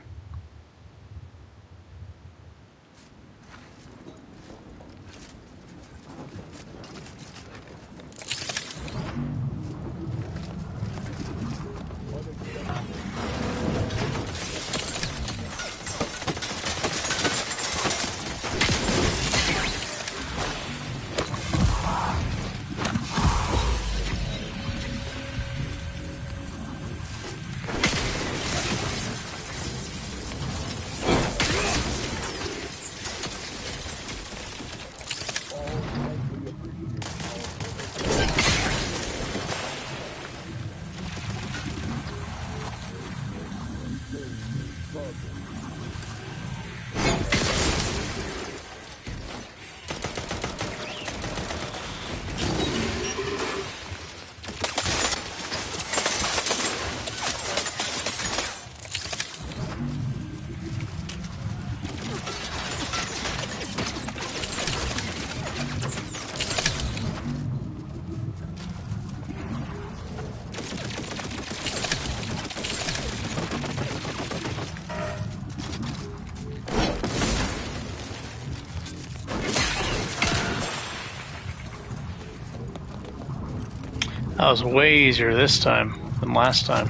Speaker 1: That was way easier this time than last time.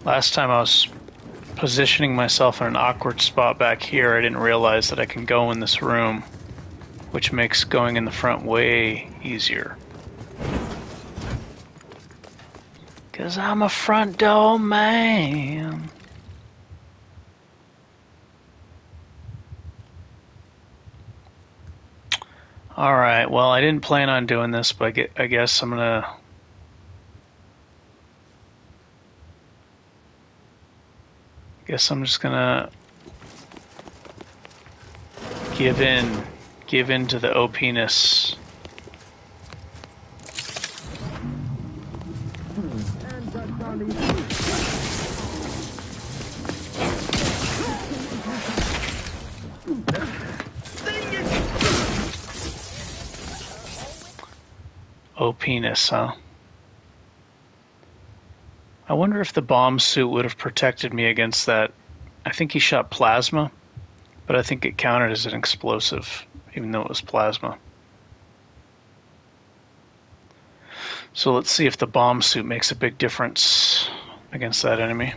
Speaker 1: Last time I was positioning myself in an awkward spot back here. I didn't realize that I can go in this room, which makes going in the front way easier. 'Cause I'm a front door man. Alright, well, I didn't plan on doing this, but I guess I'm gonna... Guess I'm just gonna give in to the OP-ness. OP-ness, huh? I wonder if the bomb suit would have protected me against that. I think he shot plasma, but I think it counted as an explosive, even though it was plasma. So let's see if the bomb suit makes a big difference against that enemy.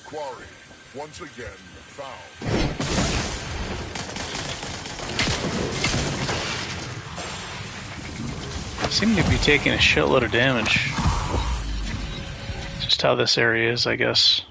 Speaker 14: Quarry, once again found.
Speaker 1: Seem to be taking a shitload of damage. Just how this area is, I guess.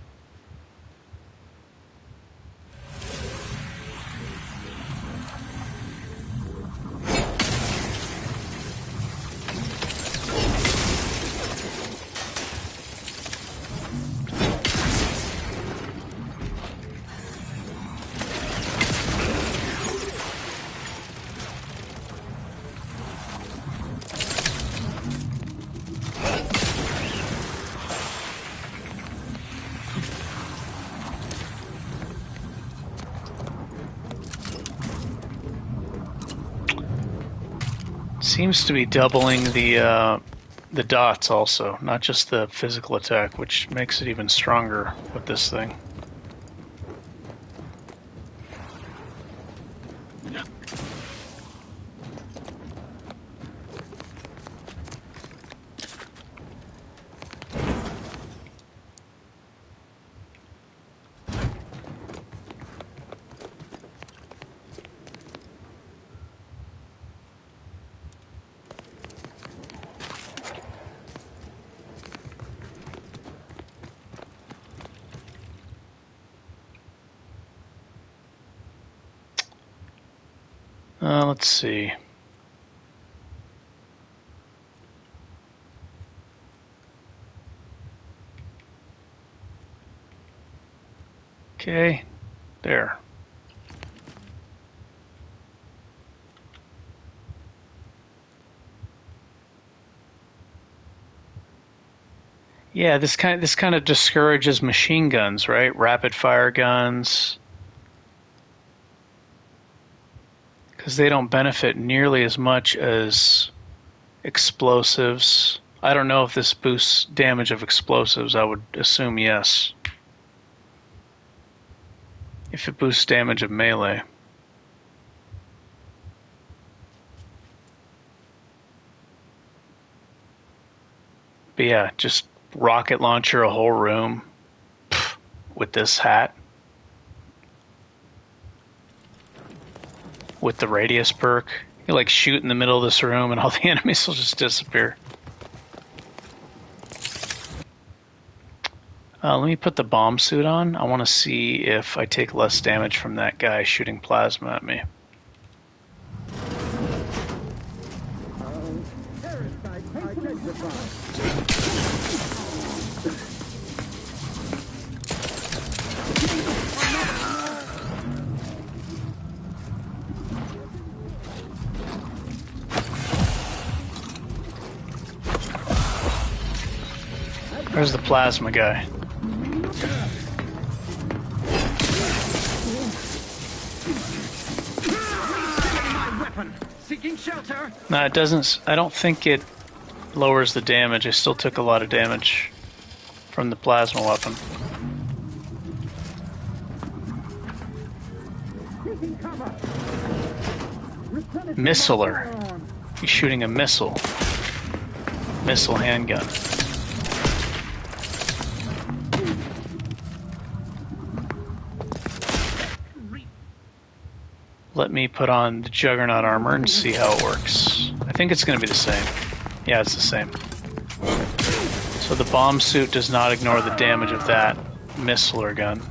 Speaker 1: Seems to be doubling the dots also, not just the physical attack, which makes it even stronger with this thing. Let's see. Okay, there. Yeah, this kind of discourages machine guns, right? Rapid fire guns. Because they don't benefit nearly as much as explosives. I don't know if this boosts damage of explosives. I would assume yes. If it boosts damage of melee. But yeah, just rocket launcher a whole room with this hat. With the radius perk. You like shoot in the middle of this room and all the enemies will just disappear. Let me put the bomb suit on. I want to see if I take less damage from that guy shooting plasma at me. Where's the plasma guy?
Speaker 18: Seeking shelter.
Speaker 1: No, it doesn't. I don't think it lowers the damage. I still took a lot of damage from the plasma weapon. Missiler. He's shooting a missile. Missile handgun. Let me put on the Juggernaut armor and see how it works. I think it's going to be the same. Yeah, it's the same. So the bomb suit does not ignore the damage of that missiler gun.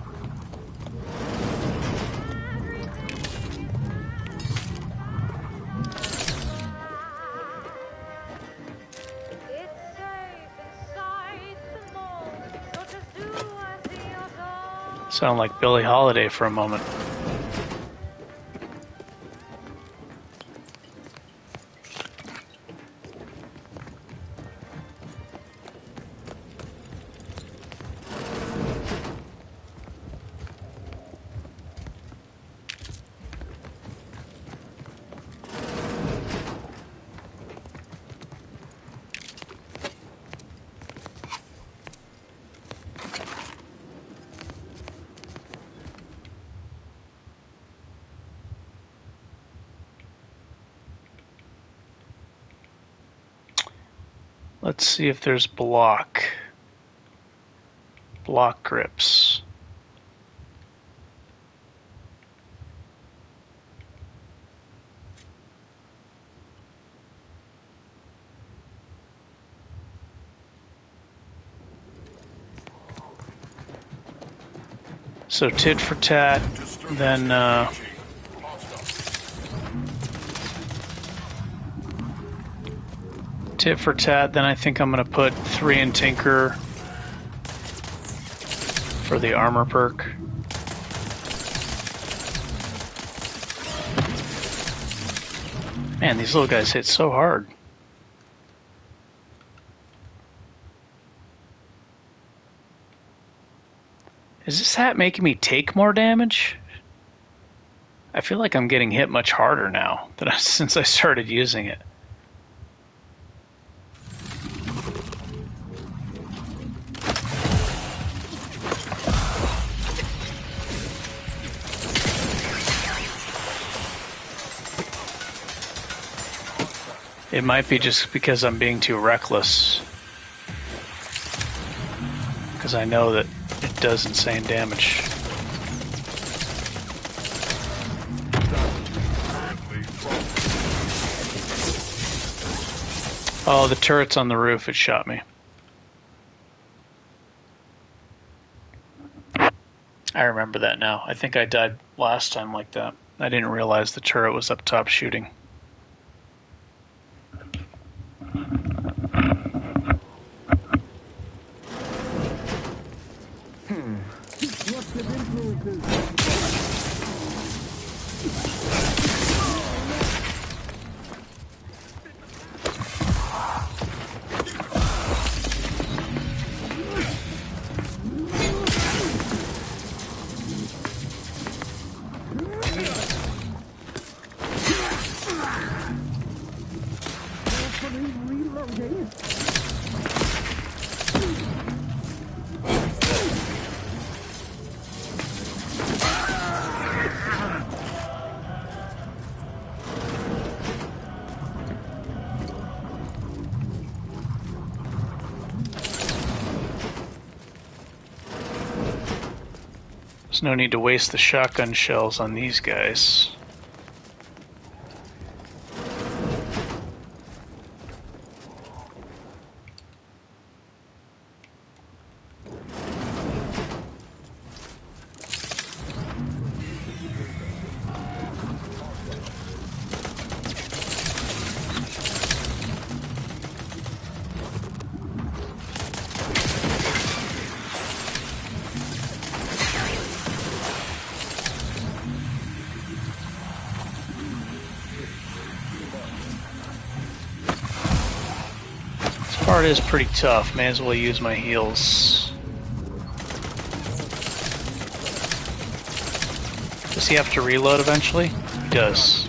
Speaker 1: Sound like Billie Holiday for a moment. Let's see if there's block grips. So tit for tat, then tit for tat, then I think I'm going to put 3 in Tinker for the armor perk. Man, these little guys hit so hard. Is this hat making me take more damage? I feel like I'm getting hit much harder now since I started using it. It might be just because I'm being too reckless. Because I know that it does insane damage. Oh, the turret's on the roof. It shot me. I remember that now. I think I died last time like that. I didn't realize the turret was up top shooting. There's no need to waste the shotgun shells on these guys. part is pretty tough. May as well use my heals. Does he have to reload eventually? He does.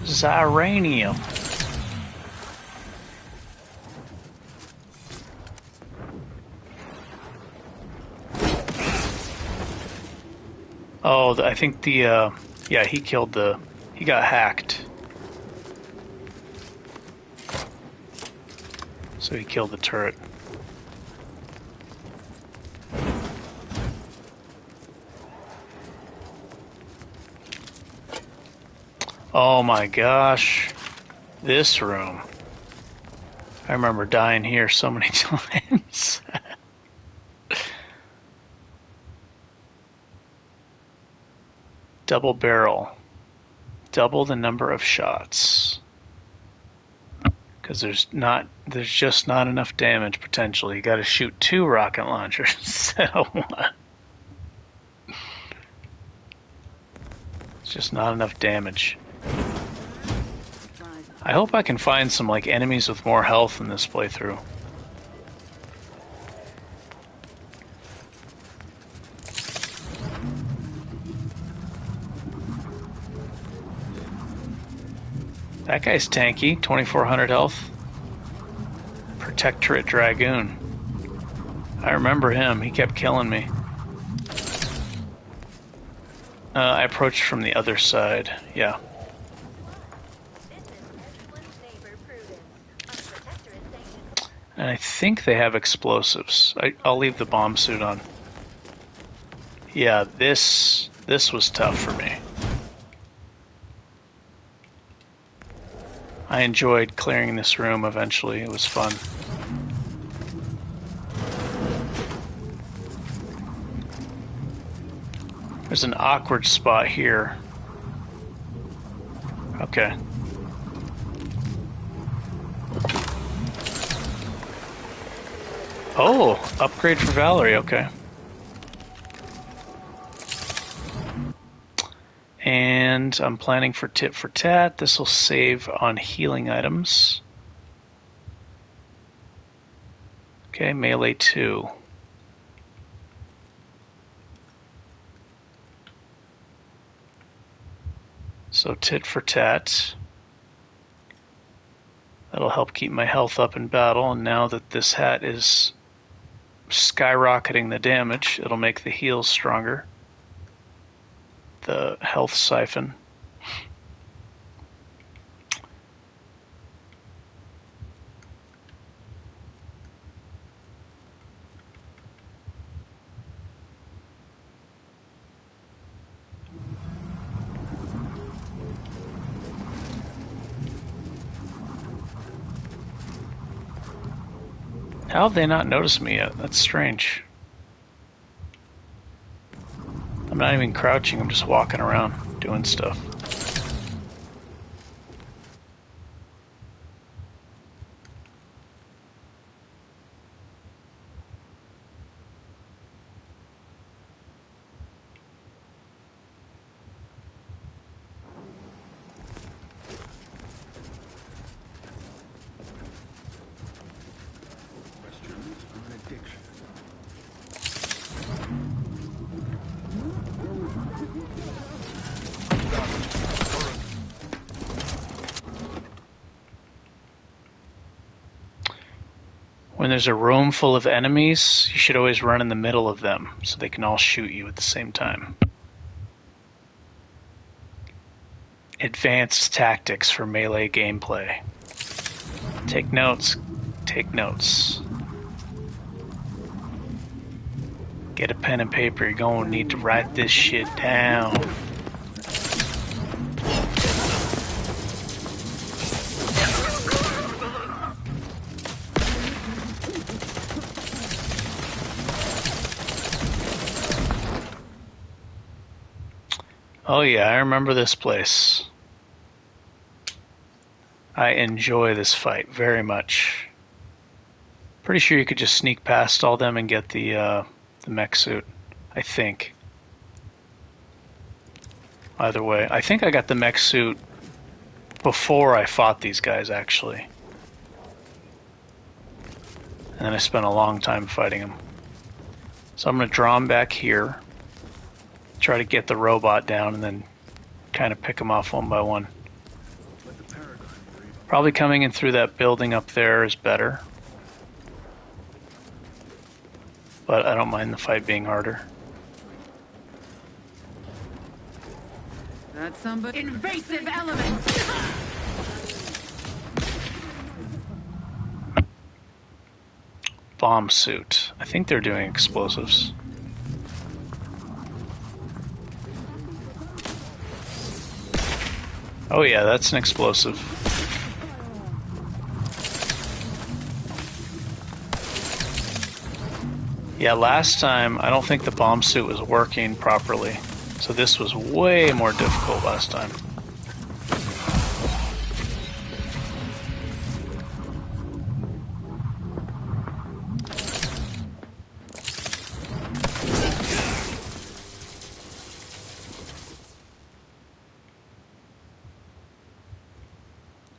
Speaker 1: Ziranium. Oh, I think the, yeah, he killed the, he got hacked. So he killed the turret. Oh my gosh, this room. I remember dying here so many times. Double barrel. Double the number of shots. Because there's just not enough damage potentially. You gotta shoot 2 rocket launchers instead of 1. It's just not enough damage. I hope I can find some like enemies with more health in this playthrough. That guy's tanky, 2400 health. Protectorate Dragoon. I remember him, he kept killing me. I approached from the other side, yeah. And I think they have explosives. I'll leave the bomb suit on. Yeah, this was tough for me. I enjoyed clearing this room eventually. It was fun. There's an awkward spot here. Okay. Oh, upgrade for Valerie, okay. And I'm planning for tit for tat. This will save on healing items. Okay, melee 2. So tit for tat. That'll help keep my health up in battle, and now that this hat is skyrocketing the damage, it'll make the heals stronger. The health siphon. How have they not noticed me yet? That's strange. I'm not even crouching, I'm just walking around doing stuff. When there's a room full of enemies, you should always run in the middle of them so they can all shoot you at the same time. Advanced tactics for melee gameplay. Take notes, take notes. Get a pen and paper. You're going to need to write this shit down. Oh yeah, I remember this place. I enjoy this fight very much. Pretty sure you could just sneak past all them and get the mech suit, I think. Either way, I think I got the mech suit before I fought these guys, actually. And then I spent a long time fighting them. So I'm going to draw them back here. Try to get the robot down and then kind of pick them off one by one. Probably coming in through that building up there is better. But I don't mind the fight being harder.
Speaker 12: That's somebody. Invasive elements!
Speaker 1: Bomb suit. I think they're doing explosives. Oh yeah, that's an explosive. Yeah, last time I don't think the bomb suit was working properly. So this was way more difficult last time.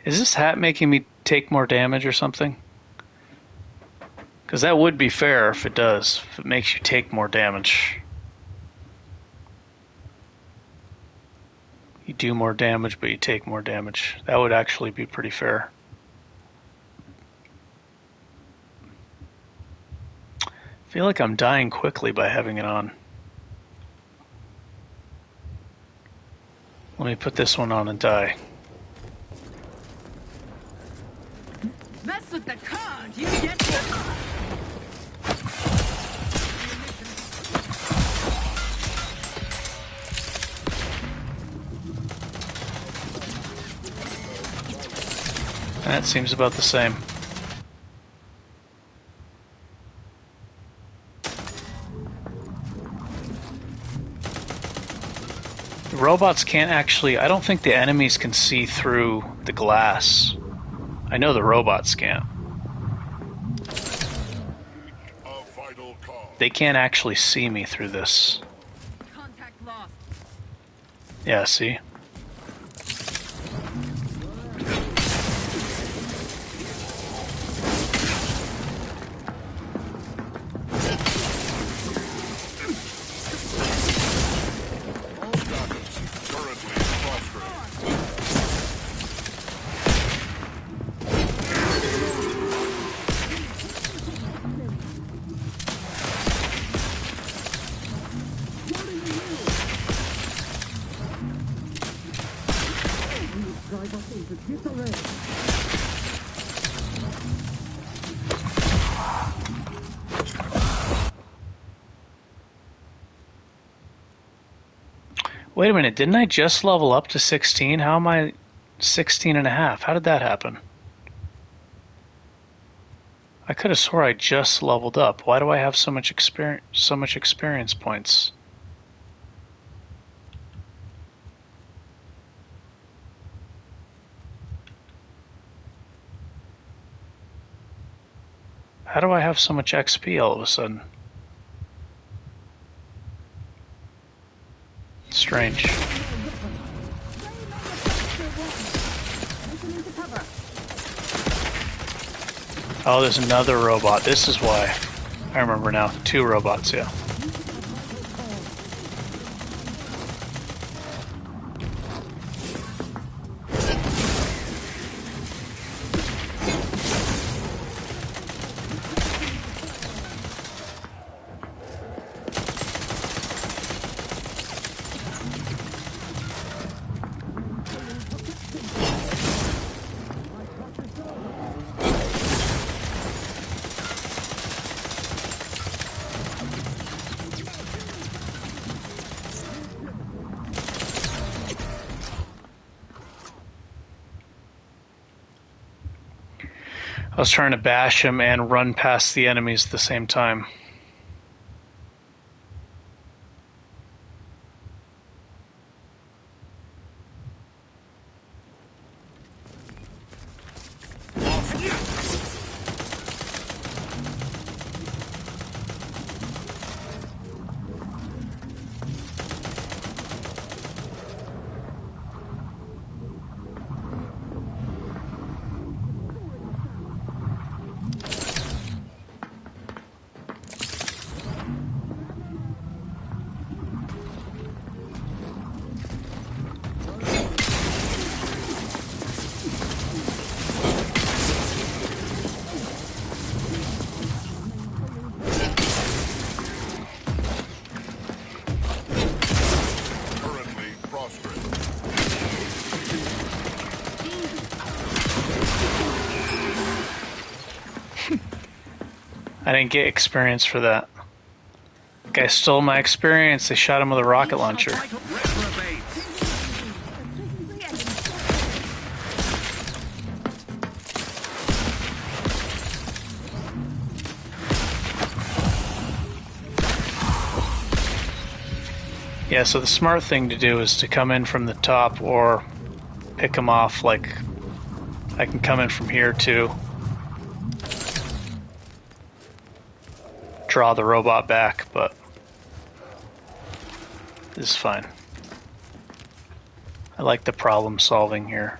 Speaker 1: Is this hat making me take more damage or something? Because that would be fair if it does, if it makes you take more damage. You do more damage, but you take more damage. That would actually be pretty fair. I feel like I'm dying quickly by having it on. Let me put this one on and die.
Speaker 12: Mess with the card, you get the...
Speaker 1: That seems about the same. The robots can't actually... I don't think the enemies can see through the glass. I know the robots can't. They can't actually see me through this.
Speaker 12: Contact lost.
Speaker 1: Yeah, see? Wait a minute, didn't I just level up to 16? How am I 16 and a half? How did that happen? I could have swore I just leveled up. Why do I have so much experience points? How do I have so much XP all of a sudden? Strange. Oh, there's another robot. This is why. I remember now. 2 robots, yeah. I was trying to bash him and run past the enemies at the same time. I didn't get experience for that. Guy stole my experience. They shot him with a rocket launcher. Yeah, so the smart thing to do is to come in from the top or pick them off. Like, I can come in from here too. Draw the robot back, but this is fine. I like the problem solving here.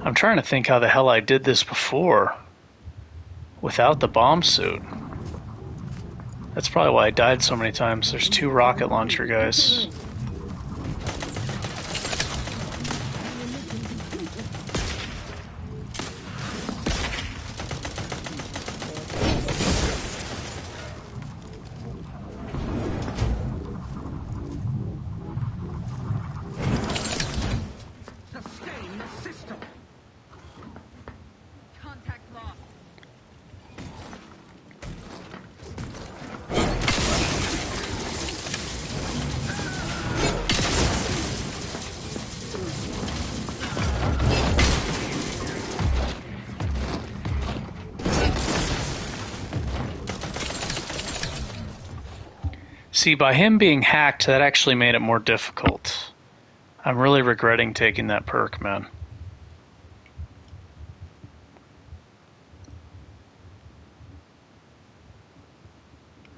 Speaker 1: I'm trying to think how the hell I did this before without the bomb suit. That's probably why I died so many times. There's 2 rocket launcher guys.
Speaker 18: Sustain the system. Contact lost.
Speaker 1: See, by him being hacked, that actually made it more difficult. I'm really regretting taking that perk, man.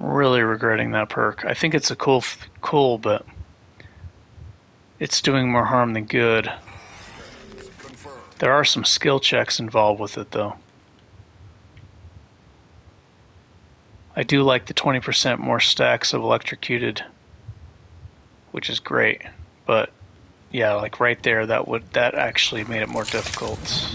Speaker 1: Really regretting that perk. I think it's a cool, but it's doing more harm than good. There are some skill checks involved with it, though. I do like the 20% more stacks of electrocuted, which is great. But yeah, like right there, that actually made it more difficult.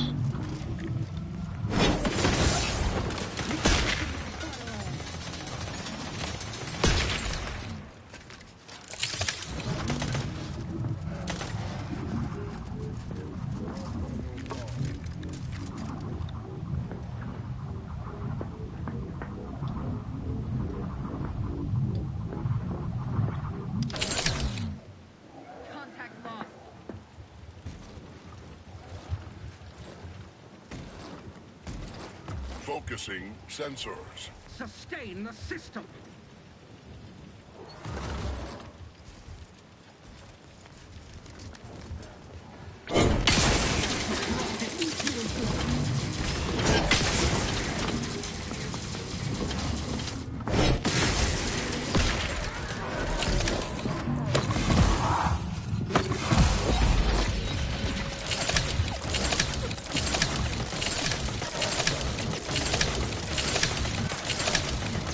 Speaker 14: Focusing sensors.
Speaker 18: Sustain the system.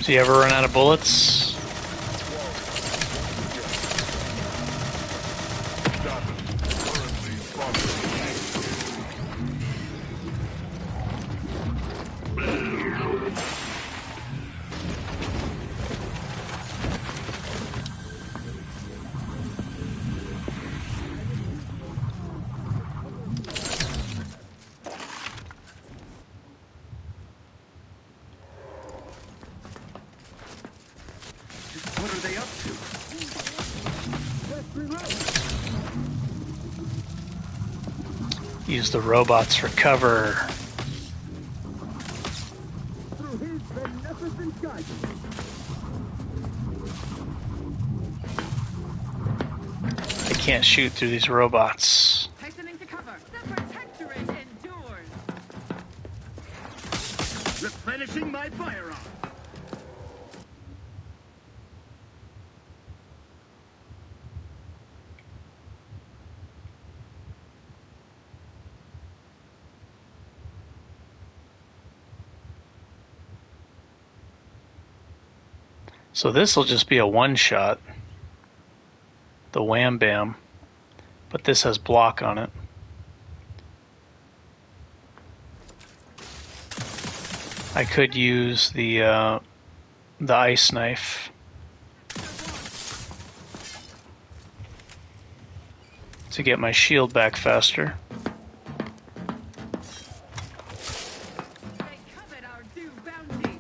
Speaker 1: Do you ever run out of bullets?
Speaker 18: What are they up to?
Speaker 1: Use the robots for cover.
Speaker 3: Through his beneficent guidance.
Speaker 1: I can't shoot through these robots.
Speaker 18: Hastening to cover. The protectorate endures.
Speaker 3: Replenishing my firearm.
Speaker 1: So this will just be a one-shot. The Wham Bam. But this has block on it. I could use the ice knife to get my shield back faster.
Speaker 18: They covet our due bounty.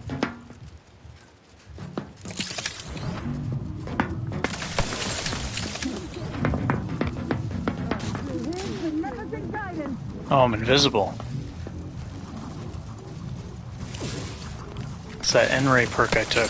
Speaker 18: Beneficent guidance.
Speaker 1: Oh, I'm invisible. It's that N-Ray perk I took.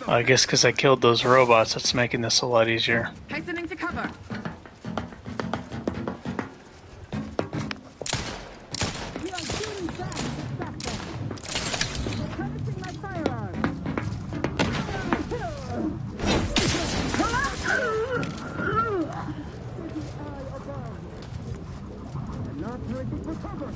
Speaker 1: I guess because I killed those robots, that's making this a lot easier.
Speaker 18: Hastening to cover. We are shooting back to stop them. Replenishing my firearms.
Speaker 3: I'm not ready for cover.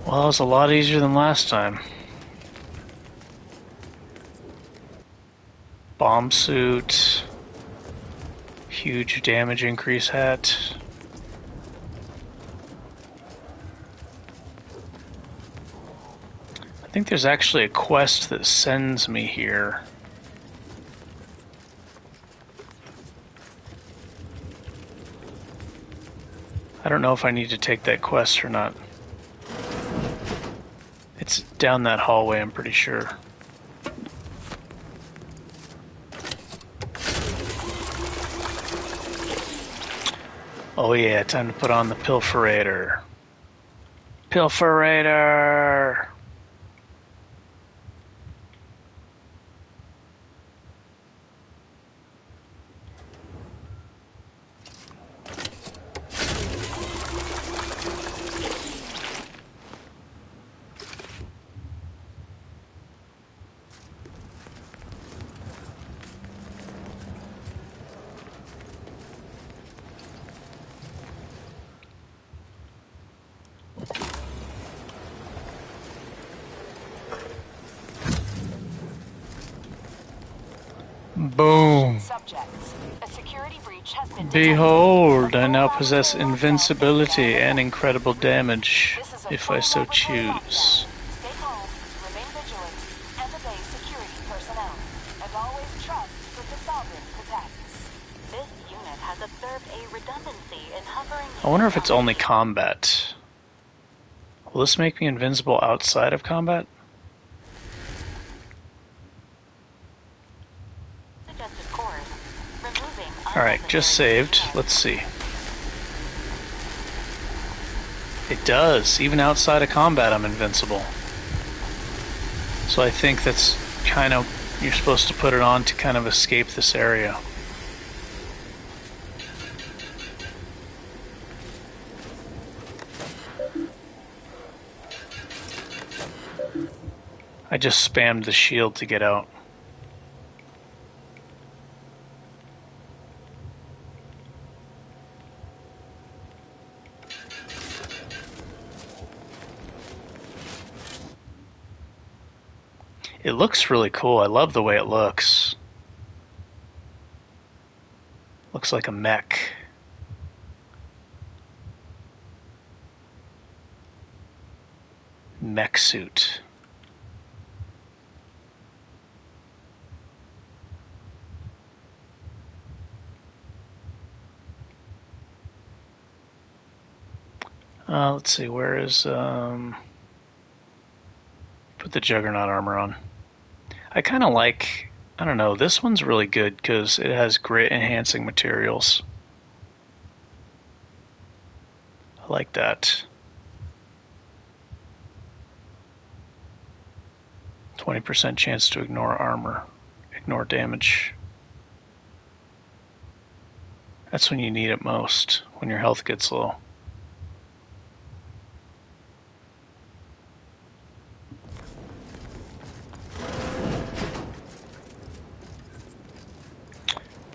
Speaker 1: Well, it was a lot easier than last time. Bomb suit. Huge damage increase hat. I think there's actually a quest that sends me here. I don't know if I need to take that quest or not. It's down that hallway, I'm pretty sure. Oh yeah, time to put on the Pilferator. Pilferator! Boom. Behold, I now possess invincibility and incredible damage, if I so choose.
Speaker 21: has observed a redundancy in hovering.
Speaker 1: I wonder if it's only combat. Will this make me invincible outside of combat?
Speaker 21: Suggested course. Removing.
Speaker 1: Alright, just saved. Let's see. It does. Even outside of combat, I'm invincible. So I think that's kind of... You're supposed to put it on to kind of escape this area. I just spammed the shield to get out. It looks really cool. I love the way it looks. Looks like a mech. Mech suit. Let's see, where is, put the Juggernaut armor on. I kind of like, I don't know, this one's really good because it has grit enhancing materials. I like that. 20% chance to ignore armor, ignore damage. That's when you need it most, when your health gets low.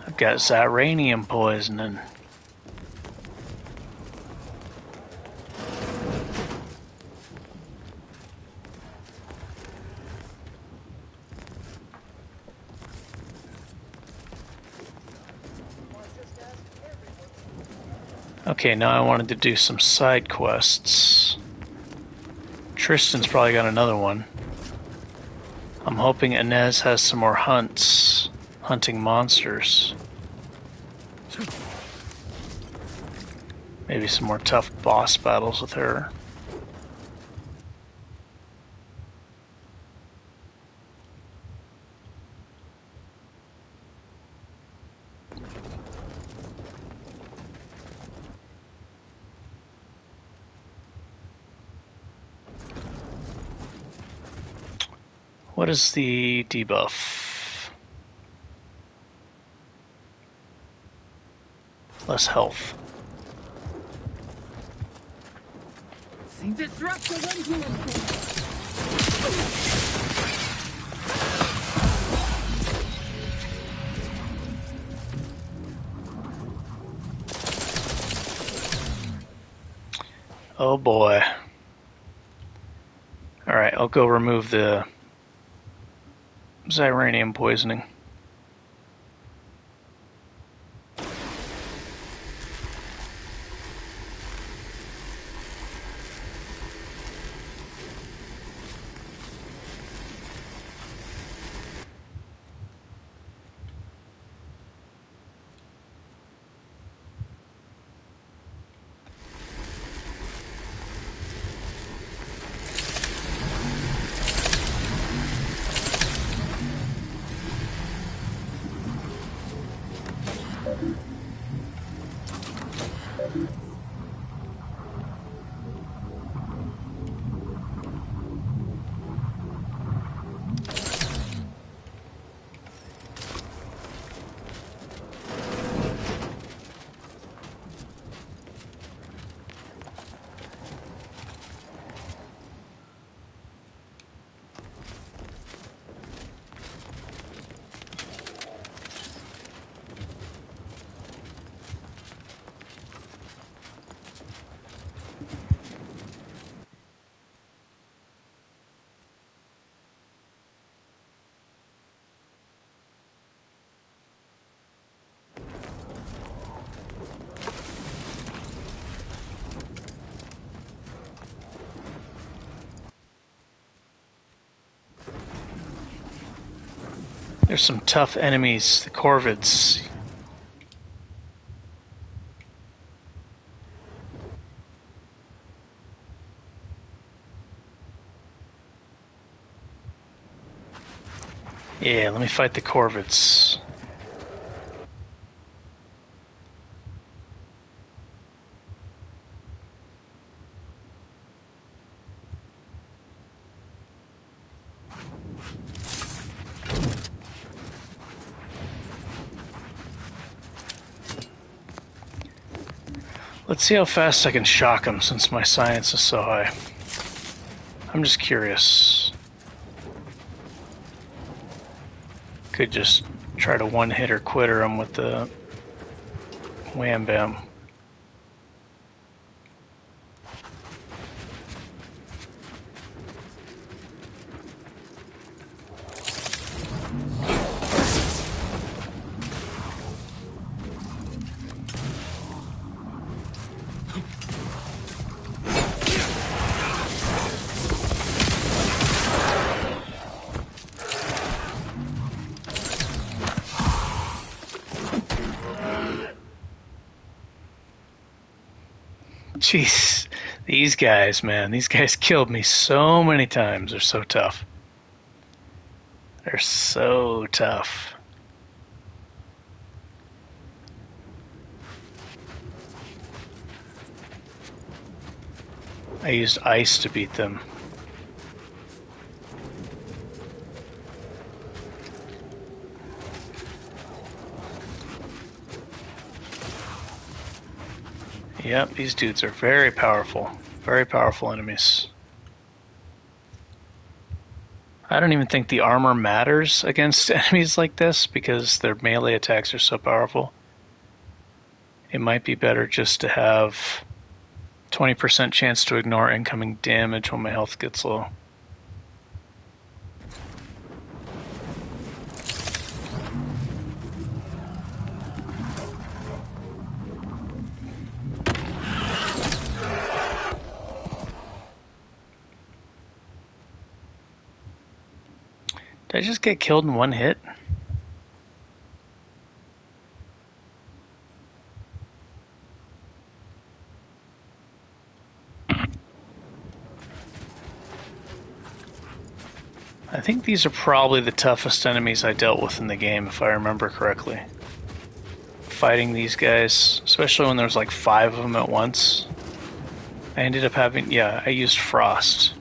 Speaker 1: I've got Zyranium poisoning. Okay, now I wanted to do some side quests. Tristan's probably got another one. I'm hoping Inez has some more hunts, hunting monsters. Maybe some more tough boss battles with her. What is the debuff? Less health.
Speaker 18: Disruptive influences.
Speaker 1: Oh boy. Alright, I'll go remove the Zyranium poisoning. There's some tough enemies, the Corvids. Yeah, let me fight the Corvids. Let's see how fast I can shock him since my science is so high. I'm just curious. Could just try to one-hitter quitter him with the Wham Bam. Jeez, these guys, man, these guys killed me so many times. They're so tough. They're so tough. I used ice to beat them. Yep, these dudes are very powerful enemies. I don't even think the armor matters against enemies like this because their melee attacks are so powerful. It might be better just to have 20% chance to ignore incoming damage when my health gets low. Did I just get killed in one hit? I think these are probably the toughest enemies I dealt with in the game, if I remember correctly. Fighting these guys, especially when there's like 5 of them at once. I ended up having, I used Frost.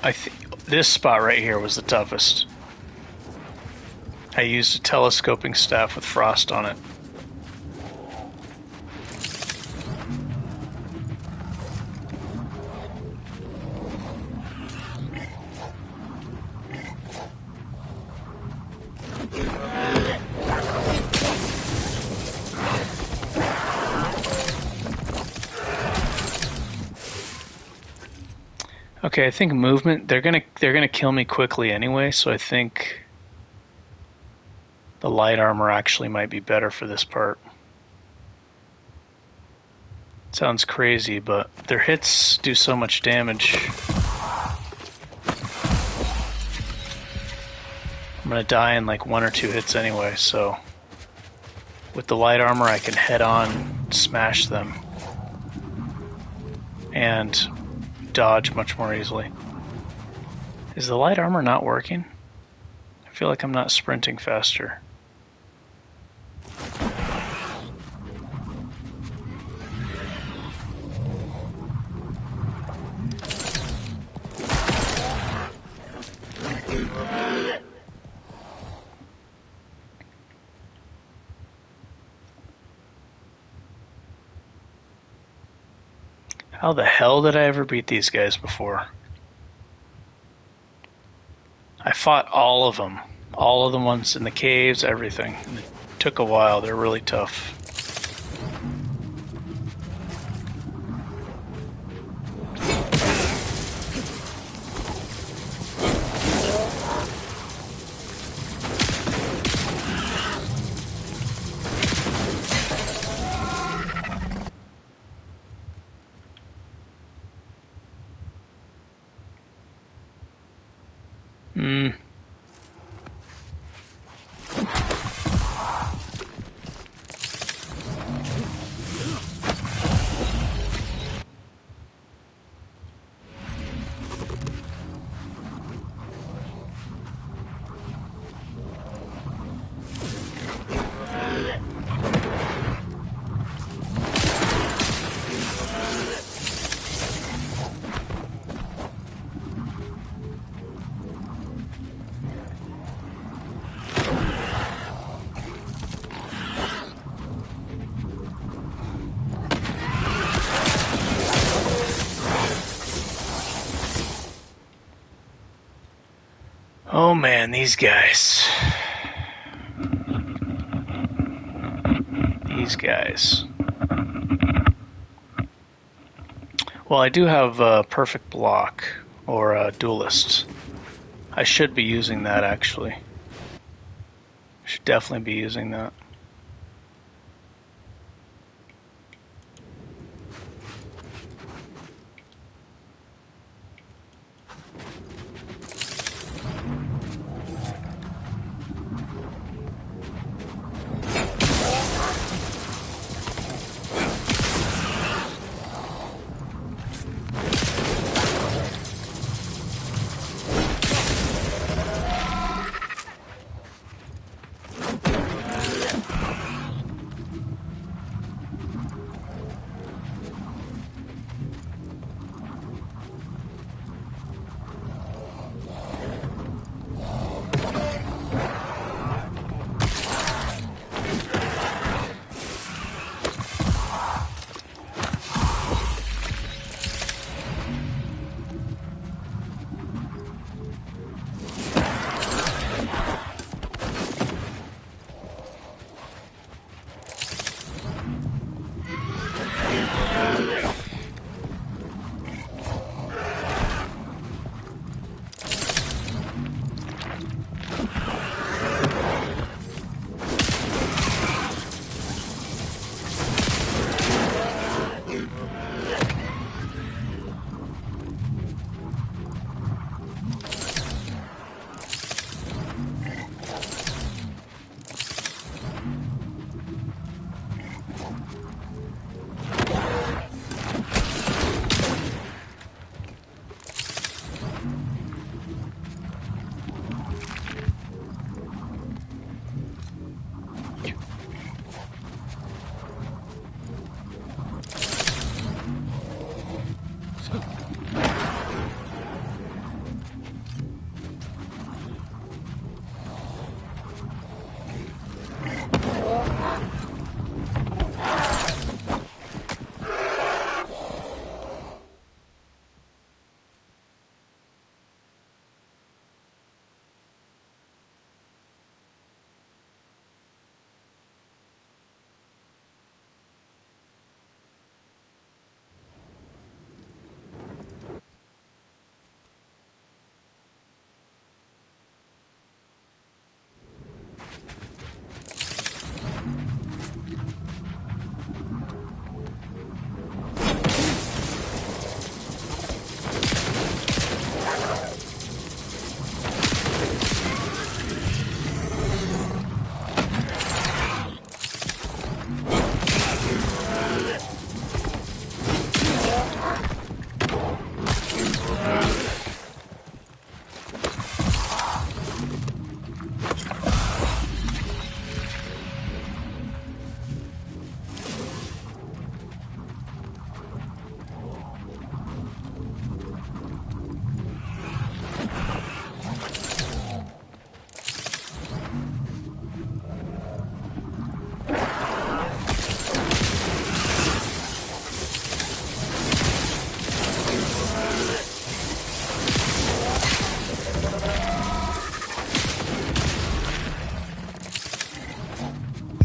Speaker 1: I think this spot right here was the toughest. I used a telescoping staff with Frost on it. Okay, I think movement, they're gonna kill me quickly anyway, so I think the light armor actually might be better for this part. Sounds crazy, but their hits do so much damage. I'm gonna die in like 1 or 2 hits anyway, so with the light armor I can head on smash them and dodge much more easily. Is the light armor not working? I feel like I'm not sprinting faster. How the hell did I ever beat these guys before? I fought all of them. All of the ones in the caves, everything. And it took a while. They're really tough. man, these guys. These guys. Well, I do have a perfect block, or a duelist. I should be using that, actually. I should definitely be using that.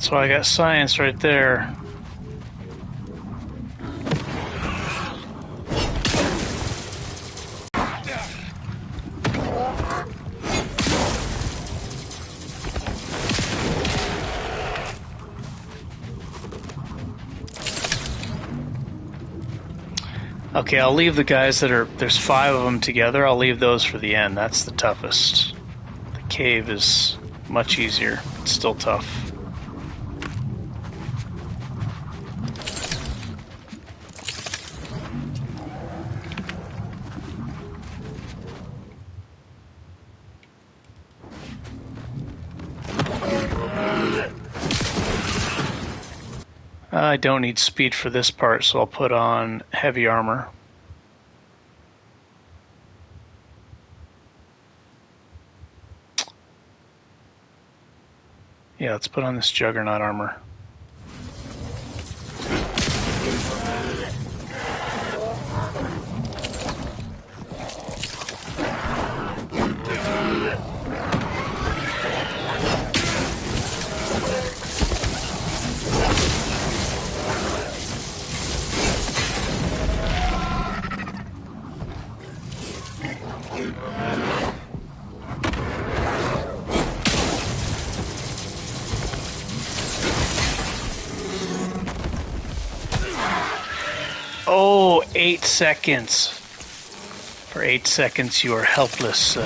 Speaker 1: So I got science right there. Okay, I'll leave the guys that are... There's 5 of them together. I'll leave those for the end. That's the toughest. The cave is much easier. It's still tough. I don't need speed for this part, so I'll put on heavy armor. Yeah, let's put on this Juggernaut armor. Oh, 8 seconds. For 8 seconds, you are helpless.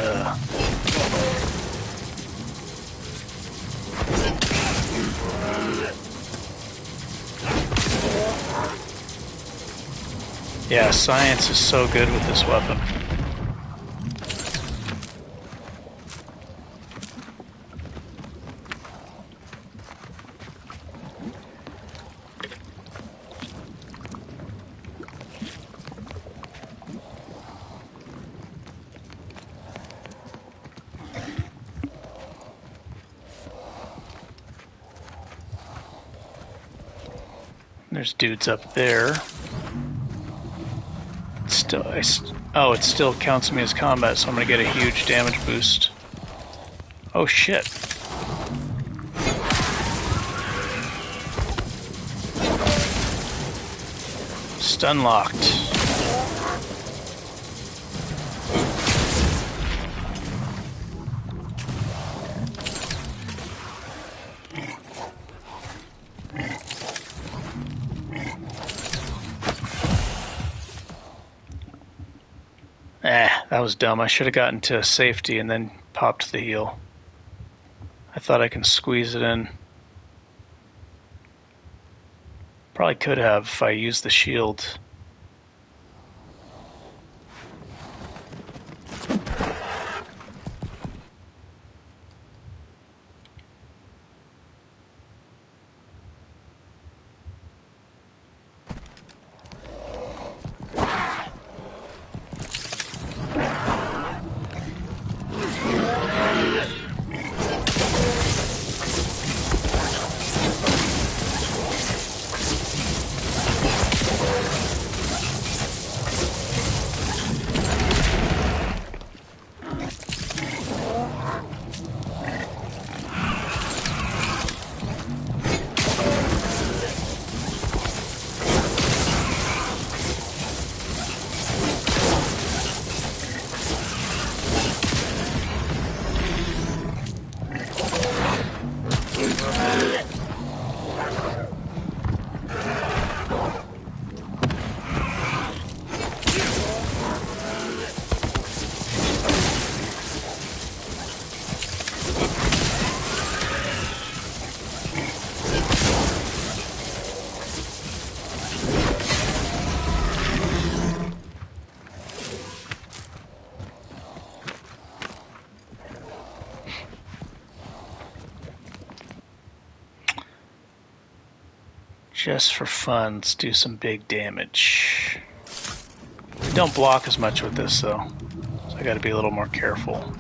Speaker 1: Yeah, science is so good with this weapon. There's dudes up there. Oh, it still counts me as combat, so I'm gonna get a huge damage boost. Oh shit. Stun locked. That was dumb. I should have gotten to safety and then popped the heal. I thought I can squeeze it in. Probably could have if I used the shield. Just for fun, let's do some big damage. We don't block as much with this though, so I gotta be a little more careful.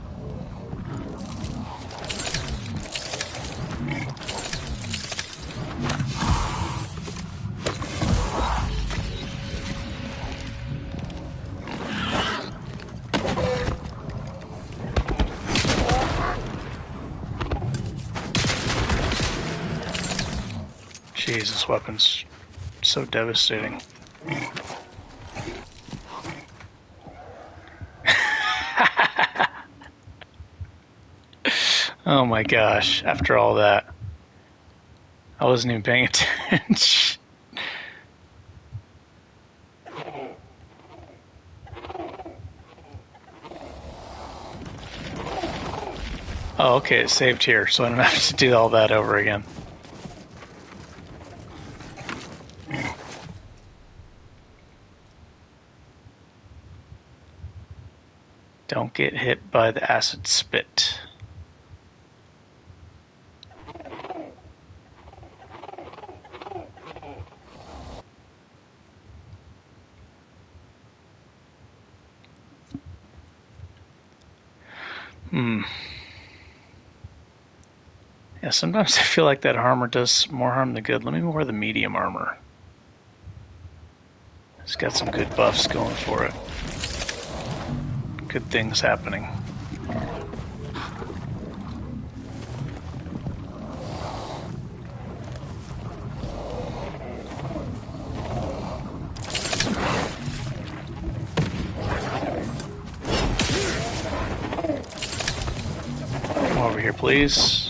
Speaker 1: Jeez, this weapon's so devastating. Oh my gosh, after all that, I wasn't even paying attention. Oh, okay, it saved here, so I don't have to do all that over again. Don't get hit by the acid spit. Yeah, sometimes I feel like that armor does more harm than good. Let me wear the medium armor. It's got some good buffs going for it. Good things happening. Come over here, please.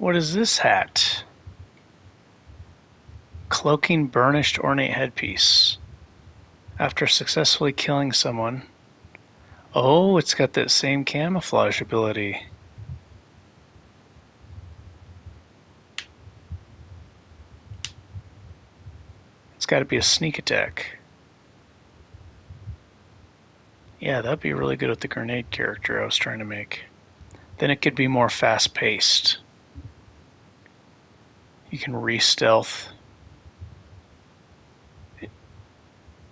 Speaker 1: What is this hat? Cloaking burnished ornate headpiece. After successfully killing someone. Oh, it's got that same camouflage ability. It's got to be a sneak attack. Yeah, that'd be really good with the grenade character I was trying to make. Then it could be more fast-paced. You can re-stealth.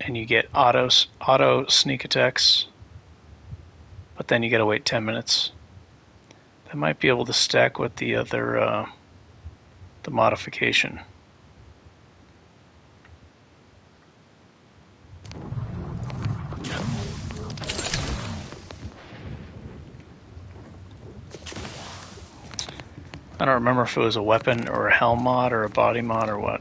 Speaker 1: And you get auto sneak attacks. But then you gotta wait 10 minutes. That might be able to stack with the other, the modification. I don't remember if it was a weapon or a helm mod or a body mod or what.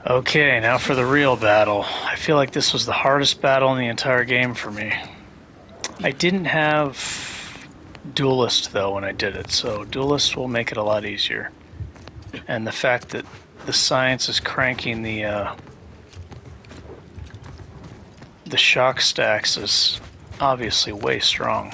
Speaker 1: Okay, now for the real battle. I feel like this was the hardest battle in the entire game for me. I didn't have Duelist, though, when I did it, so Duelist will make it a lot easier. And the fact that the science is cranking the shock stacks is obviously way strong.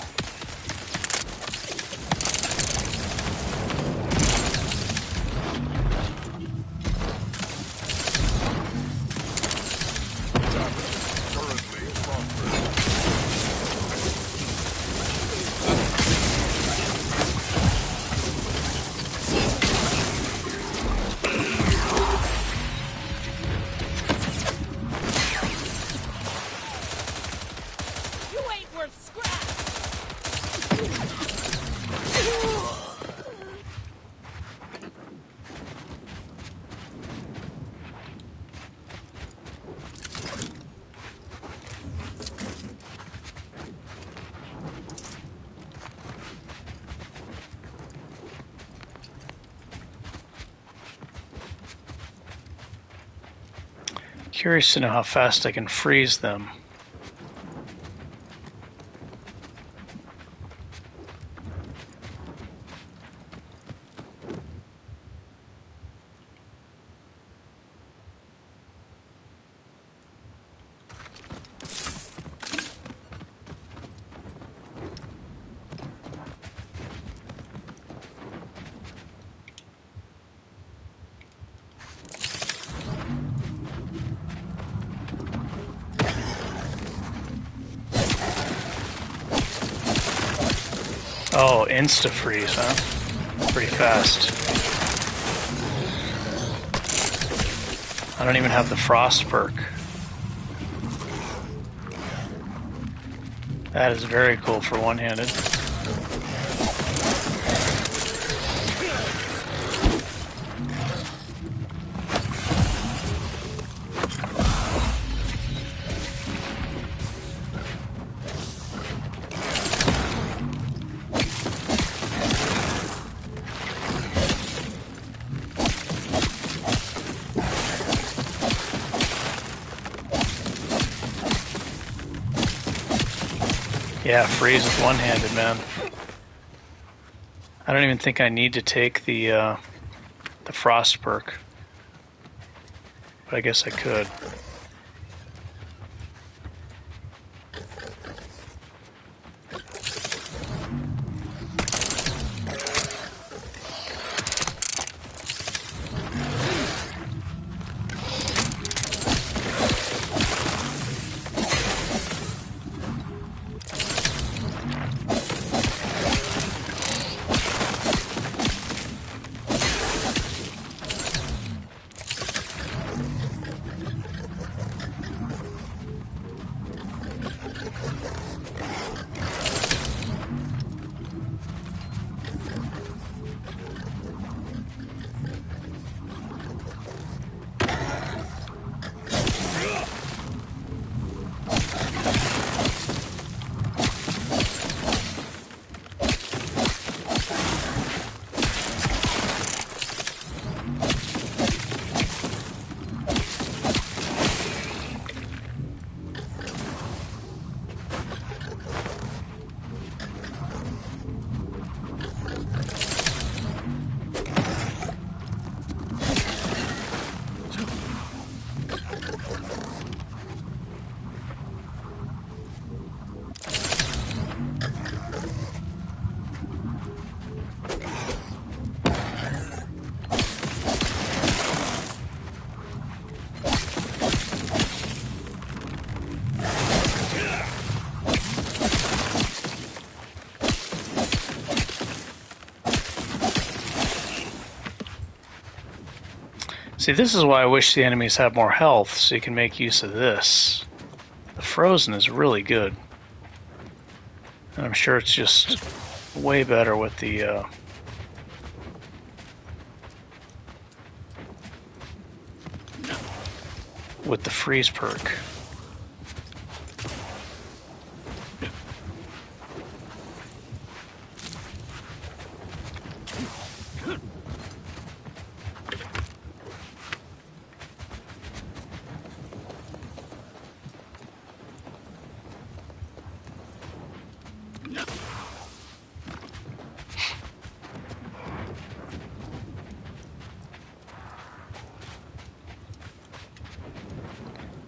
Speaker 1: Curious to know how fast I can freeze them. Oh, insta-freeze, huh? Pretty fast. I don't even have the frost perk. That is very cool for one-handed. Yeah, freeze with one-handed, man. I don't even think I need to take the frost perk, but I guess I could. See, this is why I wish the enemies had more health, so you can make use of this. The frozen is really good. And I'm sure it's just way better with the freeze perk.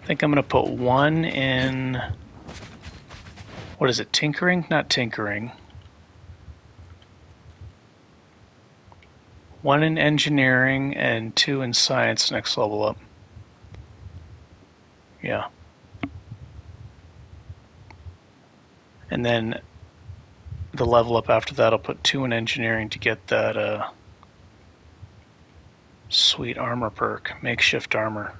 Speaker 1: I think I'm going to put one in, what is it, tinkering? Not tinkering. One in engineering and two in science next level up. Yeah. And then the level up after that, I'll put two in engineering to get that sweet armor perk, makeshift armor.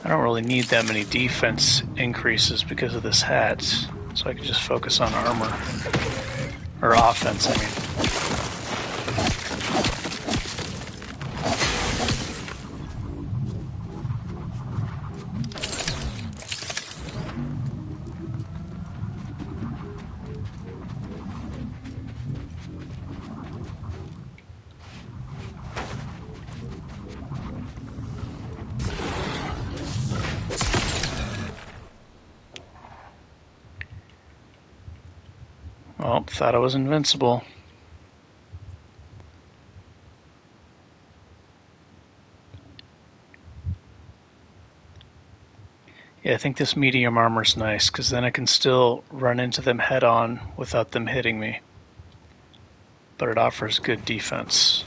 Speaker 1: I don't really need that many defense increases because of this hat, so I can just focus on armor. Or offense, I mean. Oh, thought I was invincible. Yeah, I think this medium armor's nice, because then I can still run into them head on without them hitting me. But it offers good defense.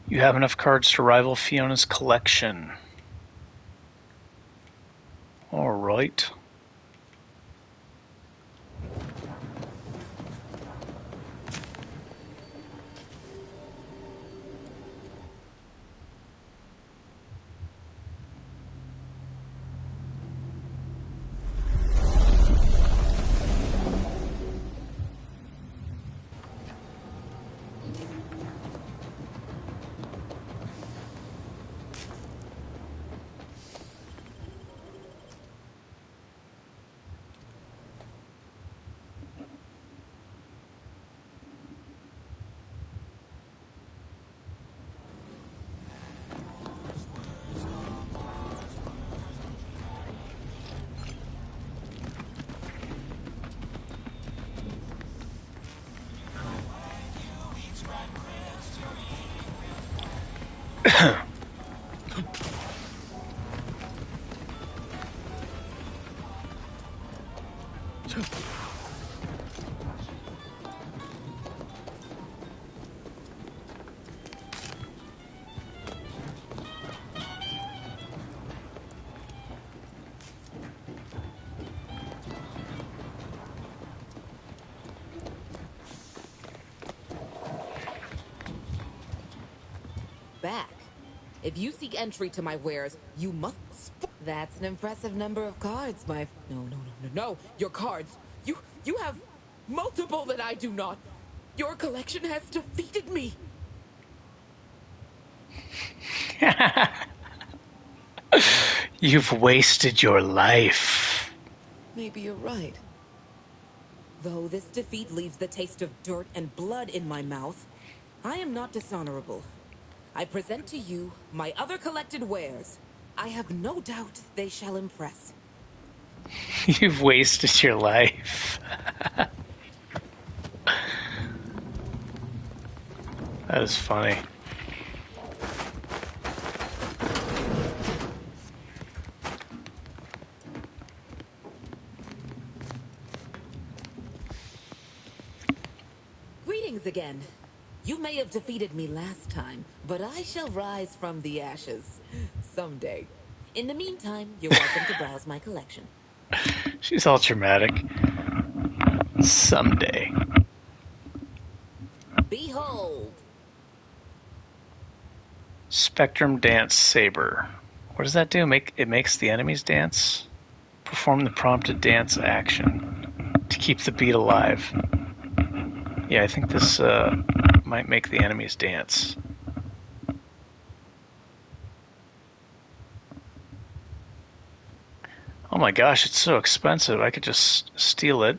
Speaker 1: You have enough cards to rival Fiona's collection. All right.
Speaker 17: Back. If you seek entry to my wares, you must... That's an impressive number of cards, my... No. Your cards. You have multiple that I do not. Your collection has defeated me.
Speaker 1: You've wasted your life.
Speaker 17: Maybe you're right. Though this defeat leaves the taste of dirt and blood in my mouth, I am not dishonorable. I present to you my other collected wares. I have no doubt they shall impress.
Speaker 1: You've wasted your life. That is funny.
Speaker 17: Greetings again. You may have defeated me last time, but I shall rise from the ashes someday. In the meantime, you're welcome to browse my collection.
Speaker 1: She's all dramatic. Someday.
Speaker 17: Behold!
Speaker 1: Spectrum Dance Saber. What does that do? It makes the enemies dance? Perform the prompted dance action to keep the beat alive. Yeah, I think this might make the enemies dance. Oh my gosh, it's so expensive. I could just steal it.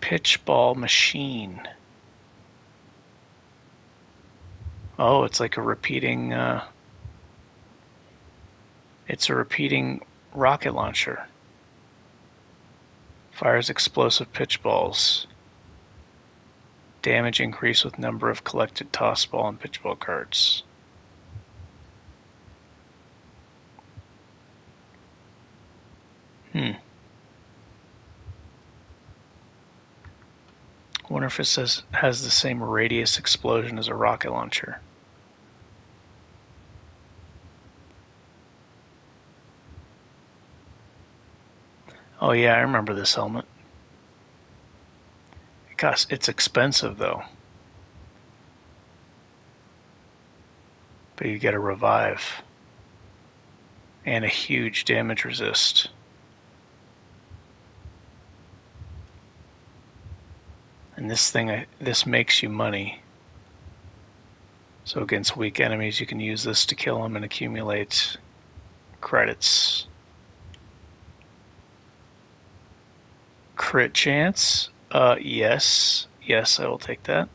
Speaker 1: Pitchball machine. Oh, it's like a repeating... it's a repeating rocket launcher. Fires explosive pitch balls. Damage increase with number of collected toss ball and pitch ball cards. Wonder if it has the same radius explosion as a rocket launcher. Oh yeah, I remember this helmet. It's expensive though. But you get a revive. And a huge damage resist. And this makes you money. So against weak enemies, you can use this to kill them and accumulate credits. Crit chance? Yes. Yes, I will take that.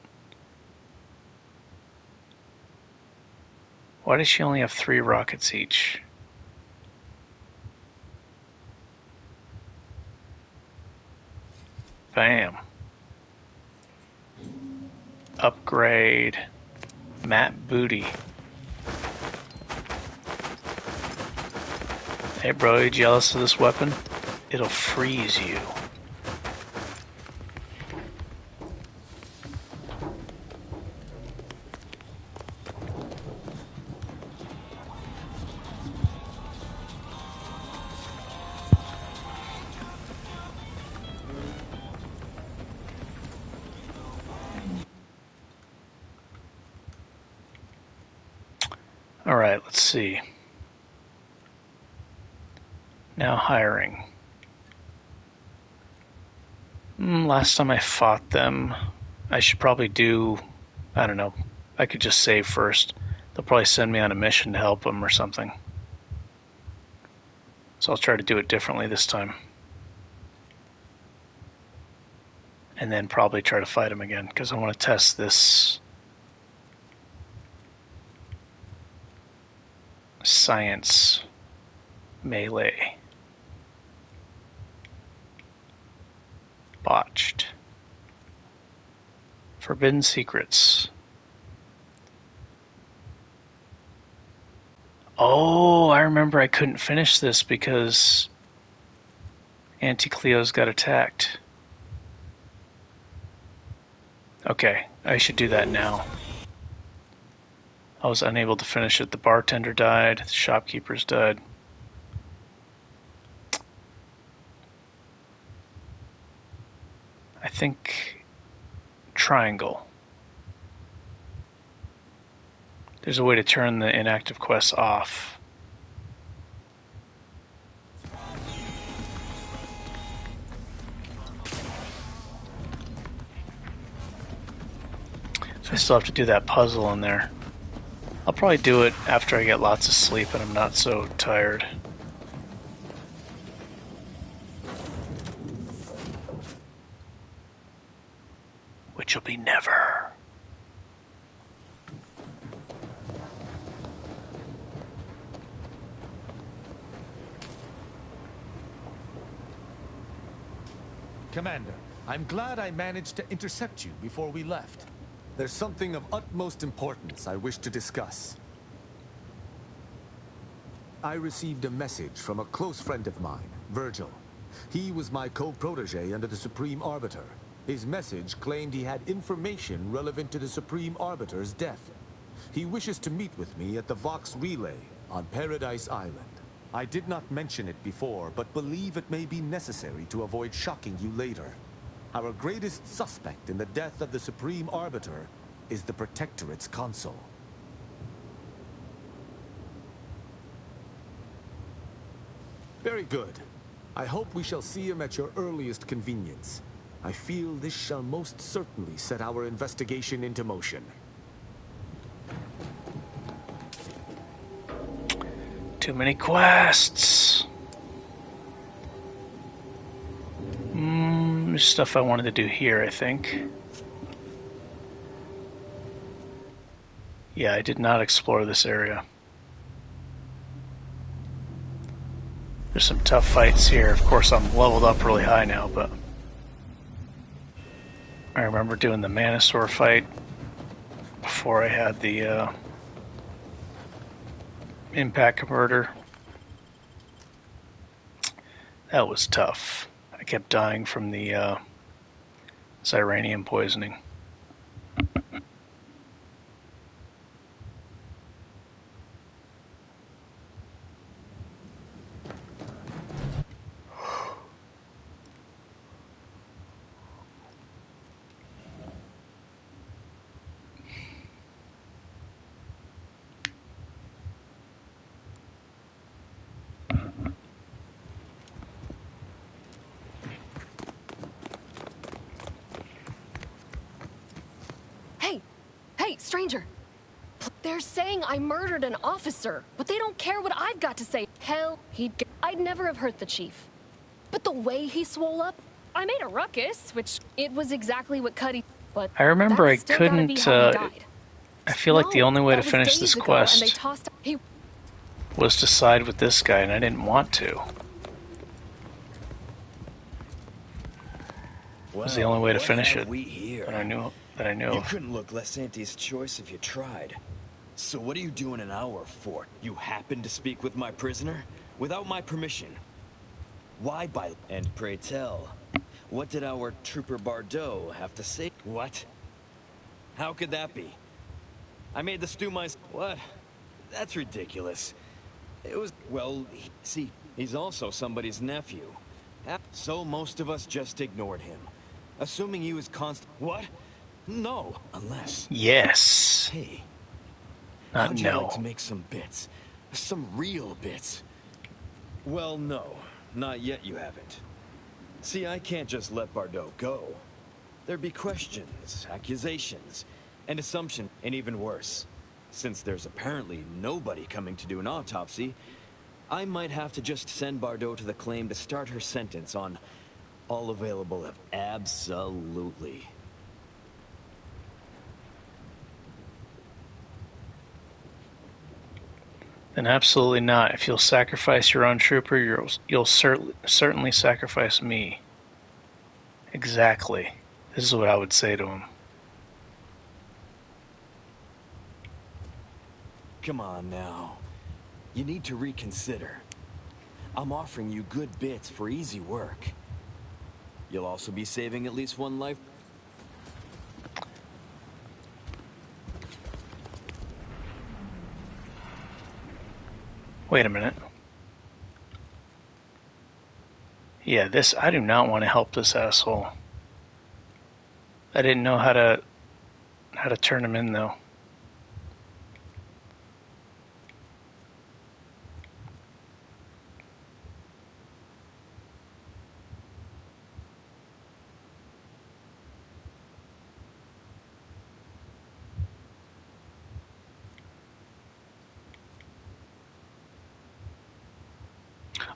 Speaker 1: Why does she only have 3 rockets each? Bam. Upgrade. Matte booty. Hey bro, you jealous of this weapon? It'll freeze you. Alright, let's see. Now hiring. Last time I fought them, I should probably do, I don't know, I could just save first. They'll probably send me on a mission to help them or something. So I'll try to do it differently this time. And then probably try to fight them again, because I want to test this science melee. Botched. Forbidden secrets. Oh, I remember I couldn't finish this because Auntie Cleo's got attacked. Okay, I should do that now. I was unable to finish it. The bartender died, the shopkeepers died. I think triangle. There's a way to turn the inactive quests off. So I still have to do that puzzle in there. I'll probably do it after I get lots of sleep and I'm not so tired. Which will be never.
Speaker 7: Commander, I'm glad I managed to intercept you before we left. There's something of utmost importance I wish to discuss. I received a message from a close friend of mine, Virgil. He was my co-protege under the Supreme Arbiter. His message claimed he had information relevant to the Supreme Arbiter's death. He wishes to meet with me at the Vox Relay on Paradise Island. I did not mention it before, but believe it may be necessary to avoid shocking you later. Our greatest suspect in the death of the Supreme Arbiter is the Protectorate's consul. Very good. I hope we shall see him at your earliest convenience. I feel this shall most certainly set our investigation into motion.
Speaker 1: Too many quests. There's stuff I wanted to do here, I think. Yeah, I did not explore this area. There's some tough fights here. Of course, I'm leveled up really high now, but I remember doing the Manosaur fight before I had the impact converter. That was tough. I kept dying from the Ziranium poisoning.
Speaker 2: Hey, stranger! They're saying I murdered an officer, but they don't care what I've got to say. Hell, I'd never have hurt the chief. But the way he swole up, I made a ruckus, which it was exactly what Cuddy. But
Speaker 1: I remember I
Speaker 2: that's still gotta be
Speaker 1: couldn't.
Speaker 2: how he died.
Speaker 1: I feel like the only way to
Speaker 2: that was
Speaker 1: finish
Speaker 2: days
Speaker 1: this
Speaker 2: ago,
Speaker 1: quest
Speaker 2: and they tossed he
Speaker 1: was to side with this guy, and I didn't want to. It was the only way to finish it. That I knew.
Speaker 15: You couldn't look less Auntie's choice if you tried. So what are you doing in our fort? You happened to speak with my prisoner? Without my permission? Why by... And pray tell, what did our Trooper Bardot have to say? What? How could that be? I made the stew myself. What? That's ridiculous. It was... Well, see, he's also somebody's nephew. So most of us just ignored him. Assuming he was constant... What? No, unless...
Speaker 1: Yes.
Speaker 15: Hey,
Speaker 1: Not
Speaker 15: How'd you
Speaker 1: no.
Speaker 15: like to make some bits? Some real bits? Well, no. Not yet you haven't. See, I can't just let Bardot go. There'd be questions, accusations, and assumption, and even worse. Since there's apparently nobody coming to do an autopsy, I might have to just send Bardot to the claim to start her sentence on all available of absolutely.
Speaker 1: Then absolutely not. If you'll sacrifice your own trooper, you'll certainly sacrifice me. Exactly. This is what I would say to him.
Speaker 15: Come on now. You need to reconsider. I'm offering you good bits for easy work. You'll also be saving at least one life.
Speaker 1: Wait a minute. Yeah, I do not want to help this asshole. I didn't know how to turn him in though.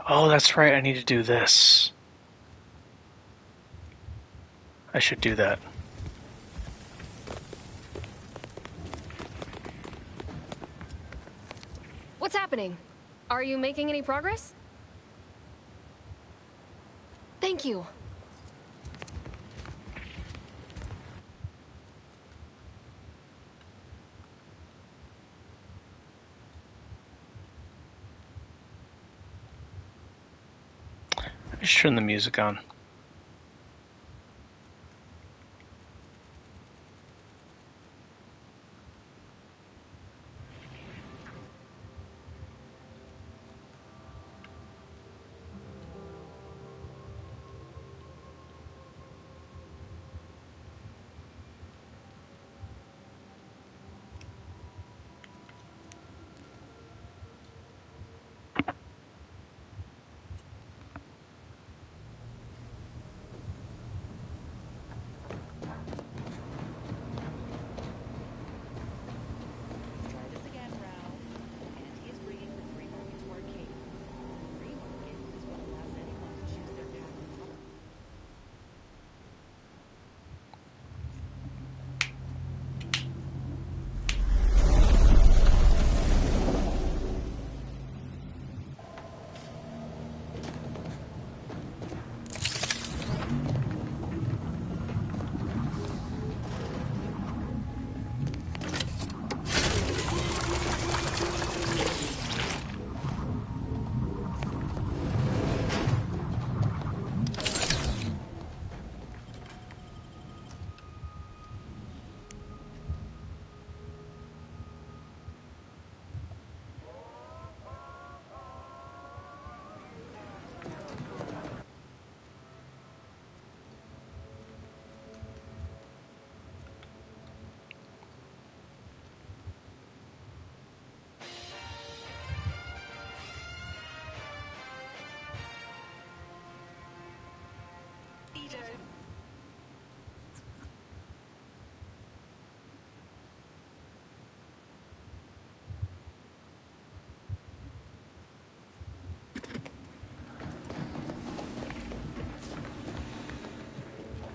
Speaker 1: Oh, that's right, I need to do this. I should do that.
Speaker 2: What's happening? Are you making any progress? Thank you.
Speaker 1: Just turn the music on.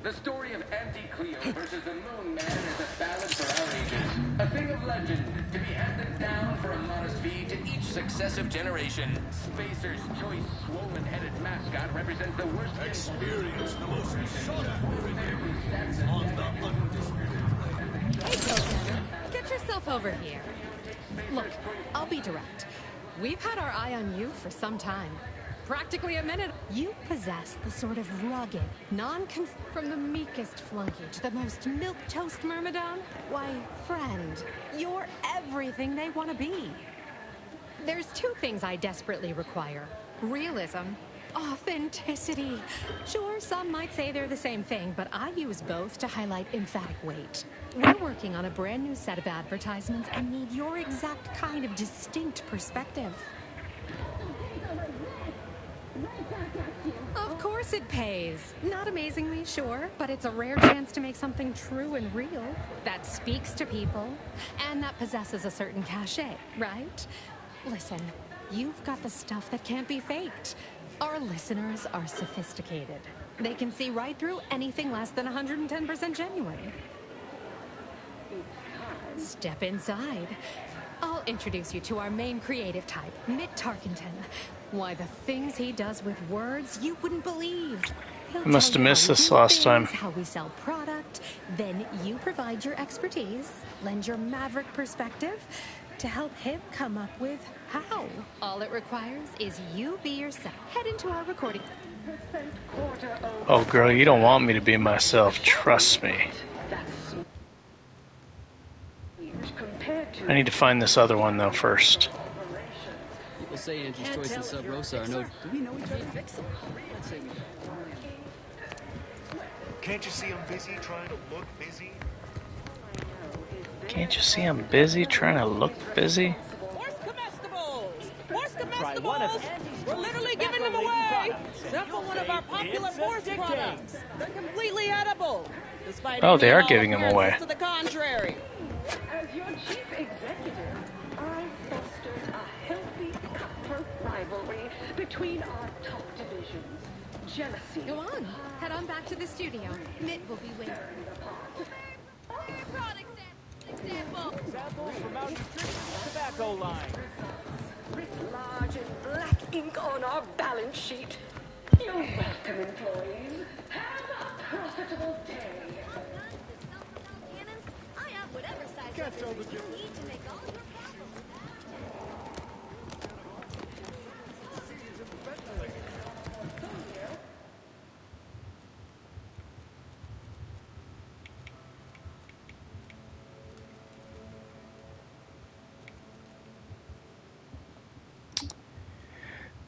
Speaker 13: The story of Auntie Cleo versus the Moon Man is a ballad for our ages. A thing of legend, to be handed down for a modest fee to each successive generation. Spacer's choice swollen-headed mascot represents the worst...
Speaker 3: Experience the most sought-after
Speaker 13: on the undisputed...
Speaker 19: Hey, Coco, get yourself over here. Look, I'll be direct. We've had our eye on you for some time. Practically a minute. You possess the sort of rugged, from the meekest flunky to the most milquetoast myrmidon. Why, friend, you're everything they want to be. There's two things I desperately require. Realism Authenticity. Sure, some might say they're the same thing, but I use both to highlight emphatic weight. We're working on a brand new set of advertisements and need your exact kind of distinct perspective. Of course it pays. Not amazingly, sure, but it's a rare chance to make something true and real that speaks to people and that possesses a certain cachet, right? Listen, you've got the stuff that can't be faked. Our listeners are sophisticated. They can see right through anything less than 110% genuine. Step inside. I'll introduce you to our main creative type, Mitt Tarkenton. Why, the things he does with words you wouldn't believe.
Speaker 1: I must have missed this last time.
Speaker 19: How we sell product, then you provide your expertise, lend your maverick perspective to help him come up with how. All it requires is you be yourself. Head into our recording.
Speaker 1: Oh, girl, you don't want me to be myself. Trust me. I need to find this other one, though, first.
Speaker 9: People say Angie's Choice and Sub Rosa are no... Do we know each other?
Speaker 3: Can't you see I'm busy trying to look busy?
Speaker 1: Can't you see I'm busy trying to look busy?
Speaker 20: Horse comestibles! We're literally giving them away! Sample one of our popular horse products. They're completely edible. Despite
Speaker 1: Oh, they are
Speaker 20: all
Speaker 1: giving them away.
Speaker 20: appearances to the contrary.
Speaker 11: As your chief executive, I fostered a healthy cutthroat rivalry between our top divisions. Jealousy.
Speaker 19: Go on. Head on back to the studio. Mitt will be waiting.
Speaker 23: Samples from our nutrition tobacco line.
Speaker 11: Writ large in black ink on our balance sheet. You're welcome, employees. Have a profitable day.
Speaker 3: Can't tell the difference.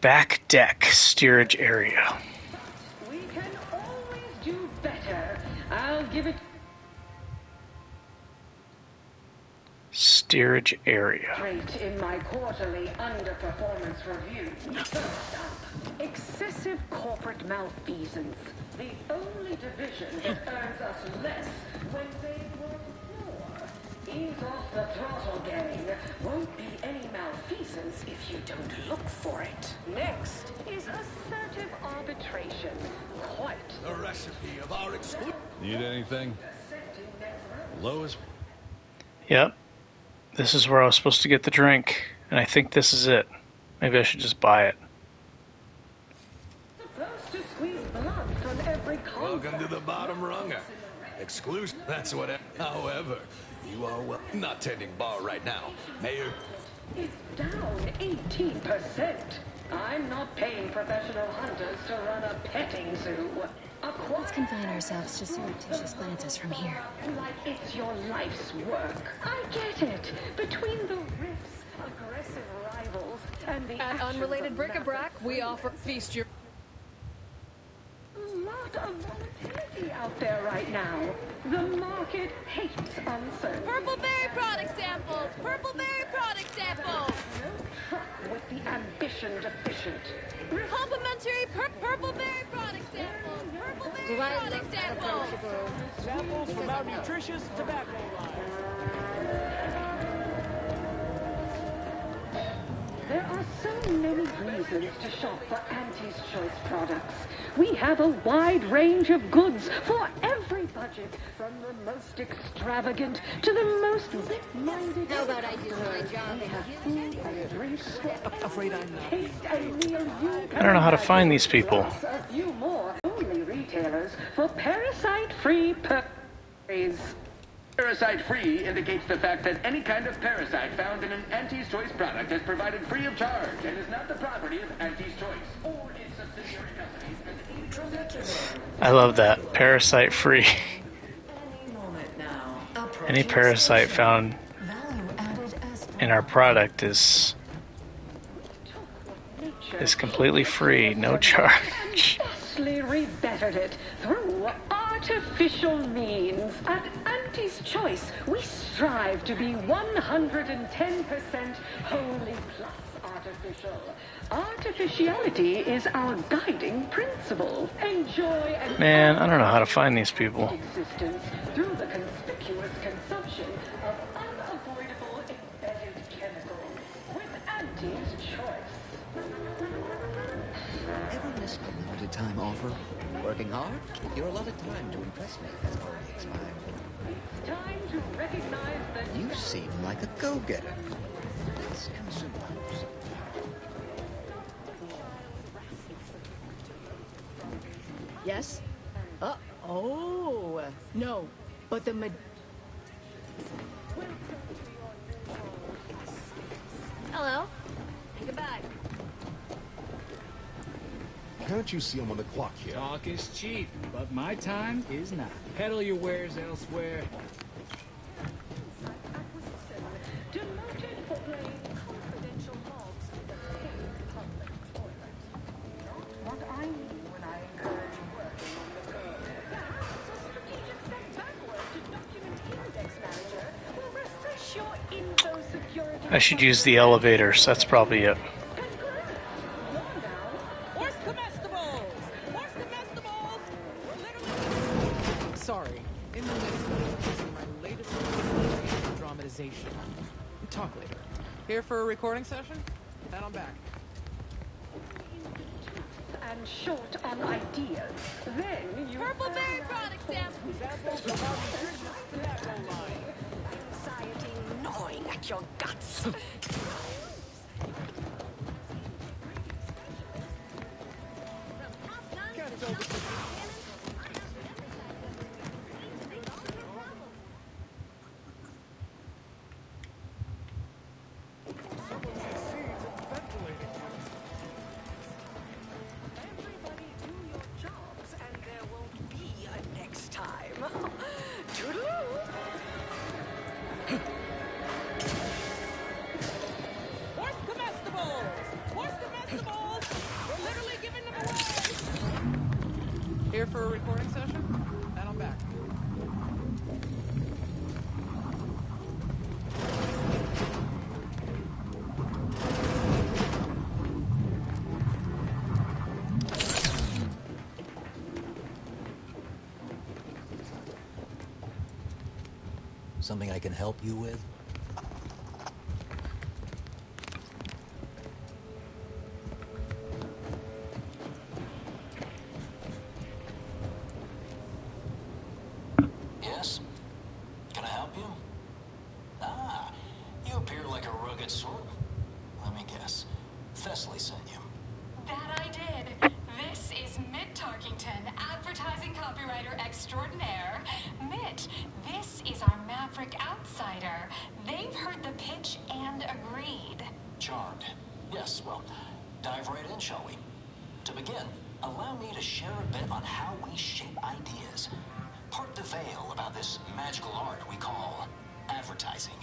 Speaker 1: Back deck steerage area.
Speaker 11: We can always do better. I'll give it
Speaker 1: Steerage area.
Speaker 11: straight in my quarterly underperformance review. First up, excessive corporate malfeasance. The only division that earns us less when they work more. Ease off the throttle, gang. Won't be any malfeasance if you don't look for it. Next is assertive arbitration. Quite
Speaker 7: The recipe of our exclusive. Need anything? Lowest.
Speaker 1: Yep. This is where I was supposed to get the drink, and I think this is it. Maybe I should just buy it.
Speaker 11: supposed to squeeze blood from every
Speaker 7: Welcome to the bottom runger. Exclusive. That's what. However, you are well. Not tending bar right now, Mayor.
Speaker 11: It's down 18%. I'm not paying professional hunters to run a petting zoo.
Speaker 2: Let's confine ourselves to surreptitious glances from here.
Speaker 11: Like it's your life's work. I get it. Between the rifts, aggressive rivals, and the
Speaker 2: At Unrelated Bric-a-Brac, we offer Feast Your...
Speaker 11: A lot of volatility out there right now. The market hates uncertainty.
Speaker 24: Purple berry product samples! Purple berry product samples!
Speaker 11: No truck with the ambition deficient.
Speaker 24: Complimentary purple berry product samples! Purple berry product samples!
Speaker 23: Samples from our nutritious tobacco line.
Speaker 11: There are so many reasons to shop for Auntie's Choice products. We have a wide range of goods for every budget, from the most extravagant to the most weak-minded.
Speaker 24: How about I do my job
Speaker 11: We have food and drinks.
Speaker 23: Afraid I'm not.
Speaker 11: Taste and meal you
Speaker 1: I don't know how to find these people.
Speaker 11: plus a few more only retailers for parasite-free purposes.
Speaker 13: Parasite-free indicates the fact that any kind of parasite found in an Auntie's Choice product is provided free of charge and is not the property of Auntie's Choice or its subsidiary companies.
Speaker 1: I love that. Parasite free. Any parasite found in our product is is completely free, no charge.
Speaker 11: Thusly rebettered it through artificial means. At Auntie's Choice, we strive to be 110% wholly plus artificial. Artificiality is our guiding principle. Enjoy and
Speaker 1: Man, I don't know how to find these people.
Speaker 11: existence through the conspicuous consumption of unavoidable embedded chemicals with Auntie's Choice.
Speaker 4: Ever missed a limited time offer? Working hard? Your allotted time to impress me has already expired.
Speaker 11: Time to recognize that
Speaker 4: You seem like a go-getter. Let's consume those.
Speaker 6: Yes? Oh. No, but the
Speaker 24: Hello. Goodbye.
Speaker 3: Can't you see I'm on the clock here?
Speaker 9: Talk is cheap, but my time is not. Peddle your wares elsewhere.
Speaker 11: demoted for playing confidential logs with a paid public toilet. Not what I mean when I encourage working on the go. Perhaps a strategic step backward to document index manager will refresh your info security.
Speaker 1: I should use the elevators. That's probably it.
Speaker 20: Where's comestibles? Where's comestibles?
Speaker 10: Sorry, in the midst of my latest dramatization. Talk later. Here for a recording session? Then I'm back.
Speaker 11: And short on ideas. Then you
Speaker 24: Purple-berry product sample.
Speaker 16: Anxiety gnawing at your guts. Everybody do your jobs, and there won't be a next time. Toodaloo!
Speaker 20: Where's comestibles? Where's comestibles? We're literally giving them away.
Speaker 10: Here for a recording session? Then I'm back.
Speaker 4: Something I can help you with?
Speaker 22: Yes? Can I help you? Ah, you appear like a rugged sort. Let me guess. Thessaly sent you.
Speaker 8: That I did. This is Mitt Tarkington, advertising copywriter extraordinaire. Mitt, this is our Maverick outsider. They've heard the pitch and agreed.
Speaker 22: Charmed. Yes, well, dive right in, shall we? To begin, allow me to share a bit on how we shape ideas. Part the veil about this magical art we call advertising.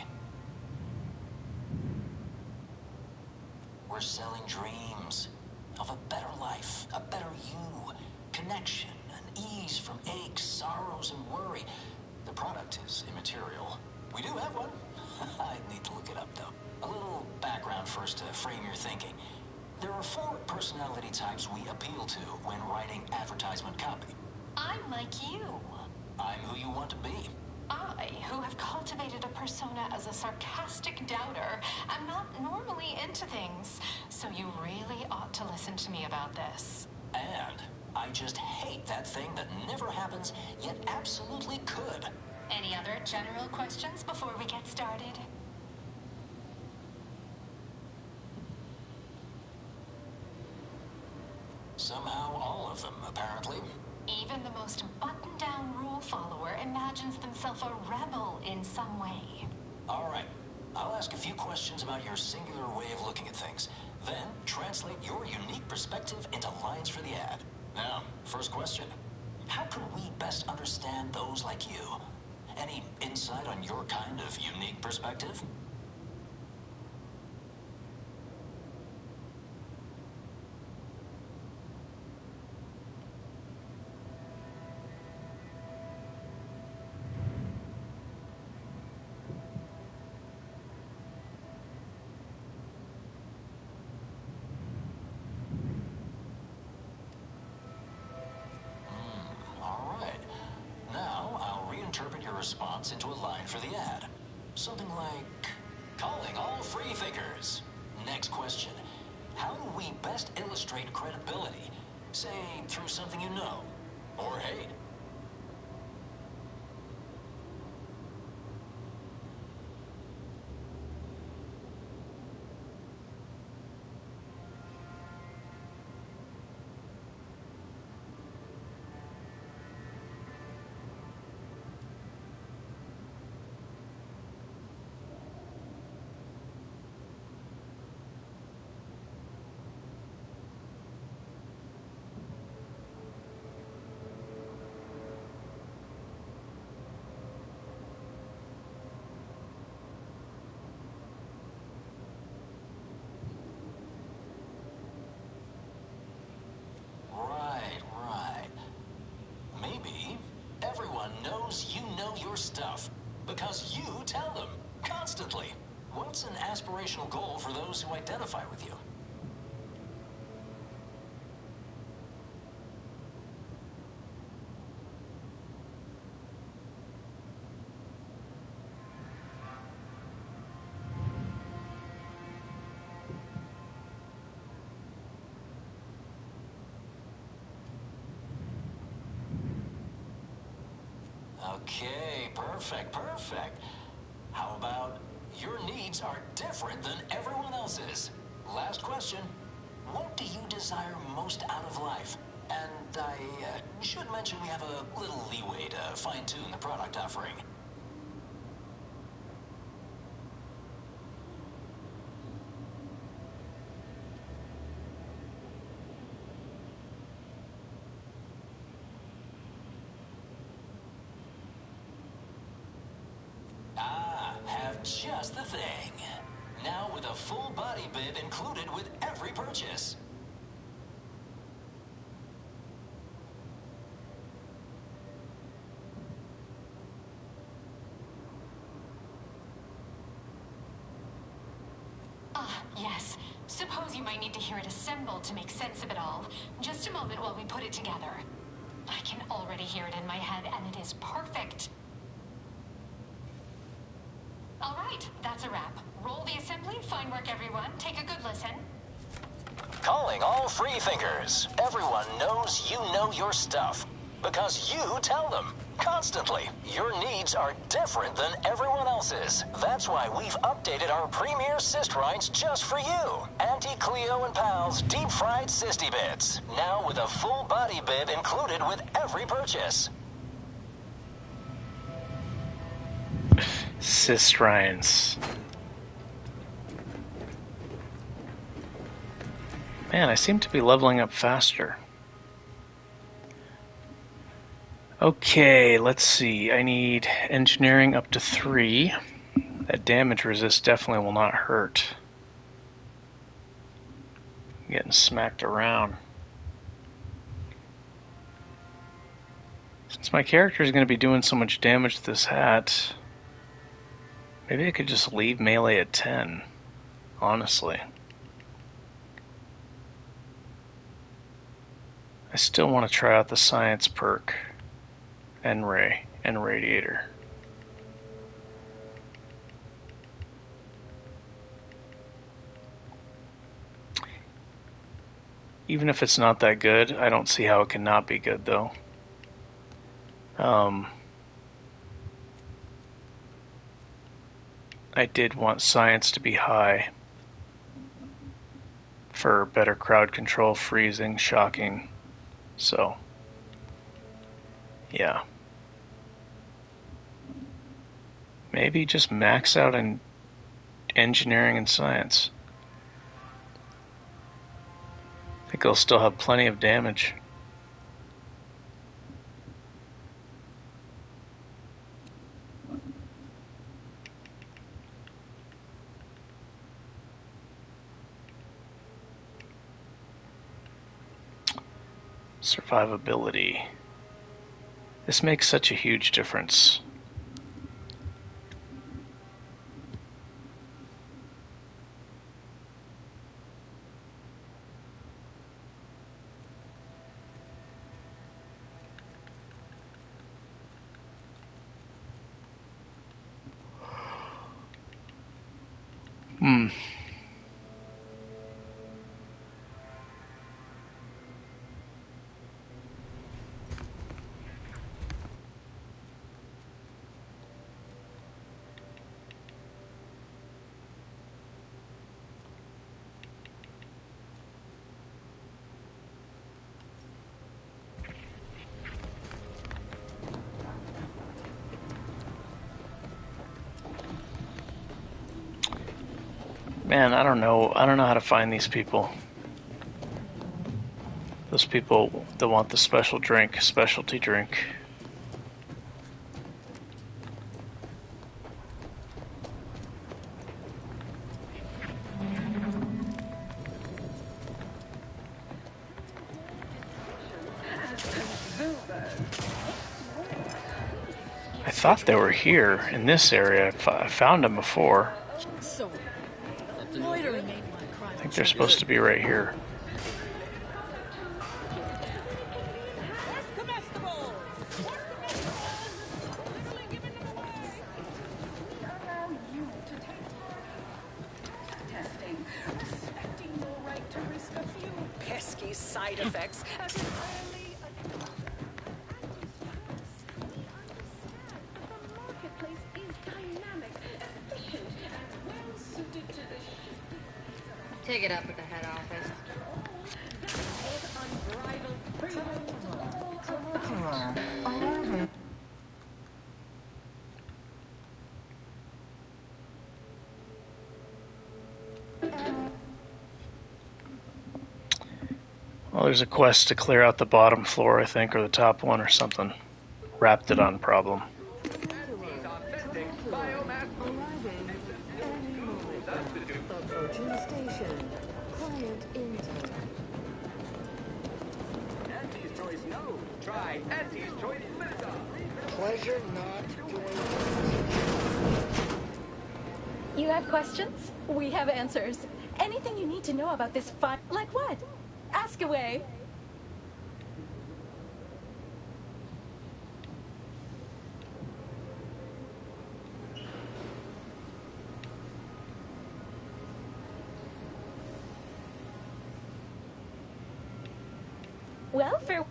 Speaker 22: We're selling dreams of a better life, a better you, connection, and ease from aches, sorrows, and worry. The product is immaterial. We do have one. I need to look it up, though. A little background first to frame your thinking. There are 4 personality types we appeal to when writing advertisement copy.
Speaker 8: I'm like you.
Speaker 22: I'm who you want to be.
Speaker 8: I, who have cultivated a persona as a sarcastic doubter, am not normally into things, so you really ought to listen to me about this.
Speaker 22: And I just hate that thing that never happens, yet absolutely could.
Speaker 8: Any other general questions before we get started?
Speaker 22: Somehow all of them, apparently.
Speaker 8: Even the most buttoned-down rule follower imagines themselves a rebel in some way.
Speaker 22: All right. I'll ask a few questions about your singular way of looking at things. Then, translate your unique perspective into lines for the ad. Now, first question. How can we best understand those like you? Any insight on your kind of unique perspective? Something like calling all free thinkers. Next question. How do we best illustrate credibility? Say, through something you know, or hate. You know your stuff because you tell them constantly. What's an aspirational goal for those who identify with you? Okay, perfect. How about your needs are different than everyone else's? Last question. What do you desire most out of life? And I should mention we have a little leeway to fine-tune the product offering. Just the thing. Now with a full body bib included with every purchase.
Speaker 8: Yes. Suppose you might need to hear it assembled to make sense of it all. Just a moment while we put it together. I can already hear it in my head, and it is perfect. All right, that's a wrap. Roll the assembly. Fine work, everyone. Take a good listen.
Speaker 22: Calling all free thinkers. Everyone knows you know your stuff because you tell them constantly. Your needs are different than everyone else's. That's why we've updated our premier cyst rinds just for you. Auntie Cleo and Pals deep fried cysty bits. Now with a full body bib included with every purchase.
Speaker 1: Cyst rinds. Man, I seem to be leveling up faster. Okay, let's see. I need engineering up to 3. That damage resist definitely will not hurt. I'm getting smacked around. Since my character is going to be doing so much damage to this hat, maybe I could just leave melee at 10, honestly. I still want to try out the science perk, N-Ray, and Radiator. Even if it's not that good, I don't see how it can not be good, though. I did want science to be high for better crowd control, freezing, shocking. So, yeah. Maybe just max out in engineering and science. I think I'll still have plenty of damage. Survivability. This makes such a huge difference. Hmm. Man, I don't know. I don't know how to find these people. Those people that want the special drink, specialty drink. I thought they were here in this area. I found them before.
Speaker 6: So, loitering ain't my crime.
Speaker 1: I think they're supposed to be right here.
Speaker 16: Respecting your right to risk a few pesky side effects as entirely
Speaker 11: Marketplace is dynamic, efficient, and well suited to the
Speaker 24: Take it up at the head office.
Speaker 11: unbridled freedom to all
Speaker 1: Well, there's a quest to clear out the bottom floor, I think, or the top one or something. Raptidon problem.
Speaker 18: Approaching station. Client intake.
Speaker 13: Auntie's choice no. Try Auntie's choice meta.
Speaker 5: Pleasure not doing.
Speaker 2: You have questions? We have answers. Anything you need to know about this fun... Like what? Ask away. Well, for...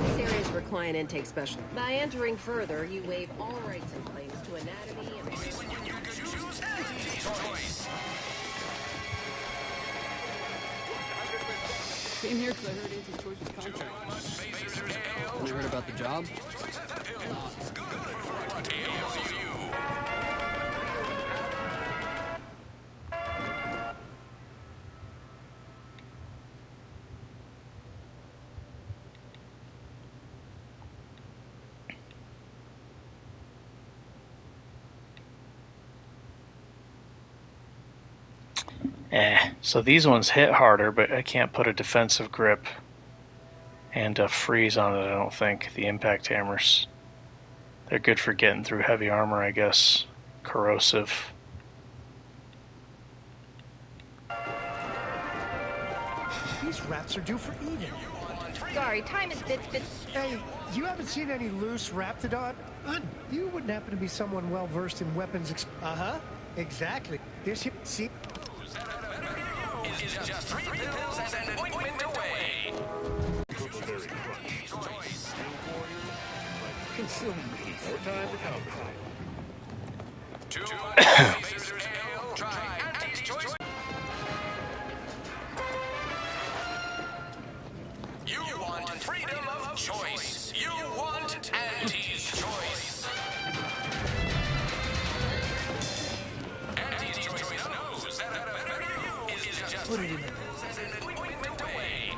Speaker 24: This area is for client intake special. By entering further, you waive all rights and claims to anatomy and...
Speaker 9: Came here because I heard Auntie's Choice was contract. You heard about the job?
Speaker 1: So these ones hit harder, but I can't put a defensive grip and a freeze on it, I don't think. The impact hammers. They're good for getting through heavy armor, I guess. Corrosive.
Speaker 3: These rats are due for eating.
Speaker 24: Sorry, time is bits.
Speaker 3: Hey, you haven't seen any loose Raptidon? You wouldn't happen to be someone well versed in weapons. Uh-huh. Exactly. This here, see.
Speaker 13: Is just 3 pills and an ointment away.
Speaker 5: Consuming peace.
Speaker 3: More time to come.
Speaker 13: 2 Pacers Ale. Try Auntie's choice. You want freedom of choice. You want Auntie's choice. Auntie's choice knows that a better you is just 3 pills and an ointment away.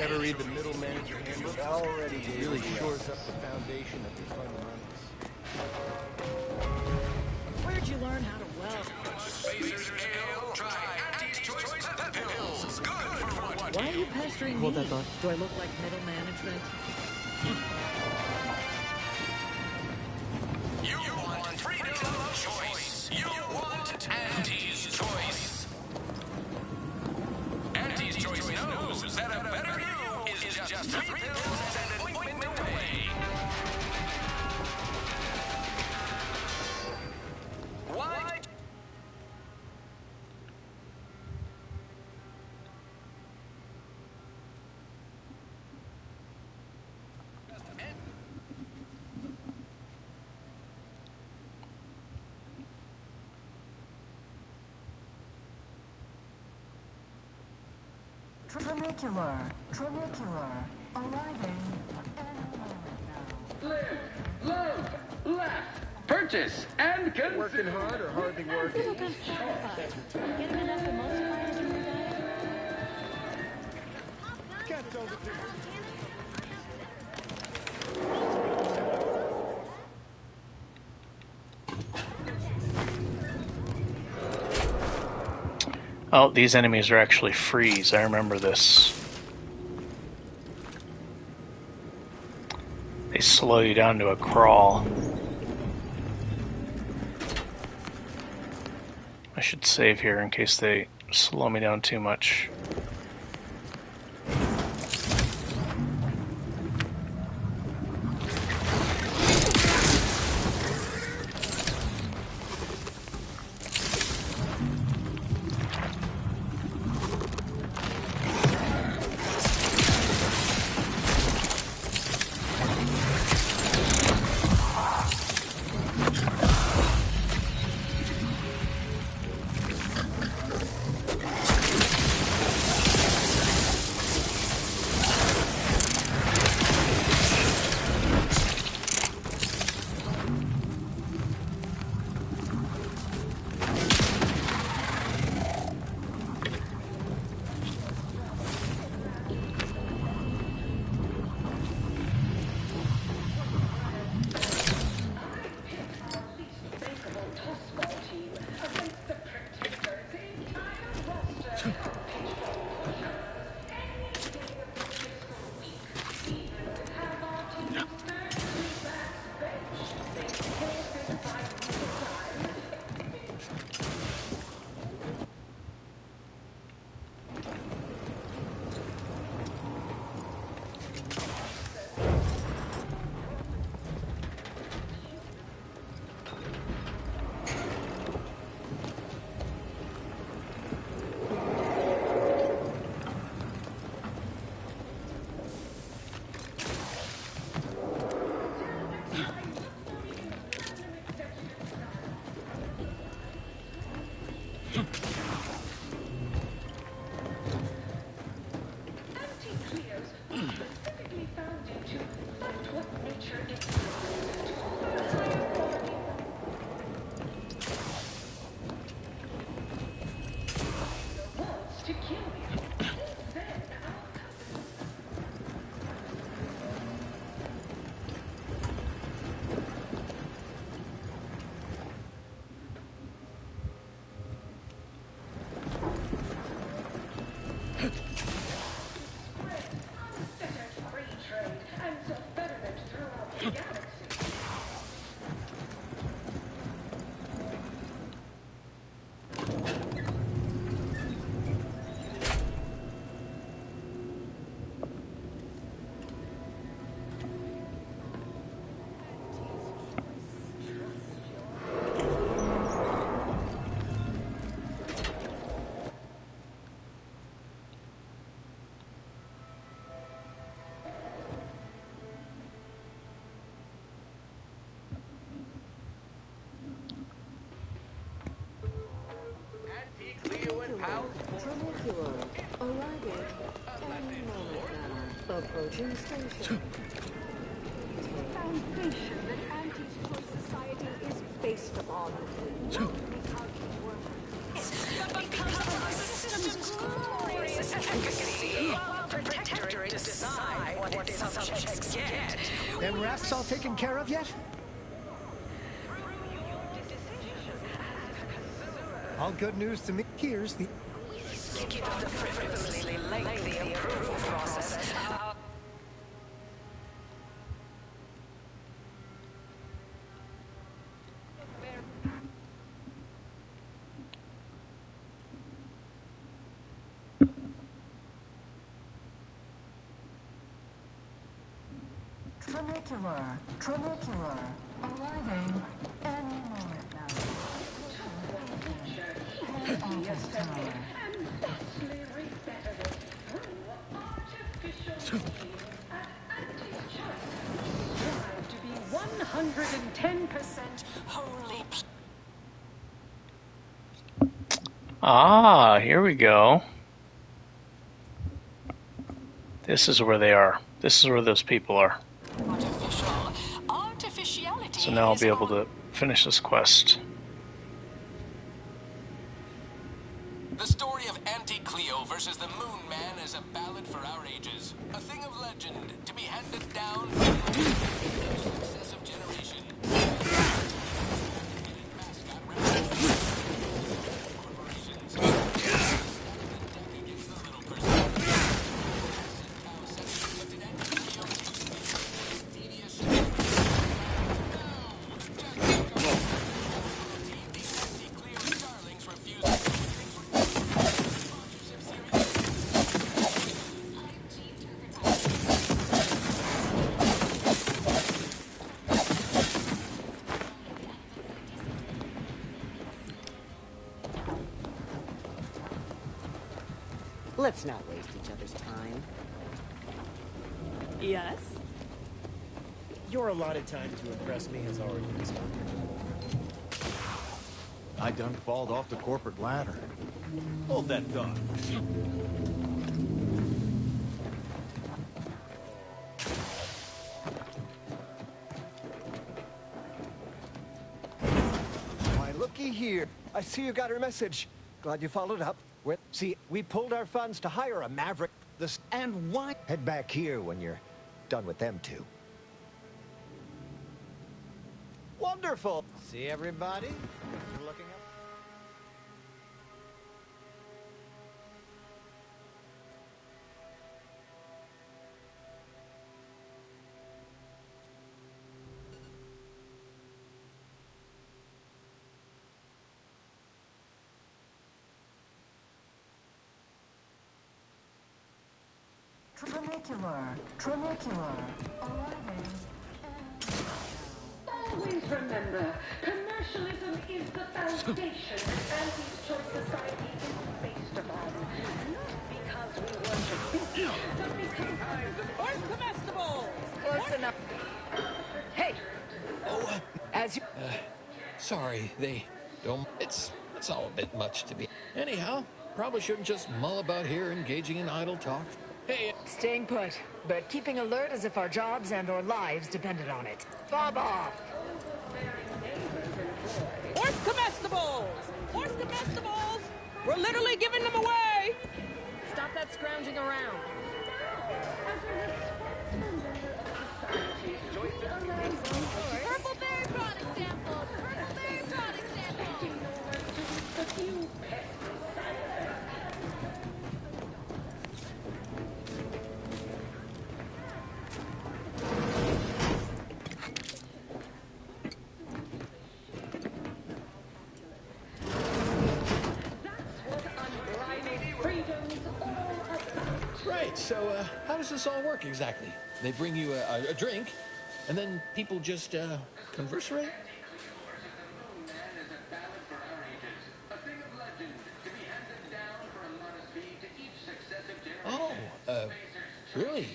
Speaker 3: Ever read the Middle Manager Handbook? Already really shores up the foundation of your fundamentals.
Speaker 6: Where'd you learn how to weld?
Speaker 13: Pacers Ale. Try Auntie's choice pills. Good for what
Speaker 6: Why are you pestering me?
Speaker 10: Hold that thought.
Speaker 6: Do I look like middle management?
Speaker 13: You want freedom of choice. You want Auntie's choice. Auntie's choice knows that a better you is just 3 pills and an ointment away. Why?
Speaker 18: Trinicular, arriving.
Speaker 13: Live, love, laugh, purchase, and consume.
Speaker 5: Working hard or hardly working?
Speaker 18: Getting enough emulsifiers in your diet?
Speaker 5: Can't throw the
Speaker 1: Oh, these enemies are actually freeze. I remember this. They slow you down to a crawl. I should save here in case they slow me down too much.
Speaker 18: Trinicular, arriving any moment now. Approaching station. The foundation that Anti-Choice Society is based upon.
Speaker 16: Because of the system's glorious efficacy, while Protectorate decide what its subjects get.
Speaker 3: Them rats all taken care of yet? All good news to me. Here's the
Speaker 16: Skip the frivolously lengthy approval process.
Speaker 18: Trinicular, arriving any moment now. Head office tower.
Speaker 16: To be 110% wholly.
Speaker 1: Ah, here we go. This is where they are. This is where those people are. So now I'll be able to finish this quest.
Speaker 13: The story of Auntie Cleo versus the Moon Man is a ballad for our ages. A thing of legend to be handed down from successive generations.
Speaker 16: Let's not waste each other's time.
Speaker 20: Yes?
Speaker 5: Your allotted time to impress me has already expired.
Speaker 12: I done falled off the corporate ladder.
Speaker 5: Hold that thought.
Speaker 3: Why, looky here. I see you got her message. Glad you followed up. See, we pulled our funds to hire a maverick. And why? Head back here when you're done with them two. Wonderful. See everybody? You're looking up.
Speaker 18: Trinicular, arriving.
Speaker 11: Always remember, commercialism is the foundation that Andy's Choice Society is based upon. Not because we worship it, but because...
Speaker 20: Where's comestibles?
Speaker 16: Close enough. Hey!
Speaker 14: Oh,
Speaker 16: As you...
Speaker 14: sorry, they don't... It's all a bit much to be... Anyhow, probably shouldn't just mull about here engaging in idle talk. Hey...
Speaker 16: Staying put, but keeping alert as if our jobs and our lives depended on it. Bob off!
Speaker 20: Where's comestibles? Where's comestibles? We're literally giving them away!
Speaker 2: Stop that scrounging around. Purple berry product sample! Purple berry product sample!
Speaker 14: Right, so, how does this all work exactly? They bring you a drink, and then people just, conversate? Oh, really?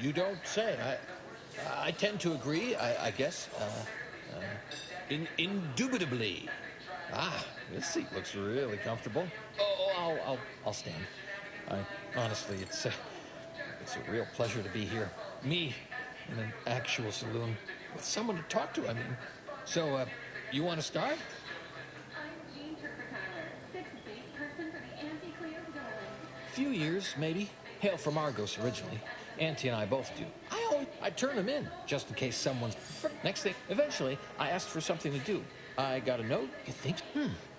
Speaker 14: You don't say. I tend to agree, I guess. Indubitably. Ah, this seat looks really comfortable. Oh, I'll stand. Honestly, it's a real pleasure to be here. Me, in an actual saloon, with someone to talk to, I mean. So, you want to start?
Speaker 11: I'm Jean Turker-Tyler, 6th base person for the Auntie Cleo Goalies.
Speaker 14: Few years, maybe. Hail from Argos originally. Auntie and I both do. I turn them in, just in case someone's... Next thing, eventually, I asked for something to do. I got a note. You think,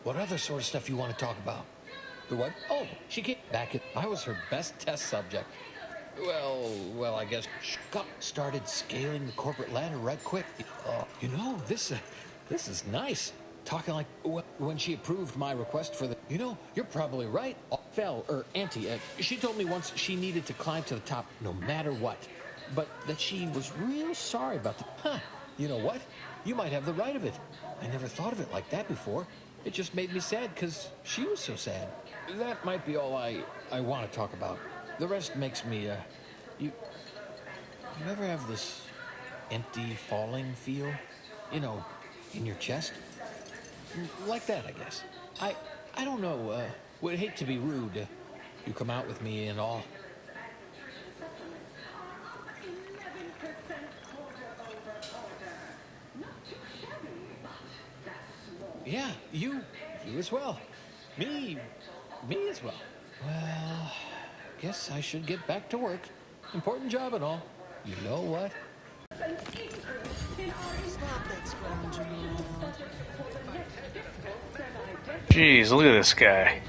Speaker 14: what other sort of stuff you want to talk about? The what? Oh, she came back. I was her best test subject. Well, I guess she started scaling the corporate ladder right quick. You know, this is nice. Talking like when she approved my request for the... You know, you're probably right. Auntie, she told me once she needed to climb to the top no matter what. But that she was real sorry about the... Huh, you know what? You might have the right of it. I never thought of it like that before. It just made me sad because she was so sad. That might be all I want to talk about. The rest makes me, you ever have this empty falling feel? You know, in your chest? Like that, I guess. I don't know, would hate to be rude. You come out with me and all. Yeah, you as well. Me as well. Well, guess I should get back to work. Important job and all. You know what?
Speaker 1: Jeez, look at this guy.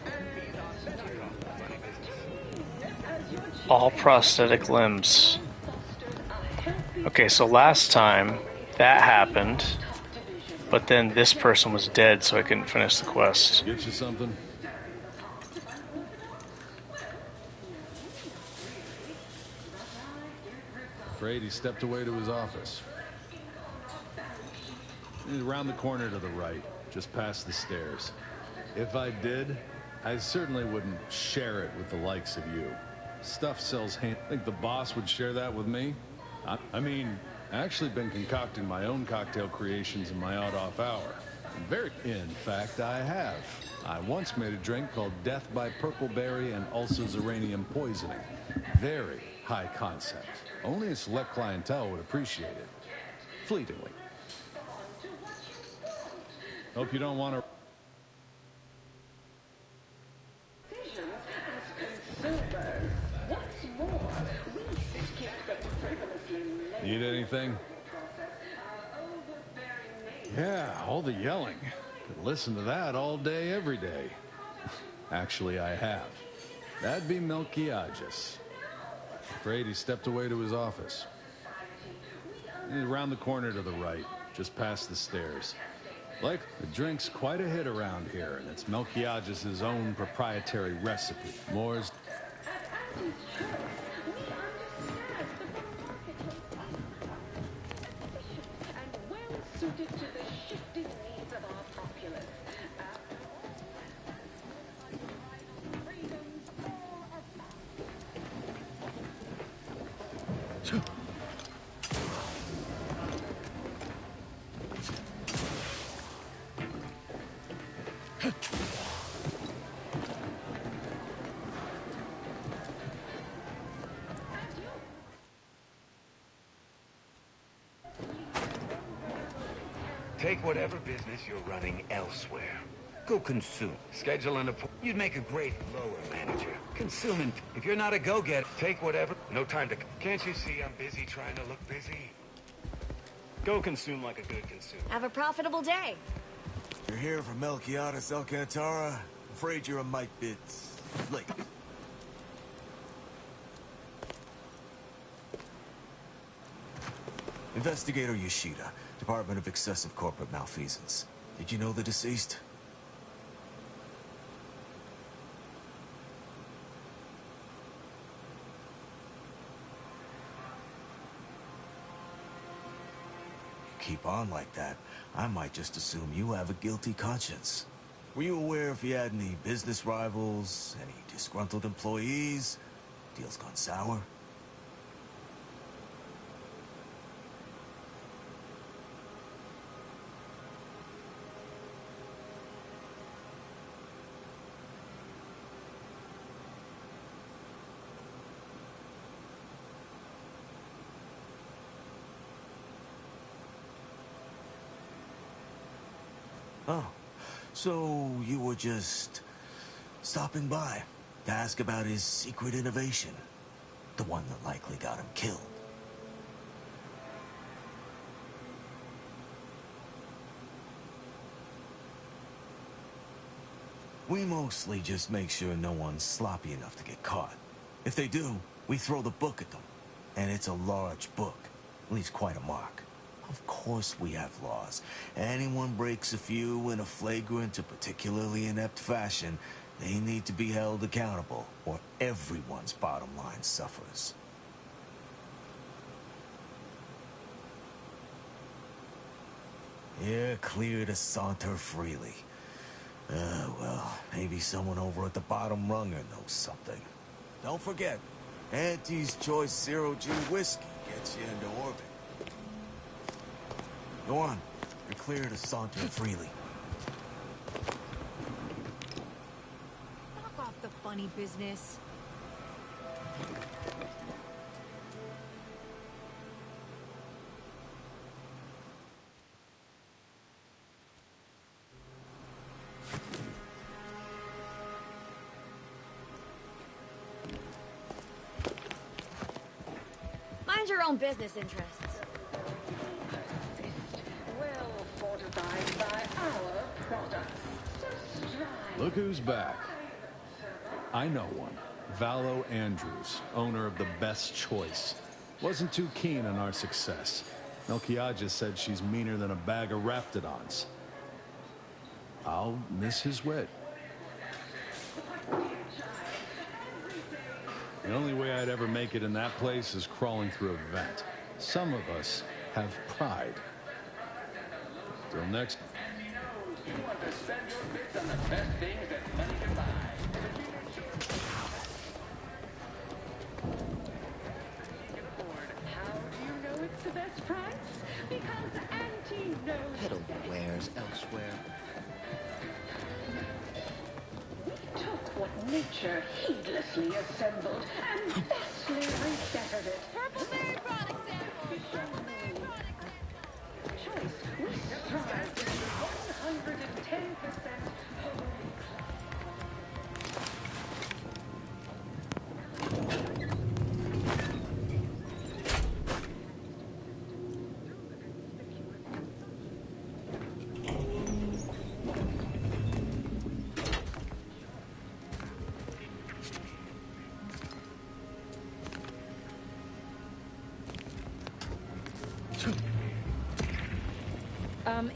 Speaker 1: All prosthetic limbs. Okay, so last time that happened, but then this person was dead, so I couldn't finish the quest.
Speaker 15: Get you something? Afraid he stepped away to his office. He's around the corner to the right, just past the stairs. If I did, I certainly wouldn't share it with the likes of you. Stuff sells hand. Think the boss would share that with me? I mean, I actually been concocting my own cocktail creations in my odd-off hour. In fact, I have. I once made a drink called Death by Purpleberry and also Uranium Poisoning. Very high concept. Only a select clientele would appreciate it. Fleetingly. Hope you don't want to... Need anything? Yeah, all the yelling. Could listen to that all day, every day. Actually, I have. That'd be Melquiades. Afraid he stepped away to his office. He's around the corner to the right, just past the stairs. Like, the drink's quite a hit around here, and it's Melquiades' own proprietary recipe. Moore's...
Speaker 11: Suited to the shifting needs of our populace.
Speaker 17: Take whatever business you're running elsewhere. Go consume. Schedule an appointment. You'd make a great lower manager. Consuming. If you're not a go-getter, take whatever. No time to... Can't you see I'm busy trying to look busy?
Speaker 5: Go consume like a good consumer.
Speaker 2: Have a profitable day.
Speaker 12: You're here for Melquiades Alcantara? Afraid you're a mite bit late. Investigator Yoshida, Department of Excessive Corporate Malfeasance. Did you know the deceased? Keep on like that, I might just assume you have a guilty conscience. Were you aware if you had any business rivals, any disgruntled employees? Deals gone sour? Oh, so you were just stopping by to ask about his secret innovation, the one that likely got him killed. We mostly just make sure no one's sloppy enough to get caught. If they do, we throw the book at them. And it's a large book. Leaves quite a mark. Of course we have laws. Anyone breaks a few in a flagrant or particularly inept fashion, they need to be held accountable, or everyone's bottom line suffers. You're clear to saunter freely. Well, maybe someone over at the bottom runger knows something. Don't forget, Auntie's Choice Zero G whiskey gets you into orbit. Go on. You're clear to saunter freely.
Speaker 6: Fuck off the funny business.
Speaker 2: Mind your own business interests.
Speaker 11: Well fortified by our products.
Speaker 15: Look who's back. I know one. Valo Andrews, owner of the Best Choice. Wasn't too keen on our success. Melquiades said she's meaner than a bag of Raptidons. I'll miss his wit. The only way I'd ever make it in that place is crawling through a vent. Some of us have pride. Till next.
Speaker 13: You want to spend your bits on the best things that money can buy.
Speaker 11: How do you know it's the best price? Because Auntie knows.
Speaker 4: Peddle wares elsewhere.
Speaker 11: We took what nature heedlessly assembled and vastly rebettered it. Purple Berry product sample! Choice, we strive to be 110% home.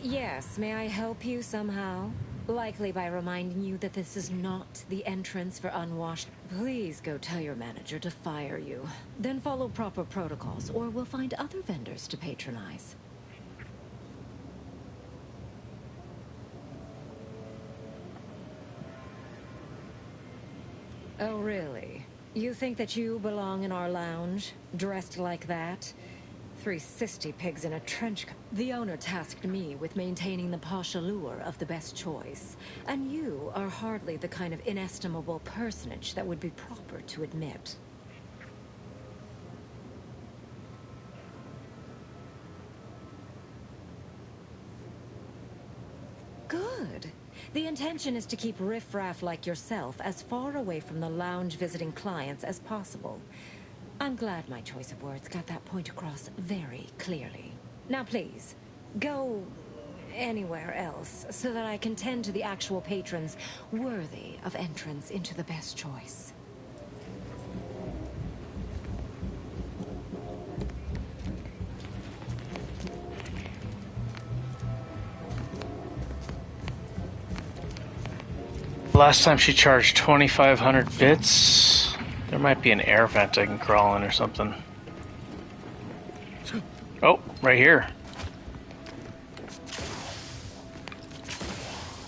Speaker 7: Yes, may I help you somehow? Likely by reminding you that this is not the entrance for unwashed. Please go tell your manager to fire you. Then follow proper protocols, or we'll find other vendors to patronize. Oh, really? You think that you belong in our lounge, dressed like that? 3 sisty pigs in a trench coat. The owner tasked me with maintaining the posh allure of the Best Choice, and you are hardly the kind of inestimable personage that would be proper to admit. Good. The intention is to keep riffraff like yourself as far away from the lounge visiting clients as possible. I'm glad my choice of words got that point across very clearly. Now please, go anywhere else so that I can tend to the actual patrons worthy of entrance into the Best Choice.
Speaker 1: Last time she charged 2,500 bits. There might be an air vent I can crawl in or something. Oh, right here.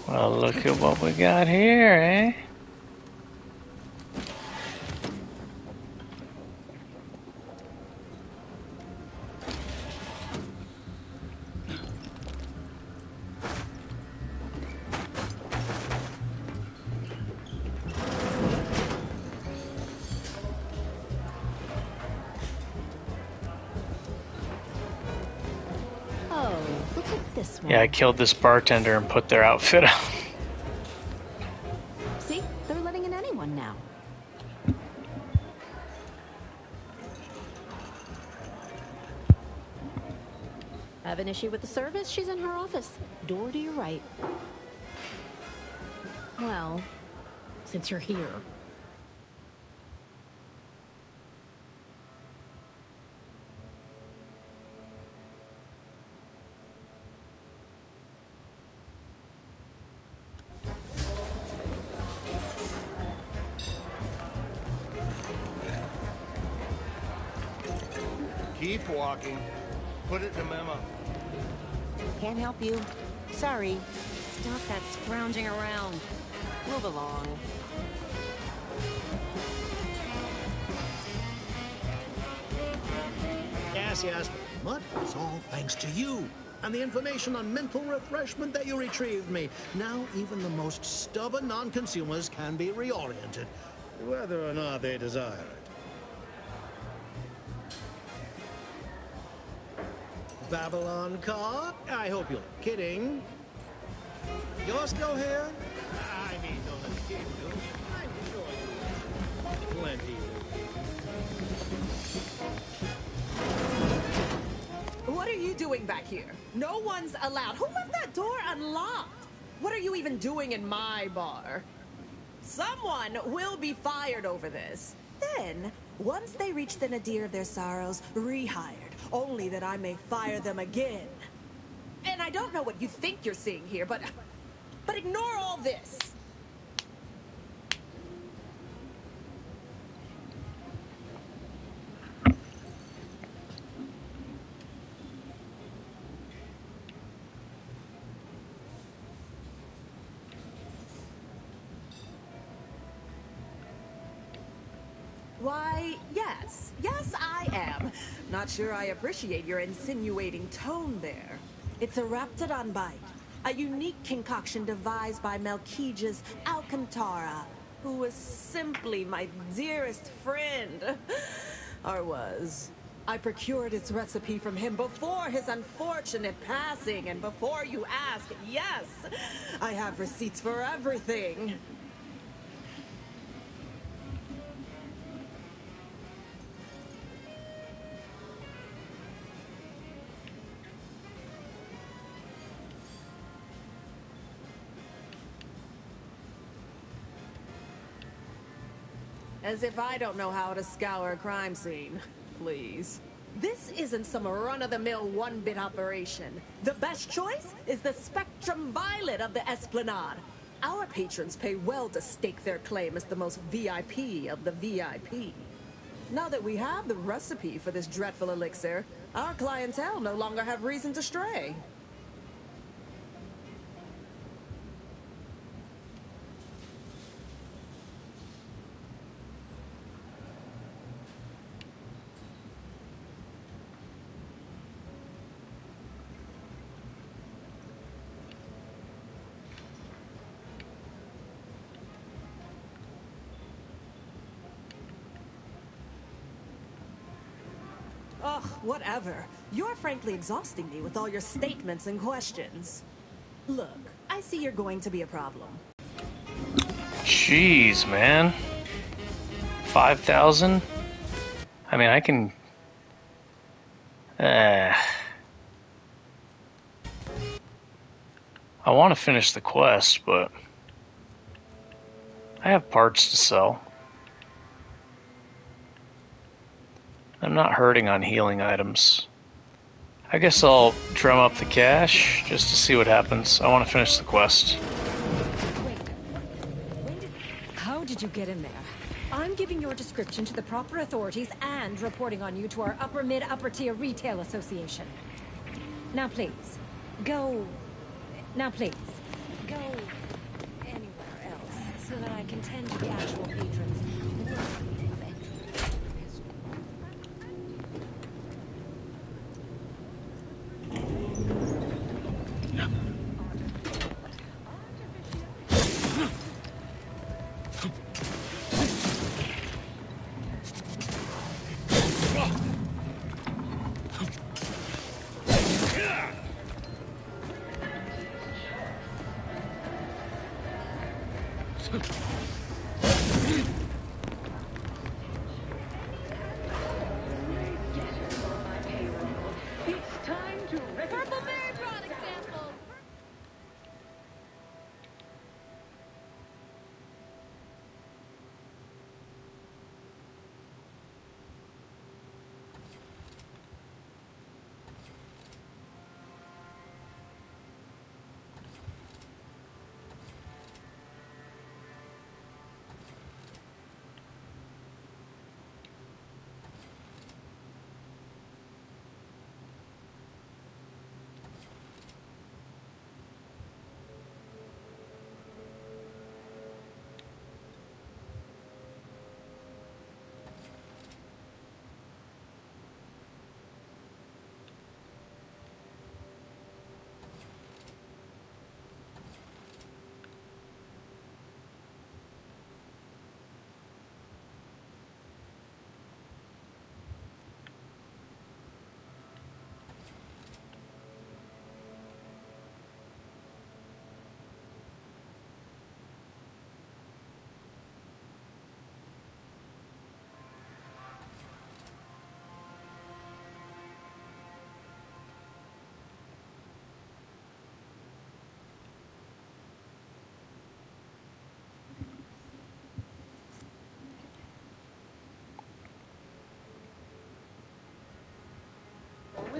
Speaker 1: Well, look at what we got here, eh? Yeah, I killed this bartender and put their outfit on.
Speaker 2: See? They're letting in anyone now. Have an issue with the service? She's in her office. Door to your right. Well, since you're here.
Speaker 3: Keep walking. Put it in a memo.
Speaker 16: Can't help you. Sorry.
Speaker 2: Stop that scrounging around.
Speaker 16: Move along.
Speaker 8: Yes. But it's all thanks to you and the information on mental refreshment that you retrieved me. Now even the most stubborn non-consumers can be reoriented, whether or not they desire it. Babylon car? I hope you're kidding. You're still here? I mean, don't let me kid you. I'm sure you will. Plenty.
Speaker 20: What are you doing back here? No one's allowed. Who left that door unlocked? What are you even doing in my bar? Someone will be fired over this.
Speaker 6: Then, once they reach the nadir of their sorrows, rehired, only that I may fire them again.
Speaker 20: And I don't know what you think you're seeing here, but ignore all this. Why, yes. Yes, I am. Not sure I appreciate your insinuating tone there.
Speaker 6: It's a Raptidon bite, a unique concoction devised by Melquiades Alcantara, who was simply my dearest friend. Or was. I procured its recipe from him before his unfortunate passing, and before you ask, yes, I have receipts for everything. As if I don't know how to scour a crime scene. Please. This isn't some run-of-the-mill one-bit operation. The best choice is the Spectrum Violet of the Esplanade. Our patrons pay well to stake their claim as the most VIP of the VIP. Now that we have the recipe for this dreadful elixir, our clientele no longer have reason to stray. Ugh, whatever. You're frankly exhausting me with all your statements and questions. Look, I see you're going to be a problem.
Speaker 1: Jeez, man. 5,000? I mean, I can... I want to finish the quest, but... I have parts to sell. I'm not hurting on healing items. I guess I'll drum up the cash just to see what happens. I want to finish the quest.
Speaker 7: How did you get in there? I'm giving your description to the proper authorities and reporting on you to our upper tier retail association. Now please, go... Now please, go anywhere else so that I can tend to the actual patrons.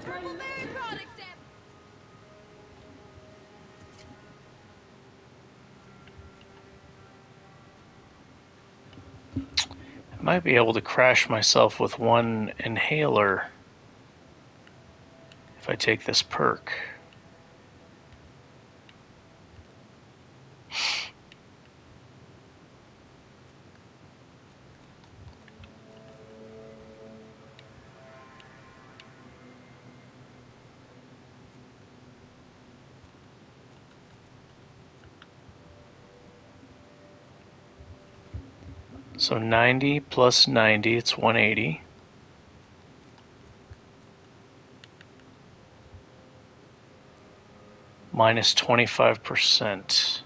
Speaker 18: Berry product
Speaker 1: I might be able to crash myself with one inhaler if I take this perk. So 90 plus 90, it's 180. Minus 25%.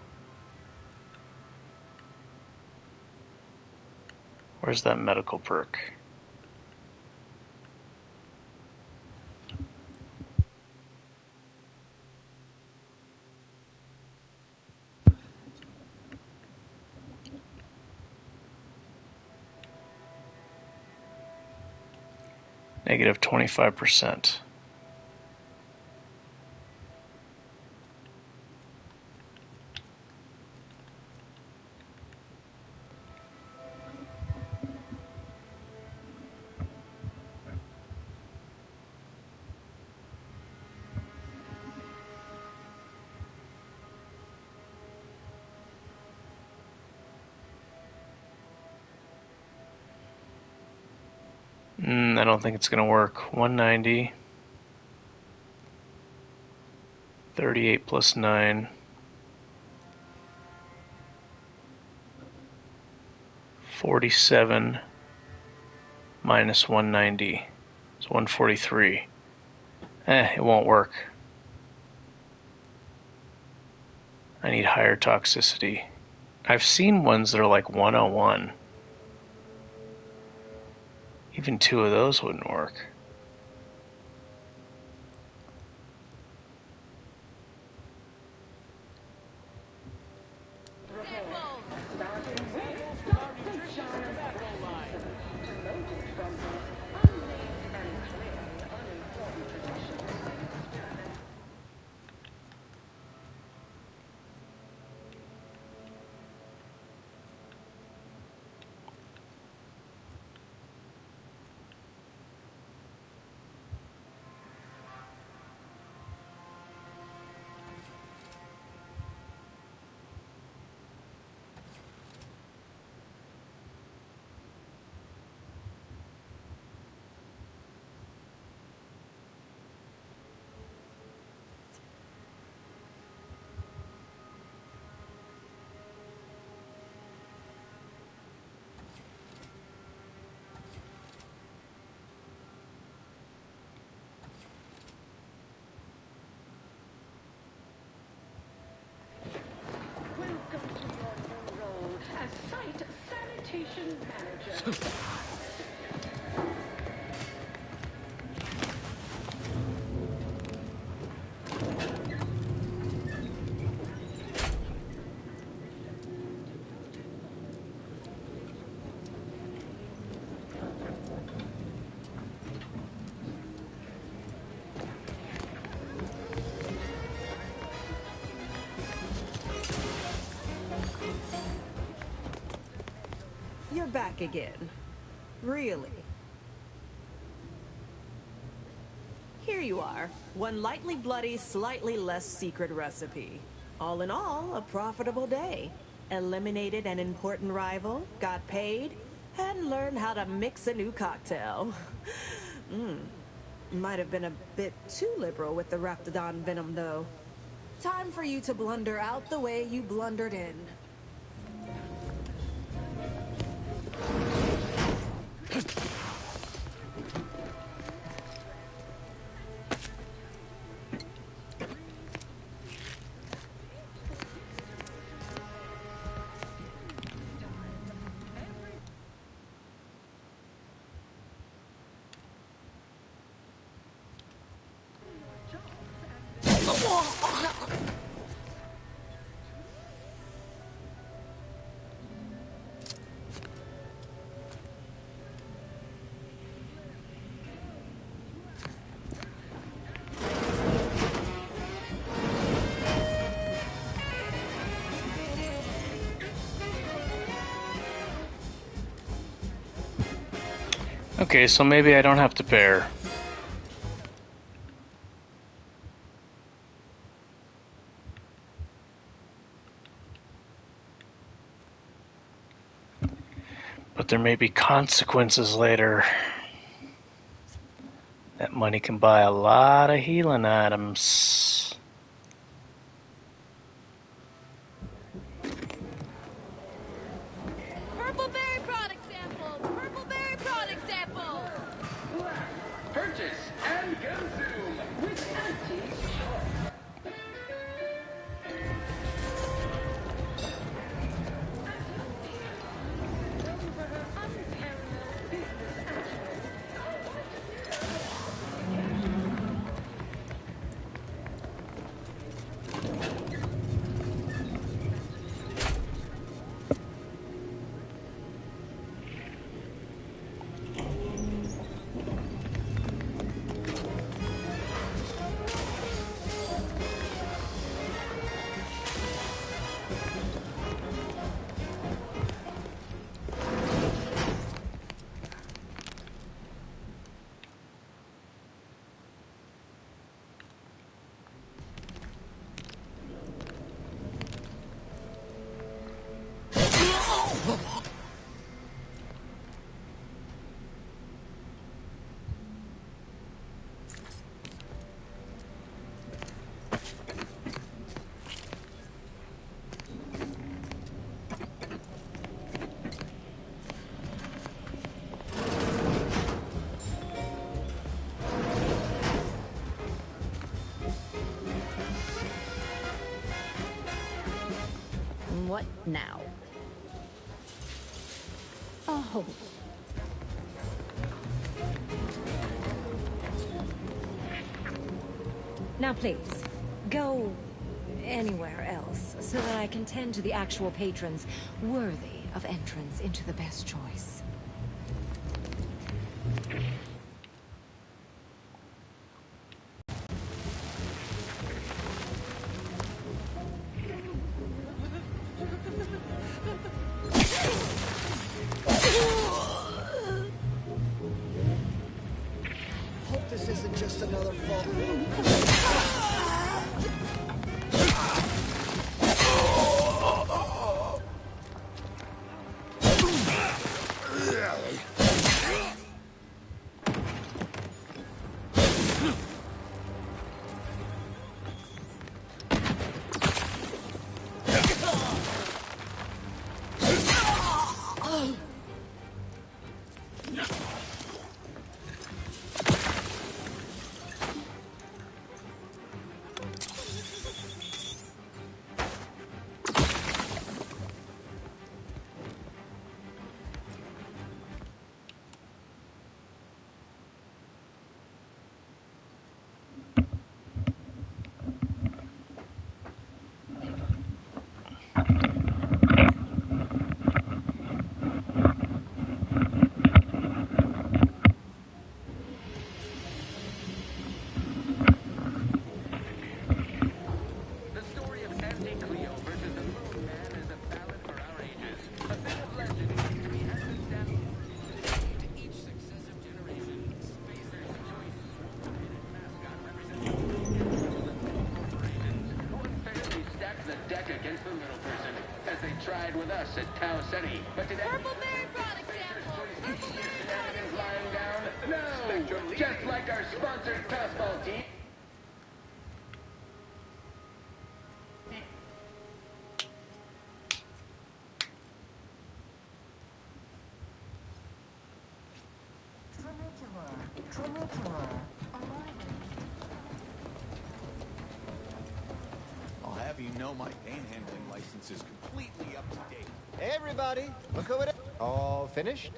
Speaker 1: Where's that medical perk? Negative 25%. I don't think it's going to work. 190. 38 plus 9. 47 minus 190. It's 143. It won't work. I need higher toxicity. I've seen ones that are like 101. Even 2 of those wouldn't work.
Speaker 11: Site sanitation manager.
Speaker 6: You're back again. Really? Here you are. One lightly bloody, slightly less secret recipe. All in all, a profitable day. Eliminated an important rival, got paid, and learned how to mix a new cocktail. Might have been a bit too liberal with the Raptidon venom, though. Time for you to blunder out the way you blundered in.
Speaker 1: Okay, so maybe I don't have to bear. But there may be consequences later. That money can buy a lot of healing items.
Speaker 2: Purple berry product samples! Purple berry product samples!
Speaker 13: Purchase and consume with antique.
Speaker 7: What now? Oh. Now please, go anywhere else so that I can tend to the actual patrons worthy of entrance into the best choice.
Speaker 3: Hope this isn't just another fall.
Speaker 13: Against the little person, as they tried with us at Tau Ceti. But today,
Speaker 2: Purple berry product samples!
Speaker 13: shenanigans lying down? No! Just like our sponsored tossball team.
Speaker 19: I'll have you know my panhandling license is completely up to date.
Speaker 3: Hey, everybody, look who it is. All finished?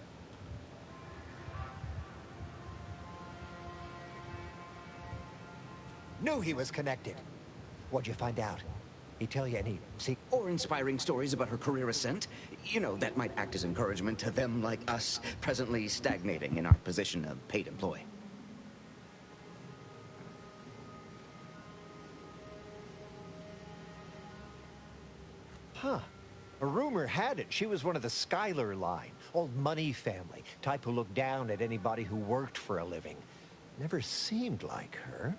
Speaker 3: Knew he was connected. What'd you find out? He tell you any
Speaker 4: or inspiring stories about her career ascent? You know, that might act as encouragement to them like us, presently stagnating in our position of paid employee.
Speaker 3: Huh. A rumor had it she was one of the Schuyler line, old money family, type who looked down at anybody who worked for a living. Never seemed like her.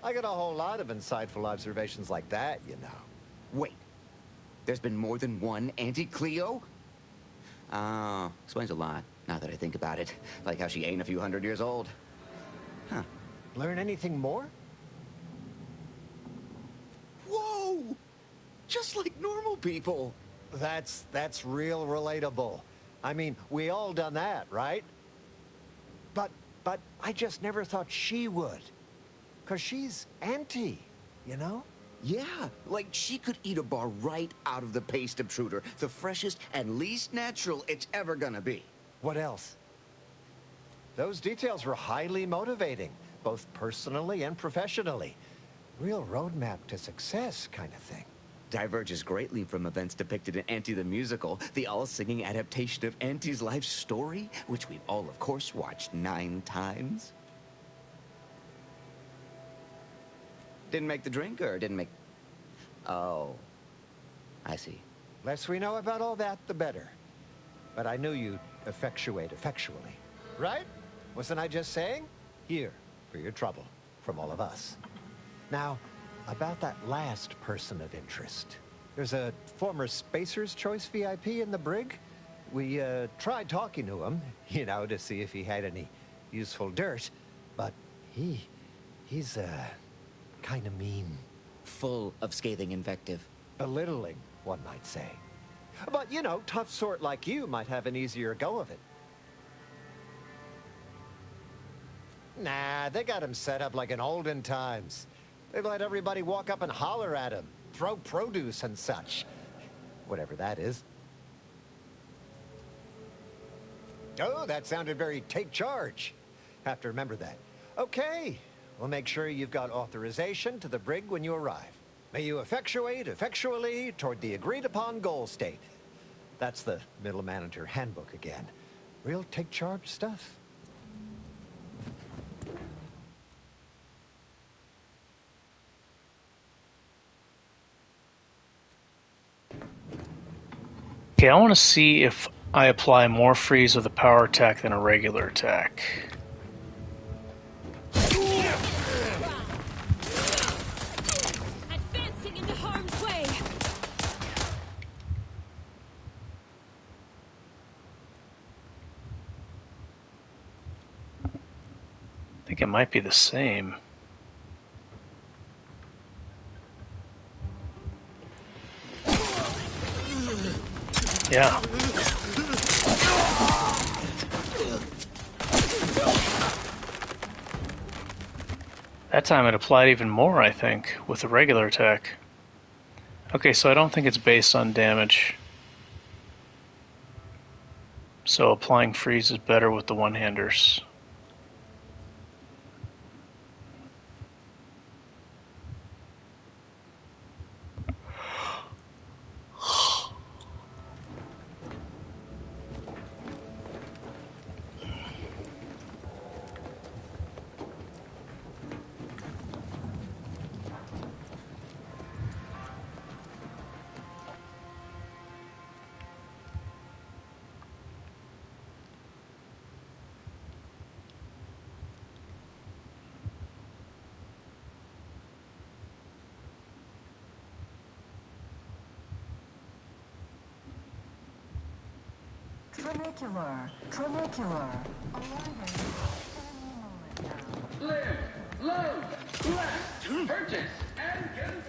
Speaker 3: I got a whole lot of insightful observations like that, you know.
Speaker 4: Wait. There's been more than one Auntie Cleo? Oh, explains a lot, now that I think about it. Like how she ain't a few hundred years old. Huh.
Speaker 3: Learn anything more?
Speaker 4: Whoa! Just like normal people.
Speaker 3: That's real relatable. I mean, we all done that, right? But I just never thought she would. 'Cause she's Auntie, you know?
Speaker 4: Yeah, like she could eat a bar right out of the paste obtruder. The freshest and least natural it's ever gonna be.
Speaker 3: What else? Those details were highly motivating, both personally and professionally. Real roadmap to success kind of thing.
Speaker 4: Diverges greatly from events depicted in Auntie the Musical, the all-singing adaptation of Auntie's life story, which we've all, of course, watched 9 times. Didn't make the drink, or didn't make... Oh, I see.
Speaker 3: Less we know about all that, the better. But I knew you'd effectuate effectually. Right? Wasn't I just saying? Here, for your trouble, from all of us. Now, about that last person of interest. There's a former Spacer's Choice VIP in the brig. We tried talking to him, you know, to see if he had any useful dirt. But he's kind of mean.
Speaker 4: Full of scathing invective.
Speaker 3: Belittling, one might say. But, you know, tough sort like you might have an easier go of it. Nah, they got him set up like in olden times. They let everybody walk up and holler at him, throw produce and such. Whatever that is. Oh, that sounded very take charge. Have to remember that. Okay, we'll make sure you've got authorization to the brig when you arrive. May you effectuate effectually toward the agreed upon goal state. That's the middle manager handbook again. Real take charge stuff.
Speaker 1: Okay, I want to see if I apply more freeze with a power attack than a regular attack.
Speaker 2: Advancing into harm's way.
Speaker 1: I think it might be the same. Yeah. That time it applied even more, I think, with the regular attack. Okay, so I don't think it's based on damage. So applying freeze is better with the one-handers.
Speaker 16: Trinicular.
Speaker 13: Live, love, left, purchase, and consume.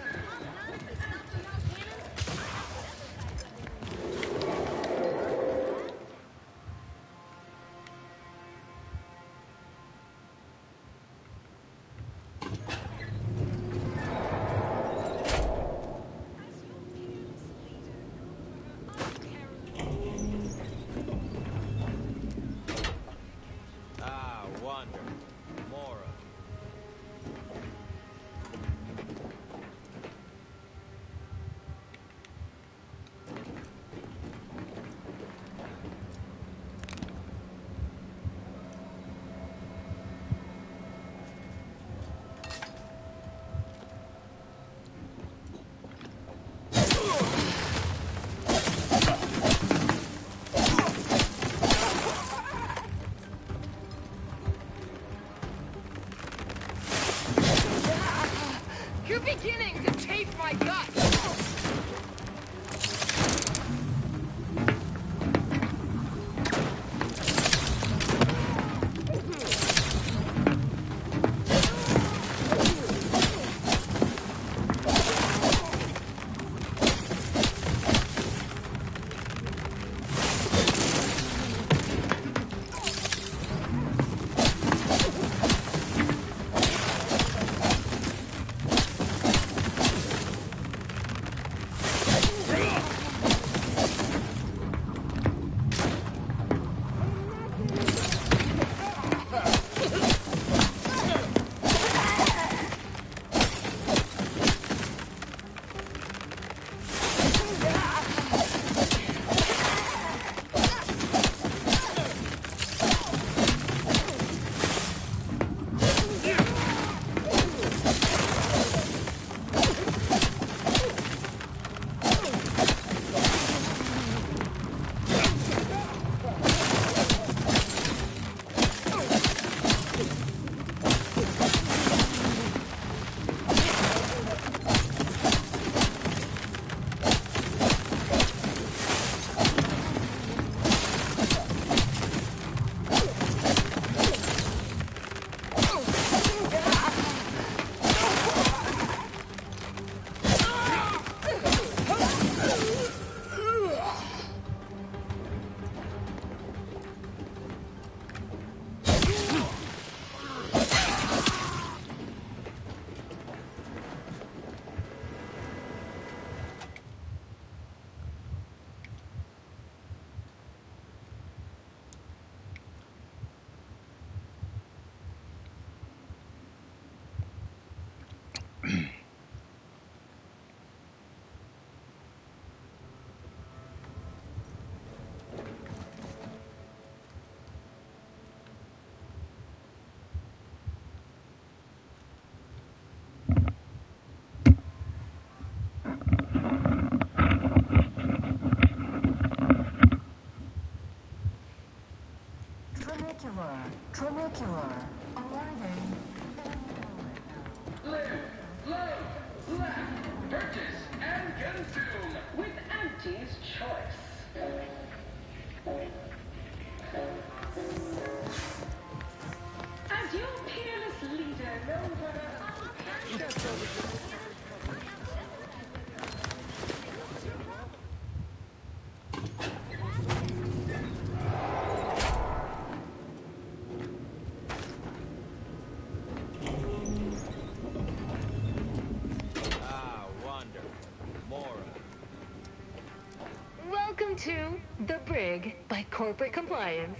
Speaker 9: to The Brig by Corporate Compliance.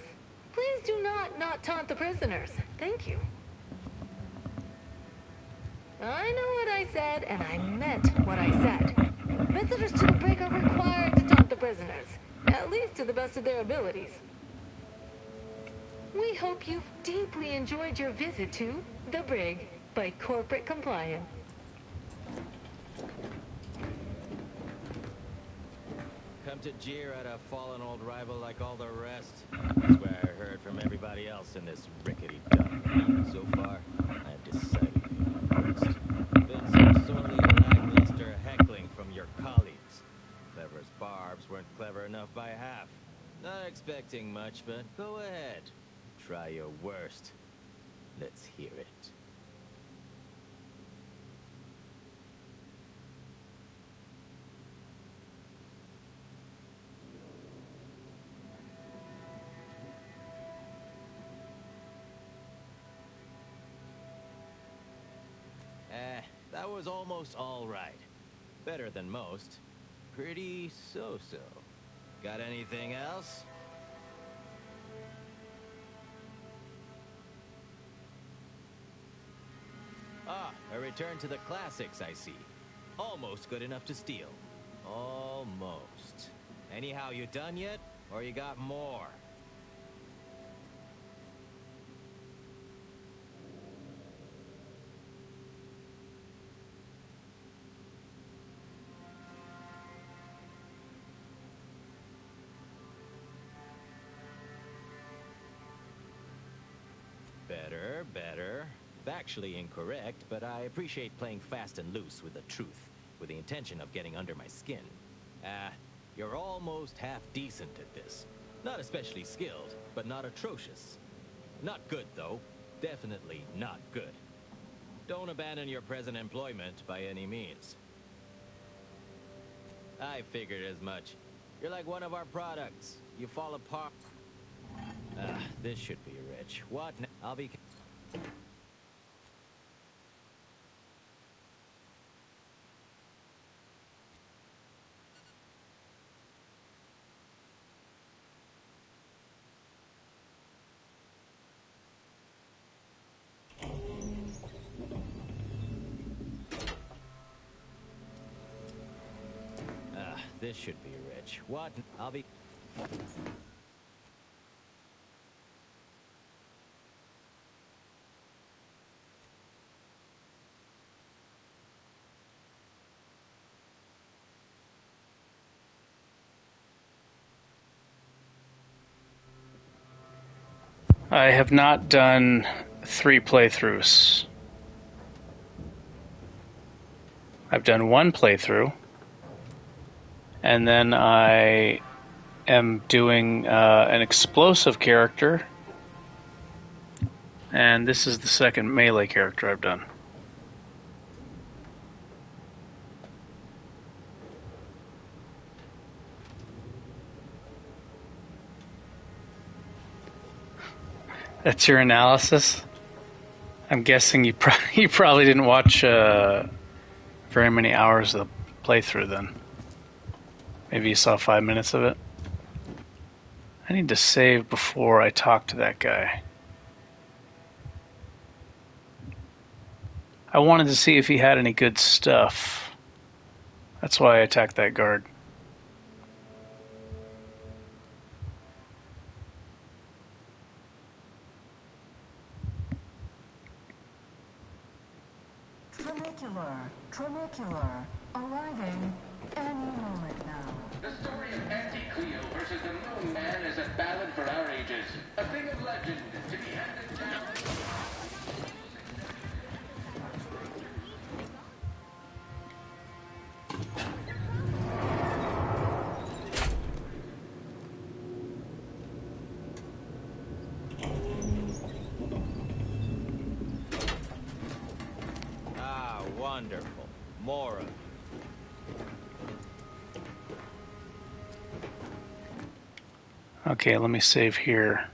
Speaker 9: Please do not taunt the prisoners. Thank you. I know what I said, and I meant what I said. Visitors to the brig are required to taunt the prisoners, at least to the best of their abilities. We hope you've deeply enjoyed your visit to The Brig by Corporate Compliance.
Speaker 21: Come to jeer at a fallen old rival like all the rest. That's what I heard from everybody else in this rickety dump. So far, I've decided you're impressed. Been some sorely lackluster heckling from your colleagues. Clever as barbs weren't clever enough by half. Not expecting much, but go ahead. Try your worst. Let's hear it. That was almost all right. Better than most. Pretty so-so. Got anything else? Ah, a return to the classics, I see. Almost good enough to steal. Almost. Anyhow, you done yet? Or you got more? Better. Factually incorrect, but I appreciate playing fast and loose with the truth, with the intention of getting under my skin. You're almost half decent at this. Not especially skilled, but not atrocious. Not good, though. Definitely not good. Don't abandon your present employment by any means. I figured as much. You're like one of our products. You fall apart. This should be rich. What? I'll be... This should be rich. What? I'll be...
Speaker 1: I have not done 3 playthroughs. I've done 1 playthrough, and then I am doing an explosive character, and this is the second melee character I've done. That's your analysis? I'm guessing you probably didn't watch very many hours of the playthrough then. Maybe you saw 5 minutes of it. I need to save before I talk to that guy. I wanted to see if he had any good stuff. That's why I attacked that guard.
Speaker 22: Trinicular, arriving any moment now.
Speaker 13: The story of Auntie Cleo versus the Moon Man is a ballad for our ages. A thing of legend to be handed down.
Speaker 21: Wonderful. More of it.
Speaker 1: Okay, let me save here.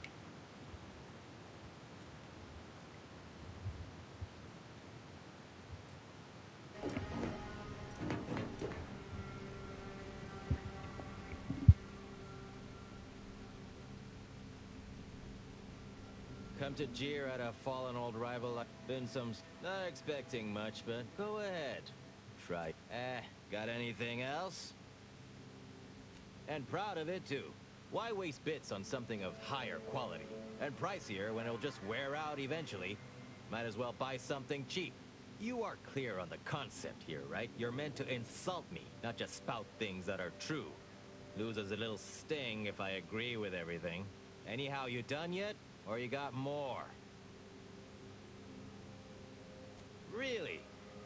Speaker 21: Come to jeer at a fallen old rival. Been some... Not expecting much, but go ahead. Try. Got anything else? And proud of it, too. Why waste bits on something of higher quality? And pricier when it'll just wear out eventually. Might as well buy something cheap. You are clear on the concept here, right? You're meant to insult me, not just spout things that are true. Loses a little sting if I agree with everything. Anyhow, you done yet? Or you got more? Really?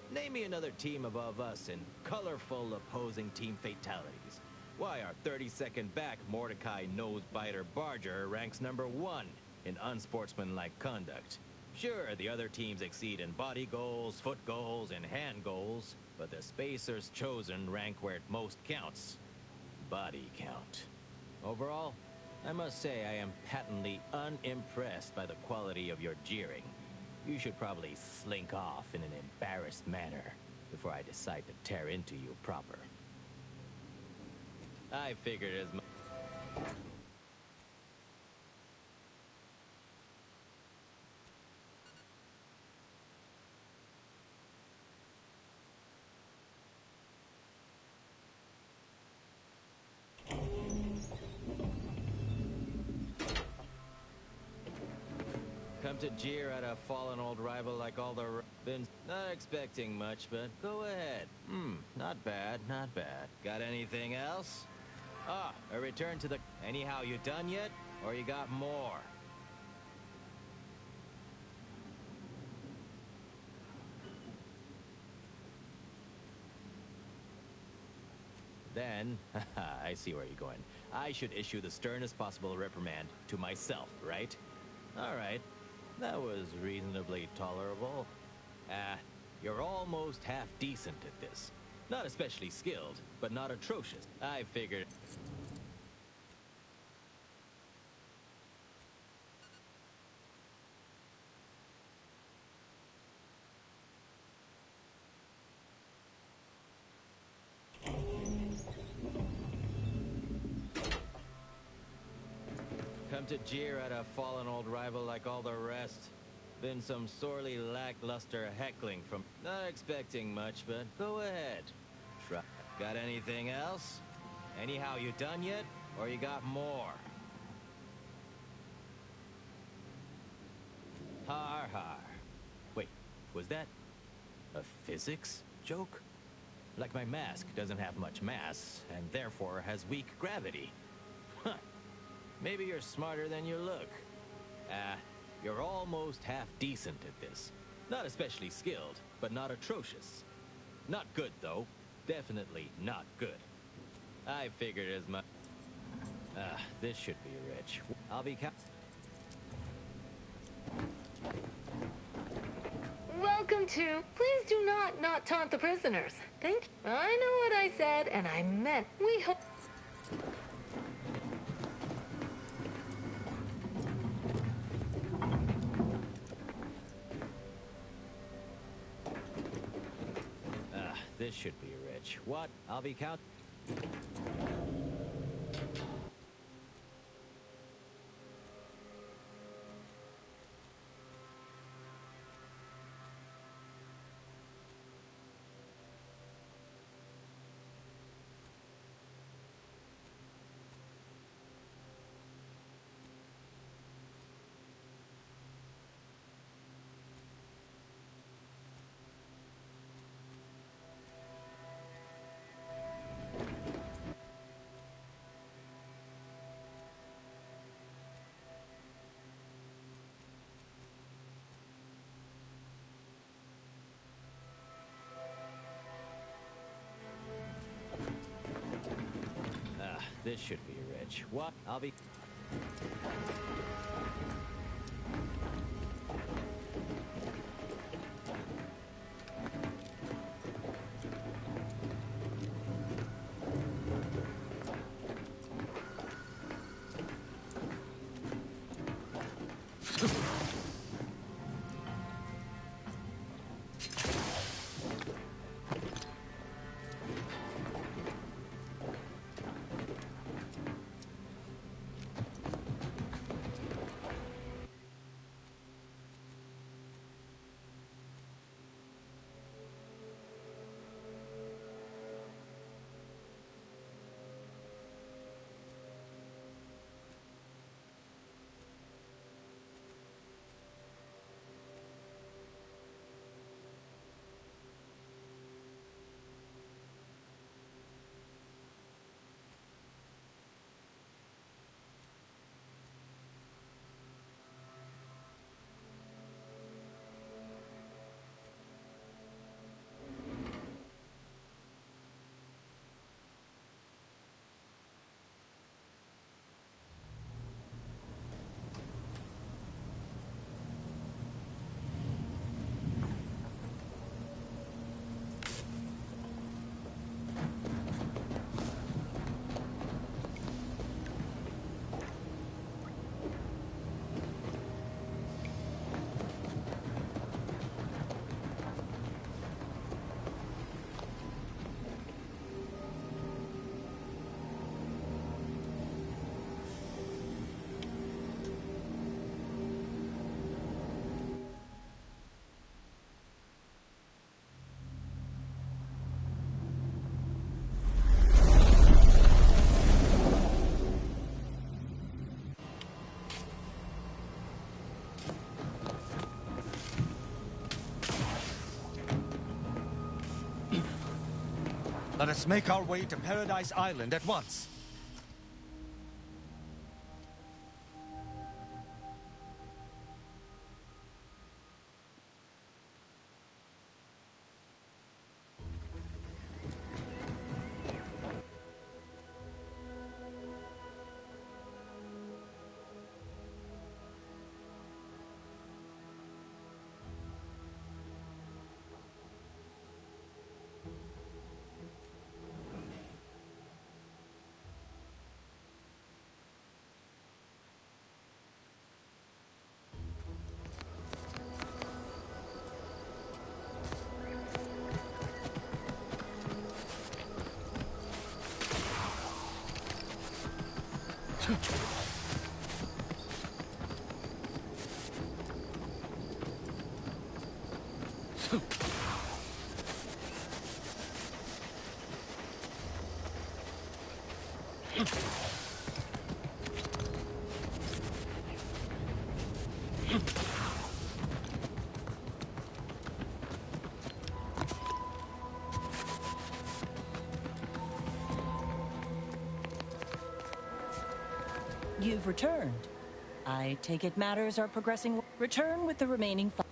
Speaker 21: Name me another team above us in colorful opposing team fatalities. Why, our 32nd back, Mordecai Nosebiter Barger, ranks #1 in unsportsmanlike conduct. Sure, the other teams exceed in body goals, foot goals, and hand goals, but the Spacers chosen rank where it most counts. Body count. Overall, I must say I am patently unimpressed by the quality of your jeering. You should probably slink off in an embarrassed manner before I decide to tear into you proper. I figured as much. Come to jeer at a fallen old rival like all the... Been not expecting much, but go ahead. Not bad, not bad. Got anything else? Ah, a return to the... Anyhow, you done yet? Or you got more? Then, I see where you're going. I should issue the sternest possible reprimand to myself, right? All right. That was reasonably tolerable. You're almost half decent at this. Not especially skilled, but not atrocious. I figured... Come to jeer at a fallen old rival like all the rest. Been some sorely lackluster heckling from... Not expecting much, but go ahead. Try. Got anything else? Anyhow, you done yet? Or you got more? Har har. Wait, was that a physics joke? Like my mask doesn't have much mass, and therefore has weak gravity. Huh. Maybe you're smarter than you look. You're almost half decent at this. Not especially skilled, but not atrocious. Not good, though. Definitely not good. I figured as much. This should be rich. I'll be
Speaker 9: Welcome to... Please do not taunt the prisoners. Thank you. I know what I said, and I meant... We hope...
Speaker 21: This should be rich. What? I'll be count... This should be rich. What? I'll be...
Speaker 10: Let us make our way to Paradise Island at once.
Speaker 14: You've returned. I take it matters are progressing. Return with the remaining five.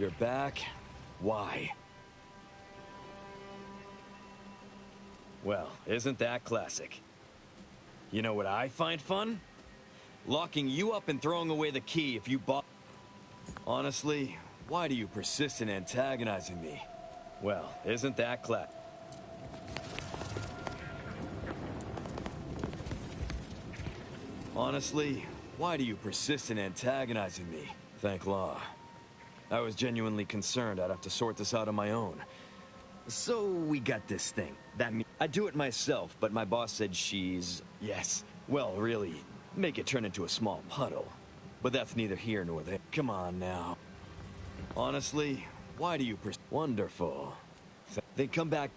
Speaker 23: You're back? Why? Well, isn't that classic? You know what I find fun? Locking you up and throwing away the key if you bought... Honestly, why do you persist in antagonizing me? Well, isn't that Honestly, why do you persist in antagonizing me? Thank law. I was genuinely concerned I'd have to sort this out on my own. So we got this thing. I'd do it myself, but my boss said she's... Yes. Well, really, make it turn into a small puddle. But that's neither here nor there. Come on now. Honestly, why do you Wonderful. Then come back...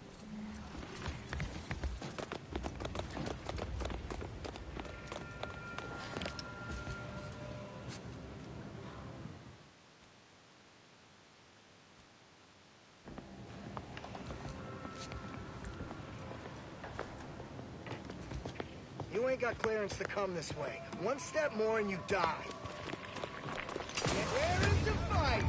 Speaker 24: You ain't got clearance to come this way. One step more and you die. Get ready to fight!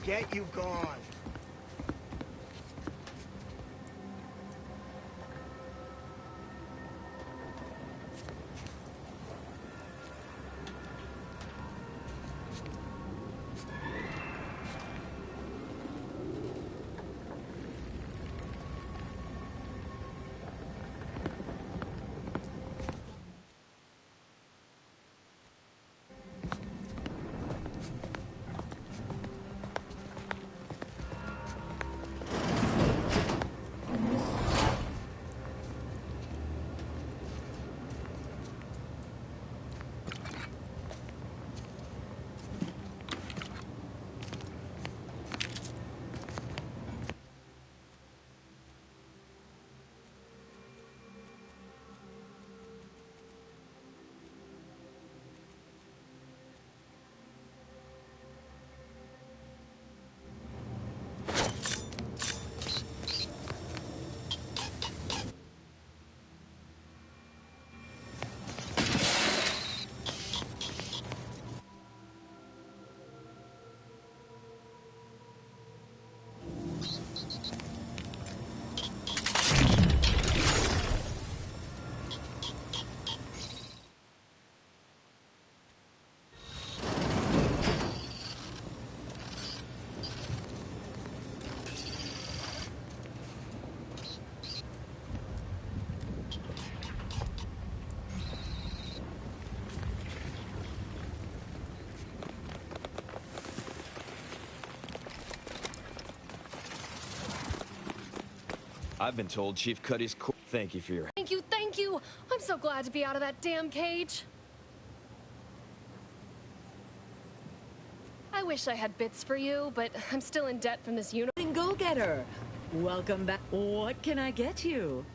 Speaker 24: get you gone.
Speaker 23: I've been told Chief Cuddy's cool. Thank you for your...
Speaker 2: Thank you, thank you! I'm so glad to be out of that damn cage. I wish I had bits for you, but I'm still in debt from this
Speaker 6: Go-getter! Welcome back. What can I get you?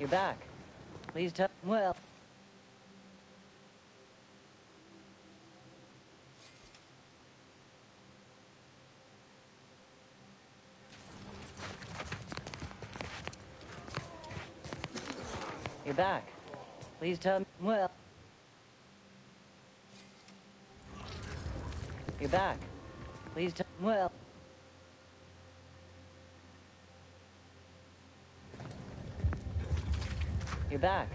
Speaker 5: You're back. Please tell... Well... You're back. Please tell me. Well, you're back. Please tell. Well, you're back.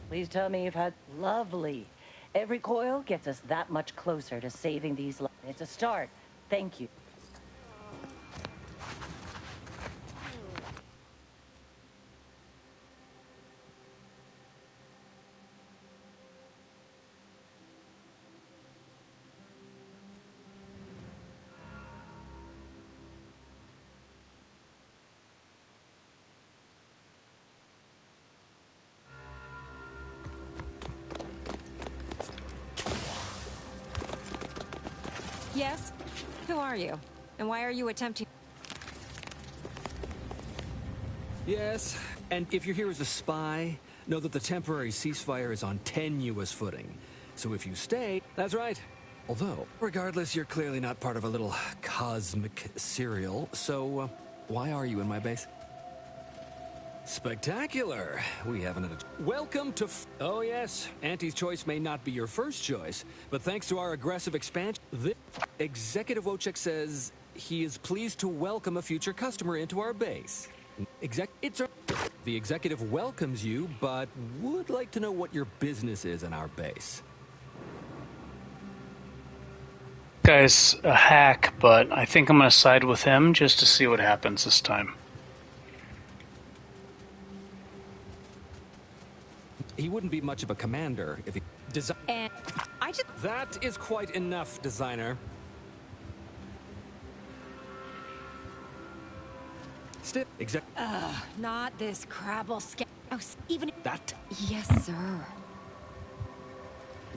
Speaker 5: Please tell me you've had lovely. Every coil gets us that much closer to saving these lives. It's a start. Thank you.
Speaker 7: Yes? Who are you? And why are you attempting...
Speaker 8: Yes, and if you're here as a spy, know that the temporary ceasefire is on tenuous footing. So if you stay, that's right. Although, regardless, you're clearly not part of a little cosmic serial, so why are you in my base? Spectacular! We haven't had a... Welcome to... Oh yes, Auntie's choice may not be your first choice, but thanks to our aggressive expansion, the Executive Wojcik says he is pleased to welcome a future customer into our base. The executive welcomes you, but would like to know what your business is in our base.
Speaker 1: Guy's a hack, but I think I'm going to side with him just to see what happens this time.
Speaker 8: He wouldn't be much of a commander if he...
Speaker 7: And I just...
Speaker 8: That is quite enough, designer.
Speaker 7: not this crabble even...
Speaker 8: That?
Speaker 7: Yes, sir.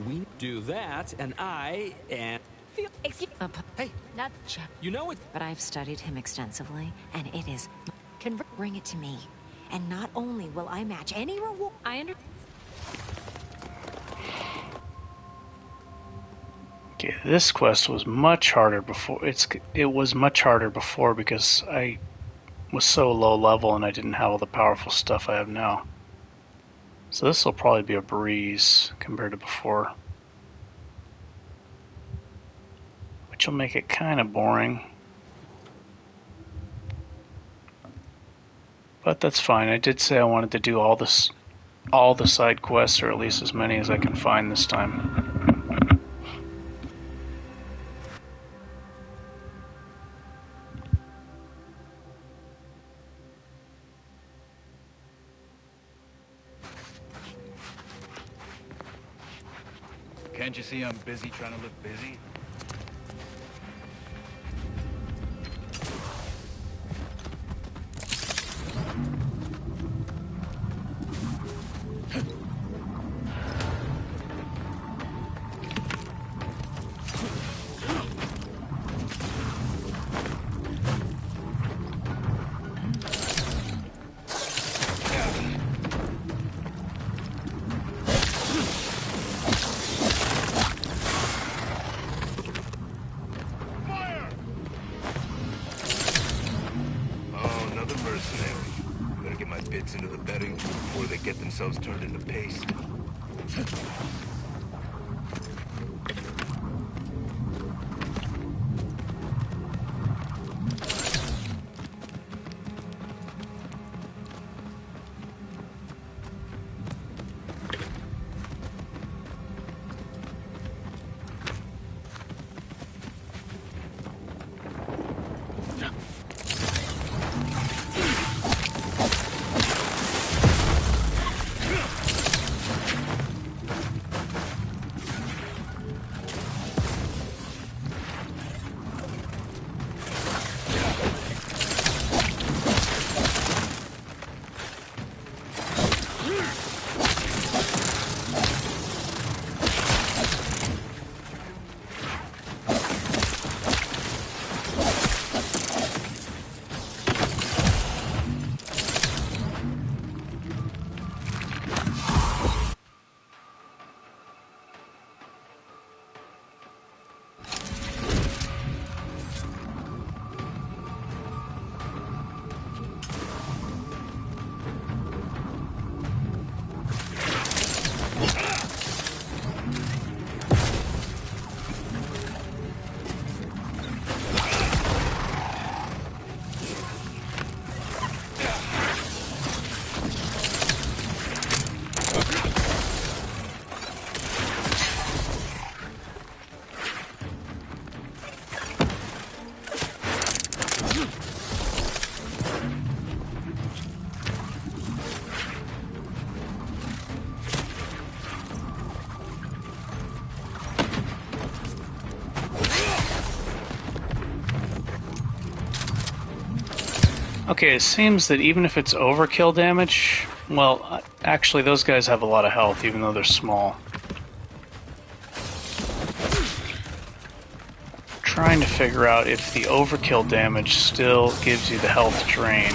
Speaker 8: We do that, and I, and...
Speaker 7: Excuse me.
Speaker 8: Hey.
Speaker 7: Not...
Speaker 8: You know it...
Speaker 7: But I've studied him extensively, and it is... Bring it to me. And not only will I match any reward... I understand...
Speaker 1: Okay, this quest was much harder before. It was much harder before because I was so low level and I didn't have all the powerful stuff I have now. So this will probably be a breeze compared to before, which will make it kind of boring. But that's fine. I did say I wanted to do all the side quests, or at least as many as I can find this time.
Speaker 19: Can't you see I'm busy trying to look busy? Turned into paste.
Speaker 1: Okay, it seems that even if it's overkill damage, well, actually those guys have a lot of health, even though they're small. Trying to figure out if the overkill damage still gives you the health drain.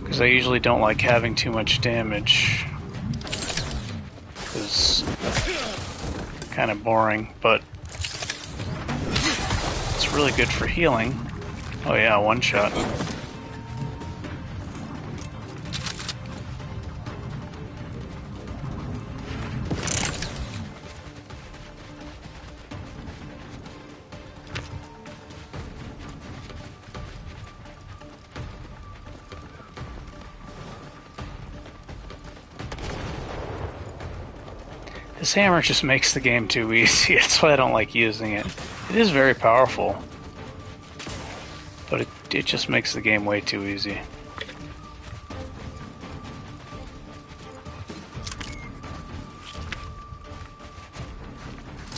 Speaker 1: Because I usually don't like having too much damage. It's kind of boring, but it's really good for healing. Oh yeah, one shot. This hammer just makes the game too easy. That's why I don't like using it. It is very powerful, but it just makes the game way too easy.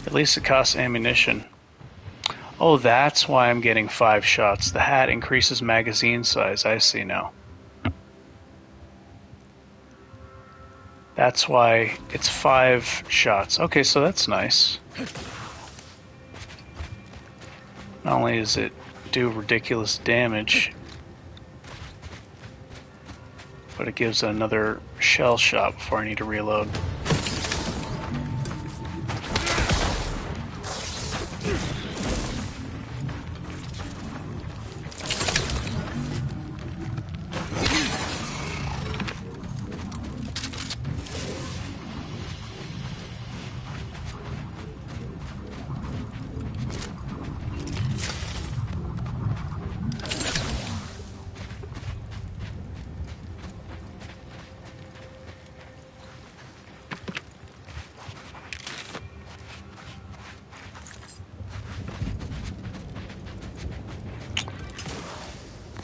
Speaker 1: At least it costs ammunition. Oh, that's why I'm getting 5 shots. The hat increases magazine size. I see now. That's why it's 5 shots. Okay, so that's nice. Not only does it do ridiculous damage, but it gives another shell shot before I need to reload.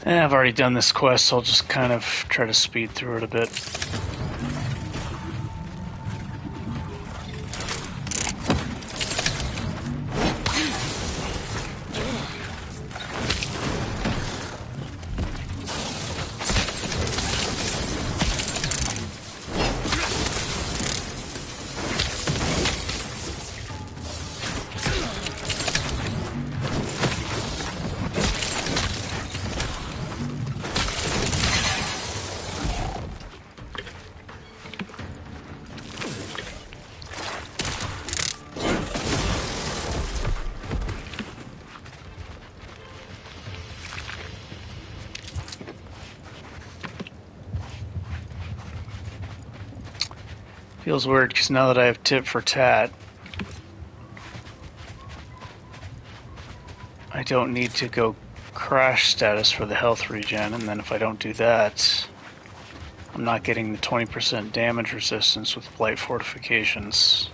Speaker 1: I've already done this quest, so I'll just kind of try to speed through it a bit. Feels weird because now that I have tit for tat, I don't need to go crash status for the health regen, and then if I don't do that, I'm not getting the 20% damage resistance with blight fortifications.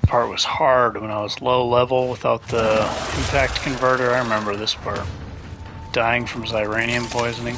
Speaker 1: Part was hard when I was low level without the impact converter. I remember this part. Dying from xyranium poisoning.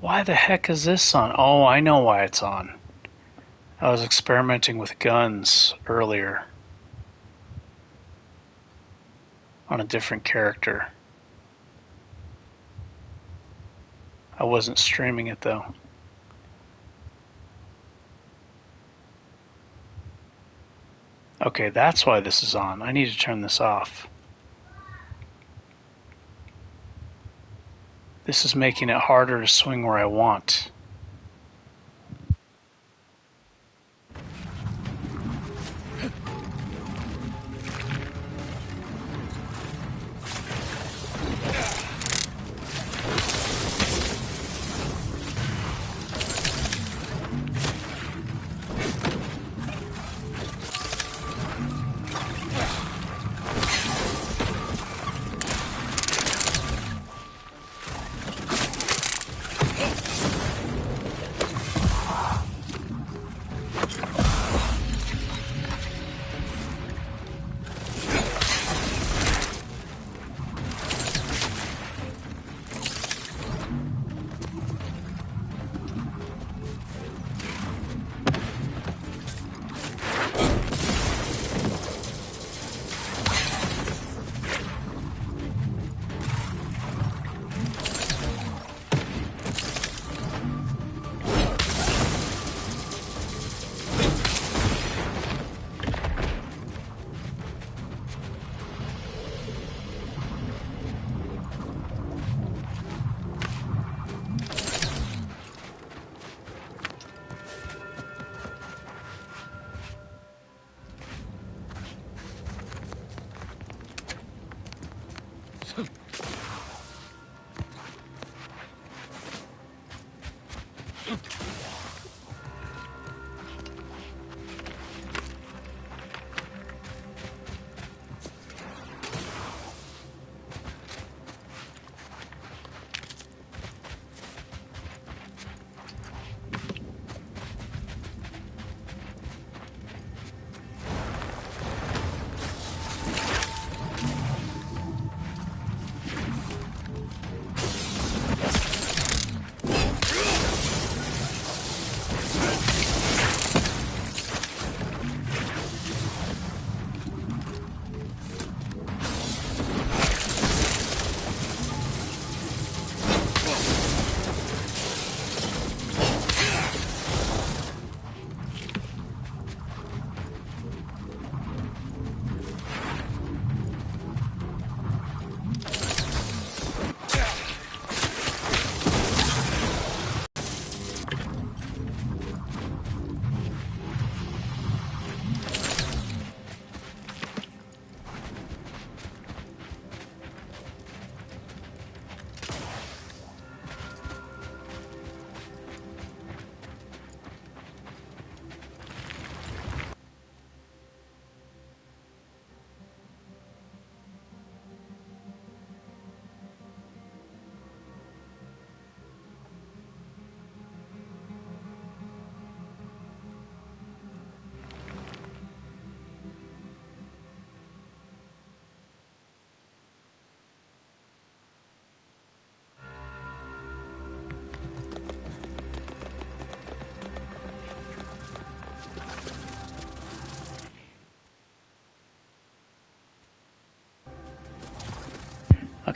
Speaker 1: Why the heck is this on? Oh, I know why it's on. I was experimenting with guns earlier on a different character. I wasn't streaming it though. Okay, that's why this is on. I need to turn this off. This is making it harder to swing where I want.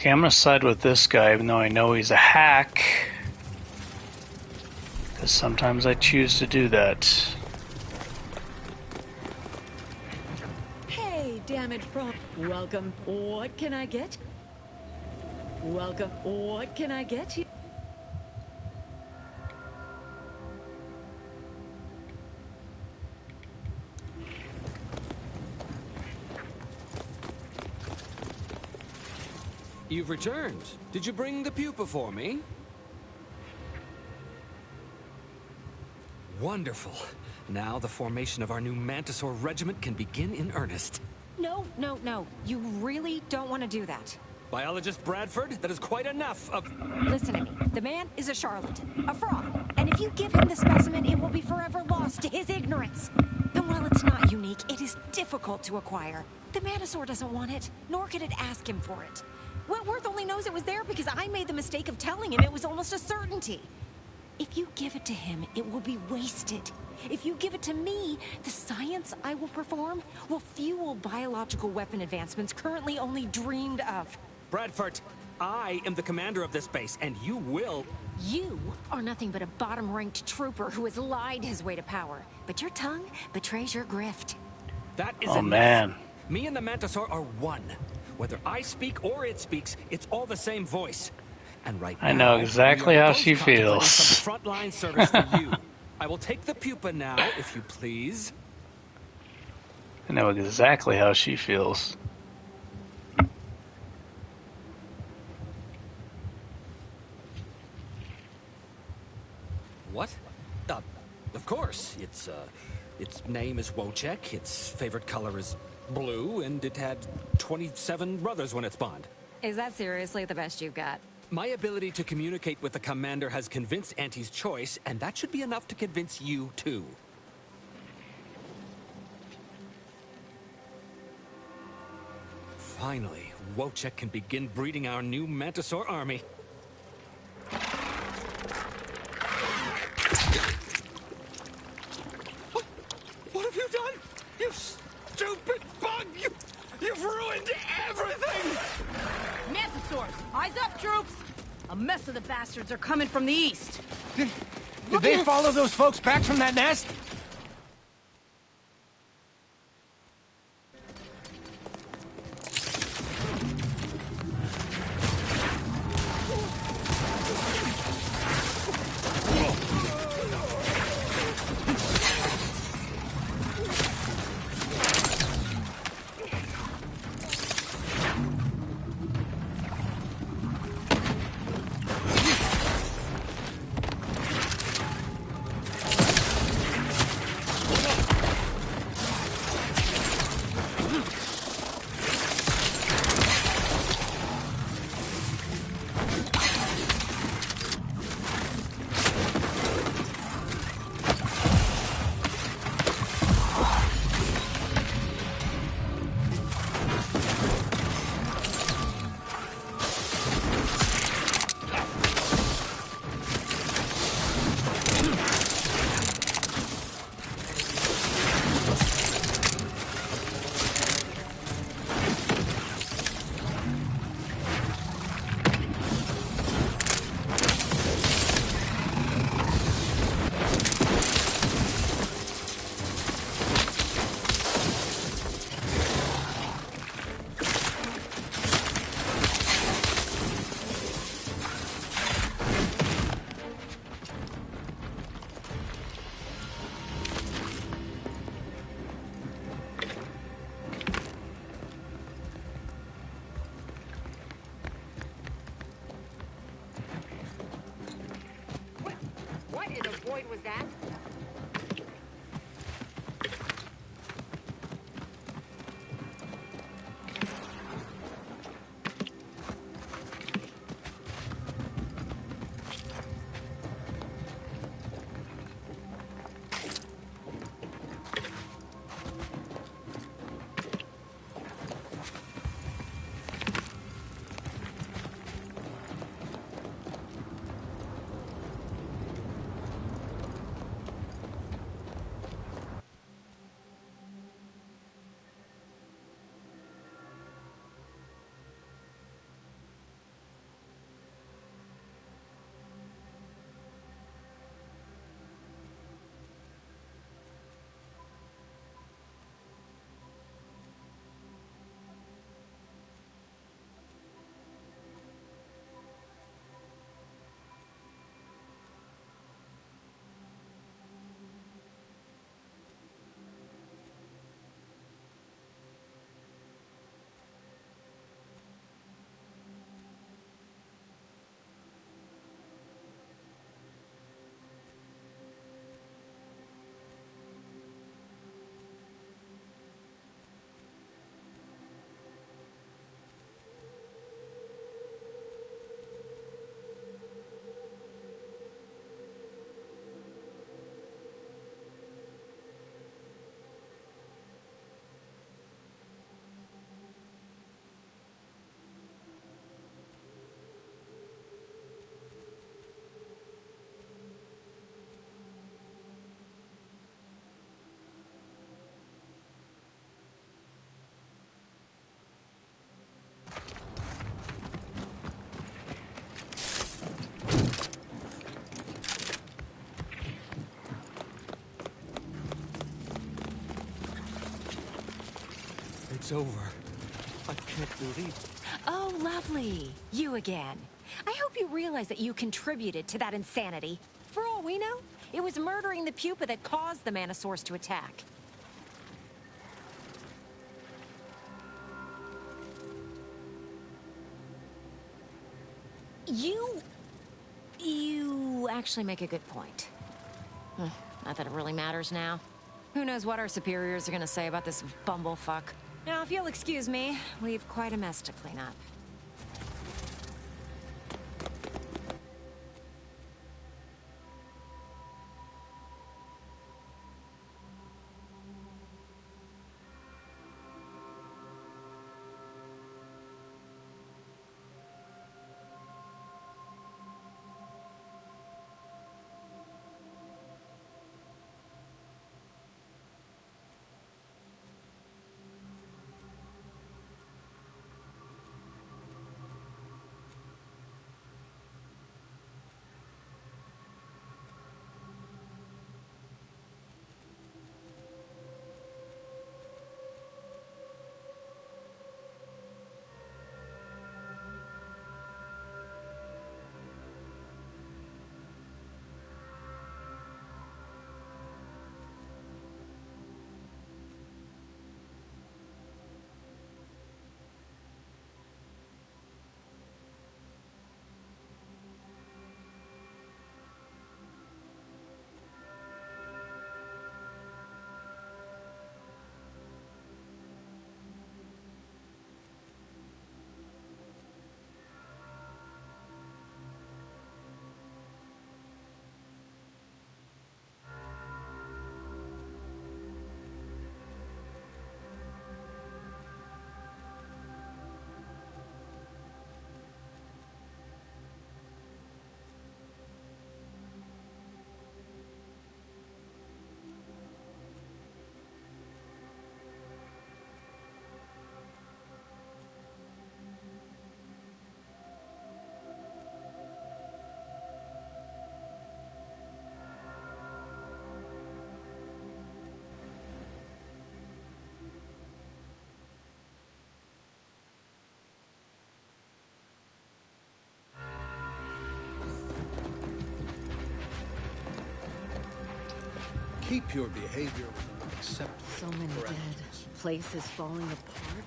Speaker 1: Okay, I'm going to side with this guy, even though I know he's a hack. Because sometimes I choose to do that.
Speaker 6: Hey, damn damage prone. Welcome. What can I get? Welcome. What can I get you?
Speaker 8: You've returned. Did you bring the pupa for me? Wonderful. Now the formation of our new Mantisaur regiment can begin in earnest.
Speaker 7: No, no, no. You really don't want to do that.
Speaker 8: Biologist Bradford, that is quite enough of...
Speaker 7: Listen to me. The man is a charlatan, a fraud. And if you give him the specimen, it will be forever lost to his ignorance. And while it's not unique, it is difficult to acquire. The Mantisaur doesn't want it, nor can it ask him for it. Wentworth only knows it was there because I made the mistake of telling him it was almost a certainty. If you give it to him, it will be wasted. If you give it to me, the science I will perform will fuel biological weapon advancements currently only dreamed of.
Speaker 8: Bradford, I am the commander of this base, and you will...
Speaker 7: You are nothing but a bottom-ranked trooper who has lied his way to power. But your tongue betrays your grift.
Speaker 8: That is
Speaker 1: Oh,
Speaker 8: enough.
Speaker 1: man.
Speaker 8: Me and the Mantisaur are one. Whether I speak or it speaks, it's all the same voice. And right
Speaker 1: I
Speaker 8: now,
Speaker 1: know exactly
Speaker 8: we are
Speaker 1: how
Speaker 8: both
Speaker 1: she
Speaker 8: contemplating
Speaker 1: feels.
Speaker 8: some frontline service for you. I will take the pupa now, if you please.
Speaker 1: I know exactly how she feels.
Speaker 8: What? Of course. Its name is Wojciech, its favorite color is blue, and it had 27 brothers when it spawned.
Speaker 7: Is that seriously the best you've got?
Speaker 8: My ability to communicate with the commander has convinced Auntie's choice, and that should be enough to convince you, too. Finally, Wojciech can begin breeding our new Mantisaur army. What have you done? You stupid bug! You've ruined everything!
Speaker 12: Mantisaurs, eyes up, troops! A mess of the bastards are coming from the east.
Speaker 10: Did they follow those folks back from that nest?
Speaker 7: What in the void was that?
Speaker 8: It's over. I can't believe...
Speaker 7: Oh, lovely. You again. I hope you realize that you contributed to that insanity. For all we know, it was murdering the pupa that caused the Manosaurs to attack. You actually make a good point. Not that it really matters now. Who knows what our superiors are gonna say about this bumblefuck. Now, if you'll excuse me, we've quite a mess to clean up.
Speaker 10: Keep your behavior acceptable.
Speaker 6: So many dead. Place is falling apart.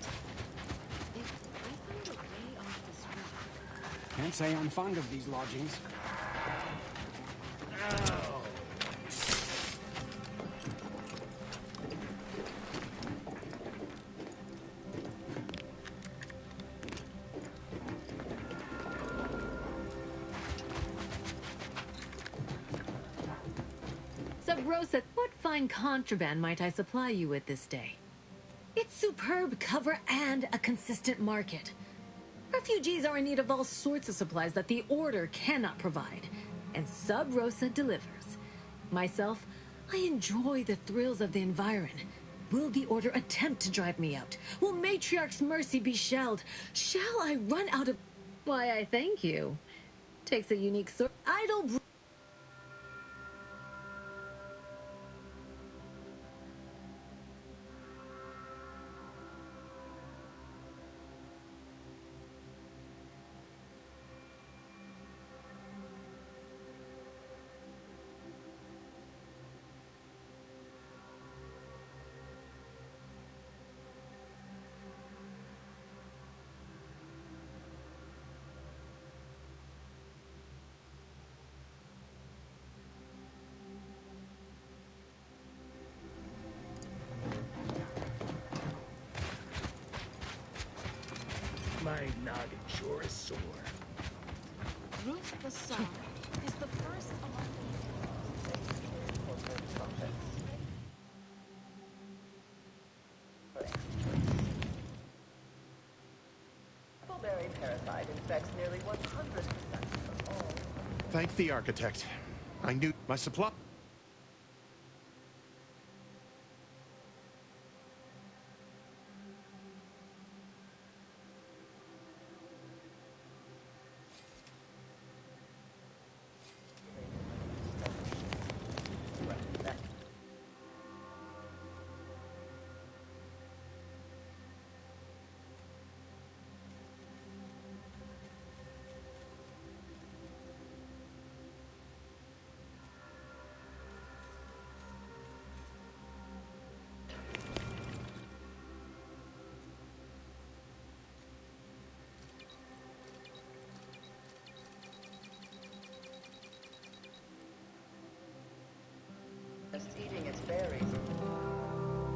Speaker 10: Can't say I'm fond of these lodgings.
Speaker 6: Sub Rosa, what fine contraband might I supply you with this day? It's superb cover and a consistent market. Refugees are in need of all sorts of supplies that the Order cannot provide, and Sub Rosa delivers. Myself, I enjoy the thrills of the environ. Will the Order attempt to drive me out? Will Matriarch's mercy be shelled? Shall I run out of... Why, I thank you. Takes a unique sort... Idle...
Speaker 10: My noggin sure is sore.
Speaker 2: Ruth Bassar is the first
Speaker 15: Bullberry parasite infects nearly 100% of all.
Speaker 10: Thank the architect. I knew my supply.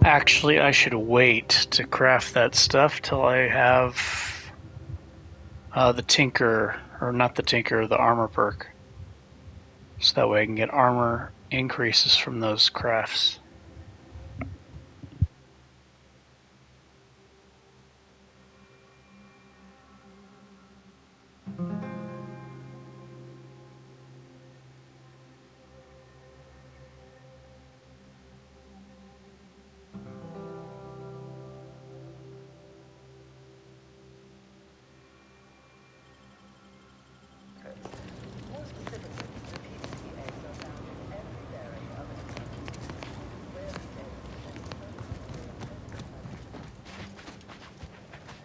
Speaker 1: Actually, I should wait to craft that stuff till I have the Tinker, or not the Tinker, the Armor perk. So that way I can get armor increases from those crafts.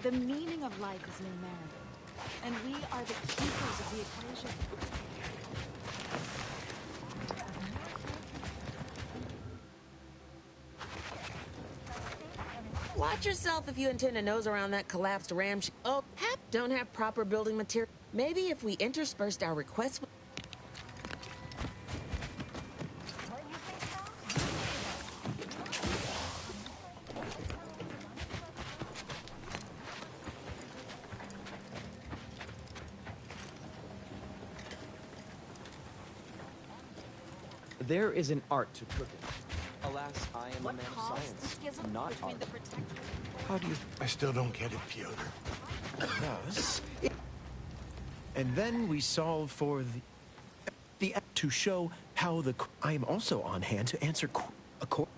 Speaker 11: The meaning of life is numerical, and we are the keepers of the equation.
Speaker 6: Watch yourself if you intend to nose around that collapsed ram. Oh, don't have proper building material. Maybe if we interspersed our requests with...
Speaker 17: There is an art to cooking. Alas, I am a man of science, not art.
Speaker 24: How do you... I still don't get it, Pyotr. Thus... And then we solve for the to show how the... I am also on hand to answer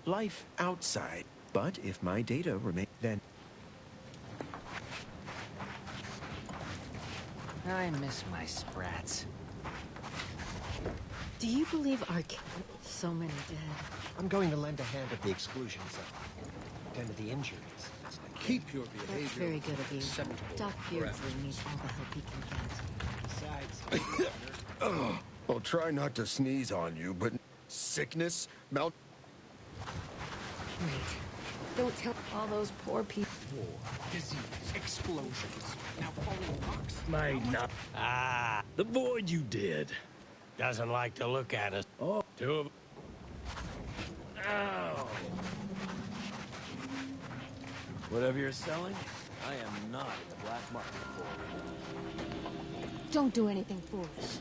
Speaker 24: life outside. But if my data remain, then...
Speaker 18: I miss my sprats.
Speaker 7: Do you believe our so many dead?
Speaker 3: I'm going to lend a hand at the exclusion zone. Tend to the injuries.
Speaker 10: Keep your behavior.
Speaker 7: That's very good of you. Doc Beardsley needs all the help he can get.
Speaker 24: Besides... I'll try not to sneeze on you, but... Sickness?
Speaker 7: Wait. Don't tell all those poor people.
Speaker 10: War, disease, explosions. Now falling rocks.
Speaker 20: Might not. Ah, the void you did. Doesn't like to look at us. Oh, two of... Ow. Whatever you're selling, I am not in the black market for.
Speaker 7: Don't do anything foolish.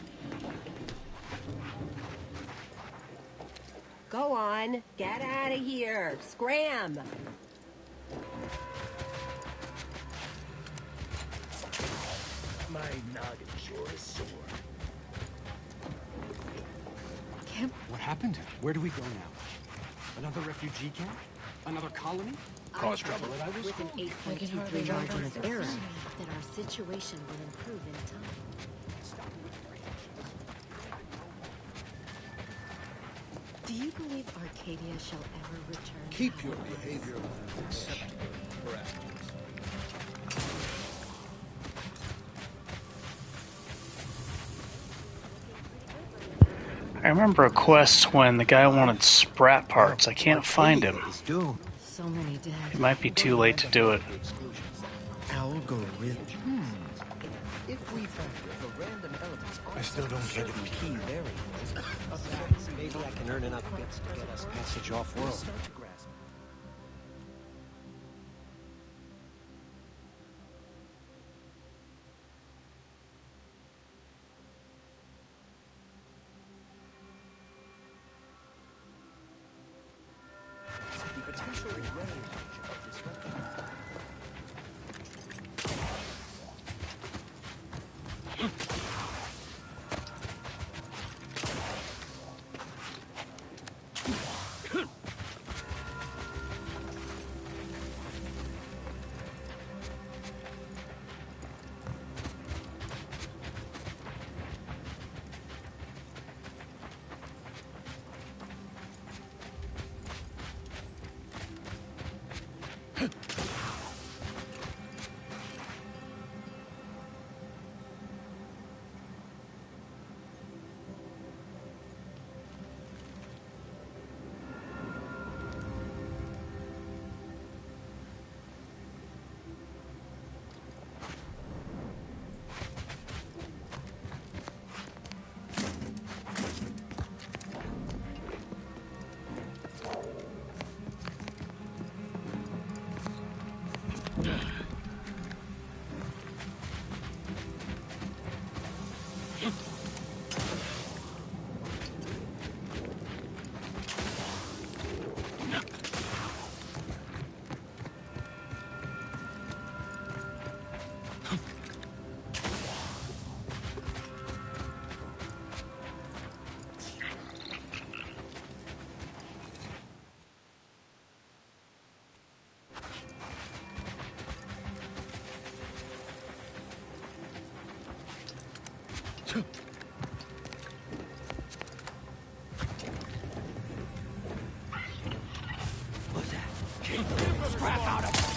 Speaker 6: Go on, get out of here. Scram!
Speaker 20: My noggin sure is sore.
Speaker 10: What happened? Where do we go now? Another refugee camp? Another colony?
Speaker 20: Cause trouble.
Speaker 7: With an 8.23 margin of error, that our situation will improve in time. Do you believe Arcadia shall ever return?
Speaker 10: Keep your behavior acceptable parameters.
Speaker 1: I remember a quest when the guy wanted sprat parts. I can't find him.
Speaker 7: So many dead.
Speaker 1: It might be too late to do it.
Speaker 24: Algorithm. If we factor for random elements, I still don't get it. Key variables. Maybe I can earn enough bits to get us passage off-world.
Speaker 20: crap out of him.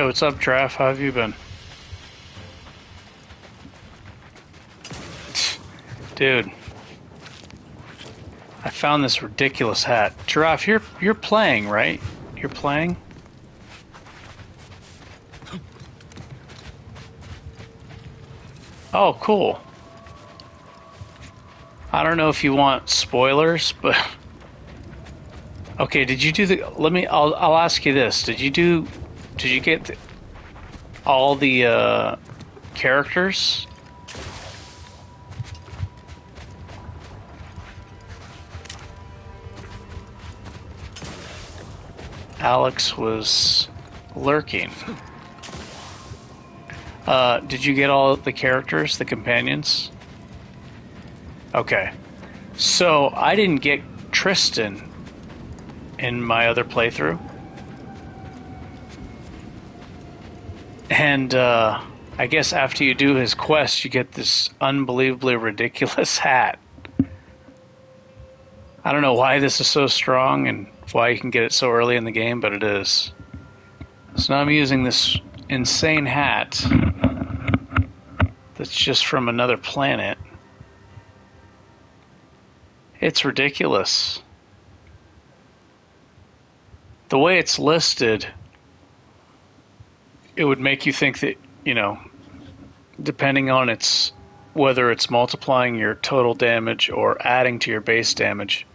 Speaker 1: Hey, what's up, Draft? How have you been? Dude. I found this ridiculous hat. Giraffe, you're playing, right? You're playing? Oh, cool. I don't know if you want spoilers, but okay, did you do the I'll ask you this. Did you get all the characters? Alex was lurking. Did you get all the characters, the companions? Okay. So, I didn't get Tristan in my other playthrough. And, I guess after you do his quest, you get this unbelievably ridiculous hat. I don't know why this is so strong and why you can get it so early in the game, but it is. So now I'm using this insane hat that's just from another planet. It's ridiculous. The way it's listed, it would make you think that, you know, depending on whether it's multiplying your total damage or adding to your base damage,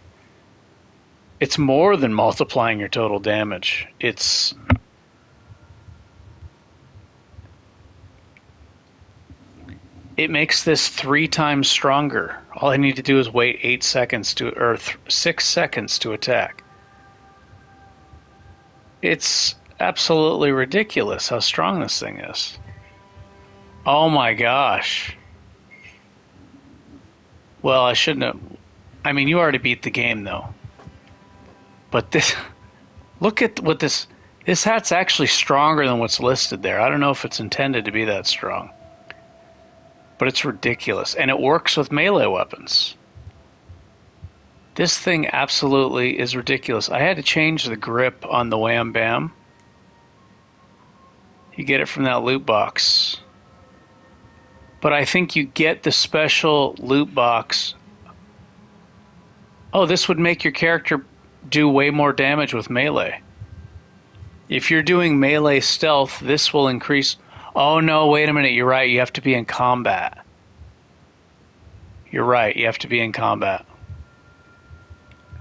Speaker 1: it's more than multiplying your total damage. It makes this 3 times stronger. All I need to do is wait 6 seconds to attack. It's absolutely ridiculous how strong this thing is. Oh my gosh. Well, I shouldn't have. I mean, you already beat the game though. But look at what this hat's actually stronger than what's listed there. I don't know if it's intended to be that strong. But it's ridiculous. And it works with melee weapons. This thing absolutely is ridiculous. I had to change the grip on the Wham Bam. You get it from that loot box. But I think you get the special loot box. Oh, this would make your character do way more damage with melee. If you're doing melee stealth, this will increase. Oh no, wait a minute, you're right, you have to be in combat. You're right, you have to be in combat.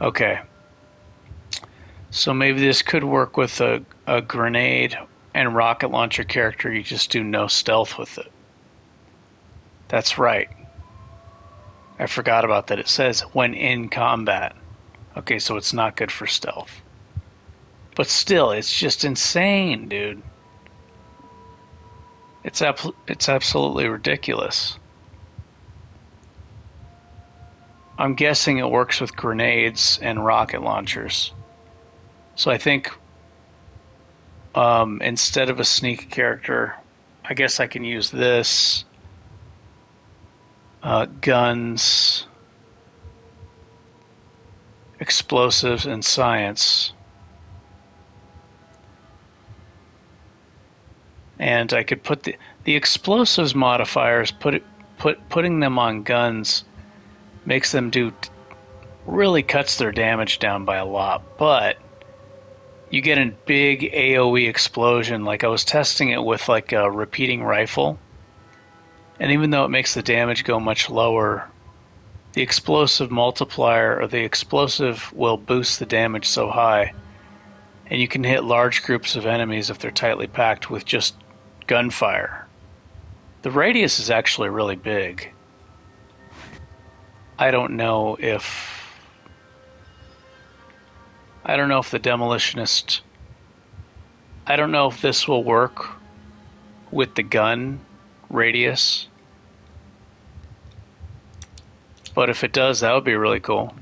Speaker 1: Okay. So maybe this could work with a grenade and rocket launcher character, you just do no stealth with it. That's right. I forgot about that. It says when in combat. Okay, so it's not good for stealth. But still, it's just insane, dude. It's absolutely ridiculous. I'm guessing it works with grenades and rocket launchers. So I think instead of a sneak character, I guess I can use this. Guns, explosives, and science. And I could put the explosives modifiers, putting them on guns makes them really cuts their damage down by a lot, but you get a big AoE explosion. Like I was testing it with like a repeating rifle, and even though it makes the damage go much lower, the explosive multiplier or the explosive will boost the damage so high, and you can hit large groups of enemies if they're tightly packed with just gunfire. The radius is actually really big. I don't know if the demolitionist, I don't know if this will work with the gun radius, but if it does, that would be really cool,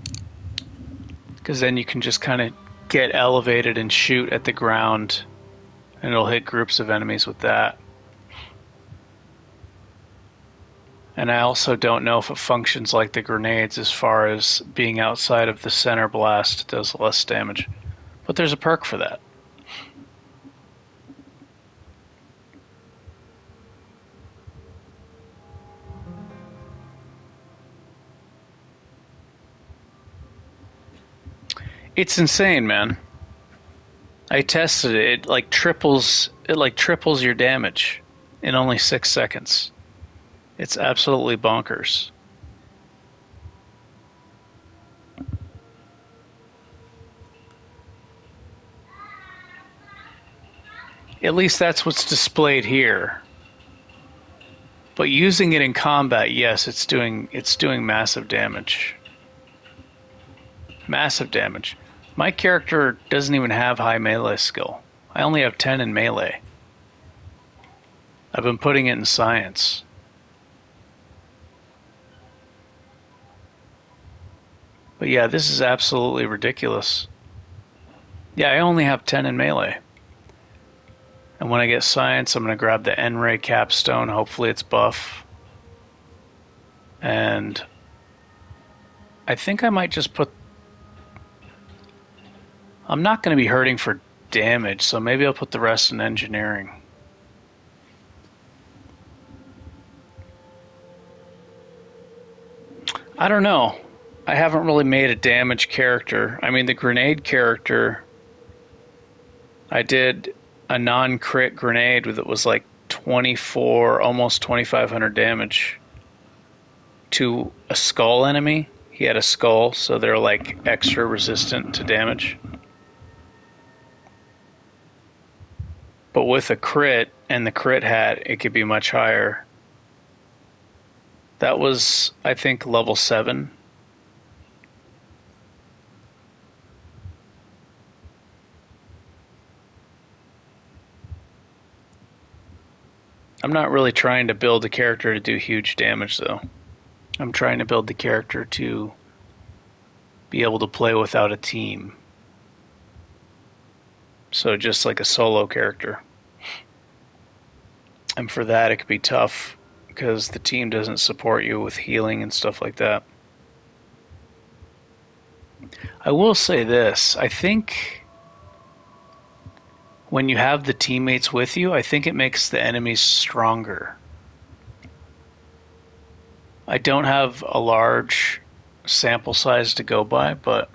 Speaker 1: because then you can just kind of get elevated and shoot at the ground, and it'll hit groups of enemies with that. And I also don't know if it functions like the grenades as far as being outside of the center blast does less damage. But there's a perk for that. It's insane, man. I tested it. It like triples your damage in only 6 seconds. It's absolutely bonkers. At least that's what's displayed here. But using it in combat, yes, it's doing massive damage. Massive damage. My character doesn't even have high melee skill. I only have 10 in melee. I've been putting it in science. But yeah, this is absolutely ridiculous. Yeah, I only have 10 in melee. And when I get science, I'm going to grab the N-Ray capstone. Hopefully it's buff. And I think I might just put... I'm not going to be hurting for damage, so maybe I'll put the rest in engineering. I don't know. I haven't really made a damage character. I mean, the grenade character, I did a non-crit grenade that was like 24, almost 2,500 damage to a skull enemy. He had a skull, so they're like extra resistant to damage. But with a crit and the crit hat, it could be much higher. That was, I think, level 7. I'm not really trying to build a character to do huge damage, though. I'm trying to build the character to be able to play without a team. So just like a solo character. And for that, it could be tough because the team doesn't support you with healing and stuff like that. I will say this. I think when you have the teammates with you, I think it makes the enemies stronger. I don't have a large sample size to go by, but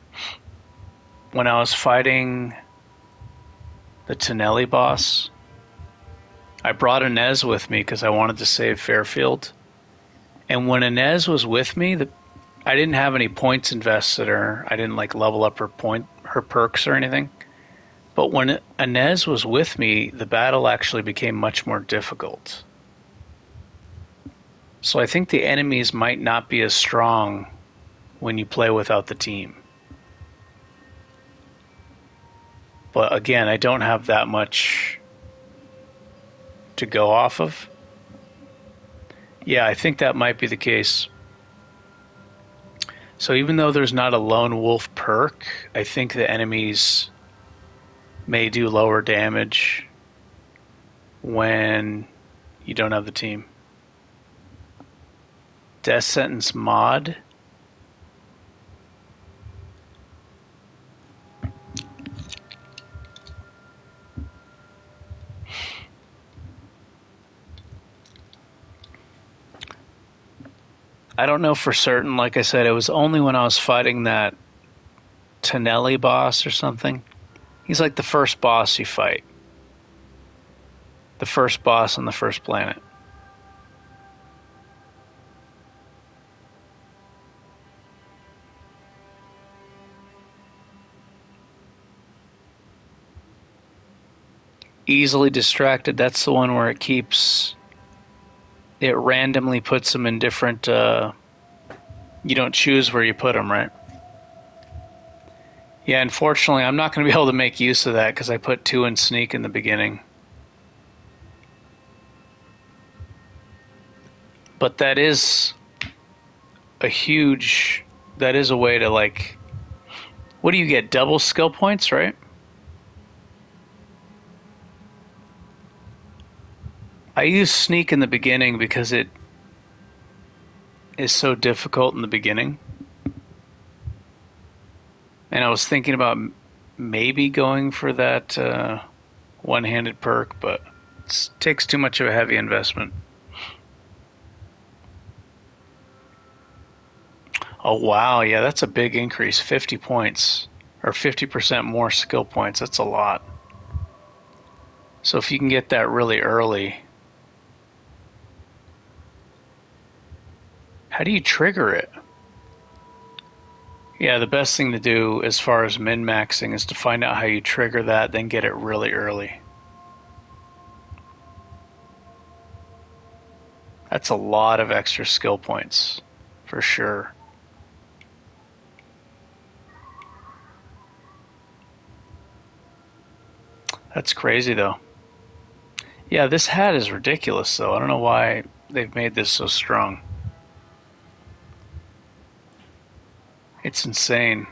Speaker 1: when I was fighting the Tonelli boss, I brought Inez with me because I wanted to save Fairfield. And when Inez was with me, I didn't have any points invested in her. I didn't like level up her perks or anything. But when Inez was with me, the battle actually became much more difficult. So I think the enemies might not be as strong when you play without the team. But again, I don't have that much to go off of. Yeah, I think that might be the case. So even though there's not a lone wolf perk, I think the enemies may do lower damage when you don't have the team. Death Sentence mod. I don't know for certain. Like I said, it was only when I was fighting that Tonelli boss or something. He's like the first boss you fight. The first boss on the first planet. Easily distracted. That's the one where it randomly puts them in different, you don't choose where you put them, right? Yeah, unfortunately, I'm not going to be able to make use of that because I put 2 in sneak in the beginning. But that is a way to like, what do you get? Double skill points, right? I use sneak in the beginning because it is so difficult in the beginning. And I was thinking about maybe going for that one-handed perk, but it takes too much of a heavy investment. Oh, wow. Yeah, that's a big increase. 50 points. or 50% more skill points. That's a lot. So if you can get that really early, how do you trigger it? Yeah, the best thing to do as far as min-maxing is to find out how you trigger that, then get it really early. That's a lot of extra skill points, for sure. That's crazy, though. Yeah, this hat is ridiculous, though. I don't know why they've made this so strong. It's insane.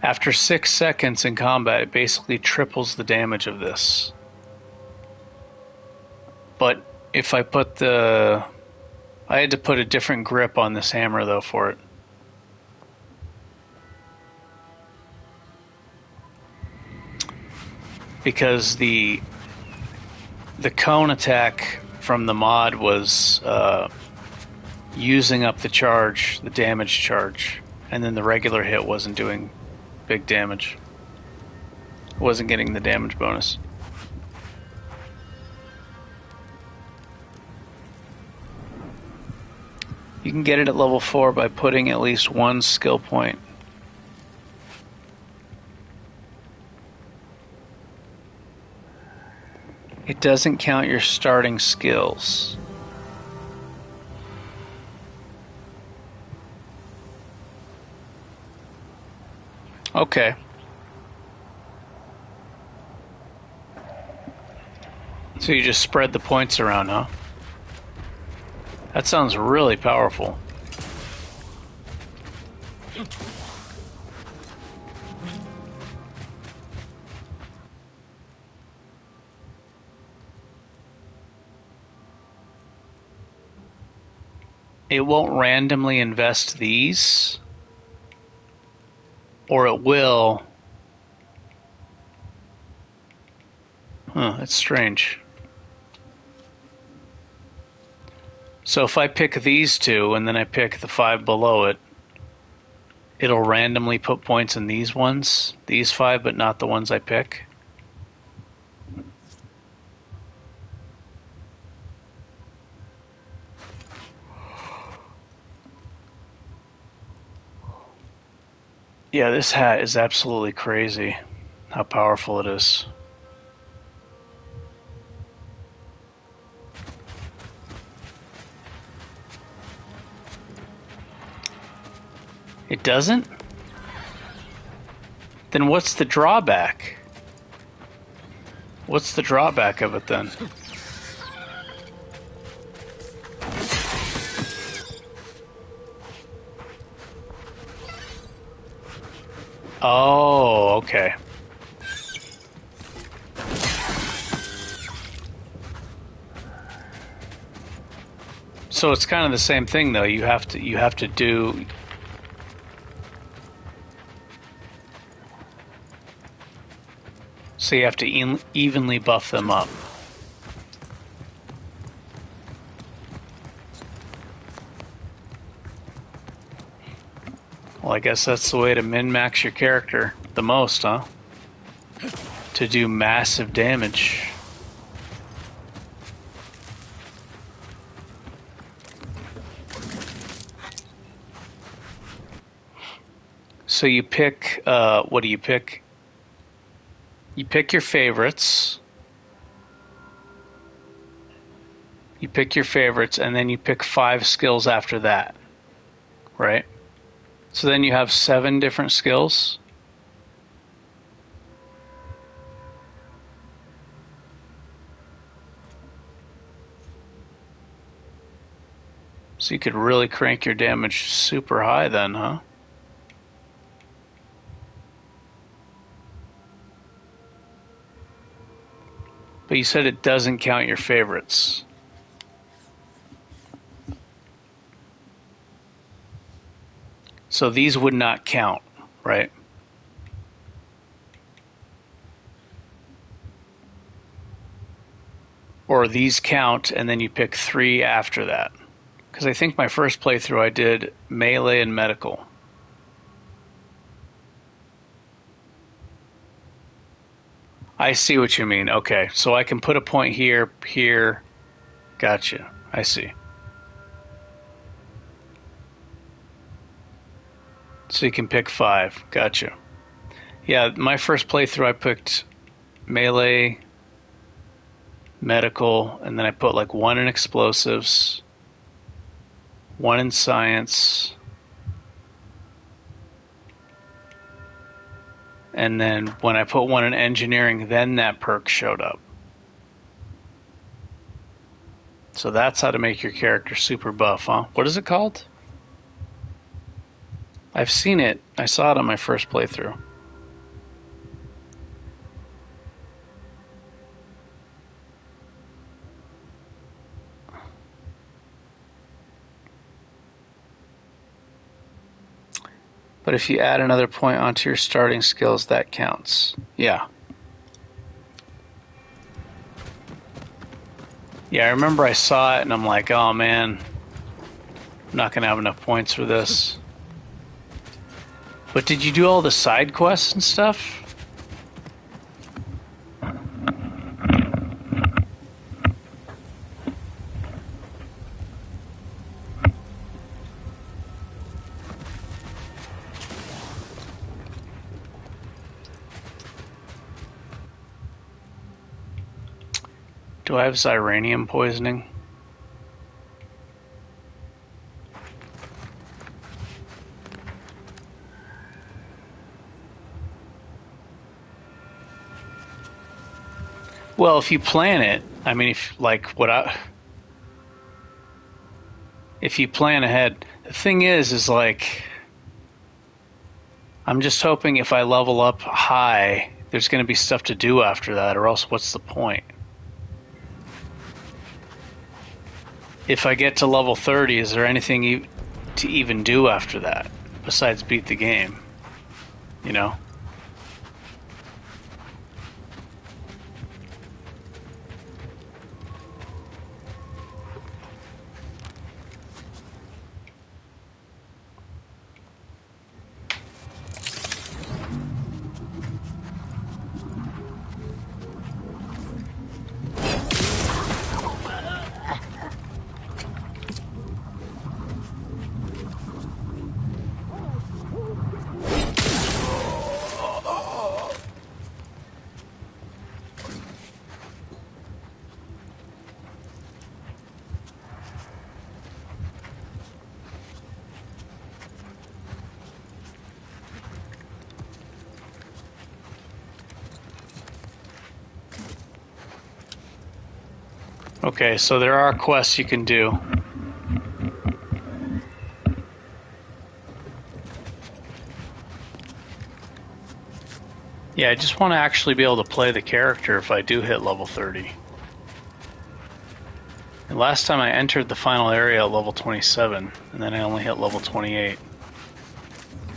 Speaker 1: After 6 seconds in combat, it basically triples the damage of this. But if I put the... I had to put a different grip on this hammer, though, for it. Because the cone attack from the mod was using up the charge, the damage charge, and then the regular hit wasn't doing big damage. It wasn't getting the damage bonus. You can get it at level 4 by putting at least one skill point. It doesn't count your starting skills. Okay. So you just spread the points around, huh? That sounds really powerful. It won't randomly invest these, or it will. Huh, that's strange. So if I pick these two and then I pick the 5 below it, it'll randomly put points in these ones, these 5, but not the ones I pick. Yeah, this hat is absolutely crazy, how powerful it is. It doesn't? Then what's the drawback? What's the drawback of it then? Oh, okay. So it's kind of the same thing, though. You have to do. So you have to evenly buff them up. Well, I guess that's the way to min-max your character the most, huh? To do massive damage. So you pick, what do you pick? You pick your favorites. You pick your favorites, and then you pick 5 skills after that, right? So then you have 7 different skills. So you could really crank your damage super high then, huh? But you said it doesn't count your favorites. So these would not count, right? Or these count and then you pick 3 after that. Because I think my first playthrough I did melee and medical. I see what you mean. Okay, so I can put a point here, here. Gotcha. I see. So you can pick 5. Gotcha. Yeah, my first playthrough I picked melee, medical, and then I put like 1 in explosives, 1 in science, and then when I put 1 in engineering, then that perk showed up. So that's how to make your character super buff, huh? What is it called? I've seen it. I saw it on my first playthrough. But if you add another point onto your starting skills, that counts. Yeah. Yeah, I remember I saw it and I'm like, oh man, I'm not going to have enough points for this. But did you do all the side quests and stuff? Do I have Xyranium poisoning? Well, if you plan it, I mean, if you plan ahead, the thing is like, I'm just hoping if I level up high, there's going to be stuff to do after that, or else what's the point? If I get to level 30, is there anything to even do after that besides beat the game? You know? Okay, so there are quests you can do. Yeah, I just want to actually be able to play the character if I do hit level 30. And last time I entered the final area at level 27, and then I only hit level 28.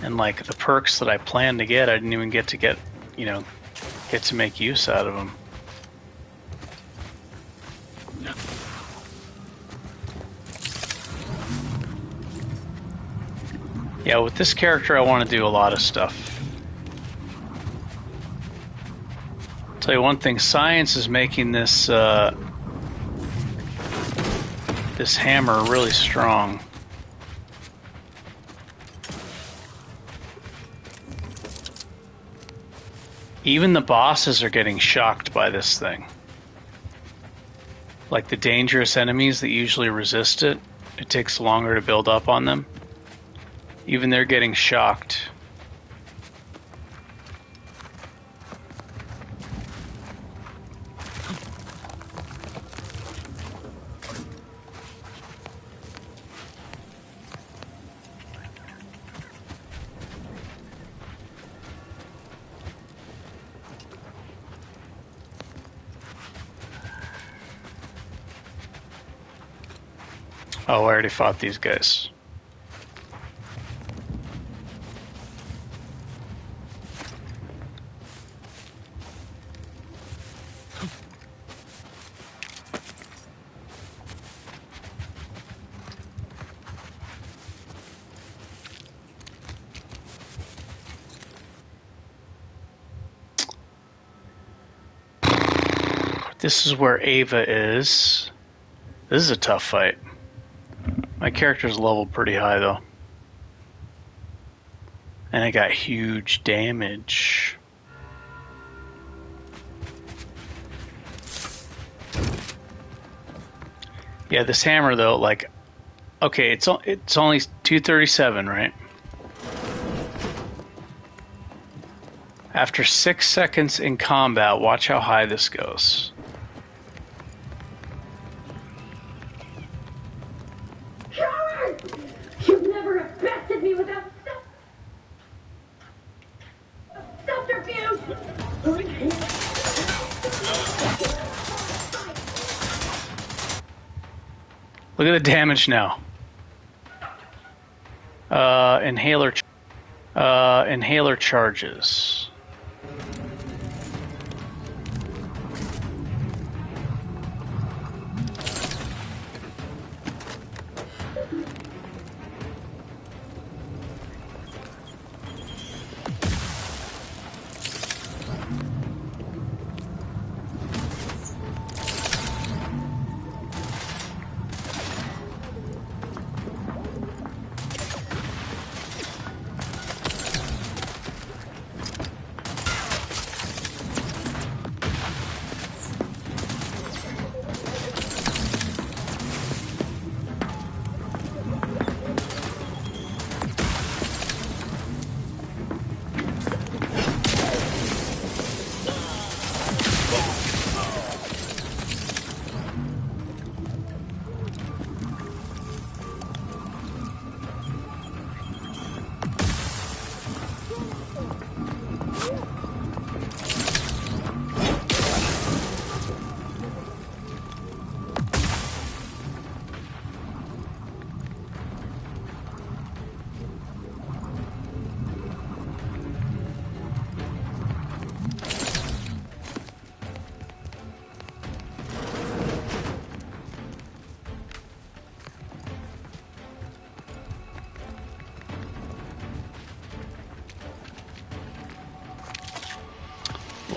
Speaker 1: And like the perks that I planned to get, I didn't even get to make use out of them. Yeah, with this character I want to do a lot of stuff. I'll tell you one thing, science is making this this hammer really strong. Even the bosses are getting shocked by this thing. Like the dangerous enemies that usually resist it, it takes longer to build up on them. Even they're getting shocked. Oh, I already fought these guys. This is where Ava is. This is a tough fight. My character's leveled pretty high, though. And I got huge damage. Yeah, this hammer, though, like... Okay, it's only 237, right? After 6 seconds in combat, watch how high this goes.
Speaker 4: You never have bested me without subterfuge!
Speaker 1: Look at the damage now. Inhaler charges.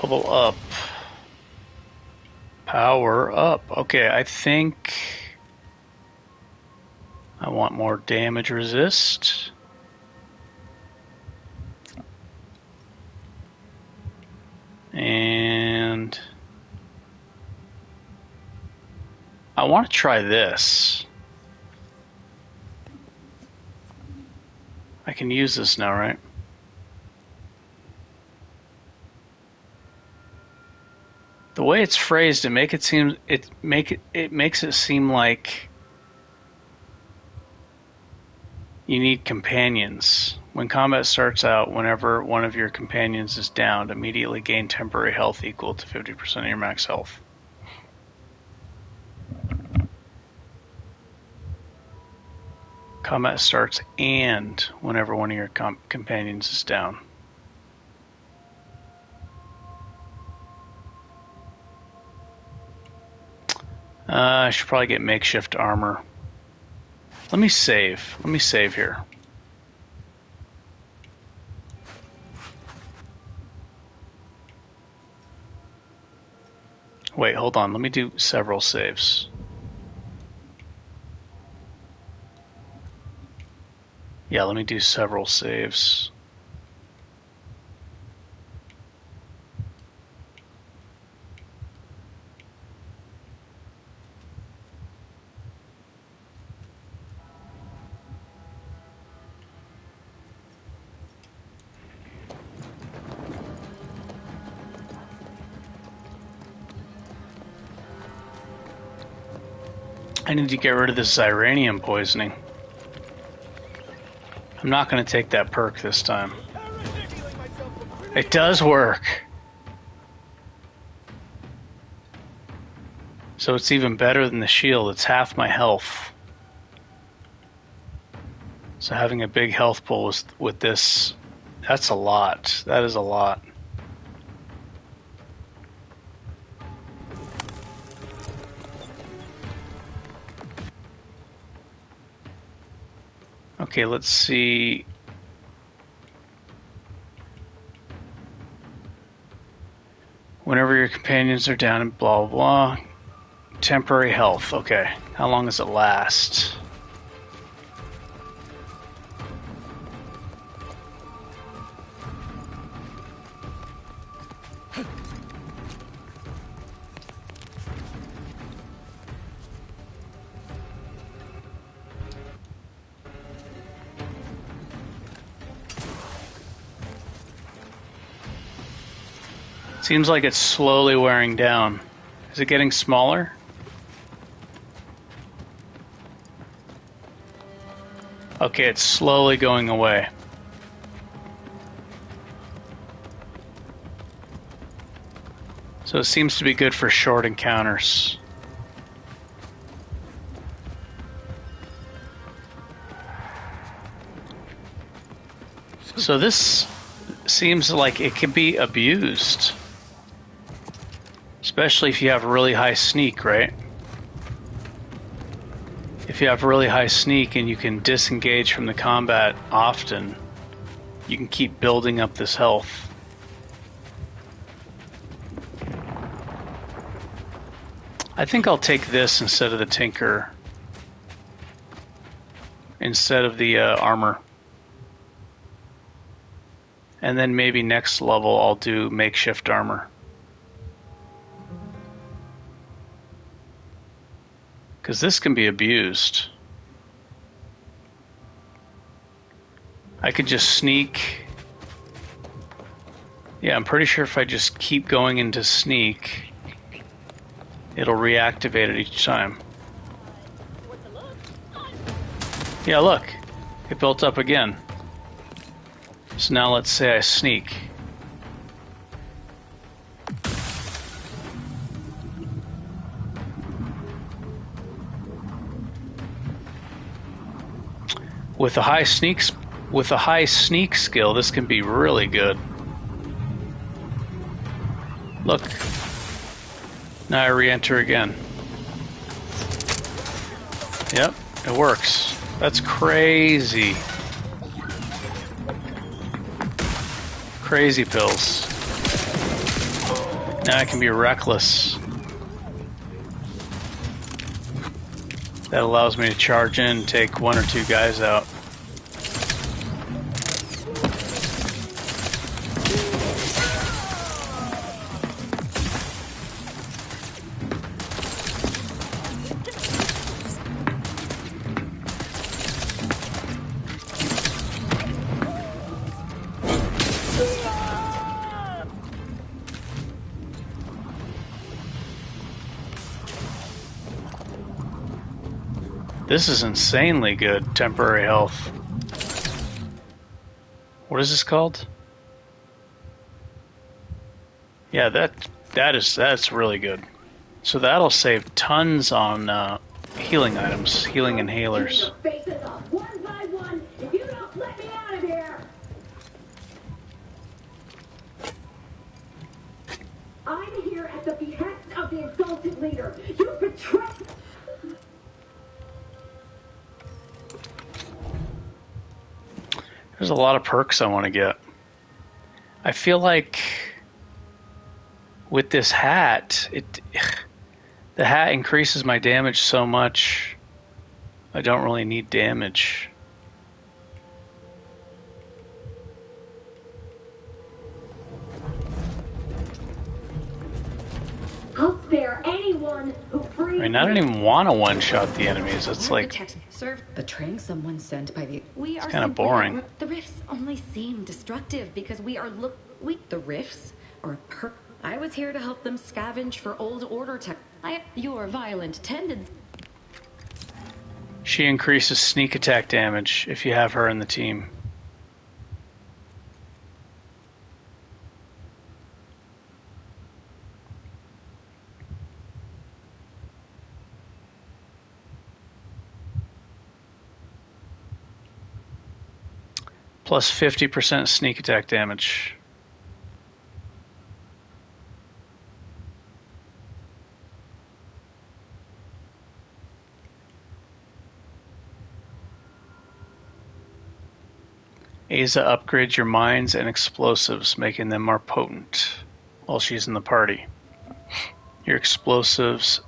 Speaker 1: Level up. Power up. Okay, I think I want more damage resist. And I want to try this. I can use this now, right? The way it's phrased, it makes it seem like you need companions. When combat starts out, whenever one of your companions is downed, immediately gain temporary health equal to 50% of your max health. Combat starts and whenever one of your companions is down. I should probably get makeshift armor. Let me save. Let me save here. Wait, hold on. Let me do several saves. Yeah, let me do several saves. I need to get rid of this Xyranium poisoning. I'm not going to take that perk this time. It does work. So it's even better than the shield. It's half my health. So having a big health pool with this, that's a lot. That is a lot. Okay, let's see. Whenever your companions are down and blah, blah, blah. Temporary health. Okay. How long does it last? Seems like it's slowly wearing down. Is it getting smaller? Okay, it's slowly going away. So it seems to be good for short encounters. So this seems like it can be abused. Especially if you have really high sneak, right? If you have really high sneak and you can disengage from the combat often, you can keep building up this health. I think I'll take this instead of the Tinker. Instead of the armor. And then maybe next level I'll do makeshift armor. Because this can be abused. I could just sneak. Yeah, I'm pretty sure if I just keep going into sneak, it'll reactivate it each time. Yeah, look. It built up again. So now let's say I sneak. With a high sneak skill, this can be really good. Look. Now I re-enter again. Yep, it works. That's crazy. Crazy pills. Now I can be reckless. That allows me to charge in and take one or two guys out. This is insanely good temporary health. What is this called? Yeah, that's really good. So that'll save tons on healing items, healing inhalers.
Speaker 4: Faces off one by one if you don't let me out of here. I'm here at the behest of the exalted leader. You betrayed.
Speaker 1: There's a lot of perks I want to get. I feel like with this hat, the hat increases my damage so much. I don't really need damage.
Speaker 4: I'll spare anyone who frees.
Speaker 1: I mean, I don't even want to one-shot the enemies. It's like
Speaker 9: betraying someone sent by the.
Speaker 1: it's kind of boring.
Speaker 9: The rifts only seem destructive because we are the rifts are I was here to help them scavenge for old order tech. Your violent tendencies.
Speaker 1: She increases sneak attack damage if you have her in the team. Plus 50% sneak attack damage. Asa upgrades your mines and explosives, making them more potent while she's in the party. Your explosives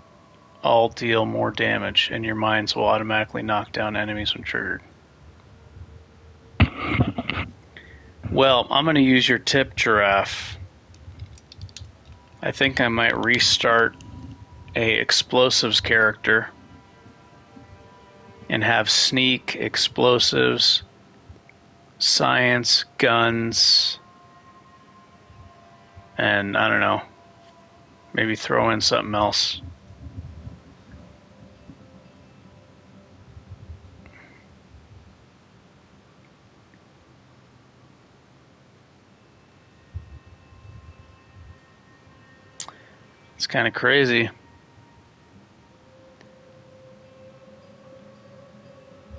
Speaker 1: all deal more damage, and your mines will automatically knock down enemies when triggered. Well, I'm going to use your tip, Giraffe. I think I might restart a explosives character and have sneak, explosives, science, guns, and I don't know, maybe throw in something else. It's kind of crazy.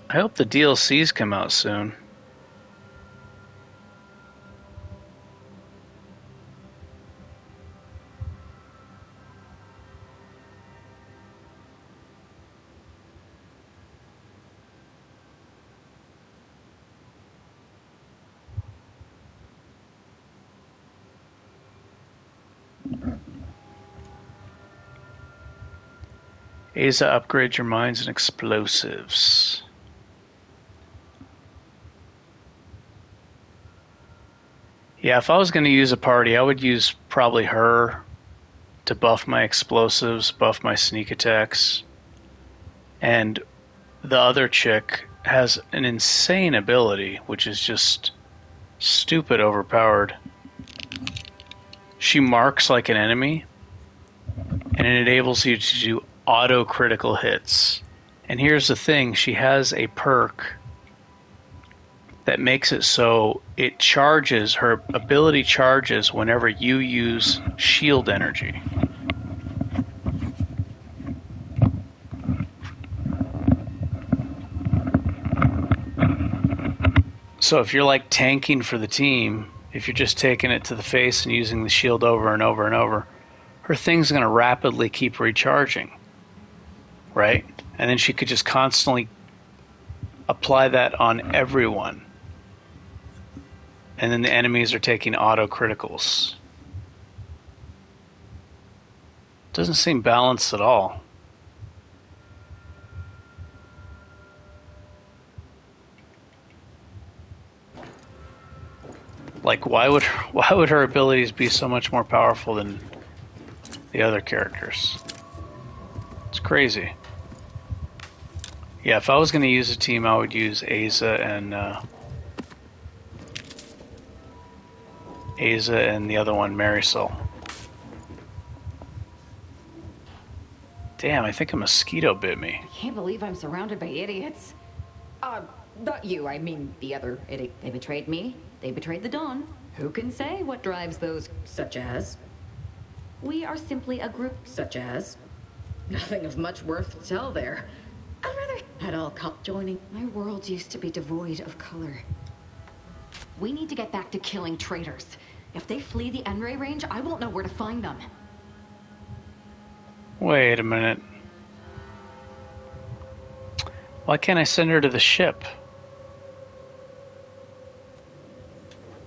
Speaker 1: I hope the DLCs come out soon. Asa, upgrade your mines and explosives. Yeah, if I was going to use a party, I would use probably her to buff my explosives, buff my sneak attacks. And the other chick has an insane ability, which is just stupid overpowered. She marks like an enemy, and it enables you to do auto critical hits. And here's the thing, she has a perk that makes it so it charges, her ability charges whenever you use shield energy. So if you're like tanking for the team, if you're just taking it to the face and using the shield over and over and over, her thing's going to rapidly keep recharging, right? And then she could just constantly apply that on everyone. And then the enemies are taking auto criticals. Doesn't seem balanced at all. Like, why would her abilities be so much more powerful than the other characters? It's crazy. Yeah, if I was going to use a team, I would use Asa and the other one, Marisol. Damn, I think a mosquito bit me.
Speaker 9: I can't believe I'm surrounded by idiots. Not you, I mean the other idiot. They betrayed me. They betrayed the Dawn. Who can say what drives those such as? We are simply a group such as. Nothing of much worth to tell there. I'd rather had all cop joining. My world used to be devoid of color. We need to get back to killing traitors. If they flee the Enray range, I won't know where to find them.
Speaker 1: Wait a minute. Why can't I send her to the ship?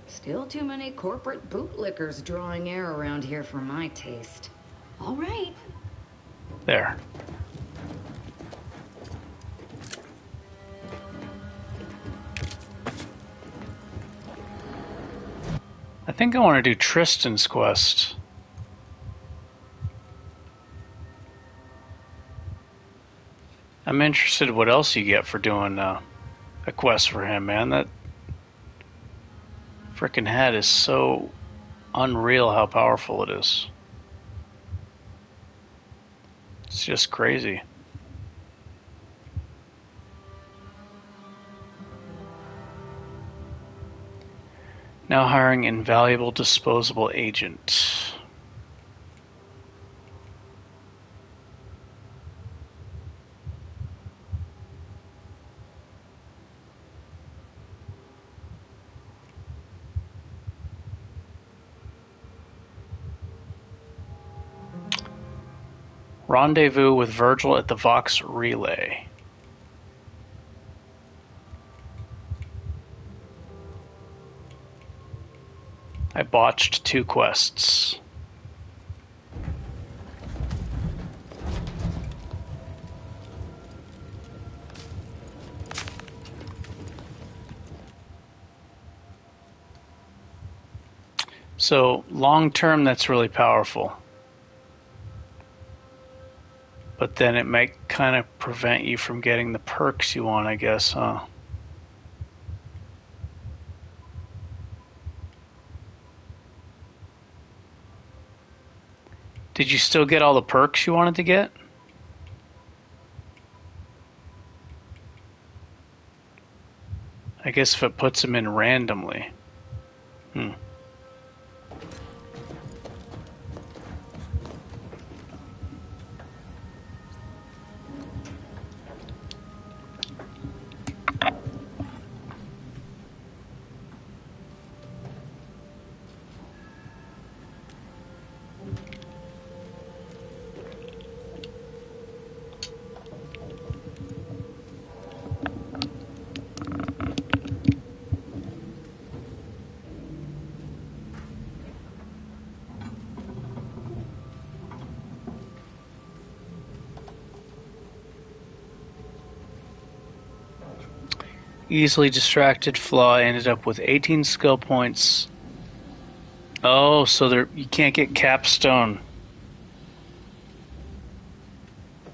Speaker 9: Still too many corporate bootlickers drawing air around here for my taste. All right.
Speaker 1: There. I think I want to do Tristan's quest. I'm interested in what else you get for doing a quest for him, man. That frickin' head is so unreal how powerful it is. It's just crazy. Now hiring invaluable disposable agent. Rendezvous with Virgil at the Vox Relay. I botched 2 quests. So long term, that's really powerful. But then it might kind of prevent you from getting the perks you want, I guess, huh? Did you still get all the perks you wanted to get? I guess if it puts them in randomly. Easily distracted flaw ended up with 18 skill points. Oh, so there you can't get capstone.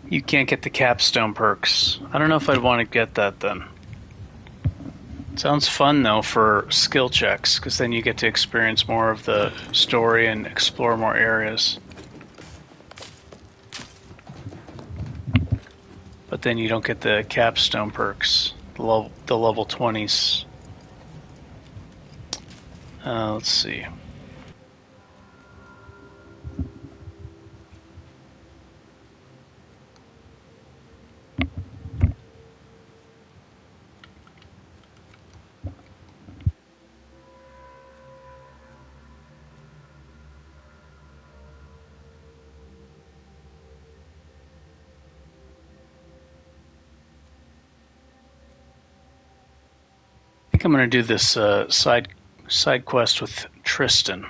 Speaker 1: You can't get the capstone perks. I don't know if I'd want to get that then. Sounds fun though for skill checks, because then you get to experience more of the story and explore more areas. But then you don't get the capstone perks. The level 20s. Let's see. I think I'm going to do this side quest with Tristan.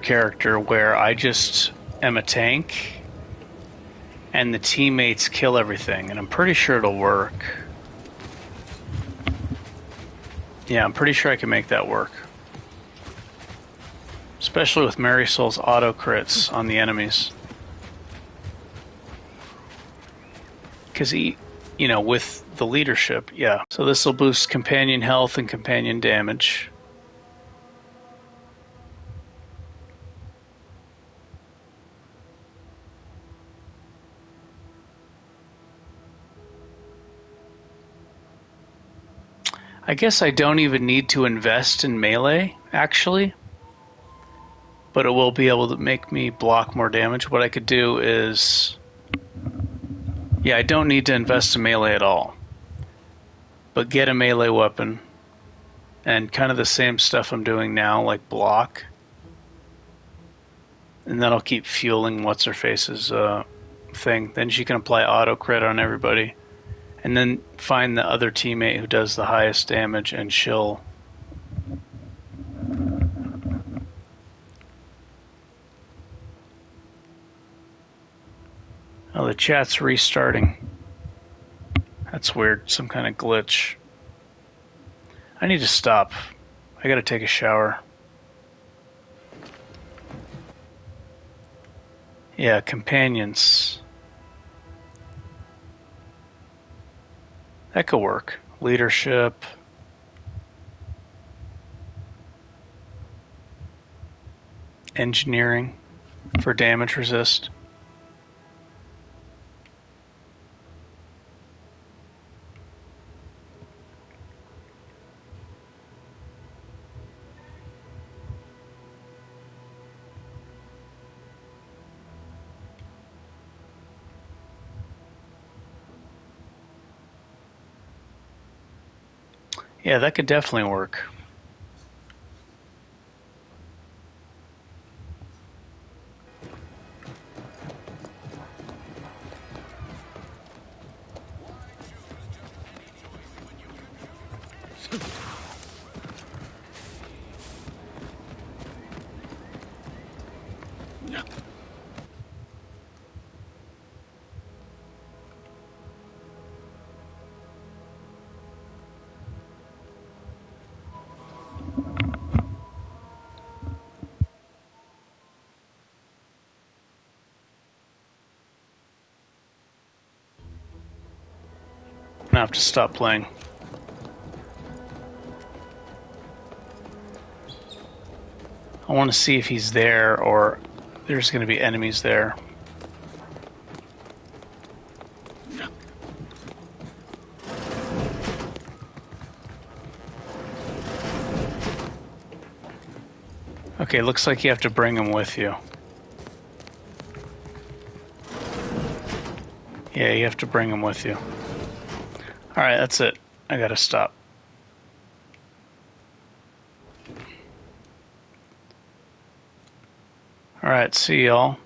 Speaker 1: Character where I just am a tank and the teammates kill everything, and I'm pretty sure it'll work. Yeah, I'm pretty sure I can make that work. Especially with Marisol's auto crits on the enemies. Because with the leadership, yeah. So this will boost companion health and companion damage. I guess I don't even need to invest in melee, actually. But it will be able to make me block more damage. What I could do is... Yeah, I don't need to invest in melee at all. But get a melee weapon. And kind of the same stuff I'm doing now, like block. And that'll keep fueling What's-Her-Face's thing. Then she can apply auto crit on everybody. And then find the other teammate who does the highest damage, and she'll... Oh, the chat's restarting. That's weird. Some kind of glitch. I need to stop. I gotta take a shower. Yeah, companions. That could work. Leadership. Engineering for damage resist. Yeah, that could definitely work. I have to stop playing. I want to see if he's there or there's going to be enemies there. Okay, looks like you have to bring him with you. Yeah, you have to bring him with you. Alright, that's it. I gotta stop. Alright, see y'all.